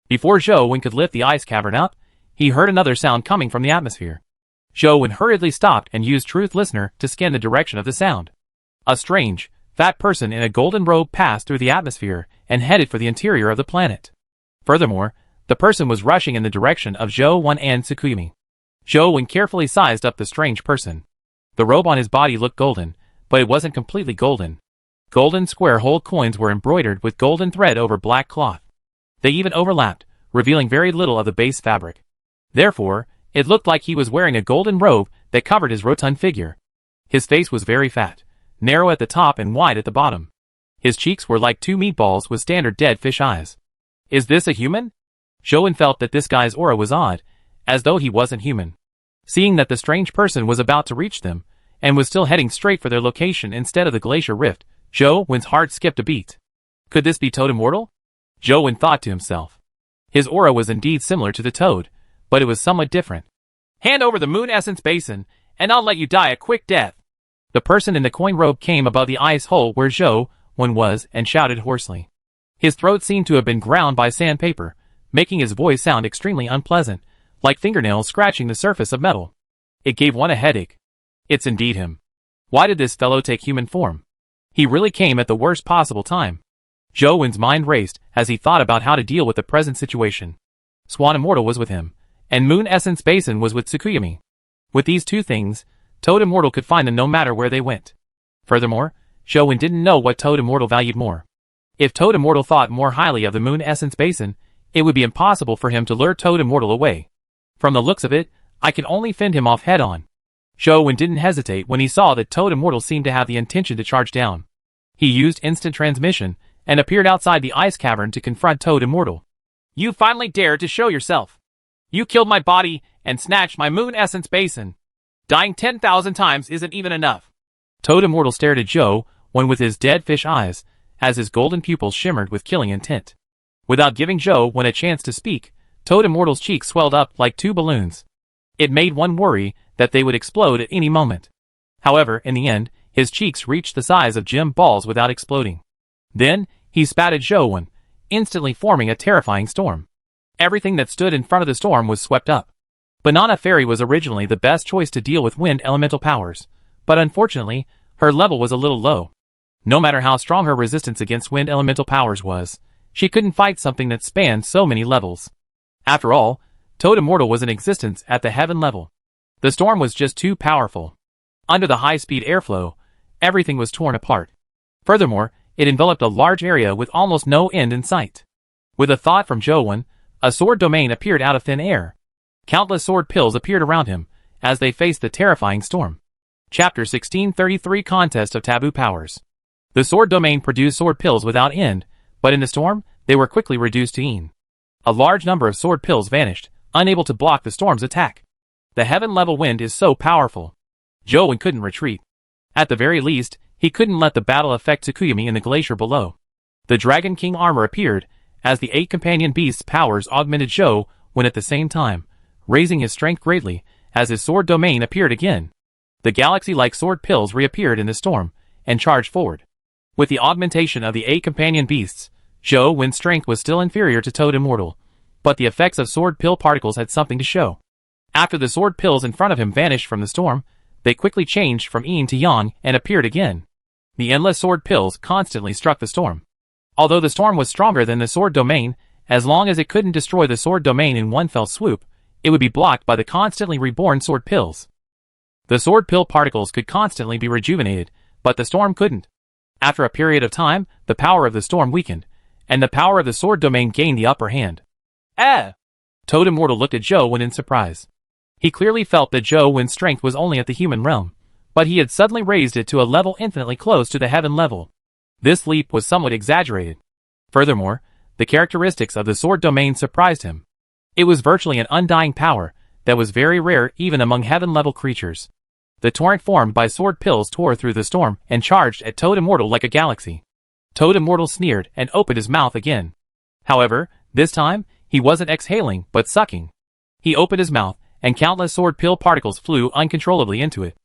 Before Zhou Wen could lift the ice cavern up, he heard another sound coming from the atmosphere. Zhou Wen hurriedly stopped and used Truth Listener to scan the direction of the sound. A strange, fat person in a golden robe passed through the atmosphere and headed for the interior of the planet. Furthermore, the person was rushing in the direction of Zhou Wen and Tsukuyomi. Zhou Wen carefully sized up the strange person. The robe on his body looked golden, but it wasn't completely golden. Golden square whole coins were embroidered with golden thread over black cloth. They even overlapped, revealing very little of the base fabric. Therefore, it looked like he was wearing a golden robe that covered his rotund figure. His face was very fat, narrow at the top and wide at the bottom. His cheeks were like two meatballs with standard dead fish eyes. Is this a human? Zhou Wen felt that this guy's aura was odd, as though he wasn't human. Seeing that the strange person was about to reach them, and was still heading straight for their location instead of the glacier rift, Zhou Wen's heart skipped a beat. Could this be Toad Immortal? Zhou Wen thought to himself. His aura was indeed similar to the toad, but it was somewhat different. Hand over the moon essence basin, and I'll let you die a quick death. The person in the coin robe came above the ice hole where Zhou Wen was and shouted hoarsely. His throat seemed to have been ground by sandpaper, making his voice sound extremely unpleasant, like fingernails scratching the surface of metal. It gave one a headache. It's indeed him. Why did this fellow take human form? He really came at the worst possible time. Zhou Wen's mind raced as he thought about how to deal with the present situation. Swan Immortal was with him, and Moon Essence Basin was with Tsukuyomi. With these two things, Toad Immortal could find them no matter where they went. Furthermore, Zhou Wen didn't know what Toad Immortal valued more. If Toad Immortal thought more highly of the Moon Essence Basin, it would be impossible for him to lure Toad Immortal away. From the looks of it, I can only fend him off head-on. Zhou Wen didn't hesitate when he saw that Toad Immortal seemed to have the intention to charge down. He used instant transmission and appeared outside the ice cavern to confront Toad Immortal. You finally dared to show yourself. You killed my body and snatched my Moon Essence Basin. Dying 10,000 times isn't even enough. Toad Immortal stared at Zhou Wen with his dead fish eyes, as his golden pupils shimmered with killing intent. Without giving Zhou Wen a chance to speak, Toad Immortal's cheeks swelled up like two balloons. It made one worry that they would explode at any moment. However, in the end, his cheeks reached the size of gym balls without exploding. Then, he spat at Zhou Wen, instantly forming a terrifying storm. Everything that stood in front of the storm was swept up. Banana Fairy was originally the best choice to deal with wind elemental powers, but unfortunately, her level was a little low. No matter how strong her resistance against wind elemental powers was, she couldn't fight something that spanned so many levels. After all, Toad Immortal was in existence at the heaven level. The storm was just too powerful. Under the high-speed airflow, everything was torn apart. Furthermore, it enveloped a large area with almost no end in sight. With a thought from Zhou Wen, a sword domain appeared out of thin air. Countless sword pills appeared around him, as they faced the terrifying storm. Chapter 1633 Contest of Taboo Powers. The sword domain produced sword pills without end, but in the storm, they were quickly reduced to een. A large number of sword pills vanished, unable to block the storm's attack. The heaven-level wind is so powerful. Zhou Wen couldn't retreat. At the very least, he couldn't let the battle affect Tsukuyomi in the glacier below. The Dragon King armor appeared, as the 8 companion beasts' powers augmented Zhou Wen at the same time, raising his strength greatly, as his sword domain appeared again. The galaxy-like sword pills reappeared in the storm, and charged forward. With the augmentation of the 8 companion beasts, Zhou Wen's strength was still inferior to Toad Immortal, but the effects of sword pill particles had something to show. After the sword pills in front of him vanished from the storm, they quickly changed from yin to yang and appeared again. The endless sword pills constantly struck the storm. Although the storm was stronger than the sword domain, as long as it couldn't destroy the sword domain in one fell swoop, it would be blocked by the constantly reborn sword pills. The sword pill particles could constantly be rejuvenated, but the storm couldn't. After a period of time, the power of the storm weakened, and the power of the sword domain gained the upper hand. Toad Immortal looked at Zhou in surprise. He clearly felt that Zhou's strength was only at the human realm, but he had suddenly raised it to a level infinitely close to the heaven level. This leap was somewhat exaggerated. Furthermore, the characteristics of the sword domain surprised him. It was virtually an undying power that was very rare even among heaven-level creatures. The torrent formed by sword pills tore through the storm and charged at Toad Immortal like a galaxy. Toad Immortal sneered and opened his mouth again. However, this time, he wasn't exhaling but sucking. He opened his mouth, and countless sword pill particles flew uncontrollably into it.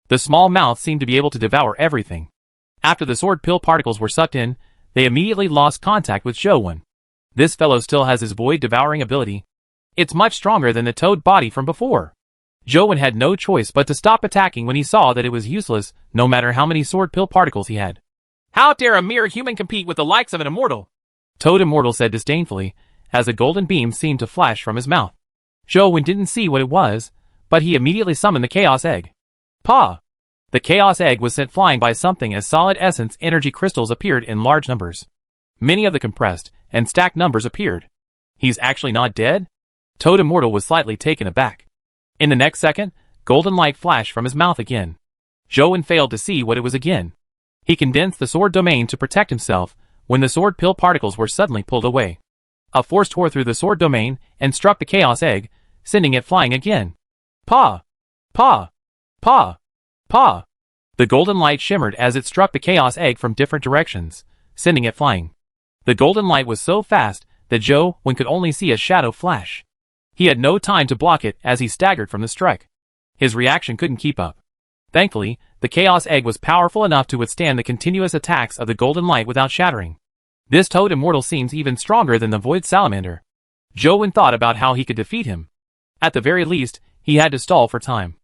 The small mouth seemed to be able to devour everything. After the sword pill particles were sucked in, they immediately lost contact with Zhou. This fellow still has his void-devouring ability. It's much stronger than the toad body from before. Zhou had no choice but to stop attacking when he saw that it was useless, no matter how many sword pill particles he had. How dare a mere human compete with the likes of an immortal? Toad Immortal said disdainfully, as a golden beam seemed to flash from his mouth. Zhou didn't see what it was, but he immediately summoned the Chaos Egg. Paw! The Chaos Egg was sent flying by something as solid essence energy crystals appeared in large numbers. Many of the compressed and stacked numbers appeared. He's actually not dead? Toad Immortal was slightly taken aback. In the next second, golden light flashed from his mouth again. Zhou failed to see what it was again. He condensed the sword domain to protect himself when the sword pill particles were suddenly pulled away. A force tore through the sword domain and struck the Chaos Egg, sending it flying again. Paw! Paw! Paw! Paw! The golden light shimmered as it struck the Chaos Egg from different directions, sending it flying. The golden light was so fast that Zhou could only see a shadow flash. He had no time to block it as he staggered from the strike. His reaction couldn't keep up. Thankfully, the Chaos Egg was powerful enough to withstand the continuous attacks of the golden light without shattering. This Toad Immortal seems even stronger than the Void Salamander. Zhou thought about how he could defeat him. At the very least, he had to stall for time.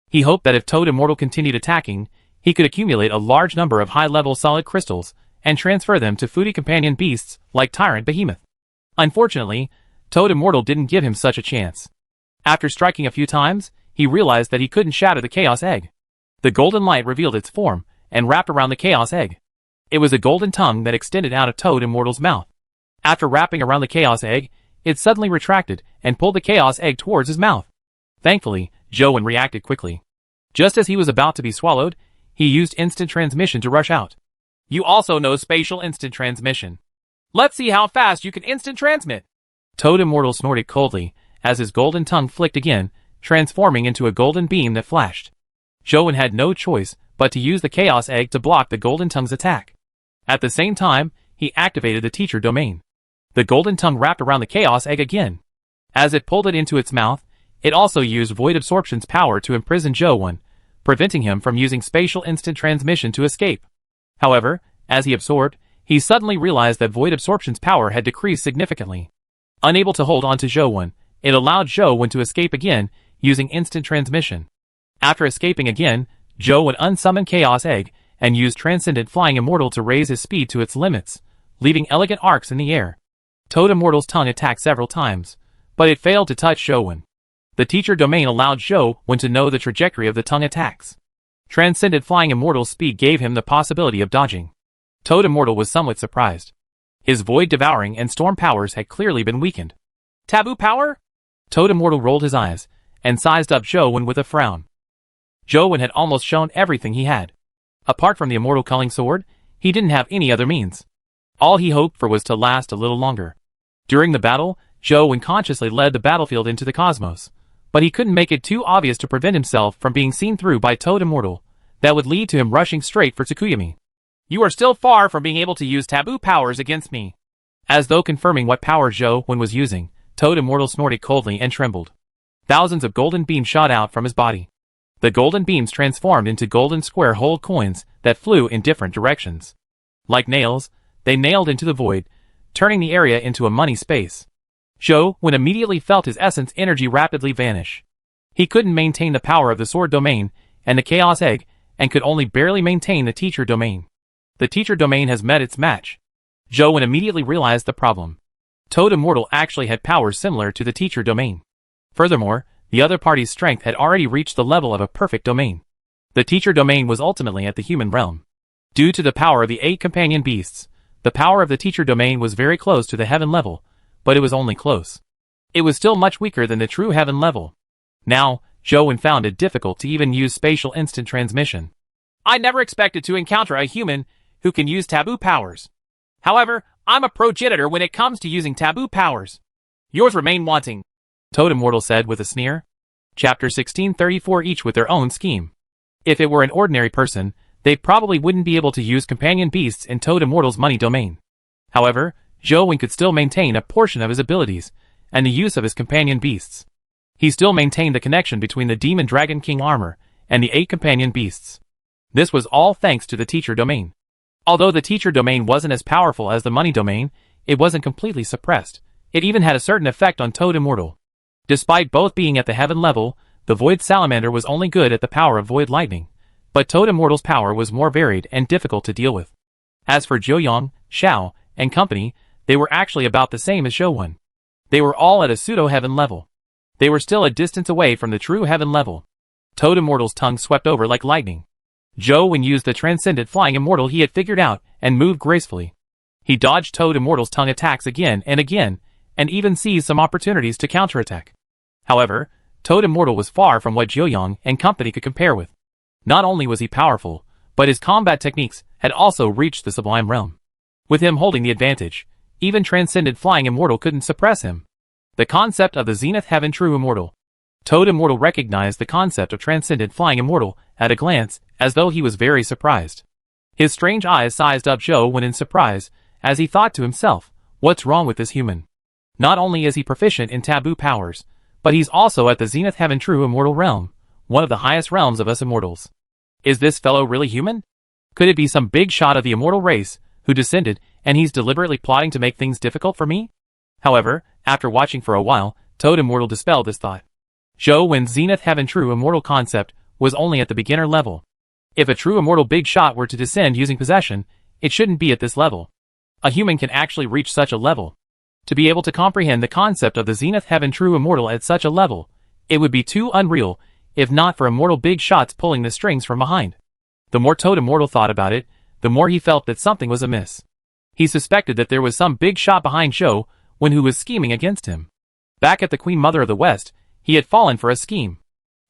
He hoped that if Toad Immortal continued attacking, he could accumulate a large number of high-level solid crystals and transfer them to foodie companion beasts like Tyrant Behemoth. Unfortunately, Toad Immortal didn't give him such a chance. After striking a few times, he realized that he couldn't shatter the Chaos Egg. The golden light revealed its form and wrapped around the Chaos Egg. It was a golden tongue that extended out of Toad Immortal's mouth. After wrapping around the Chaos Egg, it suddenly retracted and pulled the Chaos Egg towards his mouth. Thankfully, Zhou reacted quickly. Just as he was about to be swallowed, he used instant transmission to rush out. You also know spatial instant transmission. Let's see how fast you can instant transmit. Toad Immortal snorted coldly as his golden tongue flicked again, transforming into a golden beam that flashed. Zhou had no choice but to use the Chaos Egg to block the golden tongue's attack. At the same time, he activated the Teacher Domain. The golden tongue wrapped around the Chaos Egg again. As it pulled it into its mouth, it also used Void Absorption's power to imprison Zhou, preventing him from using spatial instant transmission to escape. However, as he absorbed, he suddenly realized that Void Absorption's power had decreased significantly. Unable to hold on to Zhou, it allowed Zhou to escape again, using instant transmission. After escaping again, Zhou unsummoned Chaos Egg and used Transcendent Flying Immortal to raise his speed to its limits, leaving elegant arcs in the air. Toad Immortal's tongue attacked several times, but it failed to touch Zhou. The Teacher Domain allowed Zhou to know the trajectory of the tongue attacks. Transcendent Flying Immortal's speed gave him the possibility of dodging. Toad Immortal was somewhat surprised. His Void Devouring and Storm powers had clearly been weakened. Taboo power? Toad Immortal rolled his eyes and sized up Zhou with a frown. Zhou had almost shown everything he had. Apart from the Immortal Culling Sword, he didn't have any other means. All he hoped for was to last a little longer. During the battle, Zhou unconsciously led the battlefield into the cosmos, but he couldn't make it too obvious to prevent himself from being seen through by Toad Immortal. That would lead to him rushing straight for Tsukuyami. You are still far from being able to use taboo powers against me. As though confirming what power Zhou was using, Toad Immortal snorted coldly and trembled. Thousands of golden beams shot out from his body. The golden beams transformed into golden square hole coins that flew in different directions. Like nails, they nailed into the void, turning the area into a money space. Zhou immediately felt his essence energy rapidly vanish. He couldn't maintain the power of the Sword Domain and the Chaos Egg, and could only barely maintain the Teacher Domain. The Teacher Domain has met its match. Zhou immediately realized the problem. Toad Immortal actually had powers similar to the Teacher Domain. Furthermore, the other party's strength had already reached the level of a perfect domain. The Teacher Domain was ultimately at the human realm. Due to the power of the 8 companion beasts, the power of the Teacher Domain was very close to the heaven level, but it was only close. It was still much weaker than the true heaven level. Now, Zhou found it difficult to even use spatial instant transmission. I never expected to encounter a human who can use taboo powers. However, I'm a progenitor when it comes to using taboo powers. Yours remain wanting, Toad Immortal said with a sneer. Chapter 1634 each with their own scheme. If it were an ordinary person, they probably wouldn't be able to use companion beasts in Toad Immortal's money domain. However, Zhou could still maintain a portion of his abilities and the use of his companion beasts. He still maintained the connection between the Demon Dragon King armor and the 8 companion beasts. This was all thanks to the teacher domain. Although the teacher domain wasn't as powerful as the money domain, it wasn't completely suppressed. It even had a certain effect on Toad Immortal. Despite both being at the heaven level, the Void Salamander was only good at the power of Void Lightning, but Toad Immortal's power was more varied and difficult to deal with. As for Zhou, Xiao, and company, they were actually about the same as Zhou. They were all at a pseudo-heaven level. They were still a distance away from the true heaven level. Toad Immortal's tongue swept over like lightning. Zhou used the transcendent flying immortal he had figured out and moved gracefully. He dodged Toad Immortal's tongue attacks again, and even seized some opportunities to counterattack. However, Toad Immortal was far from what Zhou and company could compare with. Not only was he powerful, but his combat techniques had also reached the sublime realm. With him holding the advantage, even transcendent flying immortal couldn't suppress him. The concept of the Zenith Heaven True Immortal. Toad Immortal recognized the concept of transcendent flying immortal at a glance, as though he was very surprised. His strange eyes sized up Zhou in surprise, as he thought to himself, what's wrong with this human? Not only is he proficient in taboo powers, but he's also at the Zenith Heaven True Immortal realm, one of the highest realms of us immortals. Is this fellow really human? Could it be some big shot of the immortal race, who descended, and he's deliberately plotting to make things difficult for me? However, after watching for a while, Toad Immortal dispelled this thought. Zhou's Zenith Heaven True Immortal concept was only at the beginner level. If a true immortal big shot were to descend using possession, it shouldn't be at this level. A human can actually reach such a level. To be able to comprehend the concept of the Zenith Heaven True Immortal at such a level, it would be too unreal, if not for immortal big shots pulling the strings from behind. The more Toad Immortal thought about it, the more he felt that something was amiss. He suspected that there was some big shot behind Zhou who was scheming against him. Back at the Queen Mother of the West, he had fallen for a scheme.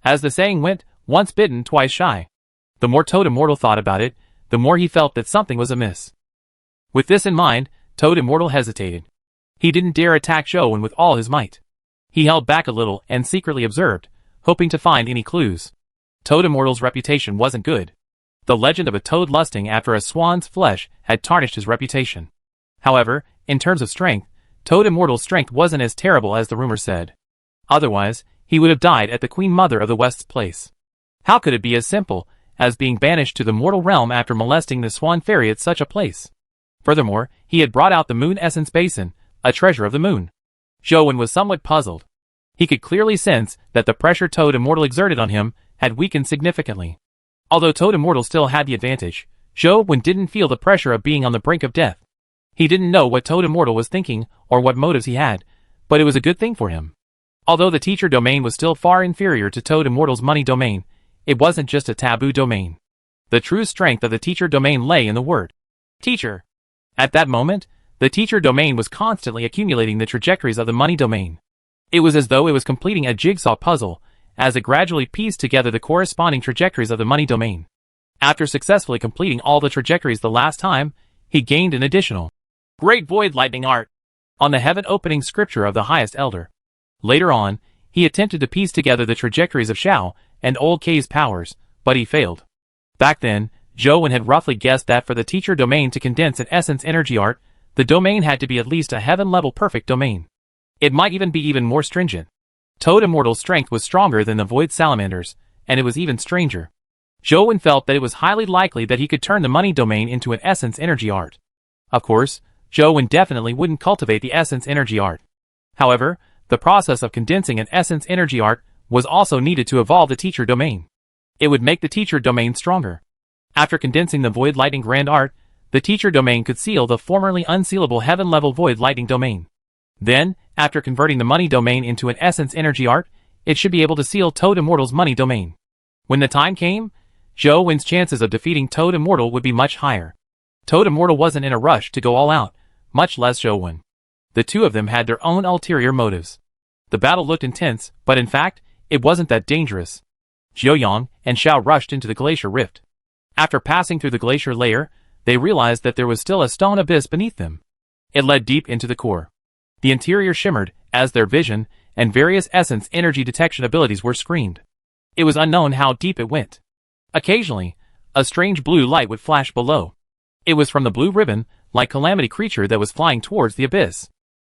As the saying went, once bitten, twice shy. The more Toad Immortal thought about it, the more he felt that something was amiss. With this in mind, Toad Immortal hesitated. He didn't dare attack Zhou with all his might. He held back a little and secretly observed, hoping to find any clues. Toad Immortal's reputation wasn't good. The legend of a toad lusting after a swan's flesh had tarnished his reputation. However, in terms of strength, Toad Immortal's strength wasn't as terrible as the rumor said. Otherwise, he would have died at the Queen Mother of the West's place. How could it be as simple as being banished to the mortal realm after molesting the Swan Fairy at such a place? Furthermore, he had brought out the Moon Essence Basin, a treasure of the moon. Zhou was somewhat puzzled. He could clearly sense that the pressure Toad Immortal exerted on him had weakened significantly. Although Toad Immortal still had the advantage, Zhou didn't feel the pressure of being on the brink of death. He didn't know what Toad Immortal was thinking or what motives he had, but it was a good thing for him. Although the teacher domain was still far inferior to Toad Immortal's money domain, it wasn't just a taboo domain. The true strength of the teacher domain lay in the word teacher. At that moment, the teacher domain was constantly accumulating the trajectories of the money domain. It was as though it was completing a jigsaw puzzle, as it gradually pieced together the corresponding trajectories of the money domain. After successfully completing all the trajectories the last time, he gained an additional Great Void Lightning Art on the heaven opening scripture of the highest elder. Later on, he attempted to piece together the trajectories of Xiao and Old K's powers, but he failed. Back then, Zhou had roughly guessed that for the teacher domain to condense an essence energy art, the domain had to be at least a heaven-level perfect domain. It might even be even more stringent. Toad Immortal's strength was stronger than the Void Salamander's, and it was even stranger. Zhou felt that it was highly likely that he could turn the money domain into an essence energy art. Of course, Zhou definitely wouldn't cultivate the essence energy art. However, the process of condensing an essence energy art was also needed to evolve the teacher domain. It would make the teacher domain stronger. After condensing the Void Lightning Grand Art, the teacher domain could seal the formerly unsealable heaven-level Void Lightning domain. Then, after converting the money domain into an essence energy art, it should be able to seal Toad Immortal's money domain. When the time came, Zhou's chances of defeating Toad Immortal would be much higher. Toad Immortal wasn't in a rush to go all out, much less Zhou. The two of them had their own ulterior motives. The battle looked intense, but in fact, it wasn't that dangerous. Jiuyang and Xiao rushed into the glacier rift. After passing through the glacier layer, they realized that there was still a stone abyss beneath them. It led deep into the core. The interior shimmered as their vision and various essence energy detection abilities were screened. It was unknown how deep it went. Occasionally, a strange blue light would flash below. It was from the blue ribbon, like calamity creature that was flying towards the abyss.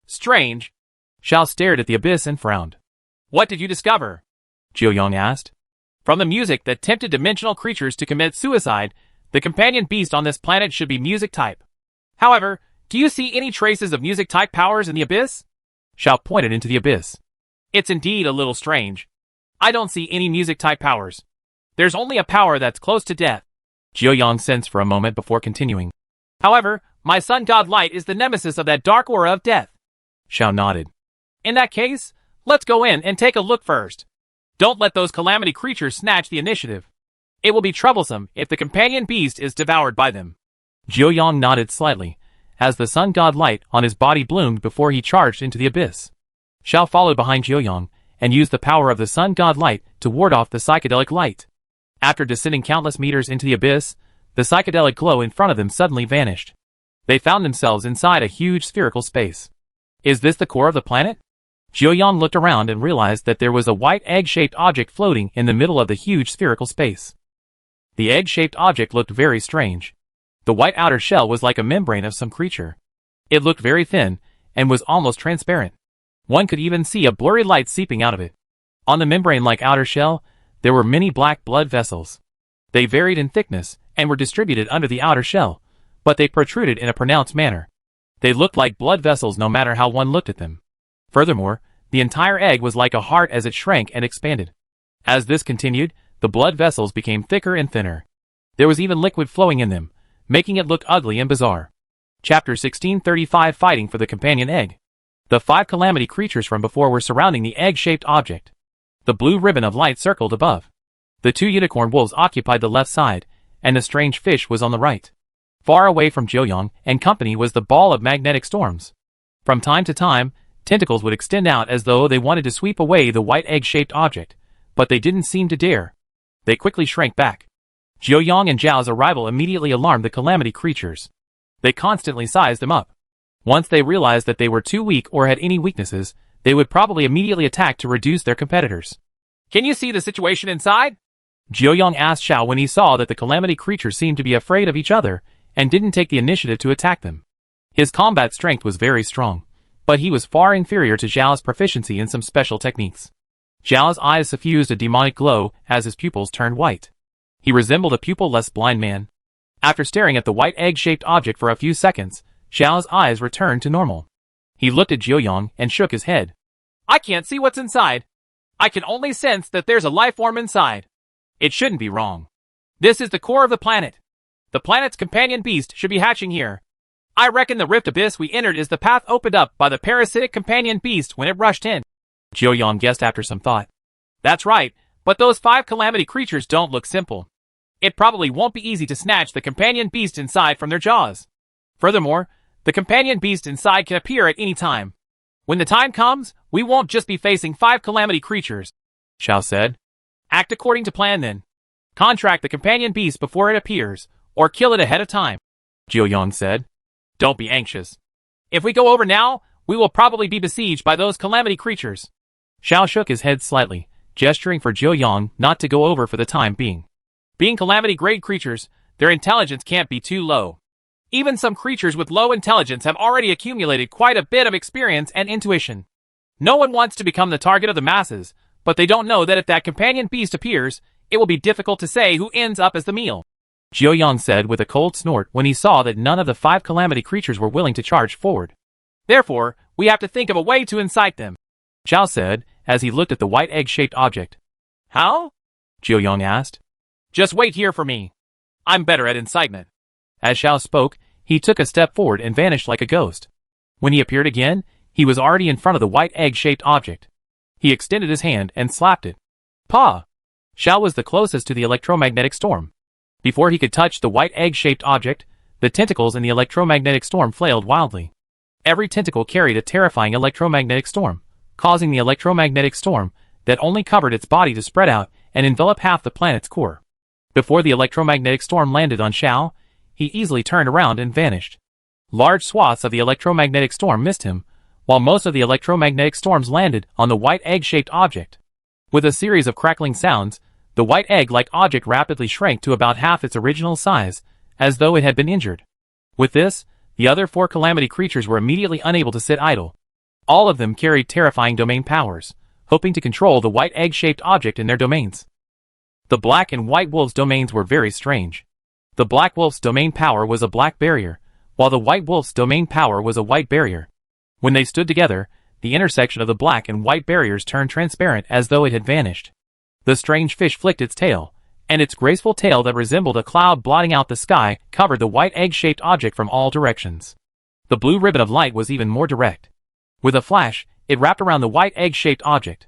Strange. Xiao stared at the abyss and frowned. What did you discover? Jiuyang asked. From the music that tempted dimensional creatures to commit suicide, the companion beast on this planet should be music type. However, do you see any traces of music type powers in the abyss? Xiao pointed into the abyss. It's indeed a little strange. I don't see any music type powers. There's only a power that's close to death. Jiuyang sensed for a moment before continuing. However, my sun god light is the nemesis of that dark aura of death. Xiao nodded. In that case, let's go in and take a look first. Don't let those calamity creatures snatch the initiative. It will be troublesome if the companion beast is devoured by them. Jiuyang nodded slightly, as the sun god light on his body bloomed before he charged into the abyss. Xiao followed behind Jiuyang and used the power of the sun god light to ward off the psychedelic light. After descending countless meters into the abyss, the psychedelic glow in front of them suddenly vanished. They found themselves inside a huge spherical space. Is this the core of the planet? Jiuyang looked around and realized that there was a white egg-shaped object floating in the middle of the huge spherical space. The egg-shaped object looked very strange. The white outer shell was like a membrane of some creature. It looked very thin and was almost transparent. One could even see a blurry light seeping out of it. On the membrane-like outer shell, there were many black blood vessels. They varied in thickness and were distributed under the outer shell, but they protruded in a pronounced manner. They looked like blood vessels no matter how one looked at them. Furthermore, the entire egg was like a heart as it shrank and expanded. As this continued, the blood vessels became thicker and thinner. There was even liquid flowing in them, making it look ugly and bizarre. Chapter 1635 Fighting for the Companion Egg. The 5 calamity creatures from before were surrounding the egg-shaped object. The blue ribbon of light circled above. The 2 unicorn wolves occupied the left side, and the strange fish was on the right. Far away from Jiuyang and company was the ball of magnetic storms. From time to time, tentacles would extend out as though they wanted to sweep away the white egg-shaped object, but they didn't seem to dare. They quickly shrank back. Jiuyang and Zhao's arrival immediately alarmed the calamity creatures. They constantly sized them up. Once they realized that they were too weak or had any weaknesses, they would probably immediately attack to reduce their competitors. Can you see the situation inside? Jiuyang asked Xiao when he saw that the calamity creatures seemed to be afraid of each other and didn't take the initiative to attack them. His combat strength was very strong, but he was far inferior to Zhao's proficiency in some special techniques. Zhao's eyes suffused a demonic glow as his pupils turned white. He resembled a pupil-less blind man. After staring at the white egg-shaped object for a few seconds, Zhao's eyes returned to normal. He looked at Jiuyang and shook his head. I can't see what's inside. I can only sense that there's a life form inside. It shouldn't be wrong. This is the core of the planet. The planet's companion beast should be hatching here. I reckon the rift abyss we entered is the path opened up by the parasitic companion beast when it rushed in. Jiuyang guessed after some thought. That's right, but those 5 calamity creatures don't look simple. It probably won't be easy to snatch the companion beast inside from their jaws. Furthermore, the companion beast inside can appear at any time. When the time comes, we won't just be facing 5 calamity creatures, Xiao said. Act according to plan then. Contract the companion beast before it appears, or kill it ahead of time, Jiuyang said. Don't be anxious. If we go over now, we will probably be besieged by those calamity creatures. Xiao shook his head slightly, gesturing for Jiuyang not to go over for the time being. Being calamity-grade creatures, their intelligence can't be too low. Even some creatures with low intelligence have already accumulated quite a bit of experience and intuition. No one wants to become the target of the masses, but they don't know that if that companion beast appears, it will be difficult to say who ends up as the meal. Jiuyang said with a cold snort when he saw that none of the 5 calamity creatures were willing to charge forward. Therefore, we have to think of a way to incite them, Xiao said as he looked at the white egg-shaped object. How? Jiuyang asked. Just wait here for me. I'm better at incitement. As Xiao spoke, he took a step forward and vanished like a ghost. When he appeared again, he was already in front of the white egg-shaped object. He extended his hand and slapped it. Pa! Xiao was the closest to the electromagnetic storm. Before he could touch the white egg-shaped object, the tentacles in the electromagnetic storm flailed wildly. Every tentacle carried a terrifying electromagnetic storm, causing the electromagnetic storm that only covered its body to spread out and envelop half the planet's core. Before the electromagnetic storm landed on Xiao, he easily turned around and vanished. Large swaths of the electromagnetic storm missed him, while most of the electromagnetic storms landed on the white egg-shaped object. With a series of crackling sounds, the white egg-like object rapidly shrank to about half its original size, as though it had been injured. With this, the other 4 calamity creatures were immediately unable to sit idle. All of them carried terrifying domain powers, hoping to control the white egg-shaped object in their domains. The black and white wolf's domains were very strange. The black wolf's domain power was a black barrier, while the white wolf's domain power was a white barrier. When they stood together, the intersection of the black and white barriers turned transparent as though it had vanished. The strange fish flicked its tail, and its graceful tail that resembled a cloud blotting out the sky covered the white egg-shaped object from all directions. The blue ribbon of light was even more direct. With a flash, it wrapped around the white egg-shaped object.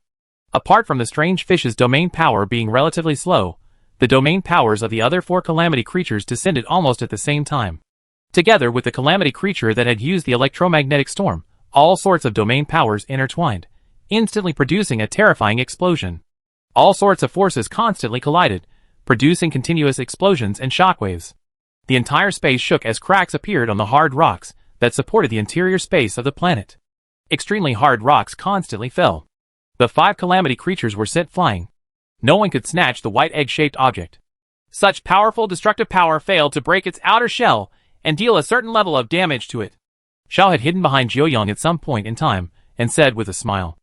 Apart from the strange fish's domain power being relatively slow, the domain powers of the other 4 calamity creatures descended almost at the same time. Together with the calamity creature that had used the electromagnetic storm, all sorts of domain powers intertwined, instantly producing a terrifying explosion. All sorts of forces constantly collided, producing continuous explosions and shockwaves. The entire space shook as cracks appeared on the hard rocks that supported the interior space of the planet. Extremely hard rocks constantly fell. The 5 calamity creatures were sent flying. No one could snatch the white egg-shaped object. Such powerful destructive power failed to break its outer shell and deal a certain level of damage to it. Xiao had hidden behind Jiuyang at some point in time, and said with a smile.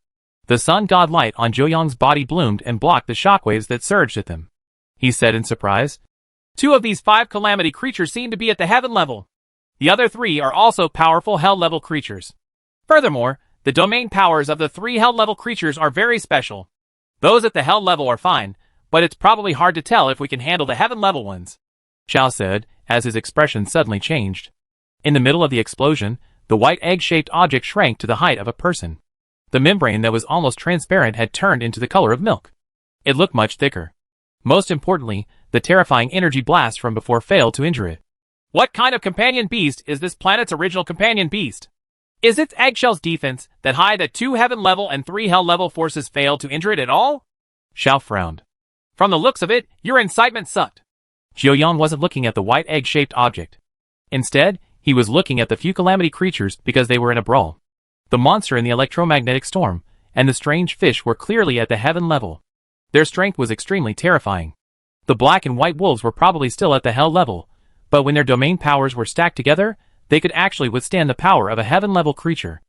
The sun god light on Jiuyang's body bloomed and blocked the shockwaves that surged at them. He said in surprise. 2 of these 5 calamity creatures seem to be at the heaven level. The other 3 are also powerful hell-level creatures. Furthermore, the domain powers of the 3 hell-level creatures are very special. Those at the hell level are fine, but it's probably hard to tell if we can handle the heaven-level ones, Xiao said, as his expression suddenly changed. In the middle of the explosion, the white egg-shaped object shrank to the height of a person. The membrane that was almost transparent had turned into the color of milk. It looked much thicker. Most importantly, the terrifying energy blast from before failed to injure it. What kind of companion beast is this planet's original companion beast? Is its eggshell's defense that high that 2 heaven-level and 3 hell-level forces failed to injure it at all? Xiao frowned. From the looks of it, your incitement sucked. Jiuyang wasn't looking at the white egg-shaped object. Instead, he was looking at the few calamity creatures because they were in a brawl. The monster in the electromagnetic storm, and the strange fish were clearly at the heaven level. Their strength was extremely terrifying. The black and white wolves were probably still at the hell level, but when their domain powers were stacked together, they could actually withstand the power of a heaven-level creature.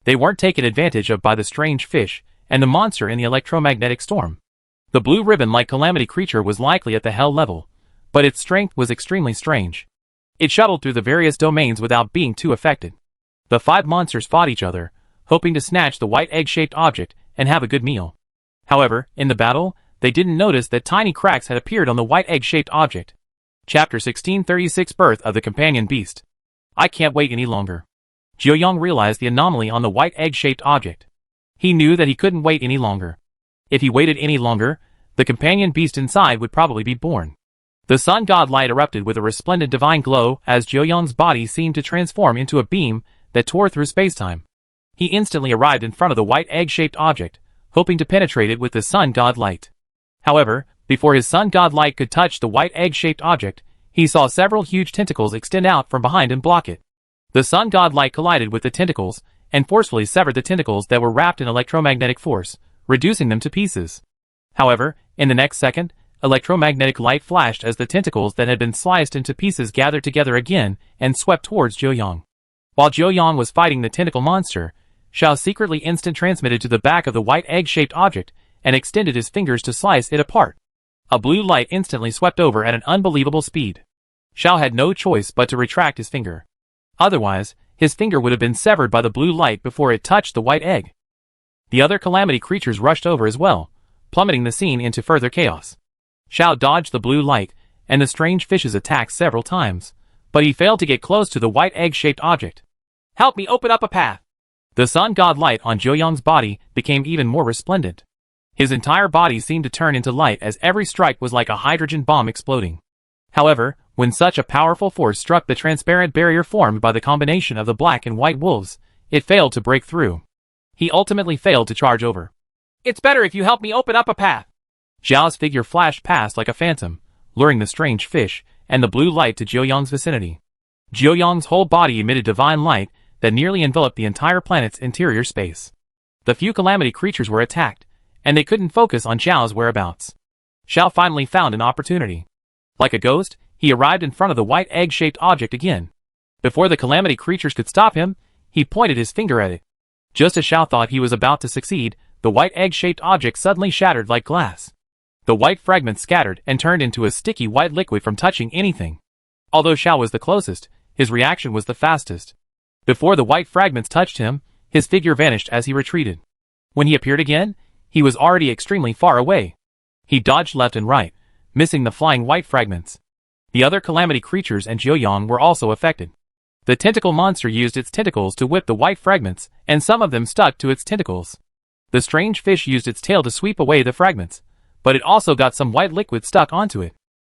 They weren't taken advantage of by the strange fish and the monster in the electromagnetic storm. The blue ribbon-like calamity creature was likely at the hell level, but its strength was extremely strange. It shuttled through the various domains without being too affected. The 5 monsters fought each other, hoping to snatch the white egg-shaped object and have a good meal. However, in the battle, they didn't notice that tiny cracks had appeared on the white egg-shaped object. Chapter 1636 Birth of the Companion Beast. I can't wait any longer. Jiuyang realized the anomaly on the white egg-shaped object. He knew that he couldn't wait any longer. If he waited any longer, the companion beast inside would probably be born. The sun god light erupted with a resplendent divine glow as Jiuyang's body seemed to transform into a beam that tore through spacetime. He instantly arrived in front of the white egg-shaped object, hoping to penetrate it with the sun god light. However, before his sun god light could touch the white egg-shaped object, he saw several huge tentacles extend out from behind and block it. The sun god light collided with the tentacles, and forcefully severed the tentacles that were wrapped in electromagnetic force, reducing them to pieces. However, in the next second, electromagnetic light flashed as the tentacles that had been sliced into pieces gathered together again and swept towards Jiuyang. While Jiuyang was fighting the tentacle monster, Xiao secretly instant transmitted to the back of the white egg-shaped object and extended his fingers to slice it apart. A blue light instantly swept over at an unbelievable speed. Xiao had no choice but to retract his finger. Otherwise, his finger would have been severed by the blue light before it touched the white egg. The other calamity creatures rushed over as well, plummeting the scene into further chaos. Xiao dodged the blue light and the strange fish's attacks several times, but he failed to get close to the white egg-shaped object. Help me open up a path! The sun god light on Jiuyang's body became even more resplendent. His entire body seemed to turn into light as every strike was like a hydrogen bomb exploding. However, when such a powerful force struck the transparent barrier formed by the combination of the black and white wolves, it failed to break through. He ultimately failed to charge over. It's better if you help me open up a path. Zhao's figure flashed past like a phantom, luring the strange fish and the blue light to Jiuyang's vicinity. Jiuyang's whole body emitted divine light that nearly enveloped the entire planet's interior space. The few calamity creatures were attacked, and they couldn't focus on Zhao's whereabouts. Zhao finally found an opportunity. Like a ghost, he arrived in front of the white egg-shaped object again. Before the calamity creatures could stop him, he pointed his finger at it. Just as Zhao thought he was about to succeed, the white egg-shaped object suddenly shattered like glass. The white fragments scattered and turned into a sticky white liquid from touching anything. Although Zhao was the closest, his reaction was the fastest. Before the white fragments touched him, his figure vanished as he retreated. When he appeared again, he was already extremely far away. He dodged left and right, missing the flying white fragments. The other calamity creatures and Jiuyang were also affected. The tentacle monster used its tentacles to whip the white fragments, and some of them stuck to its tentacles. The strange fish used its tail to sweep away the fragments, but it also got some white liquid stuck onto it.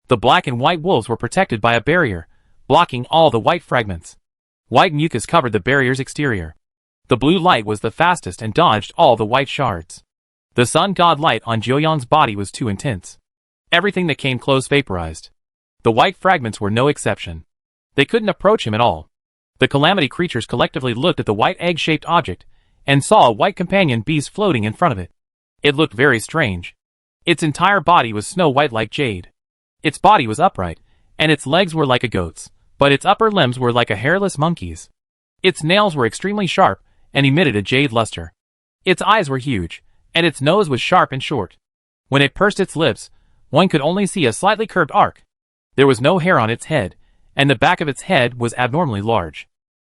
The black and white wolves were protected by a barrier, blocking all the white fragments. White mucus covered the barrier's exterior. The blue light was the fastest and dodged all the white shards. The sun god light on Jiuyang's body was too intense. Everything that came close vaporized. The white fragments were no exception. They couldn't approach him at all. The calamity creatures collectively looked at the white egg-shaped object, and saw a white companion beast floating in front of it. It looked very strange. Its entire body was snow-white like jade. Its body was upright, and its legs were like a goat's, but its upper limbs were like a hairless monkey's. Its nails were extremely sharp, and emitted a jade luster. Its eyes were huge, and its nose was sharp and short. When it pursed its lips, one could only see a slightly curved arc. There was no hair on its head, and the back of its head was abnormally large.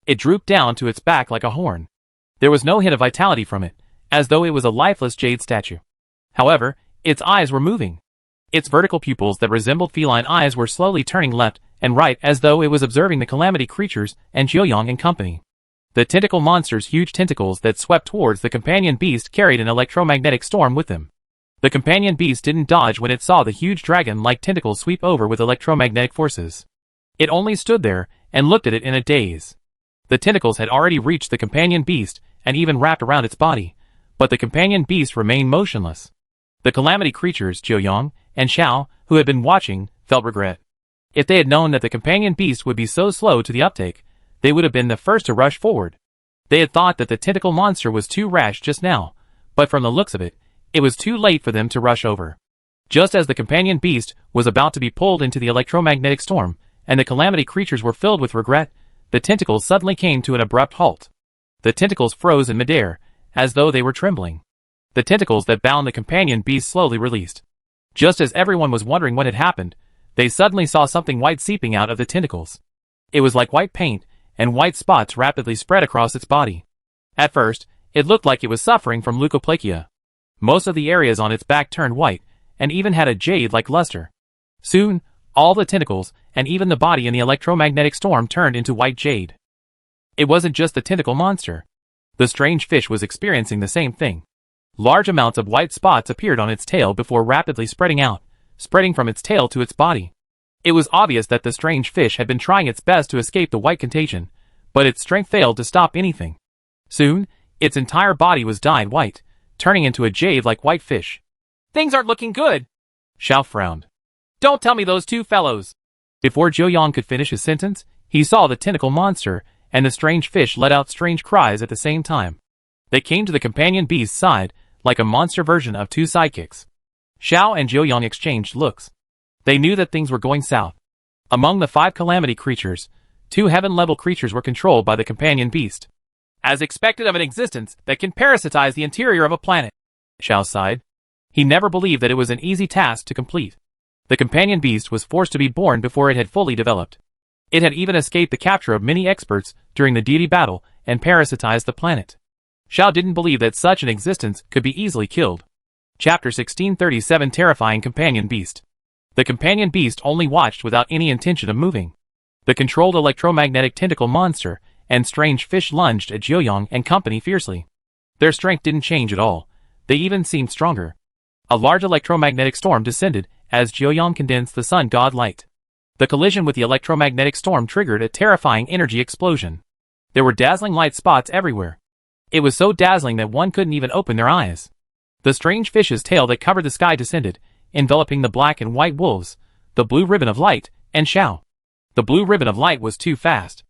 It drooped down to its back like a horn. There was no hint of vitality from it, as though it was a lifeless jade statue. However, its eyes were moving. Its vertical pupils that resembled feline eyes were slowly turning left and right as though it was observing the calamity creatures and Jiuyang and company. The tentacle monster's huge tentacles that swept towards the companion beast carried an electromagnetic storm with them. The companion beast didn't dodge when it saw the huge dragon-like tentacles sweep over with electromagnetic forces. It only stood there and looked at it in a daze. The tentacles had already reached the companion beast and even wrapped around its body, but the companion beast remained motionless. The calamity creatures, Jiuyang and Zhao, who had been watching, felt regret. If they had known that the companion beast would be so slow to the uptake, they would have been the first to rush forward. They had thought that the tentacle monster was too rash just now, but from the looks of it, it was too late for them to rush over. Just as the companion beast was about to be pulled into the electromagnetic storm, and the calamity creatures were filled with regret, the tentacles suddenly came to an abrupt halt. The tentacles froze in midair, as though they were trembling. The tentacles that bound the companion beast slowly released. Just as everyone was wondering what had happened, they suddenly saw something white seeping out of the tentacles. It was like white paint, and white spots rapidly spread across its body. At first, it looked like it was suffering from leukoplakia. Most of the areas on its back turned white, and even had a jade-like luster. Soon, all the tentacles, and even the body in the electromagnetic storm turned into white jade. It wasn't just the tentacle monster. The strange fish was experiencing the same thing. Large amounts of white spots appeared on its tail before rapidly spreading out, spreading from its tail to its body. It was obvious that the strange fish had been trying its best to escape the white contagion, but its strength failed to stop anything. Soon, its entire body was dyed white, turning into a jade-like white fish. Things aren't looking good. Zhao frowned. Don't tell me those two fellows. Before Jiuyang could finish his sentence, he saw the tentacle monster, and the strange fish let out strange cries at the same time. They came to the companion beast's side, like a monster version of two sidekicks. Zhao and Jiuyang exchanged looks. They knew that things were going south. Among the 5 calamity creatures, 2 heaven-level creatures were controlled by the companion beast. As expected of an existence that can parasitize the interior of a planet, Zhao sighed. He never believed that it was an easy task to complete. The companion beast was forced to be born before it had fully developed. It had even escaped the capture of many experts during the deity battle and parasitized the planet. Zhao didn't believe that such an existence could be easily killed. Chapter 1637 Terrifying Companion Beast. The companion beast only watched without any intention of moving. The controlled electromagnetic tentacle monster and strange fish lunged at Jiuyang and company fiercely. Their strength didn't change at all. They even seemed stronger. A large electromagnetic storm descended as Jiuyang condensed the sun god light. The collision with the electromagnetic storm triggered a terrifying energy explosion. There were dazzling light spots everywhere. It was so dazzling that one couldn't even open their eyes. The strange fish's tail that covered the sky descended, enveloping the black and white wolves, the blue ribbon of light, and Xiao. The blue ribbon of light was too fast.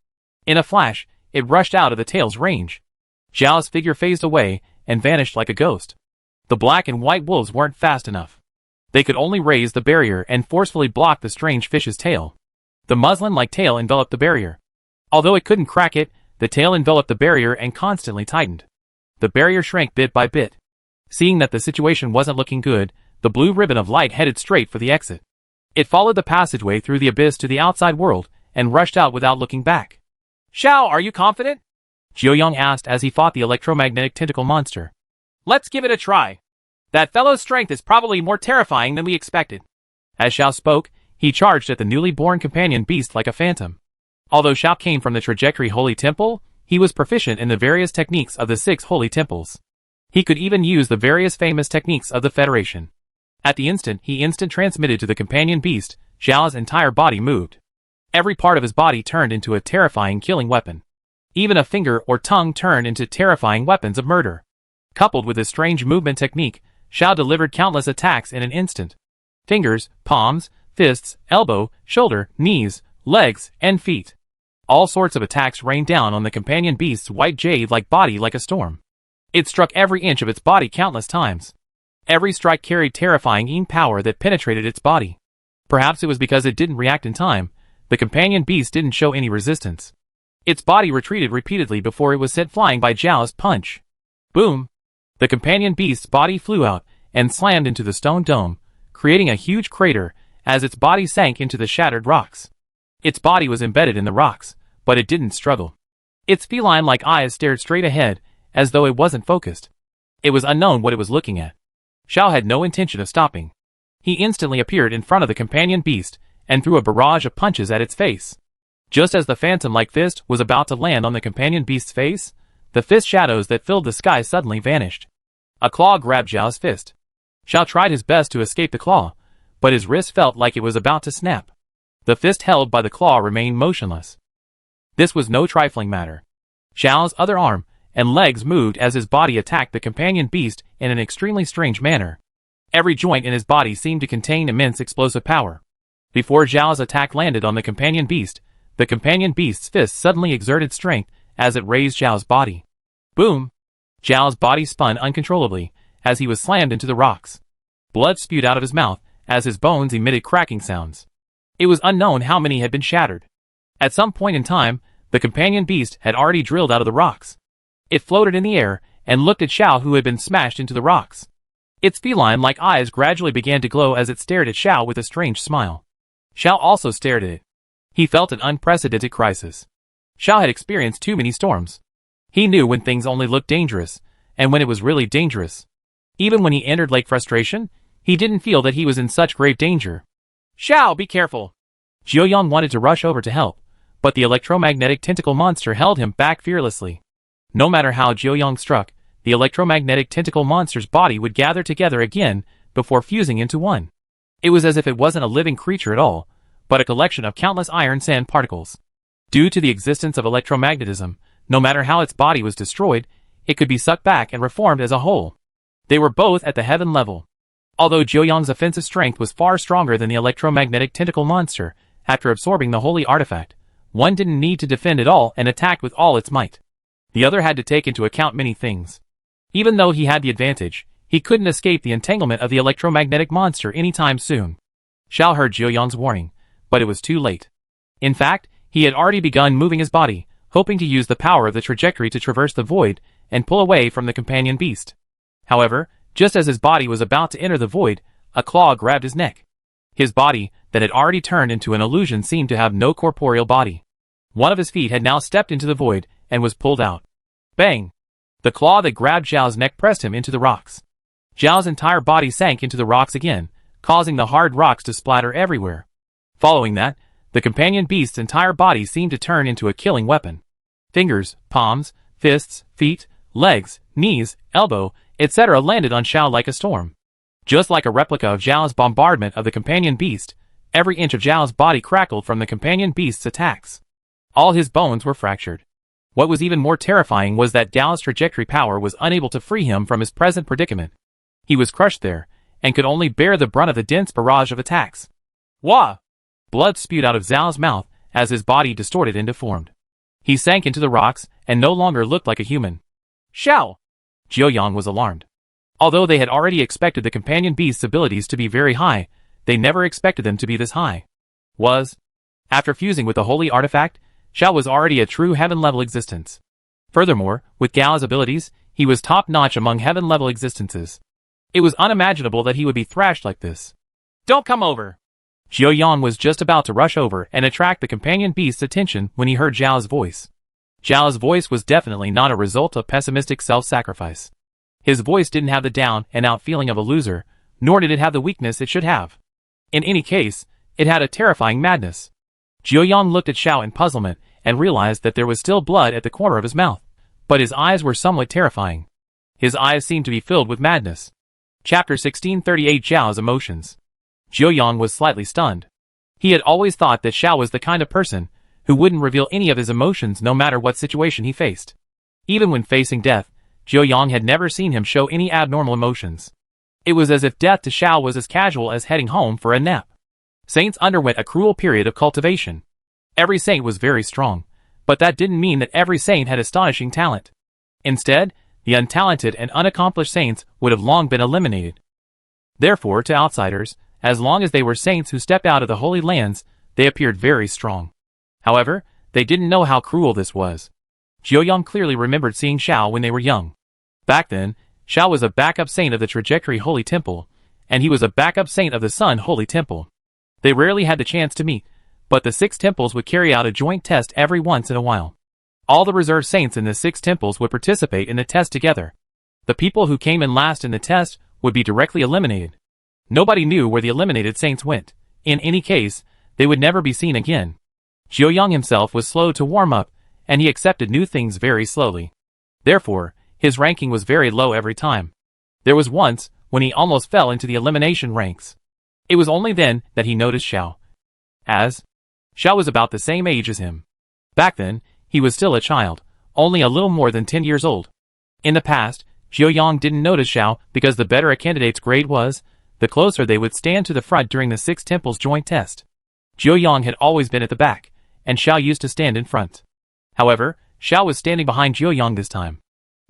In a flash, it rushed out of the tail's range. Xiao's figure phased away and vanished like a ghost. The black and white wolves weren't fast enough. They could only raise the barrier and forcefully block the strange fish's tail. The muslin-like tail enveloped the barrier. Although it couldn't crack it, the tail enveloped the barrier and constantly tightened. The barrier shrank bit by bit. Seeing that the situation wasn't looking good, the blue ribbon of light headed straight for the exit. It followed the passageway through the abyss to the outside world and rushed out without looking back. "Xiao, are you confident?" Jiuyang asked as he fought the electromagnetic tentacle monster. "Let's give it a try. That fellow's strength is probably more terrifying than we expected." As Xiao spoke, he charged at the newly born companion beast like a phantom. Although Xiao came from the Trajectory Holy Temple, he was proficient in the various techniques of the 6 holy temples. He could even use the various famous techniques of the Federation. At the instant he instant transmitted to the companion beast, Xiao's entire body moved. Every part of his body turned into a terrifying killing weapon. Even a finger or tongue turned into terrifying weapons of murder. Coupled with his strange movement technique, Xiao delivered countless attacks in an instant. Fingers, palms, fists, elbow, shoulder, knees, legs, and feet. All sorts of attacks rained down on the companion beast's white jade-like body like a storm. It struck every inch of its body countless times. Every strike carried terrifying power that penetrated its body. Perhaps it was because it didn't react in time, the companion beast didn't show any resistance. Its body retreated repeatedly before it was sent flying by Zhao's punch. Boom! The companion beast's body flew out and slammed into the stone dome, creating a huge crater as its body sank into the shattered rocks. Its body was embedded in the rocks, but it didn't struggle. Its feline-like eyes stared straight ahead, as though it wasn't focused. It was unknown what it was looking at. Xiao had no intention of stopping. He instantly appeared in front of the companion beast and threw a barrage of punches at its face. Just as the phantom-like fist was about to land on the companion beast's face, the fist shadows that filled the sky suddenly vanished. A claw grabbed Xiao's fist. Xiao tried his best to escape the claw, but his wrist felt like it was about to snap. The fist held by the claw remained motionless. This was no trifling matter. Xiao's other arm and legs moved as his body attacked the companion beast in an extremely strange manner. Every joint in his body seemed to contain immense explosive power. Before Zhao's attack landed on the companion beast's fist suddenly exerted strength as it raised Zhao's body. Boom! Zhao's body spun uncontrollably as he was slammed into the rocks. Blood spewed out of his mouth as his bones emitted cracking sounds. It was unknown how many had been shattered. At some point in time, the companion beast had already drilled out of the rocks. It floated in the air and looked at Xiao, who had been smashed into the rocks. Its feline-like eyes gradually began to glow as it stared at Xiao with a strange smile. Xiao also stared at it. He felt an unprecedented crisis. Xiao had experienced too many storms. He knew when things only looked dangerous, and when it was really dangerous. Even when he entered Lake Frustration, he didn't feel that he was in such grave danger. "Xiao, be careful!" Jiuyang wanted to rush over to help, but the electromagnetic tentacle monster held him back fearlessly. No matter how Jiuyang struck, the electromagnetic tentacle monster's body would gather together again before fusing into one. It was as if it wasn't a living creature at all, but a collection of countless iron sand particles. Due to the existence of electromagnetism, no matter how its body was destroyed, it could be sucked back and reformed as a whole. They were both at the heaven level. Although Jiuyang's offensive strength was far stronger than the electromagnetic tentacle monster, after absorbing the holy artifact, one didn't need to defend at all and attack with all its might. The other had to take into account many things. Even though he had the advantage, he couldn't escape the entanglement of the electromagnetic monster anytime soon. Xiao heard Jiuyang's warning, but it was too late. In fact, he had already begun moving his body, hoping to use the power of the trajectory to traverse the void and pull away from the companion beast. However, just as his body was about to enter the void, a claw grabbed his neck. His body, that had already turned into an illusion, seemed to have no corporeal body. One of his feet had now stepped into the void and was pulled out. Bang! The claw that grabbed Zhao's neck pressed him into the rocks. Zhao's entire body sank into the rocks again, causing the hard rocks to splatter everywhere. Following that, the companion beast's entire body seemed to turn into a killing weapon. Fingers, palms, fists, feet, legs, knees, elbow, etc. landed on Xiao like a storm. Just like a replica of Zhao's bombardment of the companion beast, every inch of Zhao's body crackled from the companion beast's attacks. All his bones were fractured. What was even more terrifying was that Gao's trajectory power was unable to free him from his present predicament. He was crushed there, and could only bear the brunt of the dense barrage of attacks. Wah! Blood spewed out of Zhao's mouth as his body distorted and deformed. He sank into the rocks and no longer looked like a human. Xiao! Jiuyang was alarmed. Although they had already expected the companion beast's abilities to be very high, they never expected them to be this high. After fusing with the holy artifact, Xiao was already a true heaven-level existence. Furthermore, with Gao's abilities, he was top-notch among heaven-level existences. It was unimaginable that he would be thrashed like this. Don't come over! Jiuyang was just about to rush over and attract the companion beast's attention when he heard Zhao's voice. Zhao's voice was definitely not a result of pessimistic self-sacrifice. His voice didn't have the down-and-out feeling of a loser, nor did it have the weakness it should have. In any case, it had a terrifying madness. Jiuyang looked at Xiao in puzzlement and realized that there was still blood at the corner of his mouth, but his eyes were somewhat terrifying. His eyes seemed to be filled with madness. Chapter 1638 Zhao's Emotions. Jiuyang was slightly stunned. He had always thought that Xiao was the kind of person who wouldn't reveal any of his emotions no matter what situation he faced. Even when facing death, Jiuyang had never seen him show any abnormal emotions. It was as if death to Xiao was as casual as heading home for a nap. Saints underwent a cruel period of cultivation. Every saint was very strong, but that didn't mean that every saint had astonishing talent. Instead, the untalented and unaccomplished saints would have long been eliminated. Therefore, to outsiders, as long as they were saints who stepped out of the Holy Lands, they appeared very strong. However, they didn't know how cruel this was. Jiuyang clearly remembered seeing Xiao when they were young. Back then, Xiao was a backup saint of the Trajectory Holy Temple, and he was a backup saint of the Sun Holy Temple. They rarely had the chance to meet, but the 6 temples would carry out a joint test every once in a while. All the reserve saints in the 6 temples would participate in the test together. The people who came in last in the test would be directly eliminated. Nobody knew where the eliminated saints went. In any case, they would never be seen again. Jiuyang himself was slow to warm up, and he accepted new things very slowly. Therefore, his ranking was very low every time. There was once when he almost fell into the elimination ranks. It was only then that he noticed Xiao. Xiao was about the same age as him. Back then, he was still a child, only a little more than 10 years old. In the past, Jiuyang didn't notice Xiao because the better a candidate's grade was, the closer they would stand to the front during the 6 temples joint test. Jiuyang had always been at the back, and Xiao used to stand in front. However, Xiao was standing behind Jiuyang this time.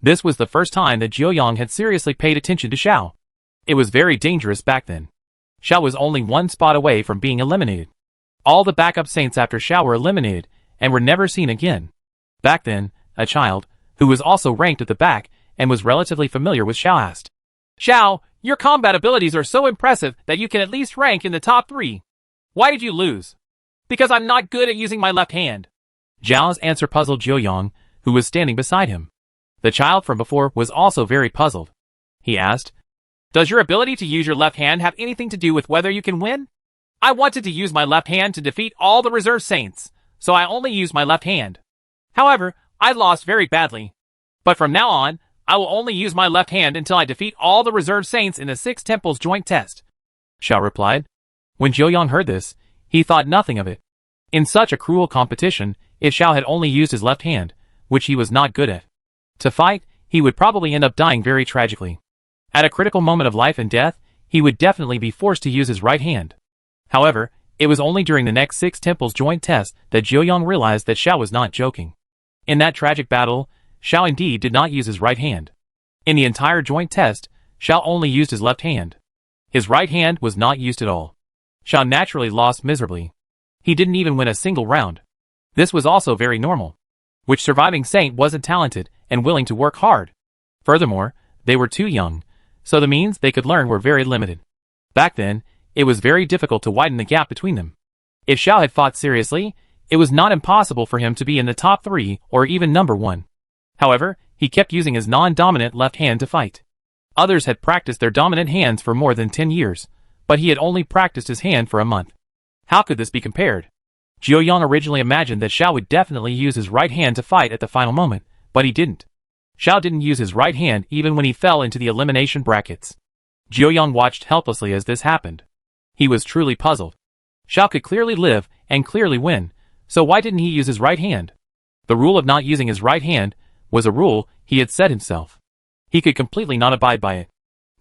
This was the first time that Jiuyang had seriously paid attention to Xiao. It was very dangerous back then. Xiao was only one spot away from being eliminated. All the backup saints after Xiao were eliminated, and were never seen again. Back then, a child, who was also ranked at the back, and was relatively familiar with Xiao asked, Xiao, your combat abilities are so impressive that you can at least rank in the top 3. Why did you lose? Because I'm not good at using my left hand. Zhao's answer puzzled Jiuyang, who was standing beside him. The child from before was also very puzzled. He asked, Does your ability to use your left hand have anything to do with whether you can win? I wanted to use my left hand to defeat all the reserve saints, so I only used my left hand. However, I lost very badly. But from now on, I will only use my left hand until I defeat all the reserve saints in the 6 temples joint test. Xiao replied. When Jiuyang heard this, he thought nothing of it. In such a cruel competition, if Xiao had only used his left hand, which he was not good at, to fight, he would probably end up dying very tragically. At a critical moment of life and death, he would definitely be forced to use his right hand. However, it was only during the next 6 temples joint test that Jiuyang realized that Xiao was not joking. In that tragic battle, Xiao indeed did not use his right hand. In the entire joint test, Xiao only used his left hand. His right hand was not used at all. Xiao naturally lost miserably. He didn't even win a single round. This was also very normal. Which surviving saint wasn't talented and willing to work hard? Furthermore, they were too young, so the means they could learn were very limited. Back then, it was very difficult to widen the gap between them. If Xiao had fought seriously, it was not impossible for him to be in the top 3 or even number 1. However, he kept using his non-dominant left hand to fight. Others had practiced their dominant hands for more than 10 years, but he had only practiced his hand for a month. How could this be compared? Jiuyang originally imagined that Xiao would definitely use his right hand to fight at the final moment, but he didn't. Xiao didn't use his right hand even when he fell into the elimination brackets. Jiuyang watched helplessly as this happened. He was truly puzzled. Xiao could clearly live and clearly win, so why didn't he use his right hand? The rule of not using his right hand was a rule he had set himself. He could completely not abide by it.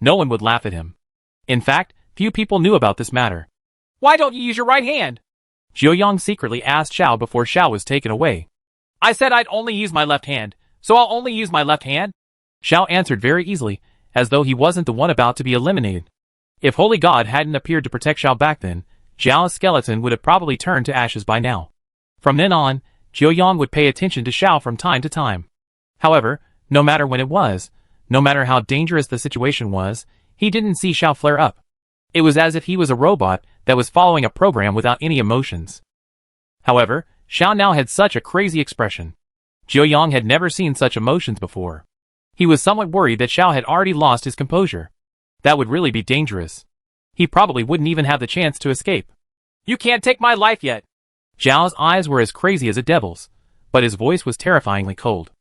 No one would laugh at him. In fact, few people knew about this matter. Why don't you use your right hand? Jiuyang secretly asked Xiao before Xiao was taken away. I said I'd only use my left hand, so I'll only use my left hand. Xiao answered very easily, as though he wasn't the one about to be eliminated. If Holy God hadn't appeared to protect Xiao back then, Xiao's skeleton would have probably turned to ashes by now. From then on, Jiuyang would pay attention to Xiao from time to time. However, no matter when it was, no matter how dangerous the situation was, he didn't see Xiao flare up. It was as if he was a robot that was following a program without any emotions. However, Xiao now had such a crazy expression. Jiuyang had never seen such emotions before. He was somewhat worried that Xiao had already lost his composure. That would really be dangerous. He probably wouldn't even have the chance to escape. You can't take my life yet. Xiao's eyes were as crazy as a devil's, but his voice was terrifyingly cold.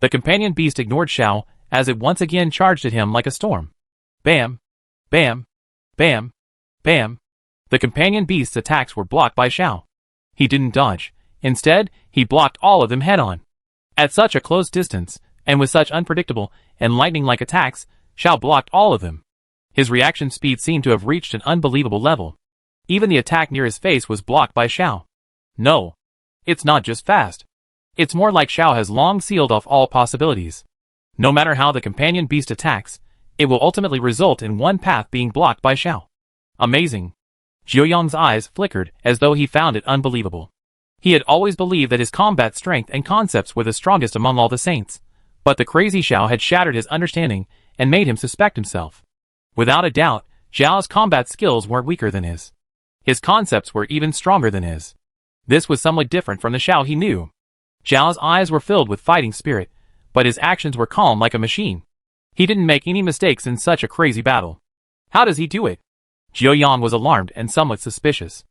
The companion beast ignored Xiao as it once again charged at him like a storm. Bam! Bam! Bam! Bam! The companion beast's attacks were blocked by Xiao. He didn't dodge. Instead, he blocked all of them head-on. At such a close distance, and with such unpredictable and lightning-like attacks, Xiao blocked all of them. His reaction speed seemed to have reached an unbelievable level. Even the attack near his face was blocked by Xiao. No. It's not just fast. It's more like Xiao has long sealed off all possibilities. No matter how the companion beast attacks, it will ultimately result in one path being blocked by Xiao. Amazing. Jiuyang's eyes flickered as though he found it unbelievable. He had always believed that his combat strength and concepts were the strongest among all the saints, but the crazy Xiao had shattered his understanding and made him suspect himself. Without a doubt, Xiao's combat skills weren't weaker than his. His concepts were even stronger than his. This was somewhat different from the Xiao he knew. Xiao's eyes were filled with fighting spirit, but his actions were calm like a machine. He didn't make any mistakes in such a crazy battle. How does he do it? Jiuyang was alarmed and somewhat suspicious.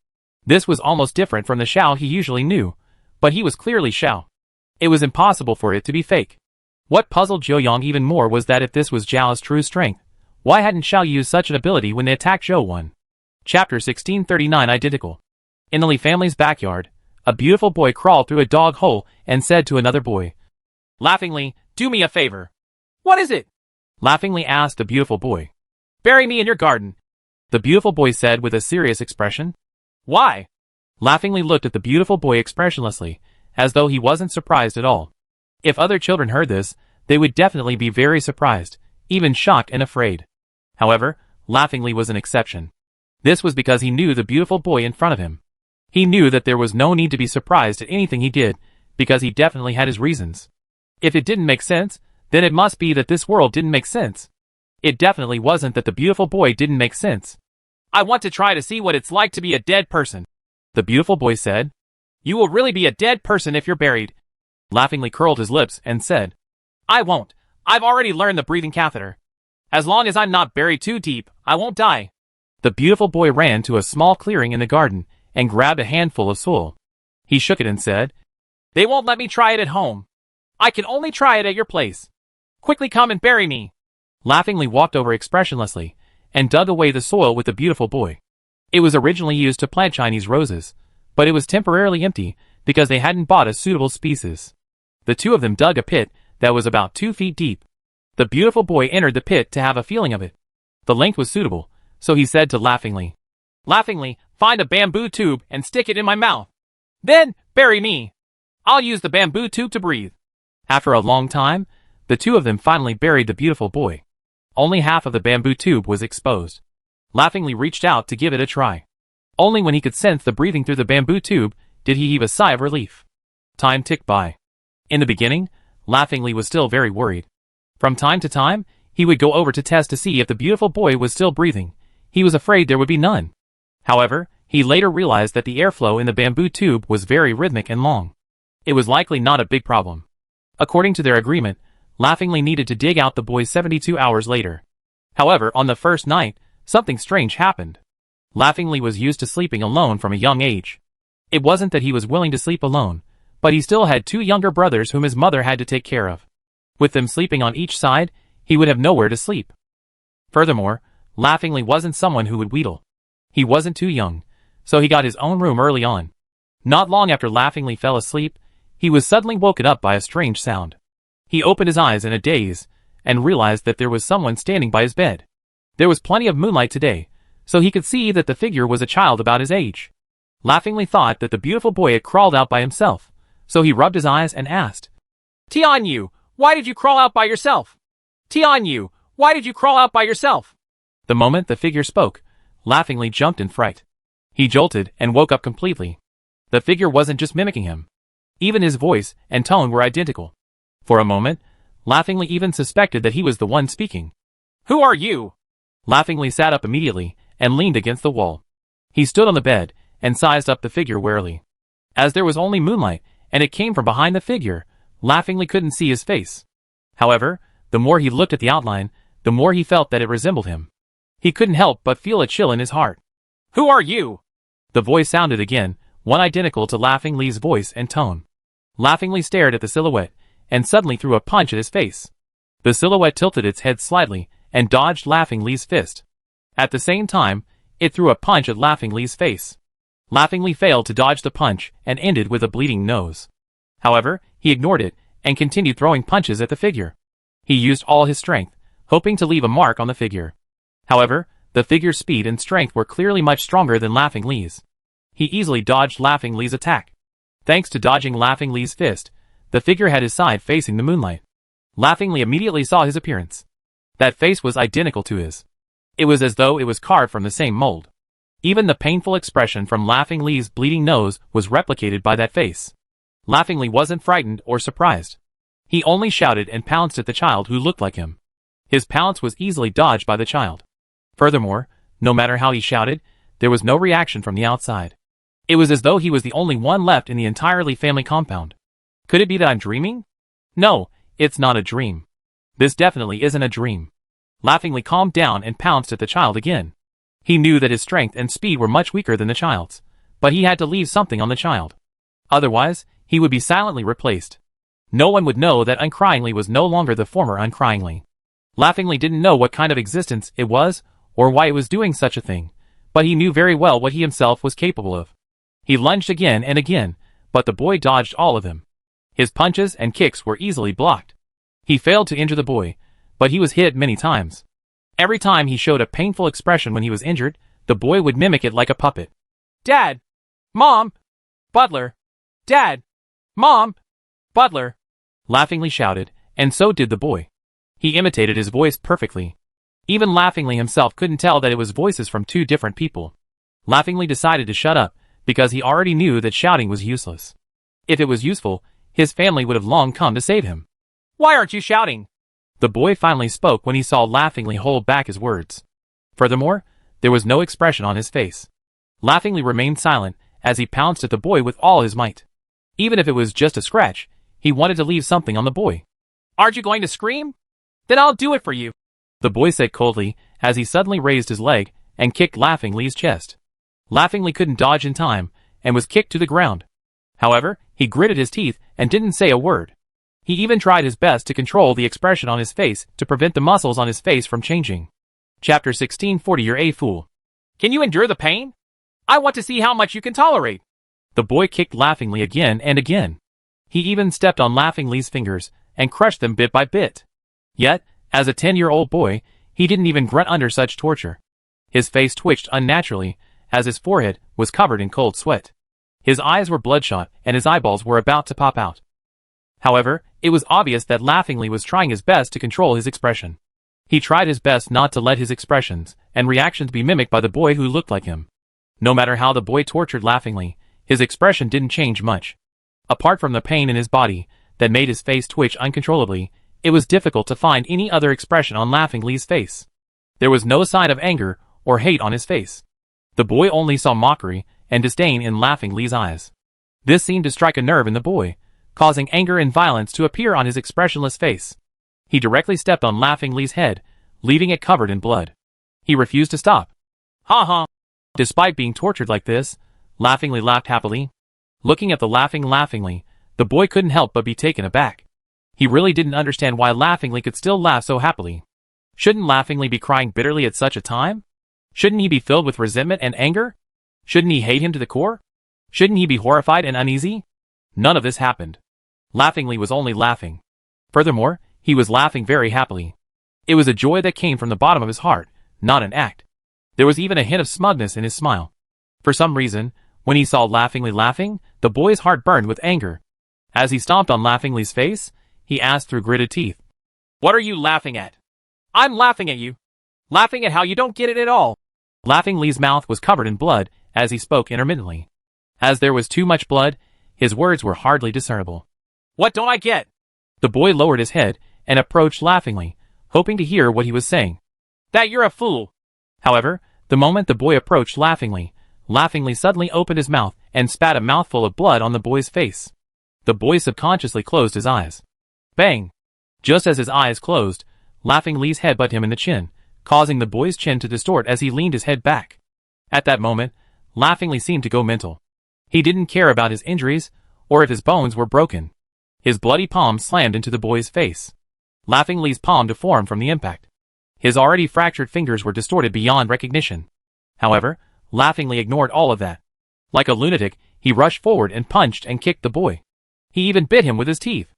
This was almost different from the Xiao he usually knew, but he was clearly Xiao. It was impossible for it to be fake. What puzzled Jiuyang even more was that if this was Zhao's true strength, why hadn't Xiao used such an ability when they attacked Zhou 1? Chapter 1639 Identical. In the Li family's backyard, a beautiful boy crawled through a dog hole and said to another boy, laughingly, do me a favor. What is it? Laughingly asked the beautiful boy. Bury me in your garden. The beautiful boy said with a serious expression. Why? Laughingly looked at the beautiful boy expressionlessly, as though he wasn't surprised at all. If other children heard this, they would definitely be very surprised, even shocked and afraid. However, Laughingly was an exception. This was because he knew the beautiful boy in front of him. He knew that there was no need to be surprised at anything he did, because he definitely had his reasons. If it didn't make sense, then it must be that this world didn't make sense. It definitely wasn't that the beautiful boy didn't make sense. I want to try to see what it's like to be a dead person. The beautiful boy said. You will really be a dead person if you're buried. Laughingly curled his lips and said. I won't. I've already learned the breathing catheter. As long as I'm not buried too deep, I won't die. The beautiful boy ran to a small clearing in the garden and grabbed a handful of soil. He shook it and said, They won't let me try it at home. I can only try it at your place. Quickly come and bury me. Laughingly walked over expressionlessly and dug away the soil with the beautiful boy. It was originally used to plant Chinese roses, but it was temporarily empty because they hadn't bought a suitable species. The two of them dug a pit that was about 2 feet deep. The beautiful boy entered the pit to have a feeling of it. The length was suitable, so he said to Laughingly, Laughingly, find a bamboo tube and stick it in my mouth. Then, bury me. I'll use the bamboo tube to breathe. After a long time, the two of them finally buried the beautiful boy. Only half of the bamboo tube was exposed. Laughingly reached out to give it a try. Only when he could sense the breathing through the bamboo tube did he heave a sigh of relief. Time ticked by. In the beginning, Laughingly was still very worried. From time to time, he would go over to test to see if the beautiful boy was still breathing. He was afraid there would be none. However, he later realized that the airflow in the bamboo tube was very rhythmic and long. It was likely not a big problem. According to their agreement, Laughingly needed to dig out the boy 72 hours later. However, on the first night, something strange happened. Laughingly was used to sleeping alone from a young age. It wasn't that he was willing to sleep alone, but he still had 2 younger brothers whom his mother had to take care of. With them sleeping on each side, he would have nowhere to sleep. Furthermore, Laughingly wasn't someone who would wheedle. He wasn't too young, so he got his own room early on. Not long after Laughingly fell asleep, he was suddenly woken up by a strange sound. He opened his eyes in a daze, and realized that there was someone standing by his bed. There was plenty of moonlight today, so he could see that the figure was a child about his age. Laughingly thought that the beautiful boy had crawled out by himself, so he rubbed his eyes and asked, Tianyu, why did you crawl out by yourself? Tianyu, why did you crawl out by yourself? The moment the figure spoke, Laughingly jumped in fright. He jolted and woke up completely. The figure wasn't just mimicking him. Even his voice and tone were identical. For a moment, Laughingly even suspected that he was the one speaking. Who are you? Laughingly sat up immediately and leaned against the wall. He stood on the bed and sized up the figure warily. As there was only moonlight and it came from behind the figure, Laughingly couldn't see his face. However, the more he looked at the outline, the more he felt that it resembled him. He couldn't help but feel a chill in his heart. Who are you? The voice sounded again, one identical to Laughingly's voice and tone. Laughingly stared at the silhouette and suddenly threw a punch at his face. The silhouette tilted its head slightly and dodged Laughingly's fist. At the same time, it threw a punch at Laughingly's face. Laughingly failed to dodge the punch and ended with a bleeding nose. However, he ignored it and continued throwing punches at the figure. He used all his strength, hoping to leave a mark on the figure. However, the figure's speed and strength were clearly much stronger than Laughingly's. He easily dodged Laughingly's attack. Thanks to dodging Laughingly's fist, the figure had his side facing the moonlight. Laughingly immediately saw his appearance. That face was identical to his. It was as though it was carved from the same mold. Even the painful expression from Laughingly's bleeding nose was replicated by that face. Laughingly wasn't frightened or surprised. He only shouted and pounced at the child who looked like him. His pounce was easily dodged by the child. Furthermore, no matter how he shouted, there was no reaction from the outside. It was as though he was the only one left in the entirely family compound. Could it be that I'm dreaming? No, it's not a dream. This definitely isn't a dream. Laughingly calmed down and pounced at the child again. He knew that his strength and speed were much weaker than the child's, but he had to leave something on the child. Otherwise, he would be silently replaced. No one would know that Uncryingly was no longer the former Uncryingly. Laughingly didn't know what kind of existence it was, or why it was doing such a thing, but he knew very well what he himself was capable of. He lunged again and again, but the boy dodged all of them. His punches and kicks were easily blocked. He failed to injure the boy, but he was hit many times. Every time he showed a painful expression when he was injured, the boy would mimic it like a puppet. Dad! Mom! Butler! Dad! Mom! Butler! Laughingly shouted, and so did the boy. He imitated his voice perfectly. Even Laughingly himself couldn't tell that it was voices from two different people. Laughingly decided to shut up, because he already knew that shouting was useless. If it was useful, his family would have long come to save him. Why aren't you shouting? The boy finally spoke when he saw Laughingly hold back his words. Furthermore, there was no expression on his face. Laughingly remained silent as he pounced at the boy with all his might. Even if it was just a scratch, he wanted to leave something on the boy. Aren't you going to scream? Then I'll do it for you, the boy said coldly as he suddenly raised his leg and kicked Laughingly's chest. Laughingly couldn't dodge in time and was kicked to the ground. However, he gritted his teeth and didn't say a word. He even tried his best to control the expression on his face to prevent the muscles on his face from changing. Chapter 1640. You're a fool. Can you endure the pain? I want to see how much you can tolerate. The boy kicked Laughingly again and again. He even stepped on Laughingly's fingers and crushed them bit by bit. Yet, as a 10-year-old boy, he didn't even grunt under such torture. His face twitched unnaturally, as his forehead was covered in cold sweat. His eyes were bloodshot and his eyeballs were about to pop out. However, it was obvious that Laughingly was trying his best to control his expression. He tried his best not to let his expressions and reactions be mimicked by the boy who looked like him. No matter how the boy tortured Laughingly, his expression didn't change much. Apart from the pain in his body that made his face twitch uncontrollably, it was difficult to find any other expression on Laughingly's face. There was no sign of anger or hate on his face. The boy only saw mockery and disdain in Laughingly's eyes. This seemed to strike a nerve in the boy, causing anger and violence to appear on his expressionless face. He directly stepped on Laughingly's head, leaving it covered in blood. He refused to stop. Ha ha! Despite being tortured like this, Laughingly laughed happily. Looking at the laughing Laughingly, the boy couldn't help but be taken aback. He really didn't understand why Laughingly could still laugh so happily. Shouldn't Laughingly be crying bitterly at such a time? Shouldn't he be filled with resentment and anger? Shouldn't he hate him to the core? Shouldn't he be horrified and uneasy? None of this happened. Laughingly was only laughing. Furthermore, he was laughing very happily. It was a joy that came from the bottom of his heart, not an act. There was even a hint of smugness in his smile. For some reason, when he saw Laughingly laughing, the boy's heart burned with anger. As he stomped on Laughingly's face, he asked through gritted teeth, "What are you laughing at?" "I'm laughing at you. Laughing at how you don't get it at all." Laughingly's mouth was covered in blood as he spoke intermittently. As there was too much blood, his words were hardly discernible. "What don't I get?" The boy lowered his head and approached Laughingly, hoping to hear what he was saying. "That you're a fool." However, the moment the boy approached Laughingly, Laughingly suddenly opened his mouth and spat a mouthful of blood on the boy's face. The boy subconsciously closed his eyes. Bang! Just as his eyes closed, Laughingly's head butt him in the chin, causing the boy's chin to distort as he leaned his head back. At that moment, Laughingly seemed to go mental. He didn't care about his injuries, or if his bones were broken. His bloody palm slammed into the boy's face. Laughingly's palm deformed from the impact. His already fractured fingers were distorted beyond recognition. However, Laughingly ignored all of that. Like a lunatic, he rushed forward and punched and kicked the boy. He even bit him with his teeth.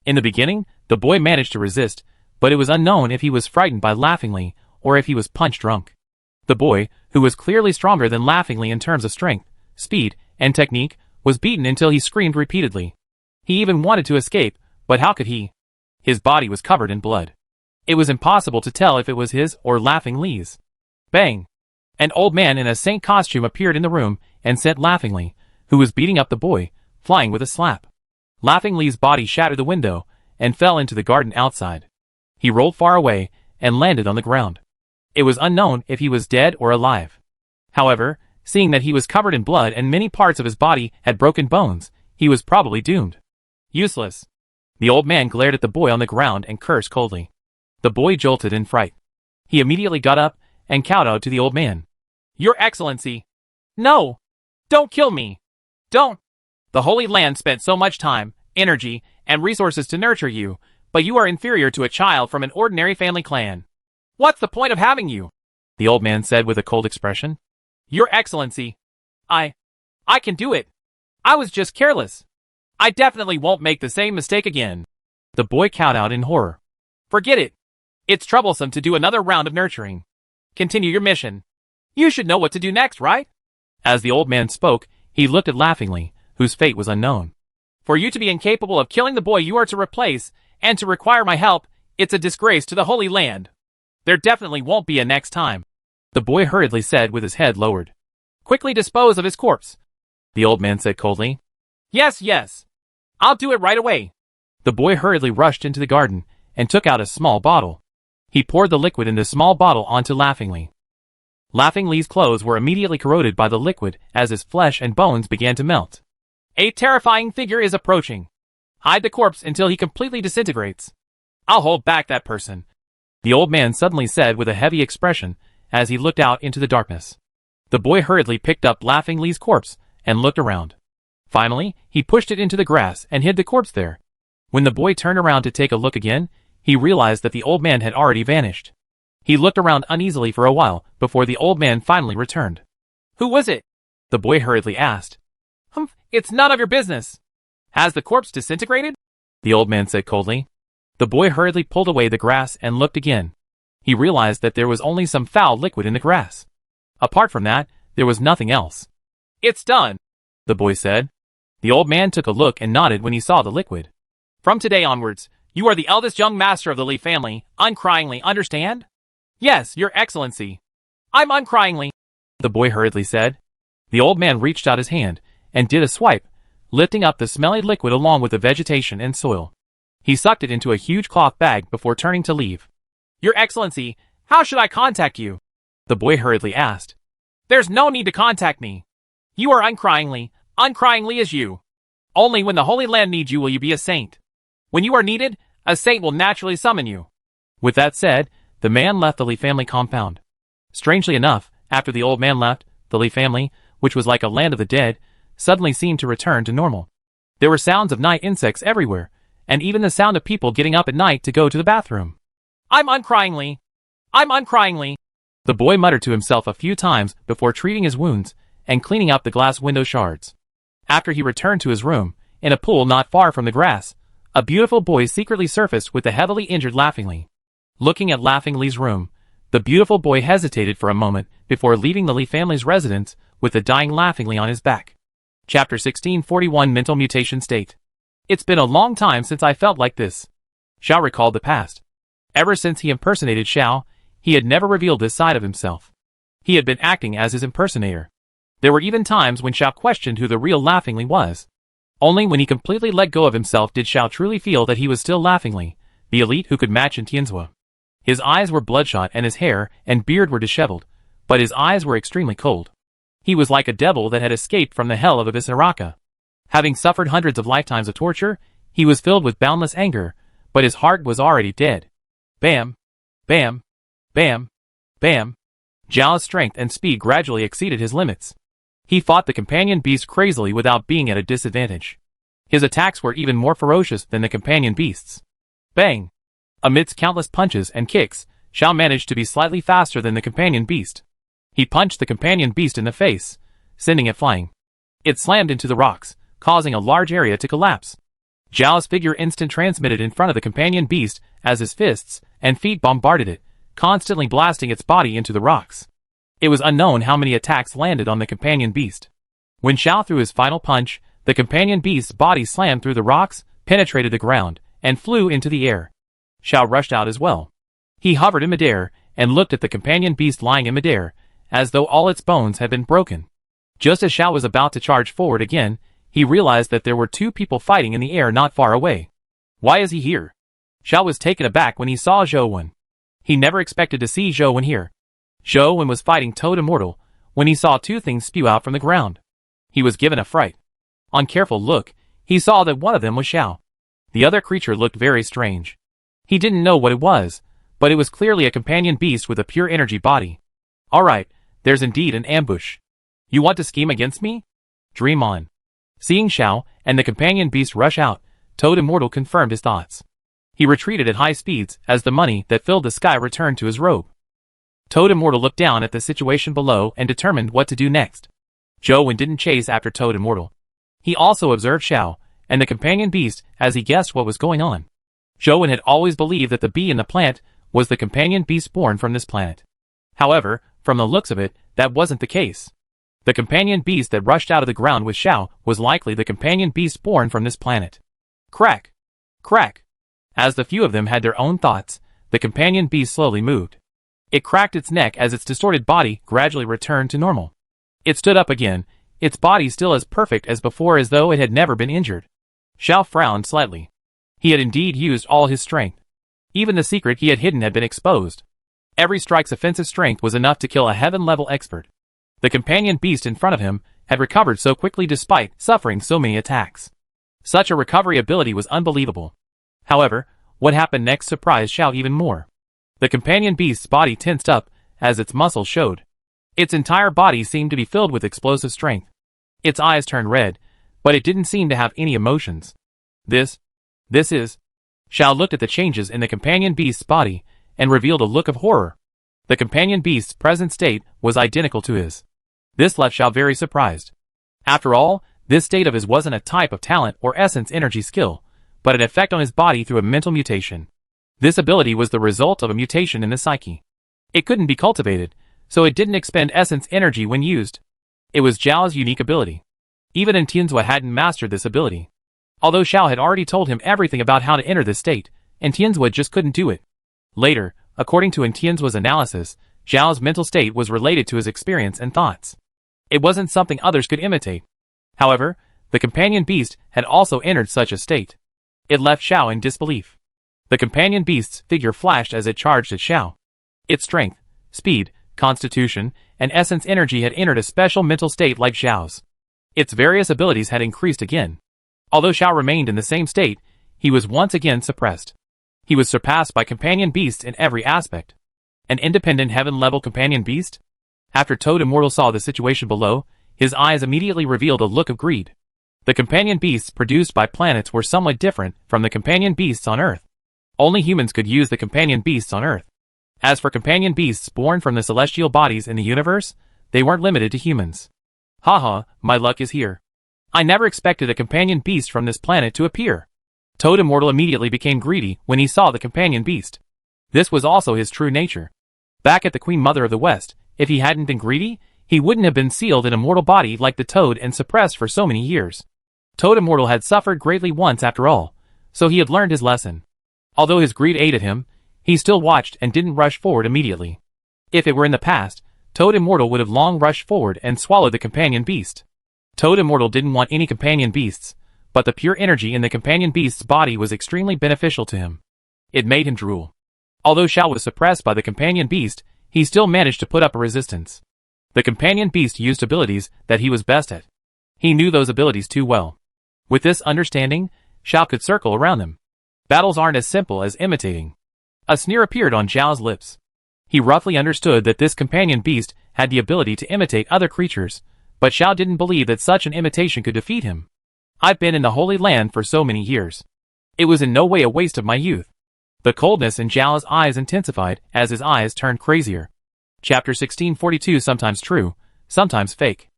In the beginning, the boy managed to resist, but it was unknown if he was frightened by Laughingly or if he was punch drunk. The boy, who was clearly stronger than Laughingly in terms of strength, speed, and technique, was beaten until he screamed repeatedly. He even wanted to escape, but how could he? His body was covered in blood. It was impossible to tell if it was his or Laughingly's. Bang! An old man in a saint costume appeared in the room and sent Laughingly, who was beating up the boy, flying with a slap. Laughingly's body shattered the window and fell into the garden outside. He rolled far away and landed on the ground. It was unknown if he was dead or alive. However, seeing that he was covered in blood and many parts of his body had broken bones, he was probably doomed. Useless. The old man glared at the boy on the ground and cursed coldly. The boy jolted in fright. He immediately got up and kowtowed to the old man. "Your Excellency! No! Don't kill me! Don't! The Holy Land spent so much time, energy, and resources to nurture you, but you are inferior to a child from an ordinary family clan. What's the point of having you?" The old man said with a cold expression. "Your Excellency! I can do it! I was just careless! I definitely won't make the same mistake again." The boy kowtowed in horror. "Forget it! It's troublesome to do another round of nurturing. Continue your mission. You should know what to do next, right?" As the old man spoke, he looked at Laughingly, whose fate was unknown. "For you to be incapable of killing the boy you are to replace, and to require my help, it's a disgrace to the Holy Land. There definitely won't be a next time," the boy hurriedly said with his head lowered. "Quickly dispose of his corpse," the old man said coldly. Yes, yes. I'll do it right away." The boy hurriedly rushed into the garden and took out a small bottle. He poured the liquid in the small bottle onto Laughingly. Laughingly's clothes were immediately corroded by the liquid as his flesh and bones began to melt. "A terrifying figure is approaching. Hide the corpse until he completely disintegrates. I'll hold back that person," the old man suddenly said with a heavy expression as he looked out into the darkness. The boy hurriedly picked up Laughingly's corpse and looked around. Finally, he pushed it into the grass and hid the corpse there. When the boy turned around to take a look again, he realized that the old man had already vanished. He looked around uneasily for a while before the old man finally returned. "Who was it?" the boy hurriedly asked. "Humph, it's none of your business. Has the corpse disintegrated?" the old man said coldly. The boy hurriedly pulled away the grass and looked again. He realized that there was only some foul liquid in the grass. Apart from that, there was nothing else. "It's done," the boy said. The old man took a look and nodded when he saw the liquid. "From today onwards, you are the eldest young master of the Lee family, uncryingly, understand?" "Yes, your excellency. I'm uncryingly," the boy hurriedly said. The old man reached out his hand and did a swipe, lifting up the smelly liquid along with the vegetation and soil. He sucked it into a huge cloth bag before turning to leave. "Your excellency, how should I contact you?" the boy hurriedly asked. "There's no need to contact me. You are uncryingly as you. Only when the Holy Land needs you will you be a saint. When you are needed, a saint will naturally summon you." With that said, the man left the Lee family compound. Strangely enough, after the old man left, the Lee family, which was like a land of the dead, suddenly seemed to return to normal. There were sounds of night insects everywhere, and even the sound of people getting up at night to go to the bathroom. I'm uncryingly, the boy muttered to himself a few times before treating his wounds and cleaning up the glass window shards. After he returned to his room, in a pool not far from the grass, a beautiful boy secretly surfaced with the heavily injured Laughingly. Looking at Laughingly's room, the beautiful boy hesitated for a moment before leaving the Lee family's residence with the dying Laughingly on his back. Chapter 1641 Mental Mutation State. It's been a long time since I felt like this. Xiao recalled the past. Ever since he impersonated Xiao, he had never revealed this side of himself. He had been acting as his impersonator. There were even times when Xiao questioned who the real Laughingly was. Only when he completely let go of himself did Xiao truly feel that he was still Laughingly, the elite who could match in Tianzhua. His eyes were bloodshot and his hair and beard were disheveled, but his eyes were extremely cold. He was like a devil that had escaped from the hell of Abysaraka. Having suffered hundreds of lifetimes of torture, he was filled with boundless anger, but his heart was already dead. Bam! Bam! Bam! Bam! Zhao's strength and speed gradually exceeded his limits. He fought the companion beast crazily without being at a disadvantage. His attacks were even more ferocious than the companion beasts. Bang! Amidst countless punches and kicks, Xiao managed to be slightly faster than the companion beast. He punched the companion beast in the face, sending it flying. It slammed into the rocks, causing a large area to collapse. Zhao's figure instant transmitted in front of the companion beast as his fists and feet bombarded it, constantly blasting its body into the rocks. It was unknown how many attacks landed on the companion beast. When Xiao threw his final punch, the companion beast's body slammed through the rocks, penetrated the ground, and flew into the air. Xiao rushed out as well. He hovered in midair and looked at the companion beast lying in midair, as though all its bones had been broken. Just as Xiao was about to charge forward again, he realized that there were two people fighting in the air not far away. Why is he here? Xiao was taken aback when he saw Zhou Wen. He never expected to see Zhou Wen here. Zhou Wen was fighting Toad Immortal when he saw two things spew out from the ground. He was given a fright. On careful look, he saw that one of them was Xiao. The other creature looked very strange. He didn't know what it was, but it was clearly a companion beast with a pure energy body. Alright, there's indeed an ambush. You want to scheme against me? Dream on. Seeing Xiao and the companion beast rush out, Toad Immortal confirmed his thoughts. He retreated at high speeds as the money that filled the sky returned to his robe. Toad Immortal looked down at the situation below and determined what to do next. Zhou Wen didn't chase after Toad Immortal. He also observed Xiao and the companion beast as he guessed what was going on. Zhou Wen had always believed that the bee in the plant was the companion beast born from this planet. However, from the looks of it, that wasn't the case. The companion beast that rushed out of the ground with Xiao was likely the companion beast born from this planet. Crack! Crack! As the few of them had their own thoughts, the companion beast slowly moved. It cracked its neck as its distorted body gradually returned to normal. It stood up again, its body still as perfect as before as though it had never been injured. Xiao frowned slightly. He had indeed used all his strength. Even the secret he had hidden had been exposed. Every strike's offensive strength was enough to kill a heaven-level expert. The companion beast in front of him had recovered so quickly despite suffering so many attacks. Such a recovery ability was unbelievable. However, what happened next surprised Xiao even more. The companion beast's body tensed up as its muscles showed. Its entire body seemed to be filled with explosive strength. Its eyes turned red, but it didn't seem to have any emotions. This is... Xiao looked at the changes in the companion beast's body and revealed a look of horror. The companion beast's present state was identical to his. This left Xiao very surprised. After all, this state of his wasn't a type of talent or essence energy skill, but an effect on his body through a mental mutation. This ability was the result of a mutation in the psyche. It couldn't be cultivated, so it didn't expend essence energy when used. It was Zhao's unique ability. Even Tianzhua hadn't mastered this ability. Although Xiao had already told him everything about how to enter this state, Tianzhua just couldn't do it. Later, according to Tianzhua's analysis, Zhao's mental state was related to his experience and thoughts. It wasn't something others could imitate. However, the companion beast had also entered such a state. It left Xiao in disbelief. The companion beast's figure flashed as it charged at Xiao. Its strength, speed, constitution, and essence energy had entered a special mental state like Xiao's. Its various abilities had increased again. Although Xiao remained in the same state, he was once again suppressed. He was surpassed by companion beasts in every aspect. An independent heaven-level companion beast? After Toad Immortal saw the situation below, his eyes immediately revealed a look of greed. The companion beasts produced by planets were somewhat different from the companion beasts on Earth. Only humans could use the companion beasts on Earth. As for companion beasts born from the celestial bodies in the universe, they weren't limited to humans. Haha, my luck is here. I never expected a companion beast from this planet to appear. Toad Immortal immediately became greedy when he saw the companion beast. This was also his true nature. Back at the Queen Mother of the West, if he hadn't been greedy, he wouldn't have been sealed in a mortal body like the Toad and suppressed for so many years. Toad Immortal had suffered greatly once after all, so he had learned his lesson. Although his greed ate at him, he still watched and didn't rush forward immediately. If it were in the past, Toad Immortal would have long rushed forward and swallowed the companion beast. Toad Immortal didn't want any companion beasts, but the pure energy in the companion beast's body was extremely beneficial to him. It made him drool. Although Xiao was suppressed by the companion beast, he still managed to put up a resistance. The companion beast used abilities that he was best at. He knew those abilities too well. With this understanding, Xiao could circle around them. Battles aren't as simple as imitating. A sneer appeared on Xiao's lips. He roughly understood that this companion beast had the ability to imitate other creatures, but Xiao didn't believe that such an imitation could defeat him. I've been in the Holy Land for so many years. It was in no way a waste of my youth. The coldness in Xiao's eyes intensified as his eyes turned crazier. Chapter 1642. Sometimes true, sometimes fake.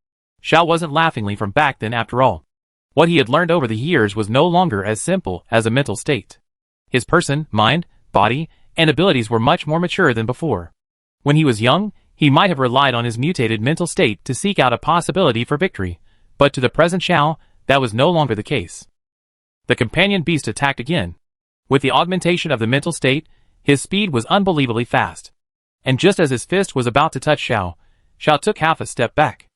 Xiao wasn't laughingly from back then after all. What he had learned over the years was no longer as simple as a mental state. His person, mind, body, and abilities were much more mature than before. When he was young, he might have relied on his mutated mental state to seek out a possibility for victory, but to the present Xiao, that was no longer the case. The companion beast attacked again. With the augmentation of the mental state, his speed was unbelievably fast. And just as his fist was about to touch Xiao, Xiao took half a step back.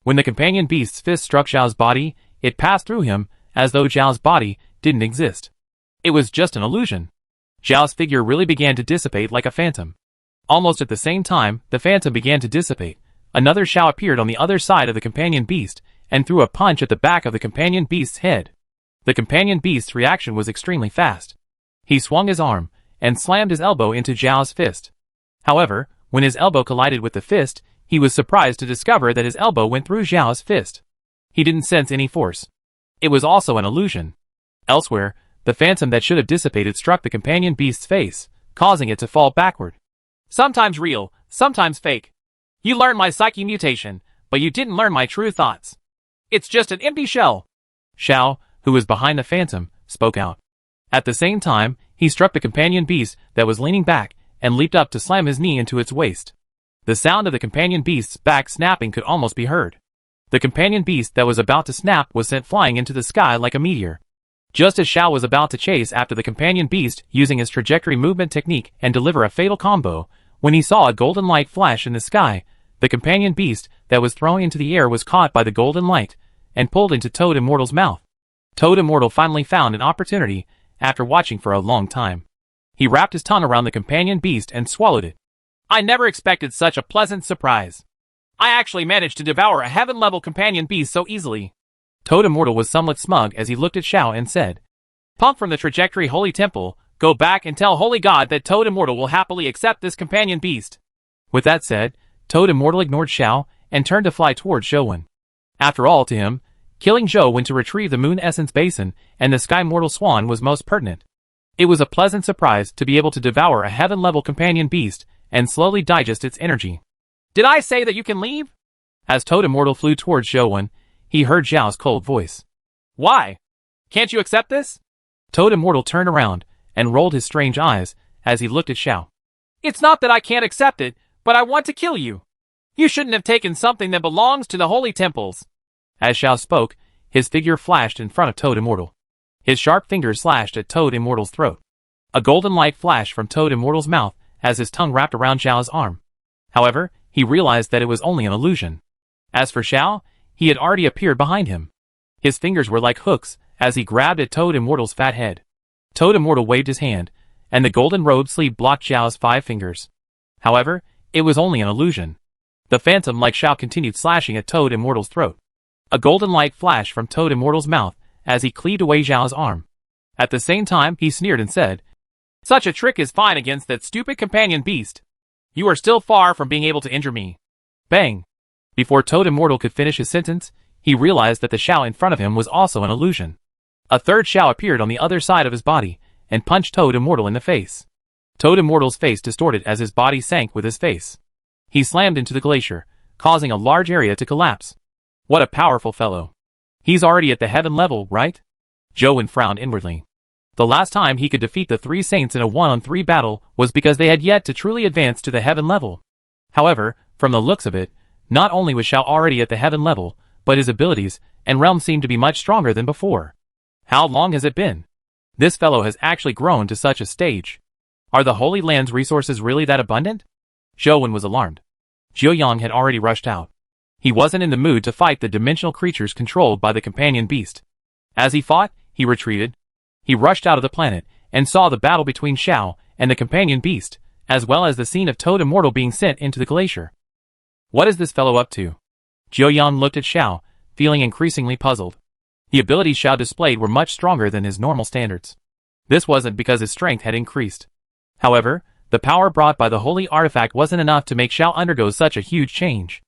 When the companion beast's fist struck Xiao's body, it passed through him, as though Xiao's body didn't exist. It was just an illusion. Xiao's figure really began to dissipate like a phantom. Almost at the same time, the phantom began to dissipate. Another Xiao appeared on the other side of the companion beast, and threw a punch at the back of the companion beast's head. The companion beast's reaction was extremely fast. He swung his arm, and slammed his elbow into Xiao's fist. However, when his elbow collided with the fist, he was surprised to discover that his elbow went through Xiao's fist. He didn't sense any force. It was also an illusion. Elsewhere, the phantom that should have dissipated struck the companion beast's face, causing it to fall backward. Sometimes real, sometimes fake. You learned my psyche mutation, but you didn't learn my true thoughts. It's just an empty shell. Xiao, who was behind the phantom, spoke out. At the same time, he struck the companion beast that was leaning back, and leaped up to slam his knee into its waist. The sound of the companion beast's back snapping could almost be heard. The companion beast that was about to snap was sent flying into the sky like a meteor. Just as Xiao was about to chase after the companion beast using his trajectory movement technique and deliver a fatal combo, when he saw a golden light flash in the sky, the companion beast that was thrown into the air was caught by the golden light, and pulled into Toad Immortal's mouth. Toad Immortal finally found an opportunity, after watching for a long time. He wrapped his tongue around the companion beast and swallowed it. I never expected such a pleasant surprise. I actually managed to devour a heaven-level companion beast so easily. Toad Immortal was somewhat smug as he looked at Xiao and said, Punk from the Trajectory Holy Temple, go back and tell Holy God that Toad Immortal will happily accept this companion beast. With that said, Toad Immortal ignored Xiao and turned to fly towards Zhou. After all, to him, killing Zhou when to retrieve the Moon Essence Basin and the Sky Mortal Swan was most pertinent. It was a pleasant surprise to be able to devour a heaven-level companion beast and slowly digest its energy. Did I say that you can leave? As Toad Immortal flew towards Zhou, he heard Xiao's cold voice. Why? Can't you accept this? Toad Immortal turned around and rolled his strange eyes as he looked at Xiao. It's not that I can't accept it, but I want to kill you. You shouldn't have taken something that belongs to the holy temples. As Xiao spoke, his figure flashed in front of Toad Immortal. His sharp fingers slashed at Toad Immortal's throat. A golden light flashed from Toad Immortal's mouth as his tongue wrapped around Xiao's arm. However, he realized that it was only an illusion. As for Xiao, he had already appeared behind him. His fingers were like hooks as he grabbed at Toad Immortal's fat head. Toad Immortal waved his hand, and the golden robe sleeve blocked Xiao's 5 fingers. However, it was only an illusion. The phantom like Xiao continued slashing at Toad Immortal's throat. A golden light flashed from Toad Immortal's mouth as he cleaved away Xiao's arm. At the same time, he sneered and said, Such a trick is fine against that stupid companion beast. You are still far from being able to injure me. Bang! Before Toad Immortal could finish his sentence, he realized that the Xiao in front of him was also an illusion. A third Xiao appeared on the other side of his body, and punched Toad Immortal in the face. Toad Immortal's face distorted as his body sank with his face. He slammed into the glacier, causing a large area to collapse. What a powerful fellow. He's already at the heaven level, right? Zhou frowned inwardly. The last time he could defeat the three saints in a 1-on-3 battle was because they had yet to truly advance to the heaven level. However, from the looks of it, not only was Xiao already at the heaven level, but his abilities and realm seemed to be much stronger than before. How long has it been? This fellow has actually grown to such a stage. Are the Holy Land's resources really that abundant? Zhou was alarmed. Zhou Yang had already rushed out. He wasn't in the mood to fight the dimensional creatures controlled by the companion beast. As he fought, he retreated. He rushed out of the planet and saw the battle between Xiao and the companion beast, as well as the scene of Toad Immortal being sent into the glacier. What is this fellow up to? Zhou Yang looked at Xiao, feeling increasingly puzzled. The abilities Xiao displayed were much stronger than his normal standards. This wasn't because his strength had increased. However, the power brought by the holy artifact wasn't enough to make Xiao undergo such a huge change.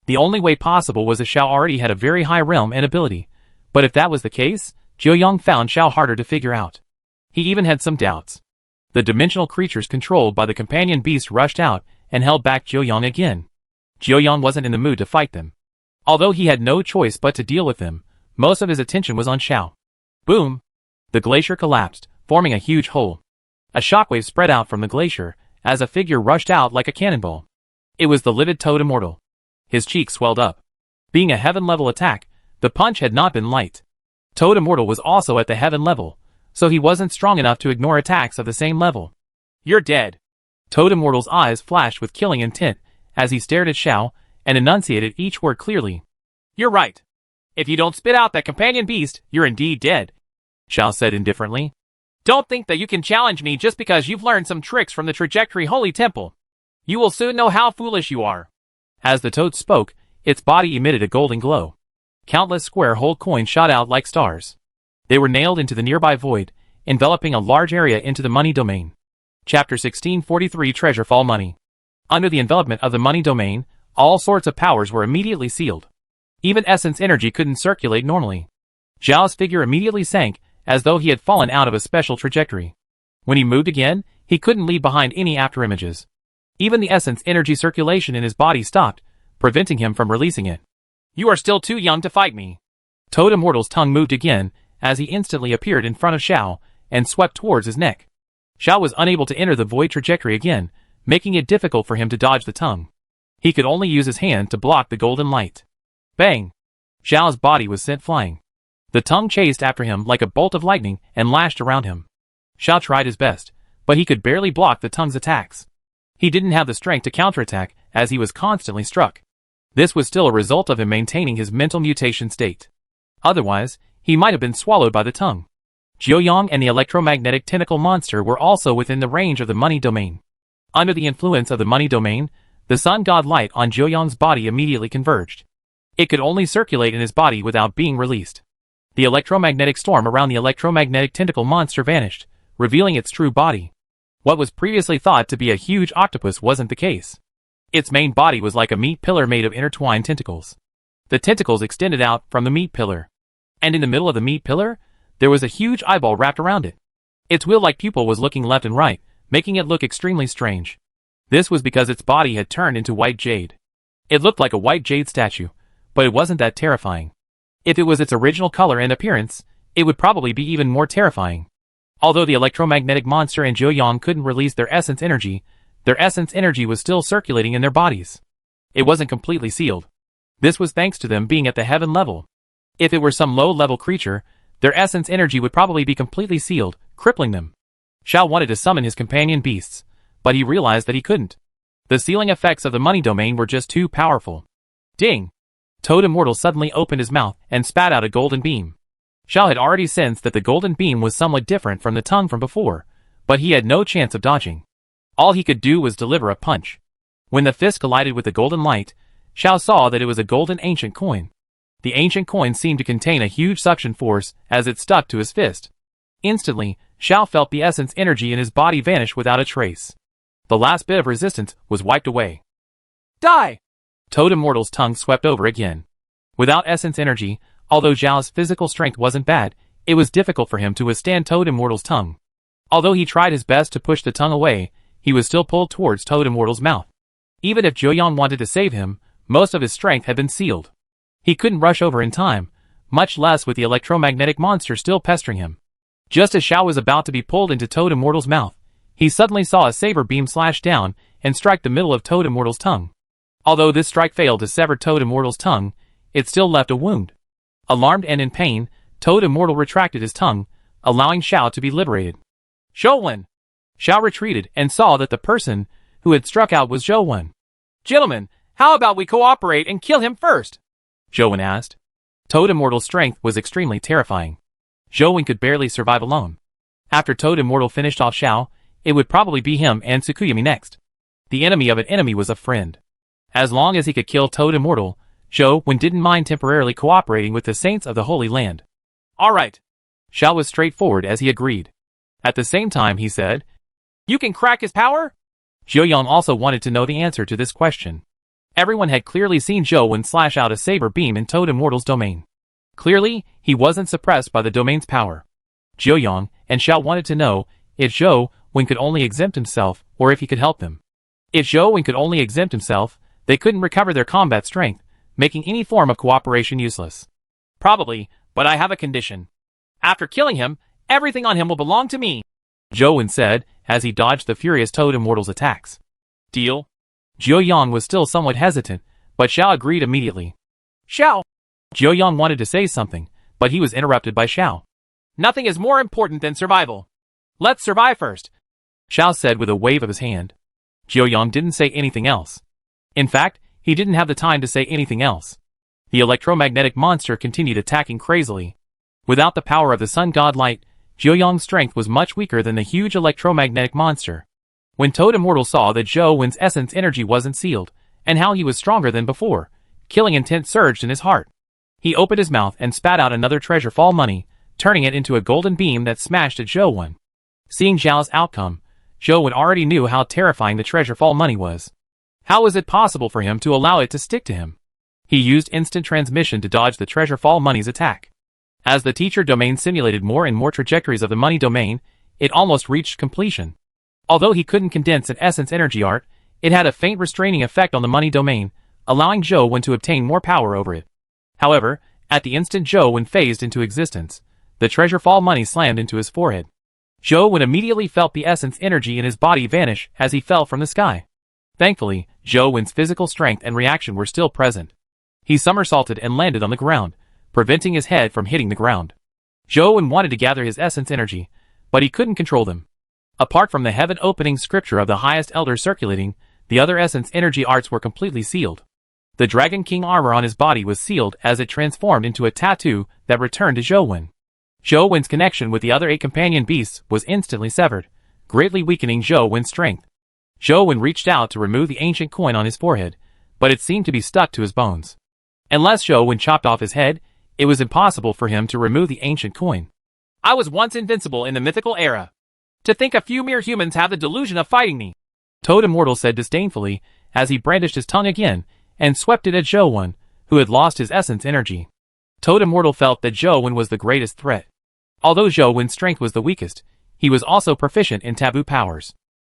The only way possible was if Xiao already had a very high realm and ability. But if that was the case, Zhou Yang found Xiao harder to figure out. He even had some doubts. The dimensional creatures controlled by the companion beast rushed out and held back Zhou Yang again. Zhou Yang wasn't in the mood to fight them. Although he had no choice but to deal with them, most of his attention was on Xiao. Boom! The glacier collapsed, forming a huge hole. A shockwave spread out from the glacier as a figure rushed out like a cannonball. It was the livid Toad Immortal. His cheeks swelled up. Being a heaven-level attack, the punch had not been light. Toad Immortal was also at the heaven level, so he wasn't strong enough to ignore attacks of the same level. You're dead. Toad Immortal's eyes flashed with killing intent as he stared at Xiao and enunciated each word clearly. You're right. If you don't spit out that companion beast, you're indeed dead, Xiao said indifferently. Don't think that you can challenge me just because you've learned some tricks from the Trajectory Holy Temple. You will soon know how foolish you are. As the toad spoke, its body emitted a golden glow. Countless square whole coins shot out like stars. They were nailed into the nearby void, enveloping a large area into the money domain. Chapter 1643 Treasurefall Money. Under the envelopment of the money domain, all sorts of powers were immediately sealed. Even essence energy couldn't circulate normally. Zhao's figure immediately sank, as though he had fallen out of a special trajectory. When he moved again, he couldn't leave behind any afterimages. Even the essence energy circulation in his body stopped, preventing him from releasing it. You are still too young to fight me. Toad Immortal's tongue moved again, as he instantly appeared in front of Xiao, and swept towards his neck. Xiao was unable to enter the void trajectory again, making it difficult for him to dodge the tongue. He could only use his hand to block the golden light. Bang! Xiao's body was sent flying. The tongue chased after him like a bolt of lightning and lashed around him. Xiao tried his best, but he could barely block the tongue's attacks. He didn't have the strength to counterattack, as he was constantly struck. This was still a result of him maintaining his mental mutation state. Otherwise, he might have been swallowed by the tongue. Zhou Yang and the electromagnetic tentacle monster were also within the range of the money domain. Under the influence of the money domain, the sun god light on Zhou Yang's body immediately converged. It could only circulate in his body without being released. The electromagnetic storm around the electromagnetic tentacle monster vanished, revealing its true body. What was previously thought to be a huge octopus wasn't the case. Its main body was like a meat pillar made of intertwined tentacles. The tentacles extended out from the meat pillar. And in the middle of the meat pillar, there was a huge eyeball wrapped around it. Its wheel-like pupil was looking left and right, making it look extremely strange. This was because its body had turned into white jade. It looked like a white jade statue, but it wasn't that terrifying. If it was its original color and appearance, it would probably be even more terrifying. Although the electromagnetic monster and Zhou Yang couldn't release their essence energy was still circulating in their bodies. It wasn't completely sealed. This was thanks to them being at the heaven level. If it were some low-level creature, their essence energy would probably be completely sealed, crippling them. Xiao wanted to summon his companion beasts, but he realized that he couldn't. The sealing effects of the money domain were just too powerful. Ding! Toad Immortal suddenly opened his mouth and spat out a golden beam. Xiao had already sensed that the golden beam was somewhat different from the tongue from before, but he had no chance of dodging. All he could do was deliver a punch. When the fist collided with the golden light, Xiao saw that it was a golden ancient coin. The ancient coin seemed to contain a huge suction force as it stuck to his fist. Instantly, Xiao felt the essence energy in his body vanish without a trace. The last bit of resistance was wiped away. Die! Toad Immortal's tongue swept over again. Without essence energy, although Zhao's physical strength wasn't bad, it was difficult for him to withstand Toad Immortal's tongue. Although he tried his best to push the tongue away, he was still pulled towards Toad Immortal's mouth. Even if Zhou Yang wanted to save him, most of his strength had been sealed. He couldn't rush over in time, much less with the electromagnetic monster still pestering him. Just as Xiao was about to be pulled into Toad Immortal's mouth, he suddenly saw a saber beam slash down and strike the middle of Toad Immortal's tongue. Although this strike failed to sever Toad Immortal's tongue, it still left a wound. Alarmed and in pain, Toad Immortal retracted his tongue, allowing Xiao to be liberated. Zhou. Xiao retreated and saw that the person who had struck out was Zhou. Gentlemen, how about we cooperate and kill him first? Zhou asked. Toad Immortal's strength was extremely terrifying. Zhou could barely survive alone. After Toad Immortal finished off Xiao, it would probably be him and Tsukuyami next. The enemy of an enemy was a friend. As long as he could kill Toad Immortal, Zhou didn't mind temporarily cooperating with the saints of the Holy Land. All right. Xiao was straightforward as he agreed. At the same time he said, You can crack his power? Zhou also wanted to know the answer to this question. Everyone had clearly seen Zhou slash out a saber beam in Toad Immortal's domain. Clearly, he wasn't suppressed by the domain's power. Zhou and Xiao wanted to know if Zhou could only exempt himself or if he could help them. If Zhou could only exempt himself, they couldn't recover their combat strength, making any form of cooperation useless. Probably, but I have a condition. After killing him, everything on him will belong to me, Zhou said as he dodged the furious Toad Immortal's attacks. Deal? Zhou was still somewhat hesitant, but Xiao agreed immediately. Xiao! Zhou wanted to say something, but he was interrupted by Xiao. Nothing is more important than survival. Let's survive first, Xiao said with a wave of his hand. Zhou didn't say anything else. In fact, he didn't have the time to say anything else. The electromagnetic monster continued attacking crazily. Without the power of the sun god light, Zhou strength was much weaker than the huge electromagnetic monster. When Toad Immortal saw that Zhou's essence energy wasn't sealed, and how he was stronger than before, killing intent surged in his heart. He opened his mouth and spat out another treasure fall money, turning it into a golden beam that smashed at Zhou. Seeing Xiao's outcome, Zhou already knew how terrifying the treasure fall money was. How was it possible for him to allow it to stick to him? He used instant transmission to dodge the treasure fall money's attack. As the teacher domain simulated more and more trajectories of the money domain, it almost reached completion. Although he couldn't condense an essence energy art, it had a faint restraining effect on the money domain, allowing Zhou to obtain more power over it. However, at the instant Zhou phased into existence, the treasure fall money slammed into his forehead. Zhou immediately felt the essence energy in his body vanish as he fell from the sky. Thankfully, Zhou's physical strength and reaction were still present. He somersaulted and landed on the ground, preventing his head from hitting the ground. Zhou wanted to gather his essence energy, but he couldn't control them. Apart from the heaven-opening scripture of the highest elder circulating, the other essence energy arts were completely sealed. The Dragon King armor on his body was sealed as it transformed into a tattoo that returned to Zhou. Zhou's connection with the other 8 companion beasts was instantly severed, greatly weakening Zhou's strength. Zhou reached out to remove the ancient coin on his forehead, but it seemed to be stuck to his bones. Unless Zhou chopped off his head, it was impossible for him to remove the ancient coin. I was once invincible in the mythical era. To think a few mere humans have the delusion of fighting me, Toad Immortal said disdainfully as he brandished his tongue again and swept it at Zhou, who had lost his essence energy. Toad Immortal felt that Zhou was the greatest threat. Although Zhou's strength was the weakest, he was also proficient in taboo powers.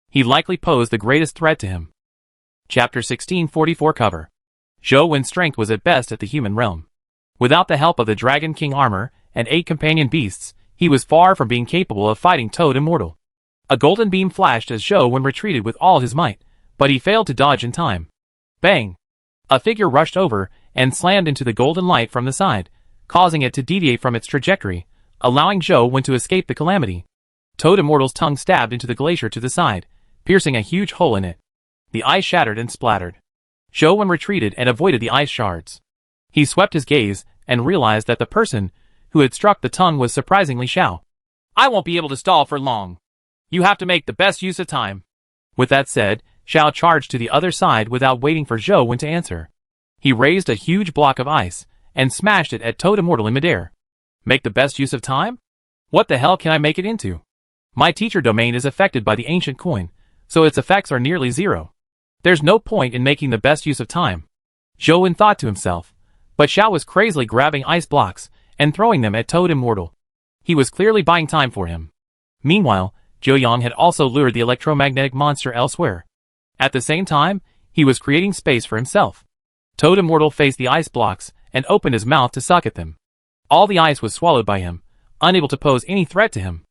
He likely posed the greatest threat to him. Chapter 1644 cover. Zhou's strength was at best at the human realm. Without the help of the Dragon King armor and 8 companion beasts, he was far from being capable of fighting Toad Immortal. A golden beam flashed as Zhou retreated with all his might, but he failed to dodge in time. Bang! A figure rushed over and slammed into the golden light from the side, causing it to deviate from its trajectory, allowing Zhou to escape the calamity. Toad Immortal's tongue stabbed into the glacier to the side, piercing a huge hole in it. The ice shattered and splattered. Zhou retreated and avoided the ice shards. He swept his gaze and realized that the person who had struck the tongue was surprisingly Xiao. I won't be able to stall for long. You have to make the best use of time. With that said, Xiao charged to the other side without waiting for Zhou to answer. He raised a huge block of ice and smashed it at Toad Immortal in midair. Make the best use of time? What the hell can I make it into? My teacher domain is affected by the ancient coin, so its effects are nearly zero. There's no point in making the best use of time. Zhou thought to himself, but Xiao was crazily grabbing ice blocks and throwing them at Toad Immortal. He was clearly buying time for him. Meanwhile, Zhou had also lured the electromagnetic monster elsewhere. At the same time, he was creating space for himself. Toad Immortal faced the ice blocks and opened his mouth to suck at them. All the ice was swallowed by him, unable to pose any threat to him.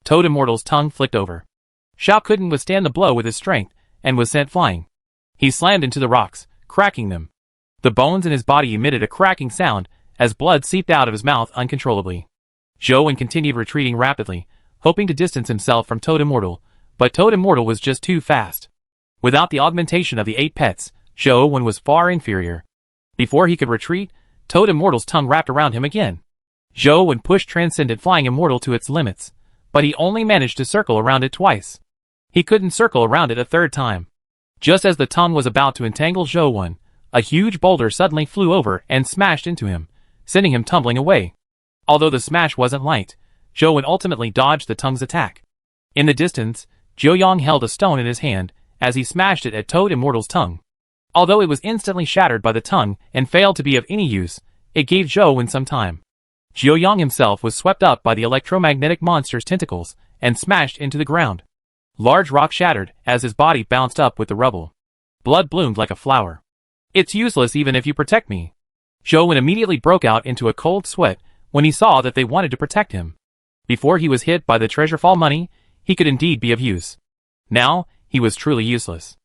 Toad Immortal's tongue flicked over. Xiao couldn't withstand the blow with his strength, and was sent flying. He slammed into the rocks, cracking them. The bones in his body emitted a cracking sound, as blood seeped out of his mouth uncontrollably. Zhou continued retreating rapidly, hoping to distance himself from Toad Immortal, but Toad Immortal was just too fast. Without the augmentation of the 8 pets, Zhou was far inferior. Before he could retreat, Toad Immortal's tongue wrapped around him again. Zhou pushed Transcendent Flying Immortal to its limits, but he only managed to circle around it twice. He couldn't circle around it a third time. Just as the tongue was about to entangle Zhou, a huge boulder suddenly flew over and smashed into him, sending him tumbling away. Although the smash wasn't light, Zhou ultimately dodged the tongue's attack. In the distance, Jiuyang held a stone in his hand as he smashed it at Toad Immortal's tongue. Although it was instantly shattered by the tongue and failed to be of any use, it gave Zhou some time. Jiuyang himself was swept up by the electromagnetic monster's tentacles and smashed into the ground. Large rock shattered as his body bounced up with the rubble. Blood bloomed like a flower. It's useless even if you protect me. Zhou immediately broke out into a cold sweat when he saw that they wanted to protect him. Before he was hit by the Treasurefall money, he could indeed be of use. Now, he was truly useless.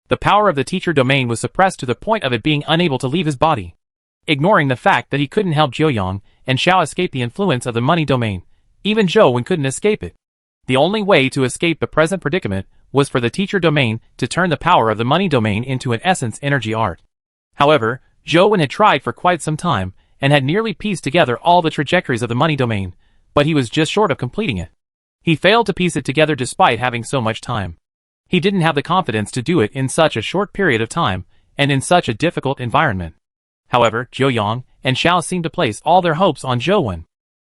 The power of the teacher domain was suppressed to the point of it being unable to leave his body. Ignoring the fact that he couldn't help Jiuyang and Xiao escape the influence of the money domain, even Zhou couldn't escape it. The only way to escape the present predicament was for the teacher domain to turn the power of the money domain into an essence energy art. However, Zhou had tried for quite some time and had nearly pieced together all the trajectories of the money domain, but he was just short of completing it. He failed to piece it together despite having so much time. He didn't have the confidence to do it in such a short period of time and in such a difficult environment. However, Jiuyang and Xiao seemed to place all their hopes on Zhou.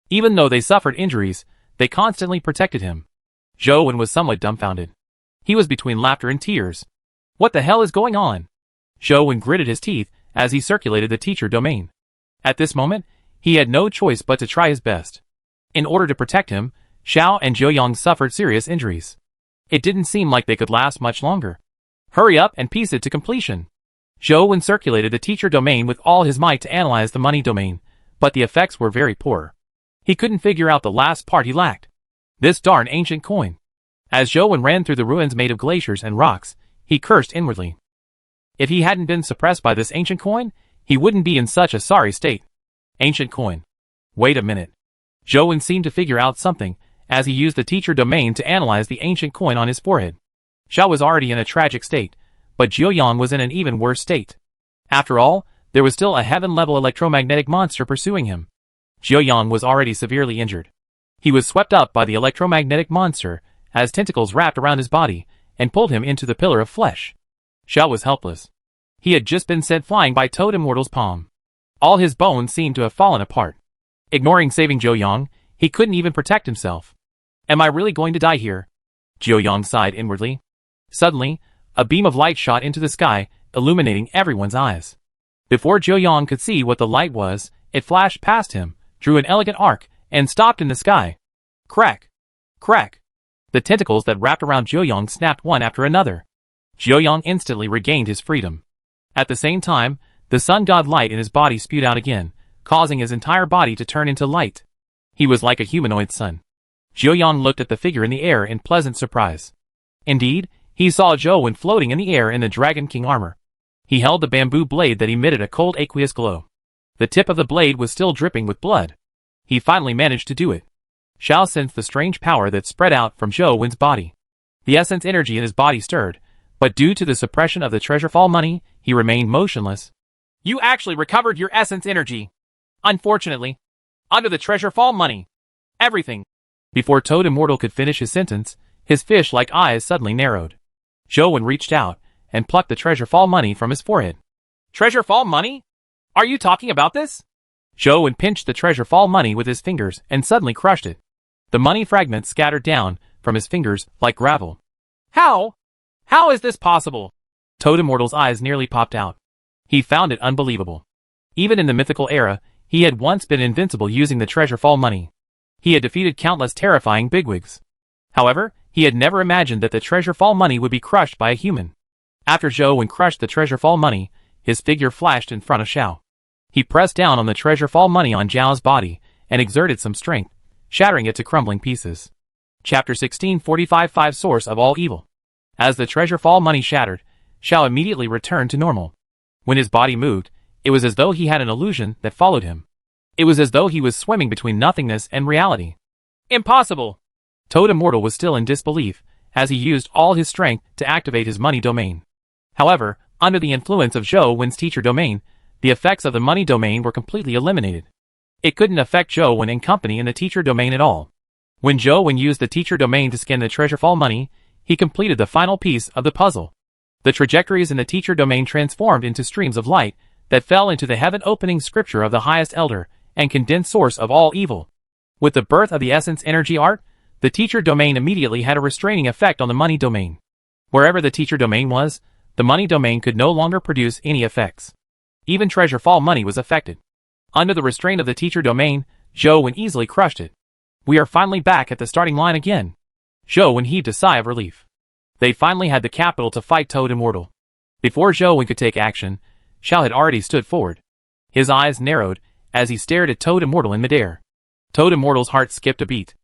Even though they suffered injuries, they constantly protected him. Zhou was somewhat dumbfounded. He was between laughter and tears. What the hell is going on? Zhou gritted his teeth as he circulated the teacher domain. At this moment, he had no choice but to try his best. In order to protect him, Xiao and Jiuyang suffered serious injuries. It didn't seem like they could last much longer. Hurry up and piece it to completion. Zhou circulated the teacher domain with all his might to analyze the money domain, but the effects were very poor. He couldn't figure out the last part he lacked. This darn ancient coin. As Zhou ran through the ruins made of glaciers and rocks, he cursed inwardly. If he hadn't been suppressed by this ancient coin, he wouldn't be in such a sorry state. Ancient coin. Wait a minute. Zhou seemed to figure out something as he used the teacher domain to analyze the ancient coin on his forehead. Xiao was already in a tragic state, but Jiuyang was in an even worse state. After all, there was still a heaven-level electromagnetic monster pursuing him. Jiuyang was already severely injured. He was swept up by the electromagnetic monster as tentacles wrapped around his body and pulled him into the pillar of flesh. Xiao was helpless. He had just been sent flying by Toad Immortal's palm. All his bones seemed to have fallen apart. Ignoring saving Jiuyang, he couldn't even protect himself. Am I really going to die here? Jiuyang sighed inwardly. Suddenly, a beam of light shot into the sky, illuminating everyone's eyes. Before Jiuyang could see what the light was, it flashed past him, drew an elegant arc, and stopped in the sky. Crack! Crack! The tentacles that wrapped around Jiuyang snapped one after another. Jiuyang instantly regained his freedom. At the same time, the sun god light in his body spewed out again, causing his entire body to turn into light. He was like a humanoid sun. Jiuyang looked at the figure in the air in pleasant surprise. Indeed, he saw Zhou floating in the air in the Dragon King armor. He held the bamboo blade that emitted a cold aqueous glow. The tip of the blade was still dripping with blood. He finally managed to do it. Xiao sensed the strange power that spread out from Zhou's body. The essence energy in his body stirred, but due to the suppression of the Treasurefall money, he remained motionless. You actually recovered your essence energy. Unfortunately, under the Treasurefall money, everything. Before Toad Immortal could finish his sentence, his fish-like eyes suddenly narrowed. Zhou reached out and plucked the Treasurefall money from his forehead. Treasurefall money? Are you talking about this? Zhou pinched the Treasurefall money with his fingers and suddenly crushed it. The money fragments scattered down from his fingers like gravel. How? How is this possible? Toad Immortal's eyes nearly popped out. He found it unbelievable. Even in the mythical era, he had once been invincible using the Treasurefall money. He had defeated countless terrifying bigwigs. However, he had never imagined that the Treasurefall money would be crushed by a human. After Zhou crushed the Treasurefall money, his figure flashed in front of Xiao. He pressed down on the Treasurefall money on Zhao's body and exerted some strength, shattering it to crumbling pieces. Chapter 16 45 Source of all evil. As the treasure fall money shattered, Xiao immediately returned to normal. When his body moved, it was as though he had an illusion that followed him. It was as though he was swimming between nothingness and reality. Impossible! Toad Immortal was still in disbelief, as he used all his strength to activate his money domain. However, under the influence of Zhou Wen's teacher domain, the effects of the money domain were completely eliminated. It couldn't affect Zhou Wen and company in the teacher domain at all. When Zhou Wen used the teacher domain to scan the treasure fall money, he completed the final piece of the puzzle. The trajectories in the teacher domain transformed into streams of light that fell into the heaven-opening scripture of the highest elder and condensed source of all evil. With the birth of the essence energy art, the teacher domain immediately had a restraining effect on the money domain. Wherever the teacher domain was, the money domain could no longer produce any effects. Even treasure fall money was affected. Under the restraint of the teacher domain, Zhou Wen easily crushed it. We are finally back at the starting line again. Zhou Wen heaved a sigh of relief. They finally had the capital to fight Toad Immortal. Before Zhou Wen could take action, Xiao had already stood forward. His eyes narrowed as he stared at Toad Immortal in midair. Toad Immortal's heart skipped a beat.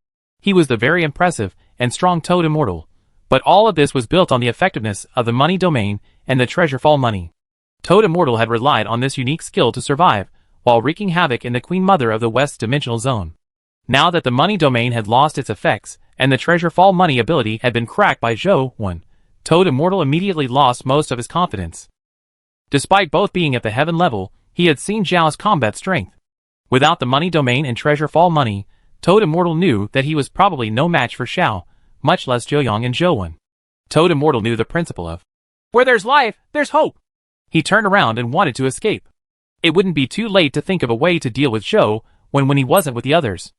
He was the very impressive and strong Toad Immortal, but all of this was built on the effectiveness of the money domain and the treasure fall money. Toad Immortal had relied on this unique skill to survive, while wreaking havoc in the Queen Mother of the West's dimensional zone. Now that the money domain had lost its effects, and the treasure fall money ability had been cracked by Zhou Wen, Toad Immortal immediately lost most of his confidence. Despite both being at the heaven level, he had seen Zhao's combat strength. Without the money domain and treasure fall money, Toad Immortal knew that he was probably no match for Xiao, much less Zhou and Zhou Wen. Toad Immortal knew the principle of, where there's life, there's hope. He turned around and wanted to escape. It wouldn't be too late to think of a way to deal with Zhou Wen when he wasn't with the others.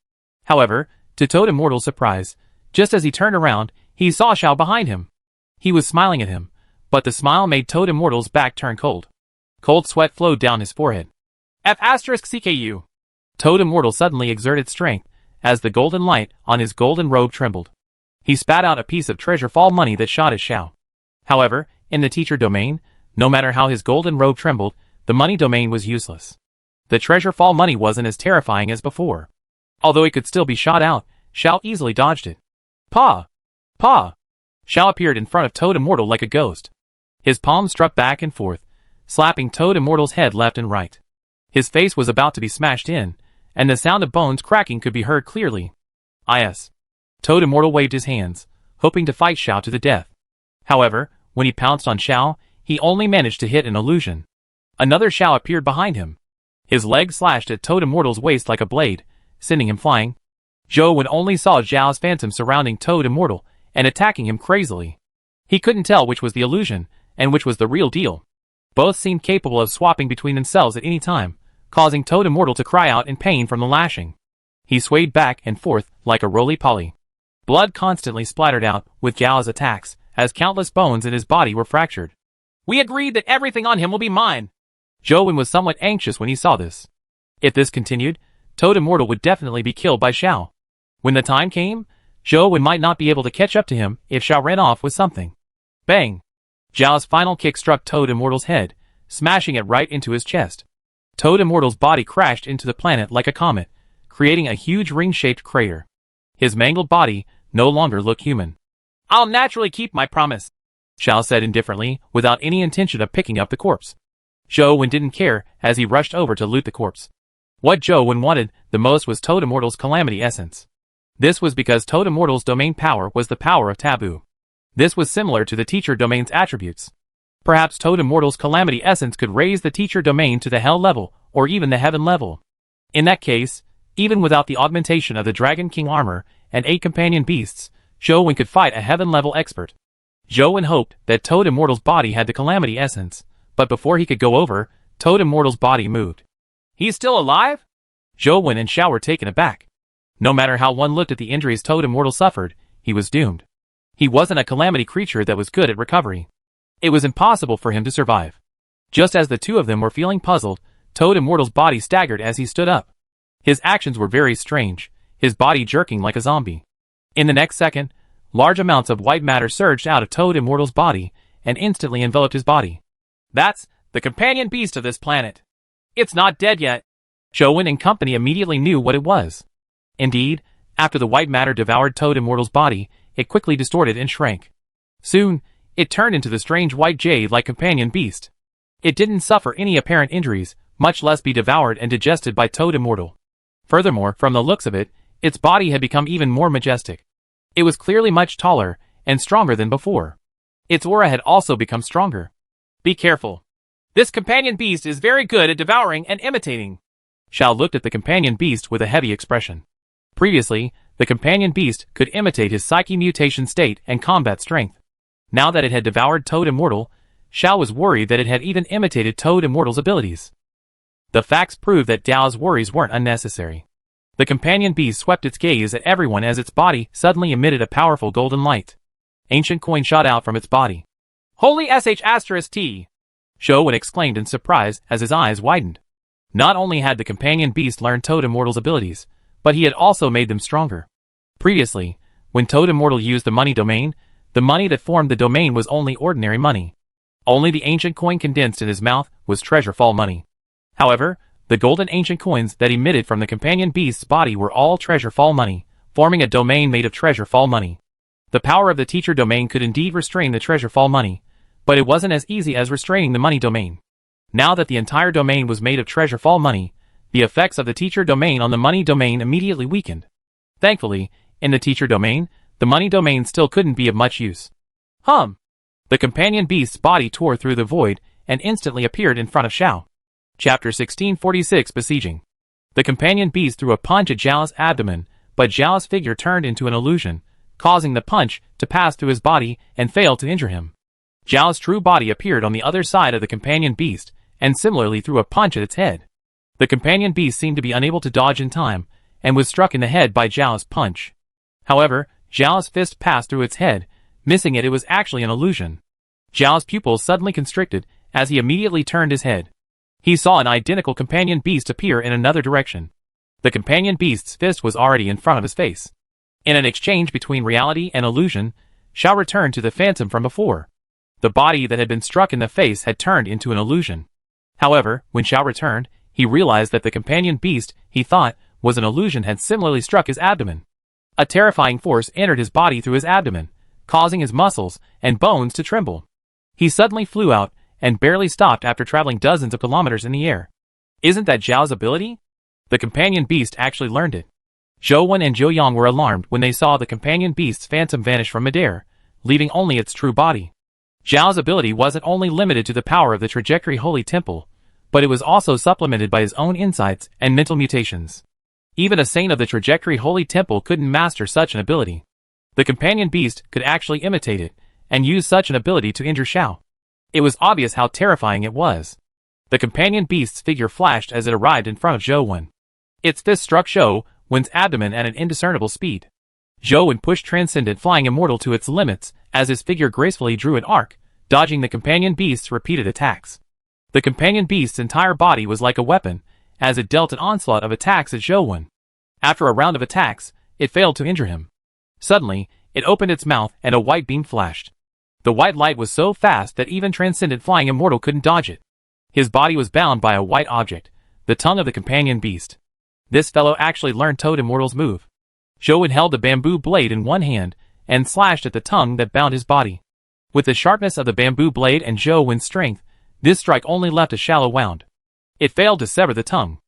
However, to Toad Immortal's surprise, just as he turned around, he saw Xiao behind him. He was smiling at him, but the smile made Toad Immortal's back turn cold. Cold sweat flowed down his forehead. F***CKU. Toad Immortal suddenly exerted strength, as the golden light on his golden robe trembled. He spat out a piece of treasure fall money that shot at Xiao. However, in the teacher domain, no matter how his golden robe trembled, the money domain was useless. The treasure fall money wasn't as terrifying as before. Although it could still be shot out, Xiao easily dodged it. Pa! Pa! Xiao appeared in front of Toad Immortal like a ghost. His palms struck back and forth, slapping Toad Immortal's head left and right. His face was about to be smashed in, and the sound of bones cracking could be heard clearly. Is. Toad Immortal waved his hands, hoping to fight Xiao to the death. However, when he pounced on Xiao, he only managed to hit an illusion. Another Xiao appeared behind him. His leg slashed at Toad Immortal's waist like a blade, sending him flying. Zhou Wen only saw Zhao's phantom surrounding Toad Immortal and attacking him crazily. He couldn't tell which was the illusion and which was the real deal. Both seemed capable of swapping between themselves at any time, causing Toad Immortal to cry out in pain from the lashing. He swayed back and forth like a roly-poly. Blood constantly splattered out with Zhao's attacks, as countless bones in his body were fractured. We agreed that everything on him will be mine. Zhou Wen was somewhat anxious when he saw this. If this continued, Toad Immortal would definitely be killed by Xiao. When the time came, Zhou Wen might not be able to catch up to him if Xiao ran off with something. Bang! Zhao's final kick struck Toad Immortal's head, smashing it right into his chest. Toad Immortal's body crashed into the planet like a comet, creating a huge ring-shaped crater. His mangled body no longer looked human. I'll naturally keep my promise, Xiao said indifferently, without any intention of picking up the corpse. Zhou Wen didn't care as he rushed over to loot the corpse. What Zhou Wen wanted the most was Toad Immortal's Calamity Essence. This was because Toad Immortal's domain power was the power of Taboo. This was similar to the teacher domain's attributes. Perhaps Toad Immortal's Calamity Essence could raise the teacher domain to the hell level, or even the heaven level. In that case, even without the augmentation of the Dragon King armor and 8 companion beasts, Zhou Wen could fight a heaven-level expert. Zhou Wen hoped that Toad Immortal's body had the Calamity Essence, but before he could go over, Toad Immortal's body moved. He's still alive? Zhou Wen and Xiao were taken aback. No matter how one looked at the injuries Toad Immortal suffered, he was doomed. He wasn't a calamity creature that was good at recovery. It was impossible for him to survive. Just as the two of them were feeling puzzled, Toad Immortal's body staggered as he stood up. His actions were very strange, his body jerking like a zombie. In the next second, large amounts of white matter surged out of Toad Immortal's body and instantly enveloped his body. That's the companion beast of this planet. It's not dead yet. Zhou Wen and company immediately knew what it was. Indeed, after the white matter devoured Toad Immortal's body, it quickly distorted and shrank. Soon, it turned into the strange white jade-like companion beast. It didn't suffer any apparent injuries, much less be devoured and digested by Toad Immortal. Furthermore, from the looks of it, its body had become even more majestic. It was clearly much taller and stronger than before. Its aura had also become stronger. Be careful. This companion beast is very good at devouring and imitating. Xiao looked at the companion beast with a heavy expression. Previously, the companion beast could imitate his psyche mutation state and combat strength. Now that it had devoured Toad Immortal, Xiao was worried that it had even imitated Toad Immortal's abilities. The facts proved that Dao's worries weren't unnecessary. The companion beast swept its gaze at everyone as its body suddenly emitted a powerful golden light. Ancient coin shot out from its body. Holy sh*T! Zhou Wen exclaimed in surprise as his eyes widened. Not only had the companion beast learned Toad Immortal's abilities, but he had also made them stronger. Previously, when Toad Immortal used the money domain, the money that formed the domain was only ordinary money. Only the ancient coin condensed in his mouth was treasure fall money. However, the golden ancient coins that emitted from the companion beast's body were all treasure fall money, forming a domain made of treasure fall money. The power of the teacher domain could indeed restrain the treasure fall money, but it wasn't as easy as restraining the money domain. Now that the entire domain was made of treasure fall money, the effects of the teacher domain on the money domain immediately weakened. Thankfully, in the teacher domain, the money domain still couldn't be of much use. The companion beast's body tore through the void and instantly appeared in front of Xiao. Chapter 1646 Besieging. The companion beast threw a punch at Zhao's abdomen, but Zhao's figure turned into an illusion, causing the punch to pass through his body and failed to injure him. Zhao's true body appeared on the other side of the companion beast, and similarly threw a punch at its head. The companion beast seemed to be unable to dodge in time, and was struck in the head by Zhao's punch. However, Zhao's fist passed through its head, missing it was actually an illusion. Zhao's pupils suddenly constricted, as he immediately turned his head. He saw an identical companion beast appear in another direction. The companion beast's fist was already in front of his face. In an exchange between reality and illusion, Xiao returned to the phantom from before. The body that had been struck in the face had turned into an illusion. However, when Xiao returned, he realized that the companion beast he thought was an illusion had similarly struck his abdomen. A terrifying force entered his body through his abdomen, causing his muscles and bones to tremble. He suddenly flew out, and barely stopped after traveling dozens of kilometers in the air. Isn't that Zhao's ability? The companion beast actually learned it. Zhou Wen and Zhou Yang were alarmed when they saw the companion beast's phantom vanish from midair, leaving only its true body. Zhao's ability wasn't only limited to the power of the Trajectory Holy Temple, but it was also supplemented by his own insights and mental mutations. Even a saint of the Trajectory Holy Temple couldn't master such an ability. The companion beast could actually imitate it, and use such an ability to injure Xiao. It was obvious how terrifying it was. The companion beast's figure flashed as it arrived in front of Zhou Wen. Its fist struck Zhou Wen's abdomen at an indiscernible speed. Zhou Wen pushed Transcendent Flying Immortal to its limits as his figure gracefully drew an arc, dodging the companion beast's repeated attacks. The companion beast's entire body was like a weapon, as it dealt an onslaught of attacks at Zhou Wen. After a round of attacks, it failed to injure him. Suddenly, it opened its mouth and a white beam flashed. The white light was so fast that even Transcendent Flying Immortal couldn't dodge it. His body was bound by a white object, the tongue of the companion beast. This fellow actually learned Toad Immortal's move. Zhou Wen held the bamboo blade in one hand and slashed at the tongue that bound his body. With the sharpness of the bamboo blade and Zhou Wen's strength, this strike only left a shallow wound. It failed to sever the tongue.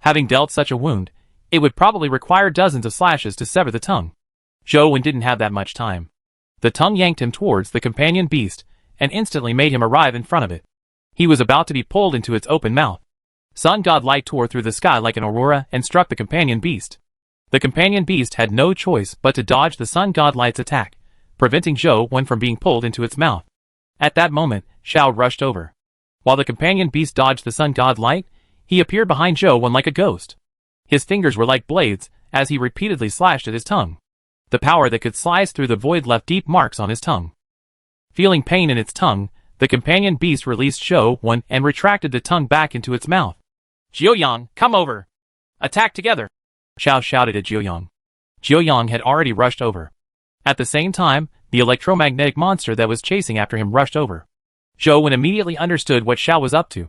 Having dealt such a wound, it would probably require dozens of slashes to sever the tongue. Zhou Wen didn't have that much time. The tongue yanked him towards the companion beast, and instantly made him arrive in front of it. He was about to be pulled into its open mouth. Sun God Light tore through the sky like an aurora and struck the companion beast. The companion beast had no choice but to dodge the Sun God Light's attack, preventing Zhou Wen from being pulled into its mouth. At that moment, Xiao rushed over. While the companion beast dodged the Sun God Light, he appeared behind Zhou Wen like a ghost. His fingers were like blades, as he repeatedly slashed at his tongue. The power that could slice through the void left deep marks on his tongue. Feeling pain in its tongue, the companion beast released Zhou Wen and retracted the tongue back into its mouth. Zhou Yang, come over. Attack together. Xiao shouted at Zhou Yang. Zhou Yang had already rushed over. At the same time, the electromagnetic monster that was chasing after him rushed over. Zhou Wen immediately understood what Xiao was up to.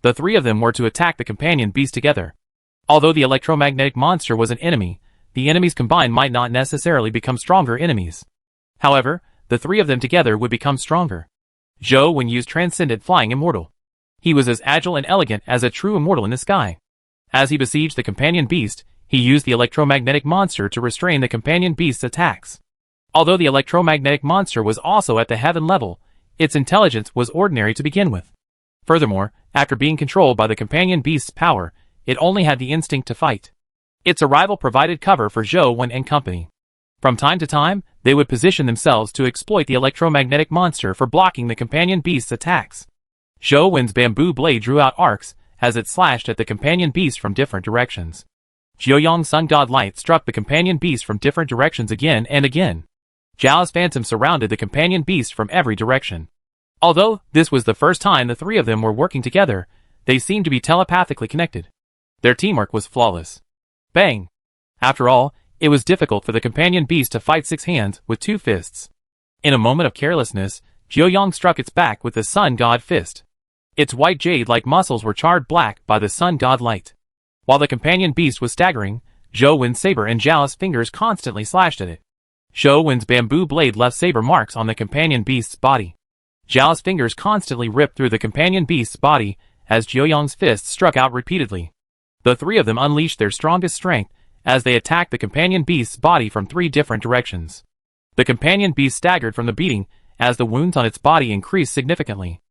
The three of them were to attack the companion beast together. Although the electromagnetic monster was an enemy, the enemies combined might not necessarily become stronger enemies. However, the three of them together would become stronger. Zhou Wen used Transcendent Flying Immortal. He was as agile and elegant as a true immortal in the sky. As he besieged the companion beast, he used the electromagnetic monster to restrain the companion beast's attacks. Although the electromagnetic monster was also at the heaven level, its intelligence was ordinary to begin with. Furthermore, after being controlled by the companion beast's power, it only had the instinct to fight. Its arrival provided cover for Zhou Wen and company. From time to time, they would position themselves to exploit the electromagnetic monster for blocking the companion beast's attacks. Zhou Wen's bamboo blade drew out arcs as it slashed at the companion beast from different directions. Jiuyang's sun god light struck the companion beast from different directions again and again. Zhao's phantom surrounded the companion beast from every direction. Although this was the first time the three of them were working together, they seemed to be telepathically connected. Their teamwork was flawless. Bang! After all, it was difficult for the companion beast to fight six hands with two fists. In a moment of carelessness, Jiuyang struck its back with the sun god fist. Its white jade-like muscles were charred black by the sun god light. While the companion beast was staggering, Zhou Wen's saber and Zhao's fingers constantly slashed at it. Zhou Wen's bamboo blade left saber marks on the companion beast's body. Zhao's fingers constantly ripped through the companion beast's body as Jiuyang's fists struck out repeatedly. The three of them unleashed their strongest strength as they attacked the companion beast's body from three different directions. The companion beast staggered from the beating as the wounds on its body increased significantly.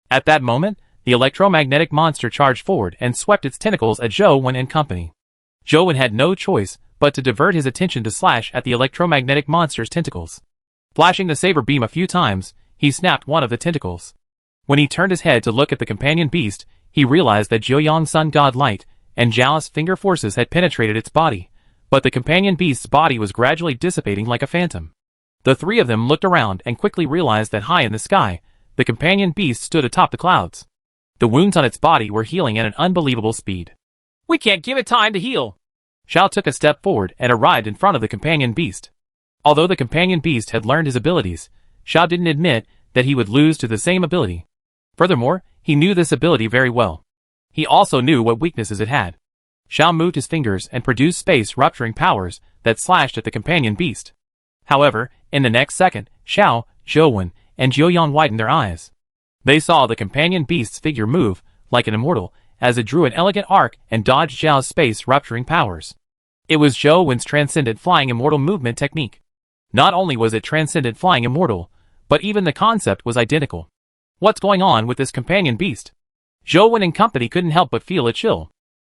At that moment, the electromagnetic monster charged forward and swept its tentacles at Zhou Wen and company. Zhou Wen had no choice but to divert his attention to slash at the electromagnetic monster's tentacles. Flashing the saber beam a few times, he snapped one of the tentacles. When he turned his head to look at the companion beast, he realized that Jiuyang's sun god light and Zhao's finger forces had penetrated its body, but the companion beast's body was gradually dissipating like a phantom. The three of them looked around and quickly realized that high in the sky, the companion beast stood atop the clouds. The wounds on its body were healing at an unbelievable speed. We can't give it time to heal. Xiao took a step forward and arrived in front of the companion beast. Although the companion beast had learned his abilities, Xiao didn't admit that he would lose to the same ability. Furthermore, he knew this ability very well. He also knew what weaknesses it had. Xiao moved his fingers and produced space-rupturing powers that slashed at the companion beast. However, in the next second, Xiao, Zhou Wen, and Jiuyang widened their eyes. They saw the companion beast's figure move, like an immortal, as it drew an elegant arc and dodged Zhao's space-rupturing powers. It was Zhou Wen's Transcendent Flying Immortal movement technique. Not only was it Transcendent Flying Immortal, but even the concept was identical. What's going on with this companion beast? Zhou Wen and company couldn't help but feel a chill.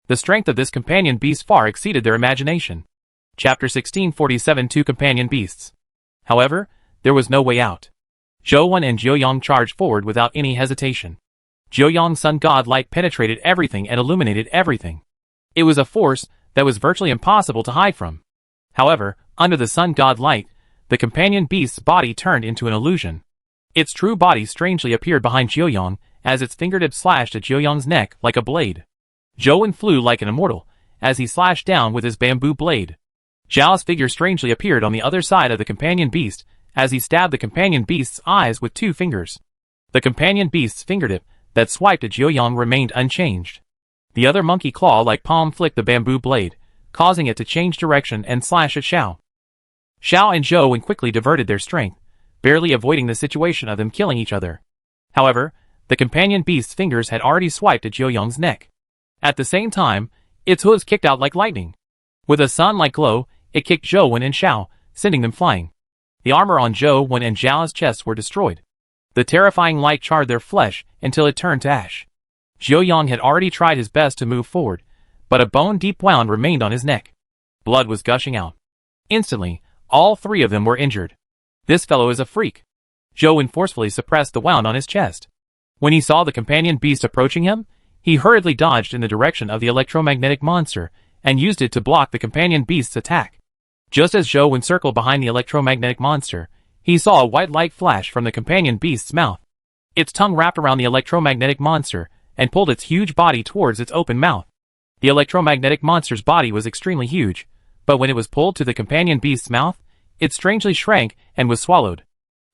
The strength of this companion beast far exceeded their imagination. Chapter 1647 Two Companion Beasts. However, there was no way out. Zhou Wen and Jiuyang charged forward without any hesitation. Jiuyang's sun god light penetrated everything and illuminated everything. It was a force that was virtually impossible to hide from. However, under the sun god light, the companion beast's body turned into an illusion. Its true body strangely appeared behind Jiuyang as its fingertips slashed at Jiuyang's neck like a blade. Zhou Wen flew like an immortal as he slashed down with his bamboo blade. Zhao's figure strangely appeared on the other side of the companion beast as he stabbed the companion beast's eyes with two fingers. The companion beast's fingertip that swiped at Jiuyang remained unchanged. The other monkey claw-like palm flicked the bamboo blade, causing it to change direction and slash at Xiao. Xiao and Zhou Wen quickly diverted their strength, barely avoiding the situation of them killing each other. However, the companion beast's fingers had already swiped at Jiuyang's neck. At the same time, its hooves kicked out like lightning. With a sun-like glow, it kicked Zhou Wen and Xiao, sending them flying. The armor on Zhou Wen and Zhao's chests were destroyed. The terrifying light charred their flesh until it turned to ash. Jiuyang had already tried his best to move forward, but a bone-deep wound remained on his neck. Blood was gushing out. Instantly, all three of them were injured. This fellow is a freak. Zhou Wen forcefully suppressed the wound on his chest. When he saw the companion beast approaching him, he hurriedly dodged in the direction of the electromagnetic monster and used it to block the companion beast's attack. Just as Zhou Wen circled behind the electromagnetic monster, he saw a white light flash from the companion beast's mouth. Its tongue wrapped around the electromagnetic monster and pulled its huge body towards its open mouth. The electromagnetic monster's body was extremely huge, but when it was pulled to the companion beast's mouth, it strangely shrank and was swallowed.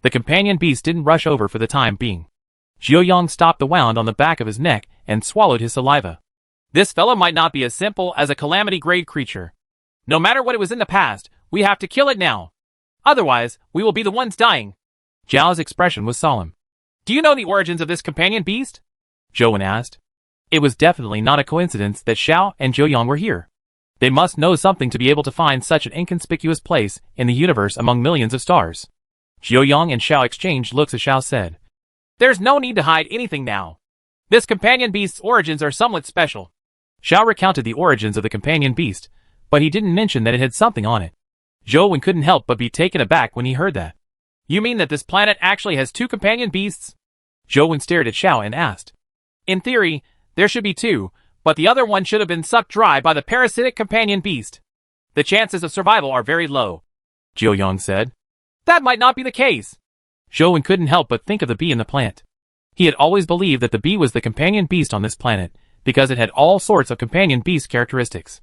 The companion beast didn't rush over for the time being. Jiuyang stopped the wound on the back of his neck and swallowed his saliva. This fellow might not be as simple as a calamity-grade creature. No matter what it was in the past, we have to kill it now. Otherwise, we will be the ones dying. Zhao's expression was solemn. Do you know the origins of this companion beast? Zhou asked. It was definitely not a coincidence that Xiao and Zhou Yang were here. They must know something to be able to find such an inconspicuous place in the universe among millions of stars. Zhou Yang and Xiao exchanged looks as Xiao said. There's no need to hide anything now. This companion beast's origins are somewhat special. Xiao recounted the origins of the companion beast, but he didn't mention that it had something on it. Zhou Wen couldn't help but be taken aback when he heard that. You mean that this planet actually has two companion beasts? Zhou Wen stared at Xiao and asked. In theory, there should be two, but the other one should have been sucked dry by the parasitic companion beast. The chances of survival are very low, Zhou Yang said. That might not be the case. Zhou Wen couldn't help but think of the bee in the plant. He had always believed that the bee was the companion beast on this planet, because it had all sorts of companion beast characteristics.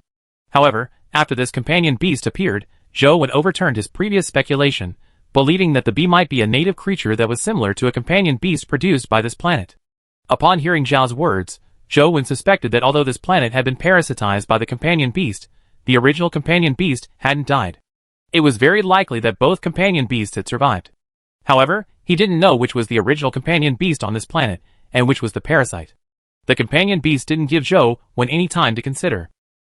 However, after this companion beast appeared, Zhou Wen overturned his previous speculation, believing that the bee might be a native creature that was similar to a companion beast produced by this planet. Upon hearing Zhao's words, Zhou Wen suspected that although this planet had been parasitized by the companion beast, the original companion beast hadn't died. It was very likely that both companion beasts had survived. However, he didn't know which was the original companion beast on this planet, and which was the parasite. The companion beast didn't give Zhou Wen any time to consider.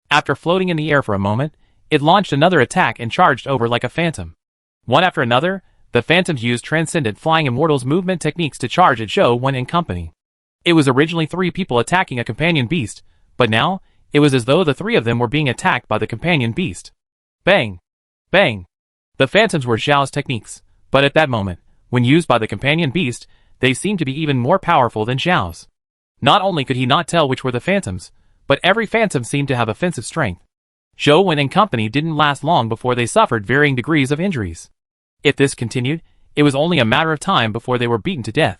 After floating in the air for a moment, it launched another attack and charged over like a phantom. One after another, the phantoms used transcendent flying immortals movement techniques to charge at Zhou Wen and company. It was originally 3 people attacking a companion beast, but now, it was as though the 3 of them were being attacked by the companion beast. Bang! Bang! The phantoms were Zhao's techniques, but at that moment, when used by the companion beast, they seemed to be even more powerful than Zhao's. Not only could he not tell which were the phantoms, but every phantom seemed to have offensive strength. Zhou Wen and company didn't last long before they suffered varying degrees of injuries. If this continued, it was only a matter of time before they were beaten to death.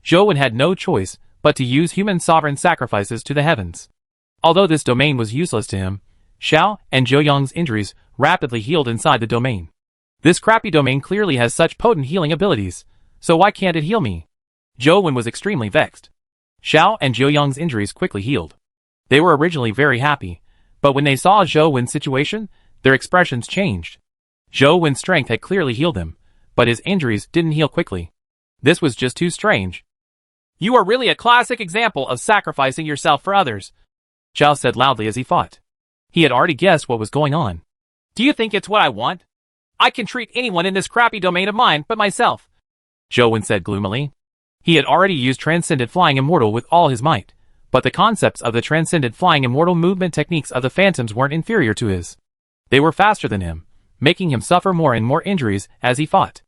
Zhou Wen had no choice but to use human sovereign sacrifices to the heavens. Although this domain was useless to him, Xiao and Zhou Yang's injuries rapidly healed inside the domain. This crappy domain clearly has such potent healing abilities, so why can't it heal me? Zhou Wen was extremely vexed. Xiao and Zhou Yang's injuries quickly healed. They were originally very happy, but when they saw Zhou Wen's situation, their expressions changed. Zhou Wen's strength had clearly healed him, but his injuries didn't heal quickly. This was just too strange. You are really a classic example of sacrificing yourself for others, Zhao said loudly as he fought. He had already guessed what was going on. Do you think it's what I want? I can treat anyone in this crappy domain of mine but myself, Zhou Wen said gloomily. He had already used Transcendent Flying Immortal with all his might, but the concepts of the Transcendent Flying Immortal movement techniques of the Phantoms weren't inferior to his. They were faster than him, making him suffer more and more injuries as he fought.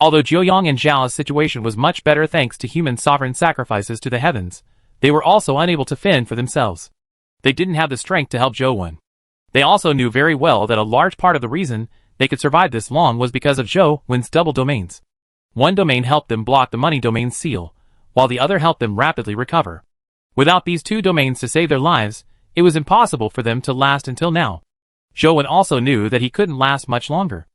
Although Zhou Yang and Zhao's situation was much better thanks to human sovereign sacrifices to the heavens, they were also unable to fend for themselves. They didn't have the strength to help Zhou Wen. They also knew very well that a large part of the reason they could survive this long was because of Zhou Wen's double domains. One domain helped them block the money domain's seal, while the other helped them rapidly recover. Without these 2 domains to save their lives, it was impossible for them to last until now. Zhou Wen also knew that he couldn't last much longer.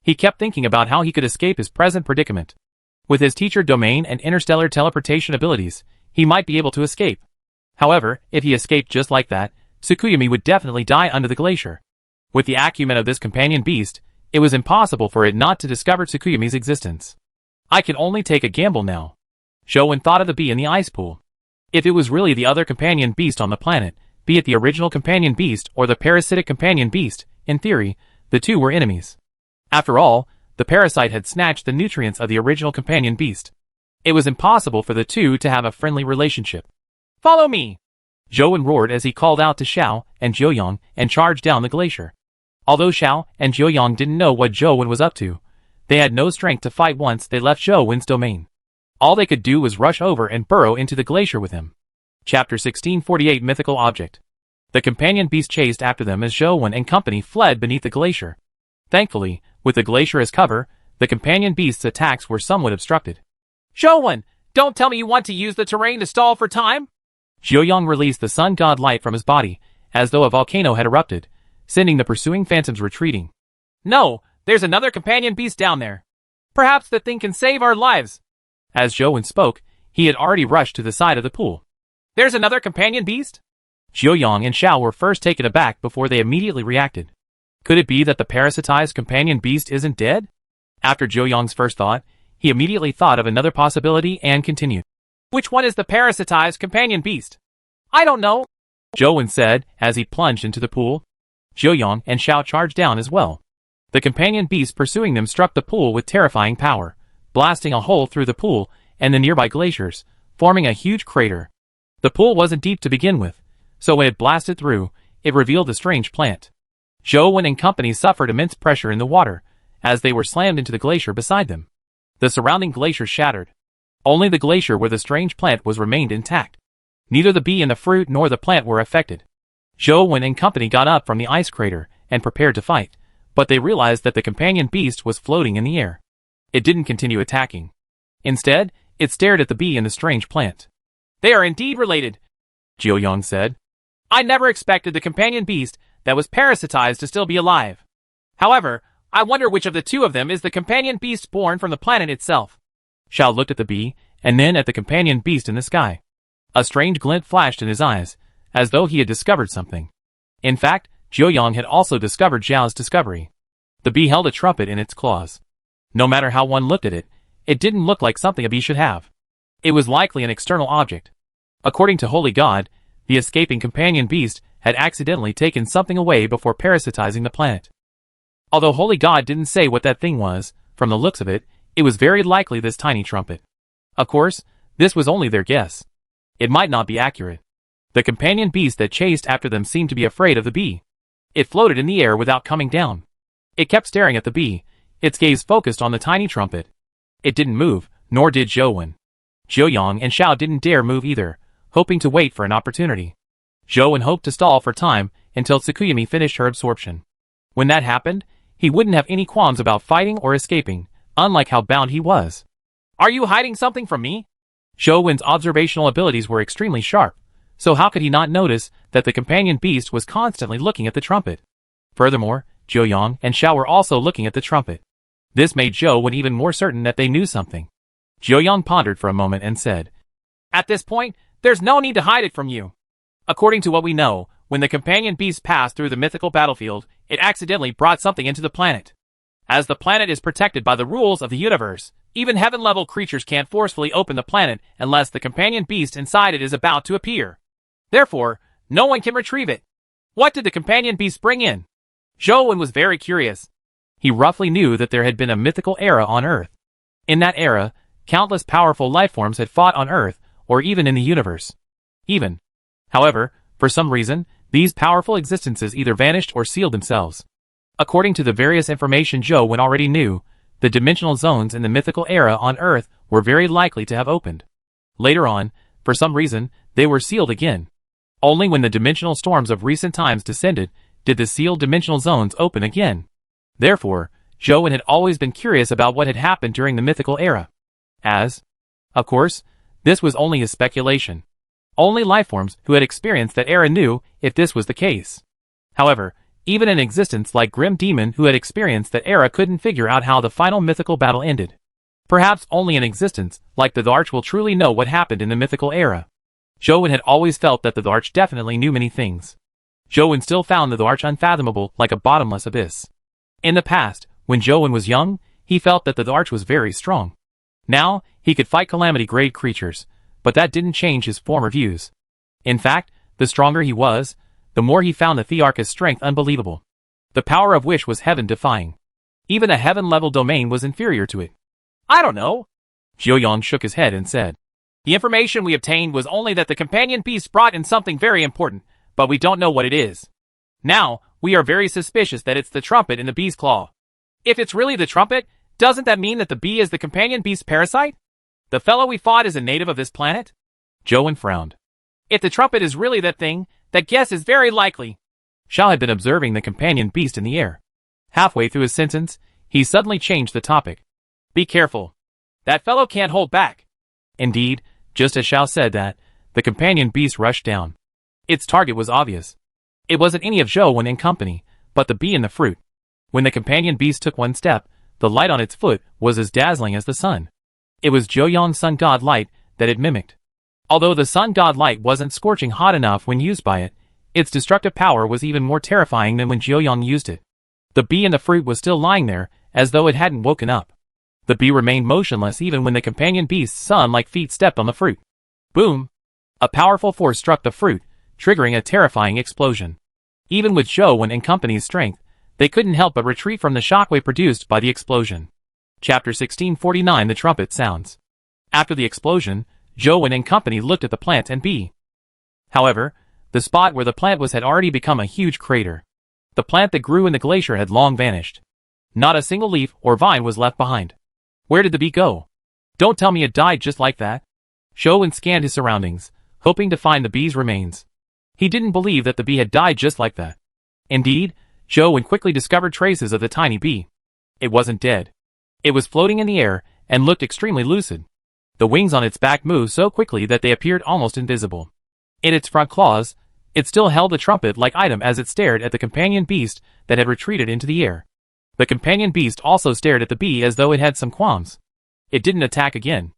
He kept thinking about how he could escape his present predicament. With his teacher domain and interstellar teleportation abilities, he might be able to escape. However, if he escaped just like that, Tsukuyumi would definitely die under the glacier. With the acumen of this companion beast, it was impossible for it not to discover Tsukuyumi's existence. I can only take a gamble now. Zhou Wen thought of the bee in the ice pool. If it was really the other companion beast on the planet, be it the original companion beast or the parasitic companion beast, in theory, the 2 were enemies. After all, the parasite had snatched the nutrients of the original companion beast. It was impossible for the 2 to have a friendly relationship. Follow me! Zhou Wen roared as he called out to Xiao and Zhou Yang and charged down the glacier. Although Xiao and Zhou Yang didn't know what Zhou Wen was up to, they had no strength to fight once they left Zhou Wen's domain. All they could do was rush over and burrow into the glacier with him. Chapter 1648 Mythical Object. The companion beast chased after them as Zhou Wen and company fled beneath the glacier. Thankfully, with the glacier as cover, the companion beast's attacks were somewhat obstructed. Zhou Wen, don't tell me you want to use the terrain to stall for time? Zhou Yang released the sun god light from his body, as though a volcano had erupted, sending the pursuing phantoms retreating. No, there's another companion beast down there. Perhaps that thing can save our lives. As Zhou Wen spoke, he had already rushed to the side of the pool. There's another companion beast? Zhou Yang and Xiao were first taken aback before they immediately reacted. Could it be that the parasitized companion beast isn't dead? After Zhou Yang's first thought, he immediately thought of another possibility and continued. Which one is the parasitized companion beast? I don't know, Zhou Wen said as he plunged into the pool. Zhou Yang and Xiao charged down as well. The companion beast pursuing them struck the pool with terrifying power, blasting a hole through the pool and the nearby glaciers, forming a huge crater. The pool wasn't deep to begin with, so when it blasted through, it revealed a strange plant. Zhou Wen and company suffered immense pressure in the water as they were slammed into the glacier beside them. The surrounding glacier shattered. Only the glacier where the strange plant was remained intact. Neither the bee and the fruit nor the plant were affected. Zhou Wen and company got up from the ice crater and prepared to fight, but they realized that the companion beast was floating in the air. It didn't continue attacking. Instead, it stared at the bee and the strange plant. They are indeed related, Zhou Yang said. I never expected the companion beast that was parasitized to still be alive. However, I wonder which of the two of them is the companion beast born from the planet itself. Xiao looked at the bee, and then at the companion beast in the sky. A strange glint flashed in his eyes, as though he had discovered something. In fact, Zhou Yang had also discovered Xiao's discovery. The bee held a trumpet in its claws. No matter how one looked at it, it didn't look like something a bee should have. It was likely an external object. According to Holy God, the escaping companion beast had accidentally taken something away before parasitizing the planet. Although Holy God didn't say what that thing was, from the looks of it, it was very likely this tiny trumpet. Of course, this was only their guess. It might not be accurate. The companion beast that chased after them seemed to be afraid of the bee. It floated in the air without coming down. It kept staring at the bee, its gaze focused on the tiny trumpet. It didn't move, nor did Zhou Wen. Zhou Yang and Xiao didn't dare move either, hoping to wait for an opportunity. Zhou Wen hoped to stall for time until Tsukuyami finished her absorption. When that happened, he wouldn't have any qualms about fighting or escaping, unlike how bound he was. Are you hiding something from me? Zhou Wen's observational abilities were extremely sharp, so how could he not notice that the companion beast was constantly looking at the trumpet? Furthermore, Zhou Yang and Xiao were also looking at the trumpet. This made Zhou Wen even more certain that they knew something. Zhou Yang pondered for a moment and said, At this point, there's no need to hide it from you. According to what we know, when the companion beast passed through the mythical battlefield, it accidentally brought something into the planet. As the planet is protected by the rules of the universe, even heaven-level creatures can't forcefully open the planet unless the companion beast inside it is about to appear. Therefore, no one can retrieve it. What did the companion beast bring in? Zhou Wen was very curious. He roughly knew that there had been a mythical era on Earth. In that era, countless powerful lifeforms had fought on Earth, or even in the universe. However, for some reason, these powerful existences either vanished or sealed themselves. According to the various information Zhou Wen already knew, the dimensional zones in the mythical era on Earth were very likely to have opened. Later on, for some reason, they were sealed again. Only when the dimensional storms of recent times descended did the sealed dimensional zones open again. Therefore, Zhou Wen had always been curious about what had happened during the mythical era. Of course, this was only his speculation. Only lifeforms who had experienced that era knew if this was the case. However, even an existence like Grim Demon who had experienced that era couldn't figure out how the final mythical battle ended. Perhaps only an existence like the Dharch will truly know what happened in the mythical era. Zhou Wen had always felt that the Dharch definitely knew many things. Zhou Wen still found the Dharch unfathomable like a bottomless abyss. In the past, when Zhou Wen was young, he felt that the Dharch was very strong. Now, he could fight calamity-grade creatures, but that didn't change his former views. In fact, the stronger he was, the more he found the Thearch's strength unbelievable. The power of which was heaven-defying. Even a heaven-level domain was inferior to it. I don't know. Zhou Yang shook his head and said, The information we obtained was only that the companion beast brought in something very important, but we don't know what it is. Now, we are very suspicious that it's the trumpet in the bee's claw. If it's really the trumpet, doesn't that mean that the bee is the companion beast's parasite? The fellow we fought is a native of this planet? Zhou Wen frowned. If the trumpet is really that thing, that guess is very likely. Xiao had been observing the companion beast in the air. Halfway through his sentence, he suddenly changed the topic. Be careful. That fellow can't hold back. Indeed, just as Xiao said that, the companion beast rushed down. Its target was obvious. It wasn't any of Zhou Wen and company, but the bee and the fruit. When the companion beast took one step, the light on its foot was as dazzling as the sun. It was Zhou Yang's sun god light that it mimicked. Although the sun god light wasn't scorching hot enough when used by it, Its destructive power was even more terrifying than when Jiuyang used it. The bee in the fruit was still lying there, as though it hadn't woken up. The bee remained motionless even when the companion beast's sun-like feet stepped on the fruit. Boom! A powerful force struck the fruit, triggering a terrifying explosion. Even with Zhou Wen and company's strength, they couldn't help but retreat from the shockwave produced by the explosion. Chapter 1649 The Trumpet Sounds. After the explosion, Zhou Wen and company looked at the plant and bee. However, the spot where the plant was had already become a huge crater. The plant that grew in the glacier had long vanished. Not a single leaf or vine was left behind. Where did the bee go? Don't tell me it died just like that. Zhou Wen scanned his surroundings, hoping to find the bee's remains. He didn't believe that the bee had died just like that. Indeed, Zhou Wen quickly discovered traces of the tiny bee. It wasn't dead. It was floating in the air and looked extremely lucid. The wings on its back moved so quickly that they appeared almost invisible. In its front claws, it still held the trumpet-like item as it stared at the companion beast that had retreated into the air. The companion beast also stared at the bee as though it had some qualms. It didn't attack again.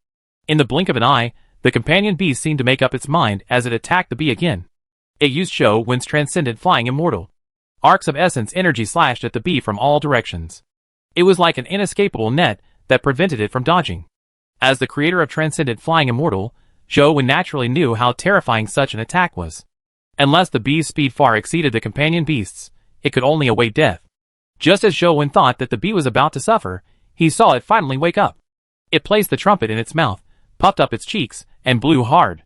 In the blink of an eye, the companion beast seemed to make up its mind as it attacked the bee again. It used Zhou Wen's transcendent flying immortal. Arcs of essence energy slashed at the bee from all directions. It was like an inescapable net that prevented it from dodging. As the creator of transcendent flying immortal, Zhou Wen naturally knew how terrifying such an attack was. Unless the bee's speed far exceeded the companion beast's, it could only await death. Just as Zhou Wen thought that the bee was about to suffer, he saw it finally wake up. It placed the trumpet in its mouth, puffed up its cheeks, and blew hard.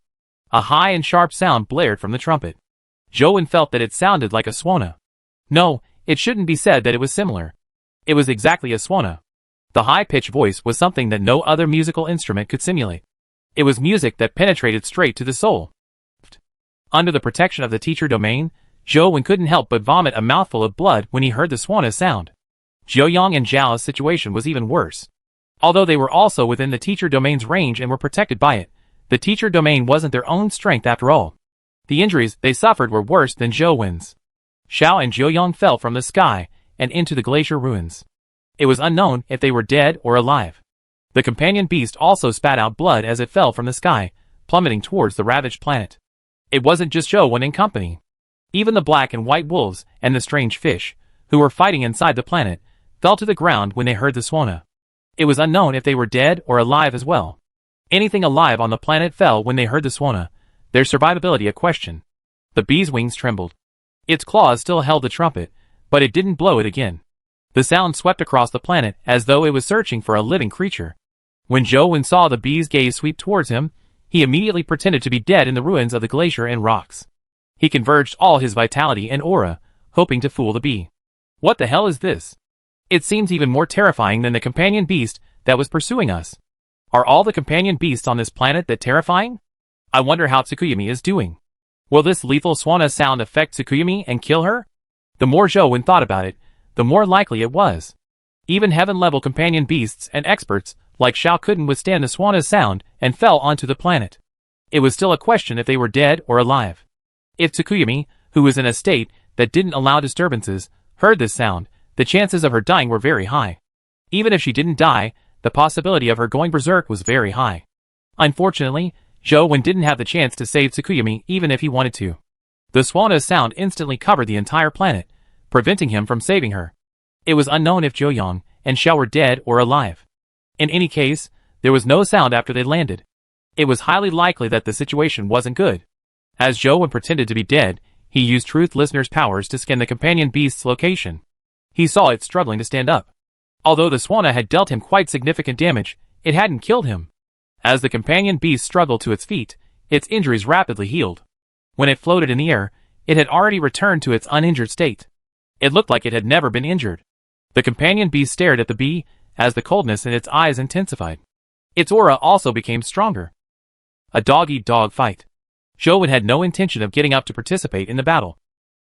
A high and sharp sound blared from the trumpet. Zhou Wen felt that it sounded like a swana. No, it shouldn't be said that it was similar. It was exactly a swana. The high-pitched voice was something that no other musical instrument could simulate. It was music that penetrated straight to the soul. Under the protection of the teacher domain, Zhou Wen couldn't help but vomit a mouthful of blood when he heard the swana sound. Jiuyang and Zhao's situation was even worse. Although they were also within the teacher domain's range and were protected by it, the teacher domain wasn't their own strength after all. The injuries they suffered were worse than Zhou Wen's. Xiao and Jiuyang fell from the sky and into the glacier ruins. It was unknown if they were dead or alive. The companion beast also spat out blood as it fell from the sky, plummeting towards the ravaged planet. It wasn't just Zhou Wen and company. Even the black and white wolves and the strange fish, who were fighting inside the planet, fell to the ground when they heard the swana. It was unknown if they were dead or alive as well. Anything alive on the planet fell when they heard the swana, their survivability a question. The bee's wings trembled. Its claws still held the trumpet, but it didn't blow it again. The sound swept across the planet as though it was searching for a living creature. When Zhou Wen saw the bee's gaze sweep towards him, he immediately pretended to be dead in the ruins of the glacier and rocks. He converged all his vitality and aura, hoping to fool the bee. What the hell is this? It seems even more terrifying than the companion beast that was pursuing us. Are all the companion beasts on this planet that terrifying? I wonder how Tsukuyumi is doing. Will this lethal swana sound affect Tsukuyumi and kill her? The more Zhou Wen thought about it, the more likely it was. Even heaven-level companion beasts and experts like Xiao couldn't withstand the swana's sound and fell onto the planet. It was still a question if they were dead or alive. If Tsukuyumi, who was in a state that didn't allow disturbances, heard this sound, the chances of her dying were very high. Even if she didn't die, the possibility of her going berserk was very high. Unfortunately, Zhou Wen didn't have the chance to save Tsukuyumi even if he wanted to. The swana's sound instantly covered the entire planet, preventing him from saving her. It was unknown if Jiuyang and Xiao were dead or alive. In any case, there was no sound after they landed. It was highly likely that the situation wasn't good. As Zhou Wen pretended to be dead, he used Truth Listener's powers to scan the companion beast's location. He saw it struggling to stand up. Although the swana had dealt him quite significant damage, it hadn't killed him. As the companion beast struggled to its feet, its injuries rapidly healed. When it floated in the air, it had already returned to its uninjured state. It looked like it had never been injured. The companion beast stared at the bee, as the coldness in its eyes intensified. Its aura also became stronger. A dog-eat-dog fight. Zhou Wen had no intention of getting up to participate in the battle.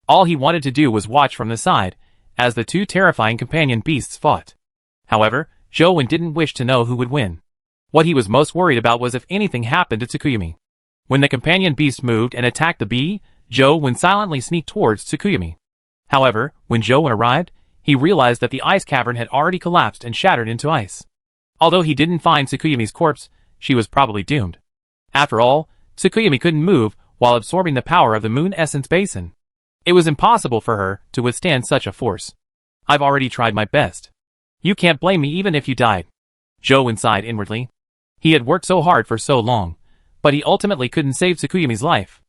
All he wanted to do was watch from the side, as the two terrifying companion beasts fought. However, Zhou Wen didn't wish to know who would win. What he was most worried about was if anything happened to Tsukuyumi. When the companion beast moved and attacked the bee, Zhou Wen silently sneaked towards Tsukuyumi. However, when Zhou Wen arrived, he realized that the ice cavern had already collapsed and shattered into ice. Although he didn't find Tsukuyumi's corpse, she was probably doomed. After all, Tsukuyumi couldn't move while absorbing the power of the Moon Essence Basin. It was impossible for her to withstand such a force. I've already tried my best. You can't blame me even if you died. Zhou sighed inwardly. He had worked so hard for so long, but he ultimately couldn't save Tsukuyomi's life.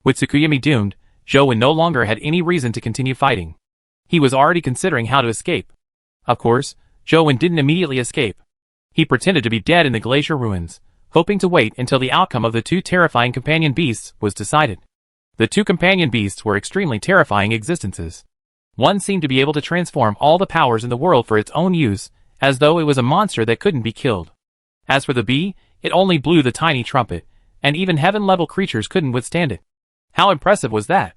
With Tsukuyomi doomed, Zhou no longer had any reason to continue fighting. He was already considering how to escape. Of course, Zhou didn't immediately escape. He pretended to be dead in the glacier ruins, hoping to wait until the outcome of the two terrifying companion beasts was decided. The two companion beasts were extremely terrifying existences. One seemed to be able to transform all the powers in the world for its own use, as though it was a monster that couldn't be killed. As for the bee, it only blew the tiny trumpet, and even heaven-level creatures couldn't withstand it. How impressive was that?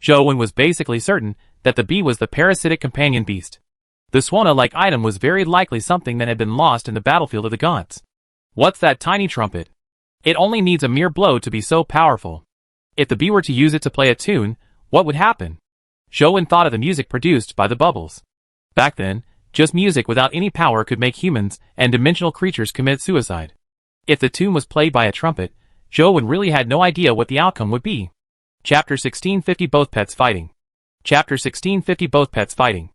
Zhou was basically certain that the bee was the parasitic companion beast. The Swana-like item was very likely something that had been lost in the battlefield of the gods. What's that tiny trumpet? It only needs a mere blow to be so powerful. If the bee were to use it to play a tune, what would happen? Zhou thought of the music produced by the bubbles. Back then, just music without any power could make humans and dimensional creatures commit suicide. If the tune was played by a trumpet, Zhou really had no idea what the outcome would be. Chapter 1650 Both Pets Fighting. Chapter 1650 Both Pets Fighting.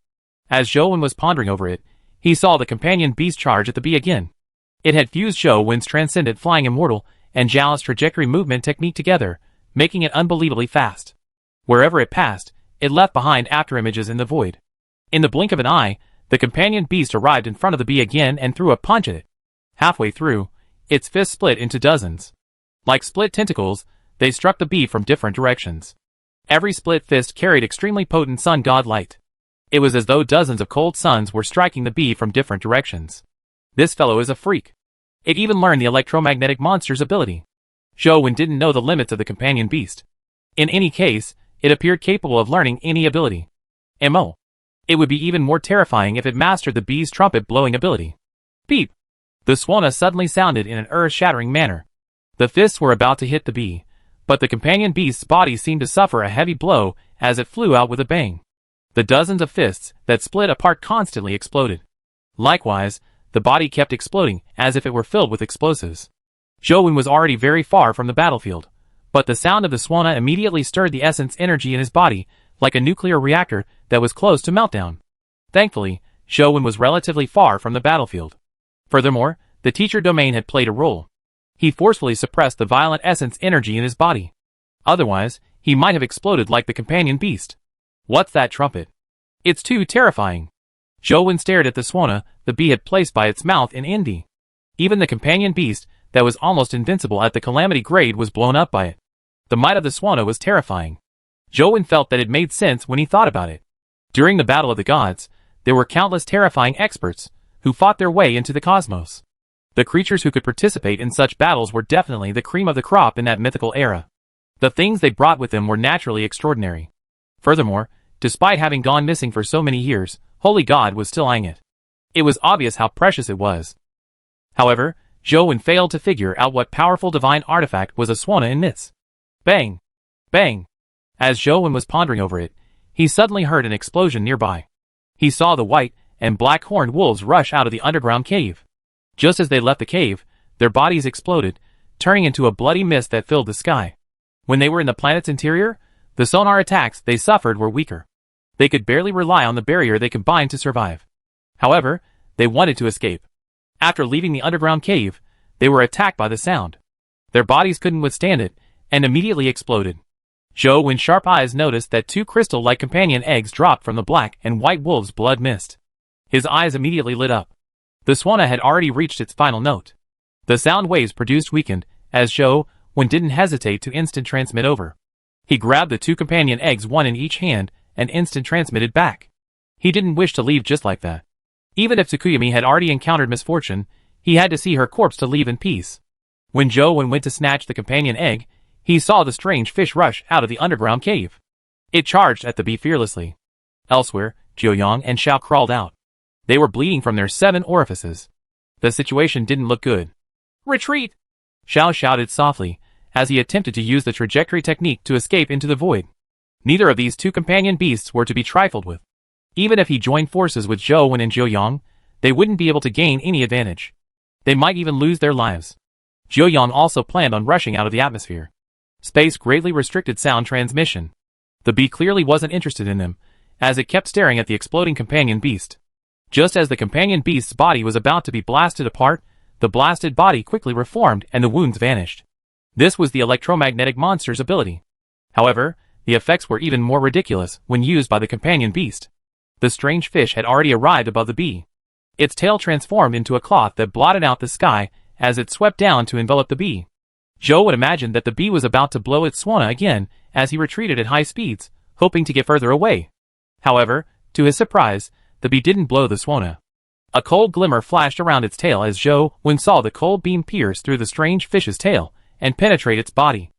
As Zhou was pondering over it, he saw the companion beast charge at the bee again. It had fused Zhou's transcendent flying immortal and Zhao's trajectory movement technique together, making it unbelievably fast. Wherever it passed, it left behind afterimages in the void. In the blink of an eye, the companion beast arrived in front of the bee again and threw a punch at it. Halfway through, its fist split into dozens. Like split tentacles, they struck the bee from different directions. Every split fist carried extremely potent sun god light. It was as though dozens of cold suns were striking the bee from different directions. This fellow is a freak. It even learned the electromagnetic monster's ability. Zhou didn't know the limits of the companion beast. In any case, it appeared capable of learning any ability. MO. It would be even more terrifying if it mastered the bee's trumpet-blowing ability. Beep! The Swana suddenly sounded in an earth-shattering manner. The fists were about to hit the bee, but the companion beast's body seemed to suffer a heavy blow as it flew out with a bang. The dozens of fists that split apart constantly exploded. Likewise, the body kept exploding as if it were filled with explosives. Zhou was already very far from the battlefield, but the sound of the Swana immediately stirred the essence energy in his body like a nuclear reactor that was close to meltdown. Thankfully, Zhou was relatively far from the battlefield. Furthermore, the teacher domain had played a role. He forcefully suppressed the violent essence energy in his body. Otherwise, he might have exploded like the companion beast. What's that trumpet? It's too terrifying. Zhou stared at the Swana the bee had placed by its mouth in Indi. Even the companion beast that was almost invincible at the calamity grade was blown up by it. The might of the Swana was terrifying. Zhou felt that it made sense when he thought about it. During the Battle of the Gods, there were countless terrifying experts who fought their way into the cosmos. The creatures who could participate in such battles were definitely the cream of the crop in that mythical era. The things they brought with them were naturally extraordinary. Furthermore, despite having gone missing for so many years, Holy God was still eyeing it. It was obvious how precious it was. However, Zhou failed to figure out what powerful divine artifact was a Swana in this. Bang! Bang! As Zhou was pondering over it, he suddenly heard an explosion nearby. He saw the white and black horned wolves rush out of the underground cave. Just as they left the cave, their bodies exploded, turning into a bloody mist that filled the sky. When they were in the planet's interior, the sonar attacks they suffered were weaker. They could barely rely on the barrier they combined to survive. However, they wanted to escape. After leaving the underground cave, they were attacked by the sound. Their bodies couldn't withstand it, and immediately exploded. Zhou's sharp eyes noticed that two crystal-like companion eggs dropped from the black and white wolf's blood mist. His eyes immediately lit up. The Swana had already reached its final note. The sound waves produced weakened, as Zhou didn't hesitate to instant transmit over. He grabbed the two companion eggs, one in each hand, and instant transmitted back. He didn't wish to leave just like that. Even if Tsukuyomi had already encountered misfortune, he had to see her corpse to leave in peace. When Zhou went to snatch the companion egg, he saw the strange fish rush out of the underground cave. It charged at the bee fearlessly. Elsewhere, Jiuyang and Xiao crawled out. They were bleeding from their 7 orifices. The situation didn't look good. Retreat! Xiao shouted softly, as he attempted to use the trajectory technique to escape into the void. Neither of these two companion beasts were to be trifled with. Even if he joined forces with Zhou and Jiuyang, they wouldn't be able to gain any advantage. They might even lose their lives. Jiuyang also planned on rushing out of the atmosphere. Space greatly restricted sound transmission. The bee clearly wasn't interested in them, as it kept staring at the exploding companion beast. Just as the companion beast's body was about to be blasted apart, the blasted body quickly reformed and the wounds vanished. This was the electromagnetic monster's ability. However, the effects were even more ridiculous when used by the companion beast. The strange fish had already arrived above the bee. Its tail transformed into a cloth that blotted out the sky as it swept down to envelop the bee. Joe would imagine that the bee was about to blow its swana again as he retreated at high speeds, hoping to get further away. However, to his surprise, the bee didn't blow the swana. A cold glimmer flashed around its tail as Joe saw the cold beam pierce through the strange fish's tail and penetrate its body.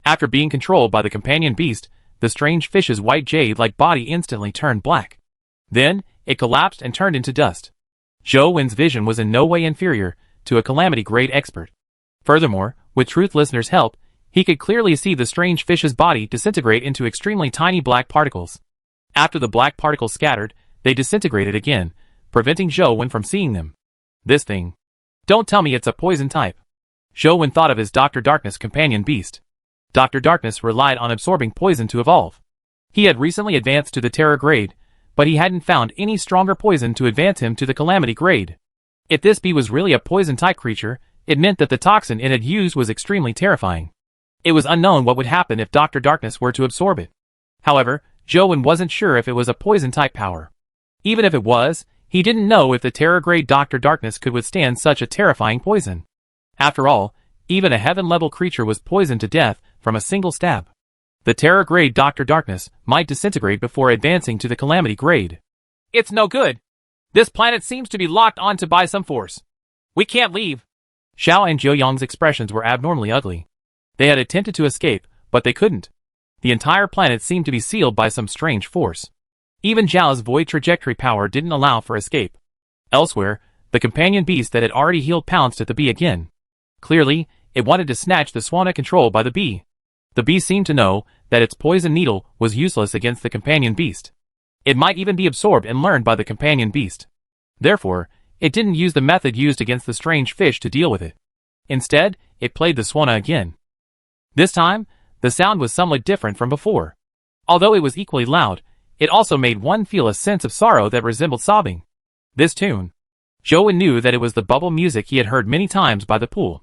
After being controlled by the companion beast, the strange fish's white jade-like body instantly turned black. Then, it collapsed and turned into dust. Joe's vision was in no way inferior to a calamity-grade expert. Furthermore, with Truth Listener's help, he could clearly see the strange fish's body disintegrate into extremely tiny black particles. After the black particles scattered, they disintegrated again, preventing Joe from seeing them. This thing. Don't tell me it's a poison type. Joe thought of his Dr. Darkness companion beast. Dr. Darkness relied on absorbing poison to evolve. He had recently advanced to the Terror grade, but he hadn't found any stronger poison to advance him to the Calamity grade. If this bee was really a poison-type creature, it meant that the toxin it had used was extremely terrifying. It was unknown what would happen if Dr. Darkness were to absorb it. However, Joe wasn't sure if it was a poison-type power. Even if it was, he didn't know if the Terror grade Dr. Darkness could withstand such a terrifying poison. After all, even a heaven-level creature was poisoned to death from a single stab. The Terror grade Dr. Darkness might disintegrate before advancing to the Calamity grade. It's no good. This planet seems to be locked onto by some force. We can't leave. Xiao and Joyoung's expressions were abnormally ugly. They had attempted to escape, but they couldn't. The entire planet seemed to be sealed by some strange force. Even Zhao's void trajectory power didn't allow for escape. Elsewhere, the companion beast that had already healed pounced at the bee again. Clearly, it wanted to snatch the swana controlled by the bee. The bee seemed to know that its poison needle was useless against the companion beast. It might even be absorbed and learned by the companion beast. Therefore, it didn't use the method used against the strange fish to deal with it. Instead, it played the swana again. This time, the sound was somewhat different from before. Although it was equally loud, it also made one feel a sense of sorrow that resembled sobbing. This tune. Joe knew that it was the bubble music he had heard many times by the pool.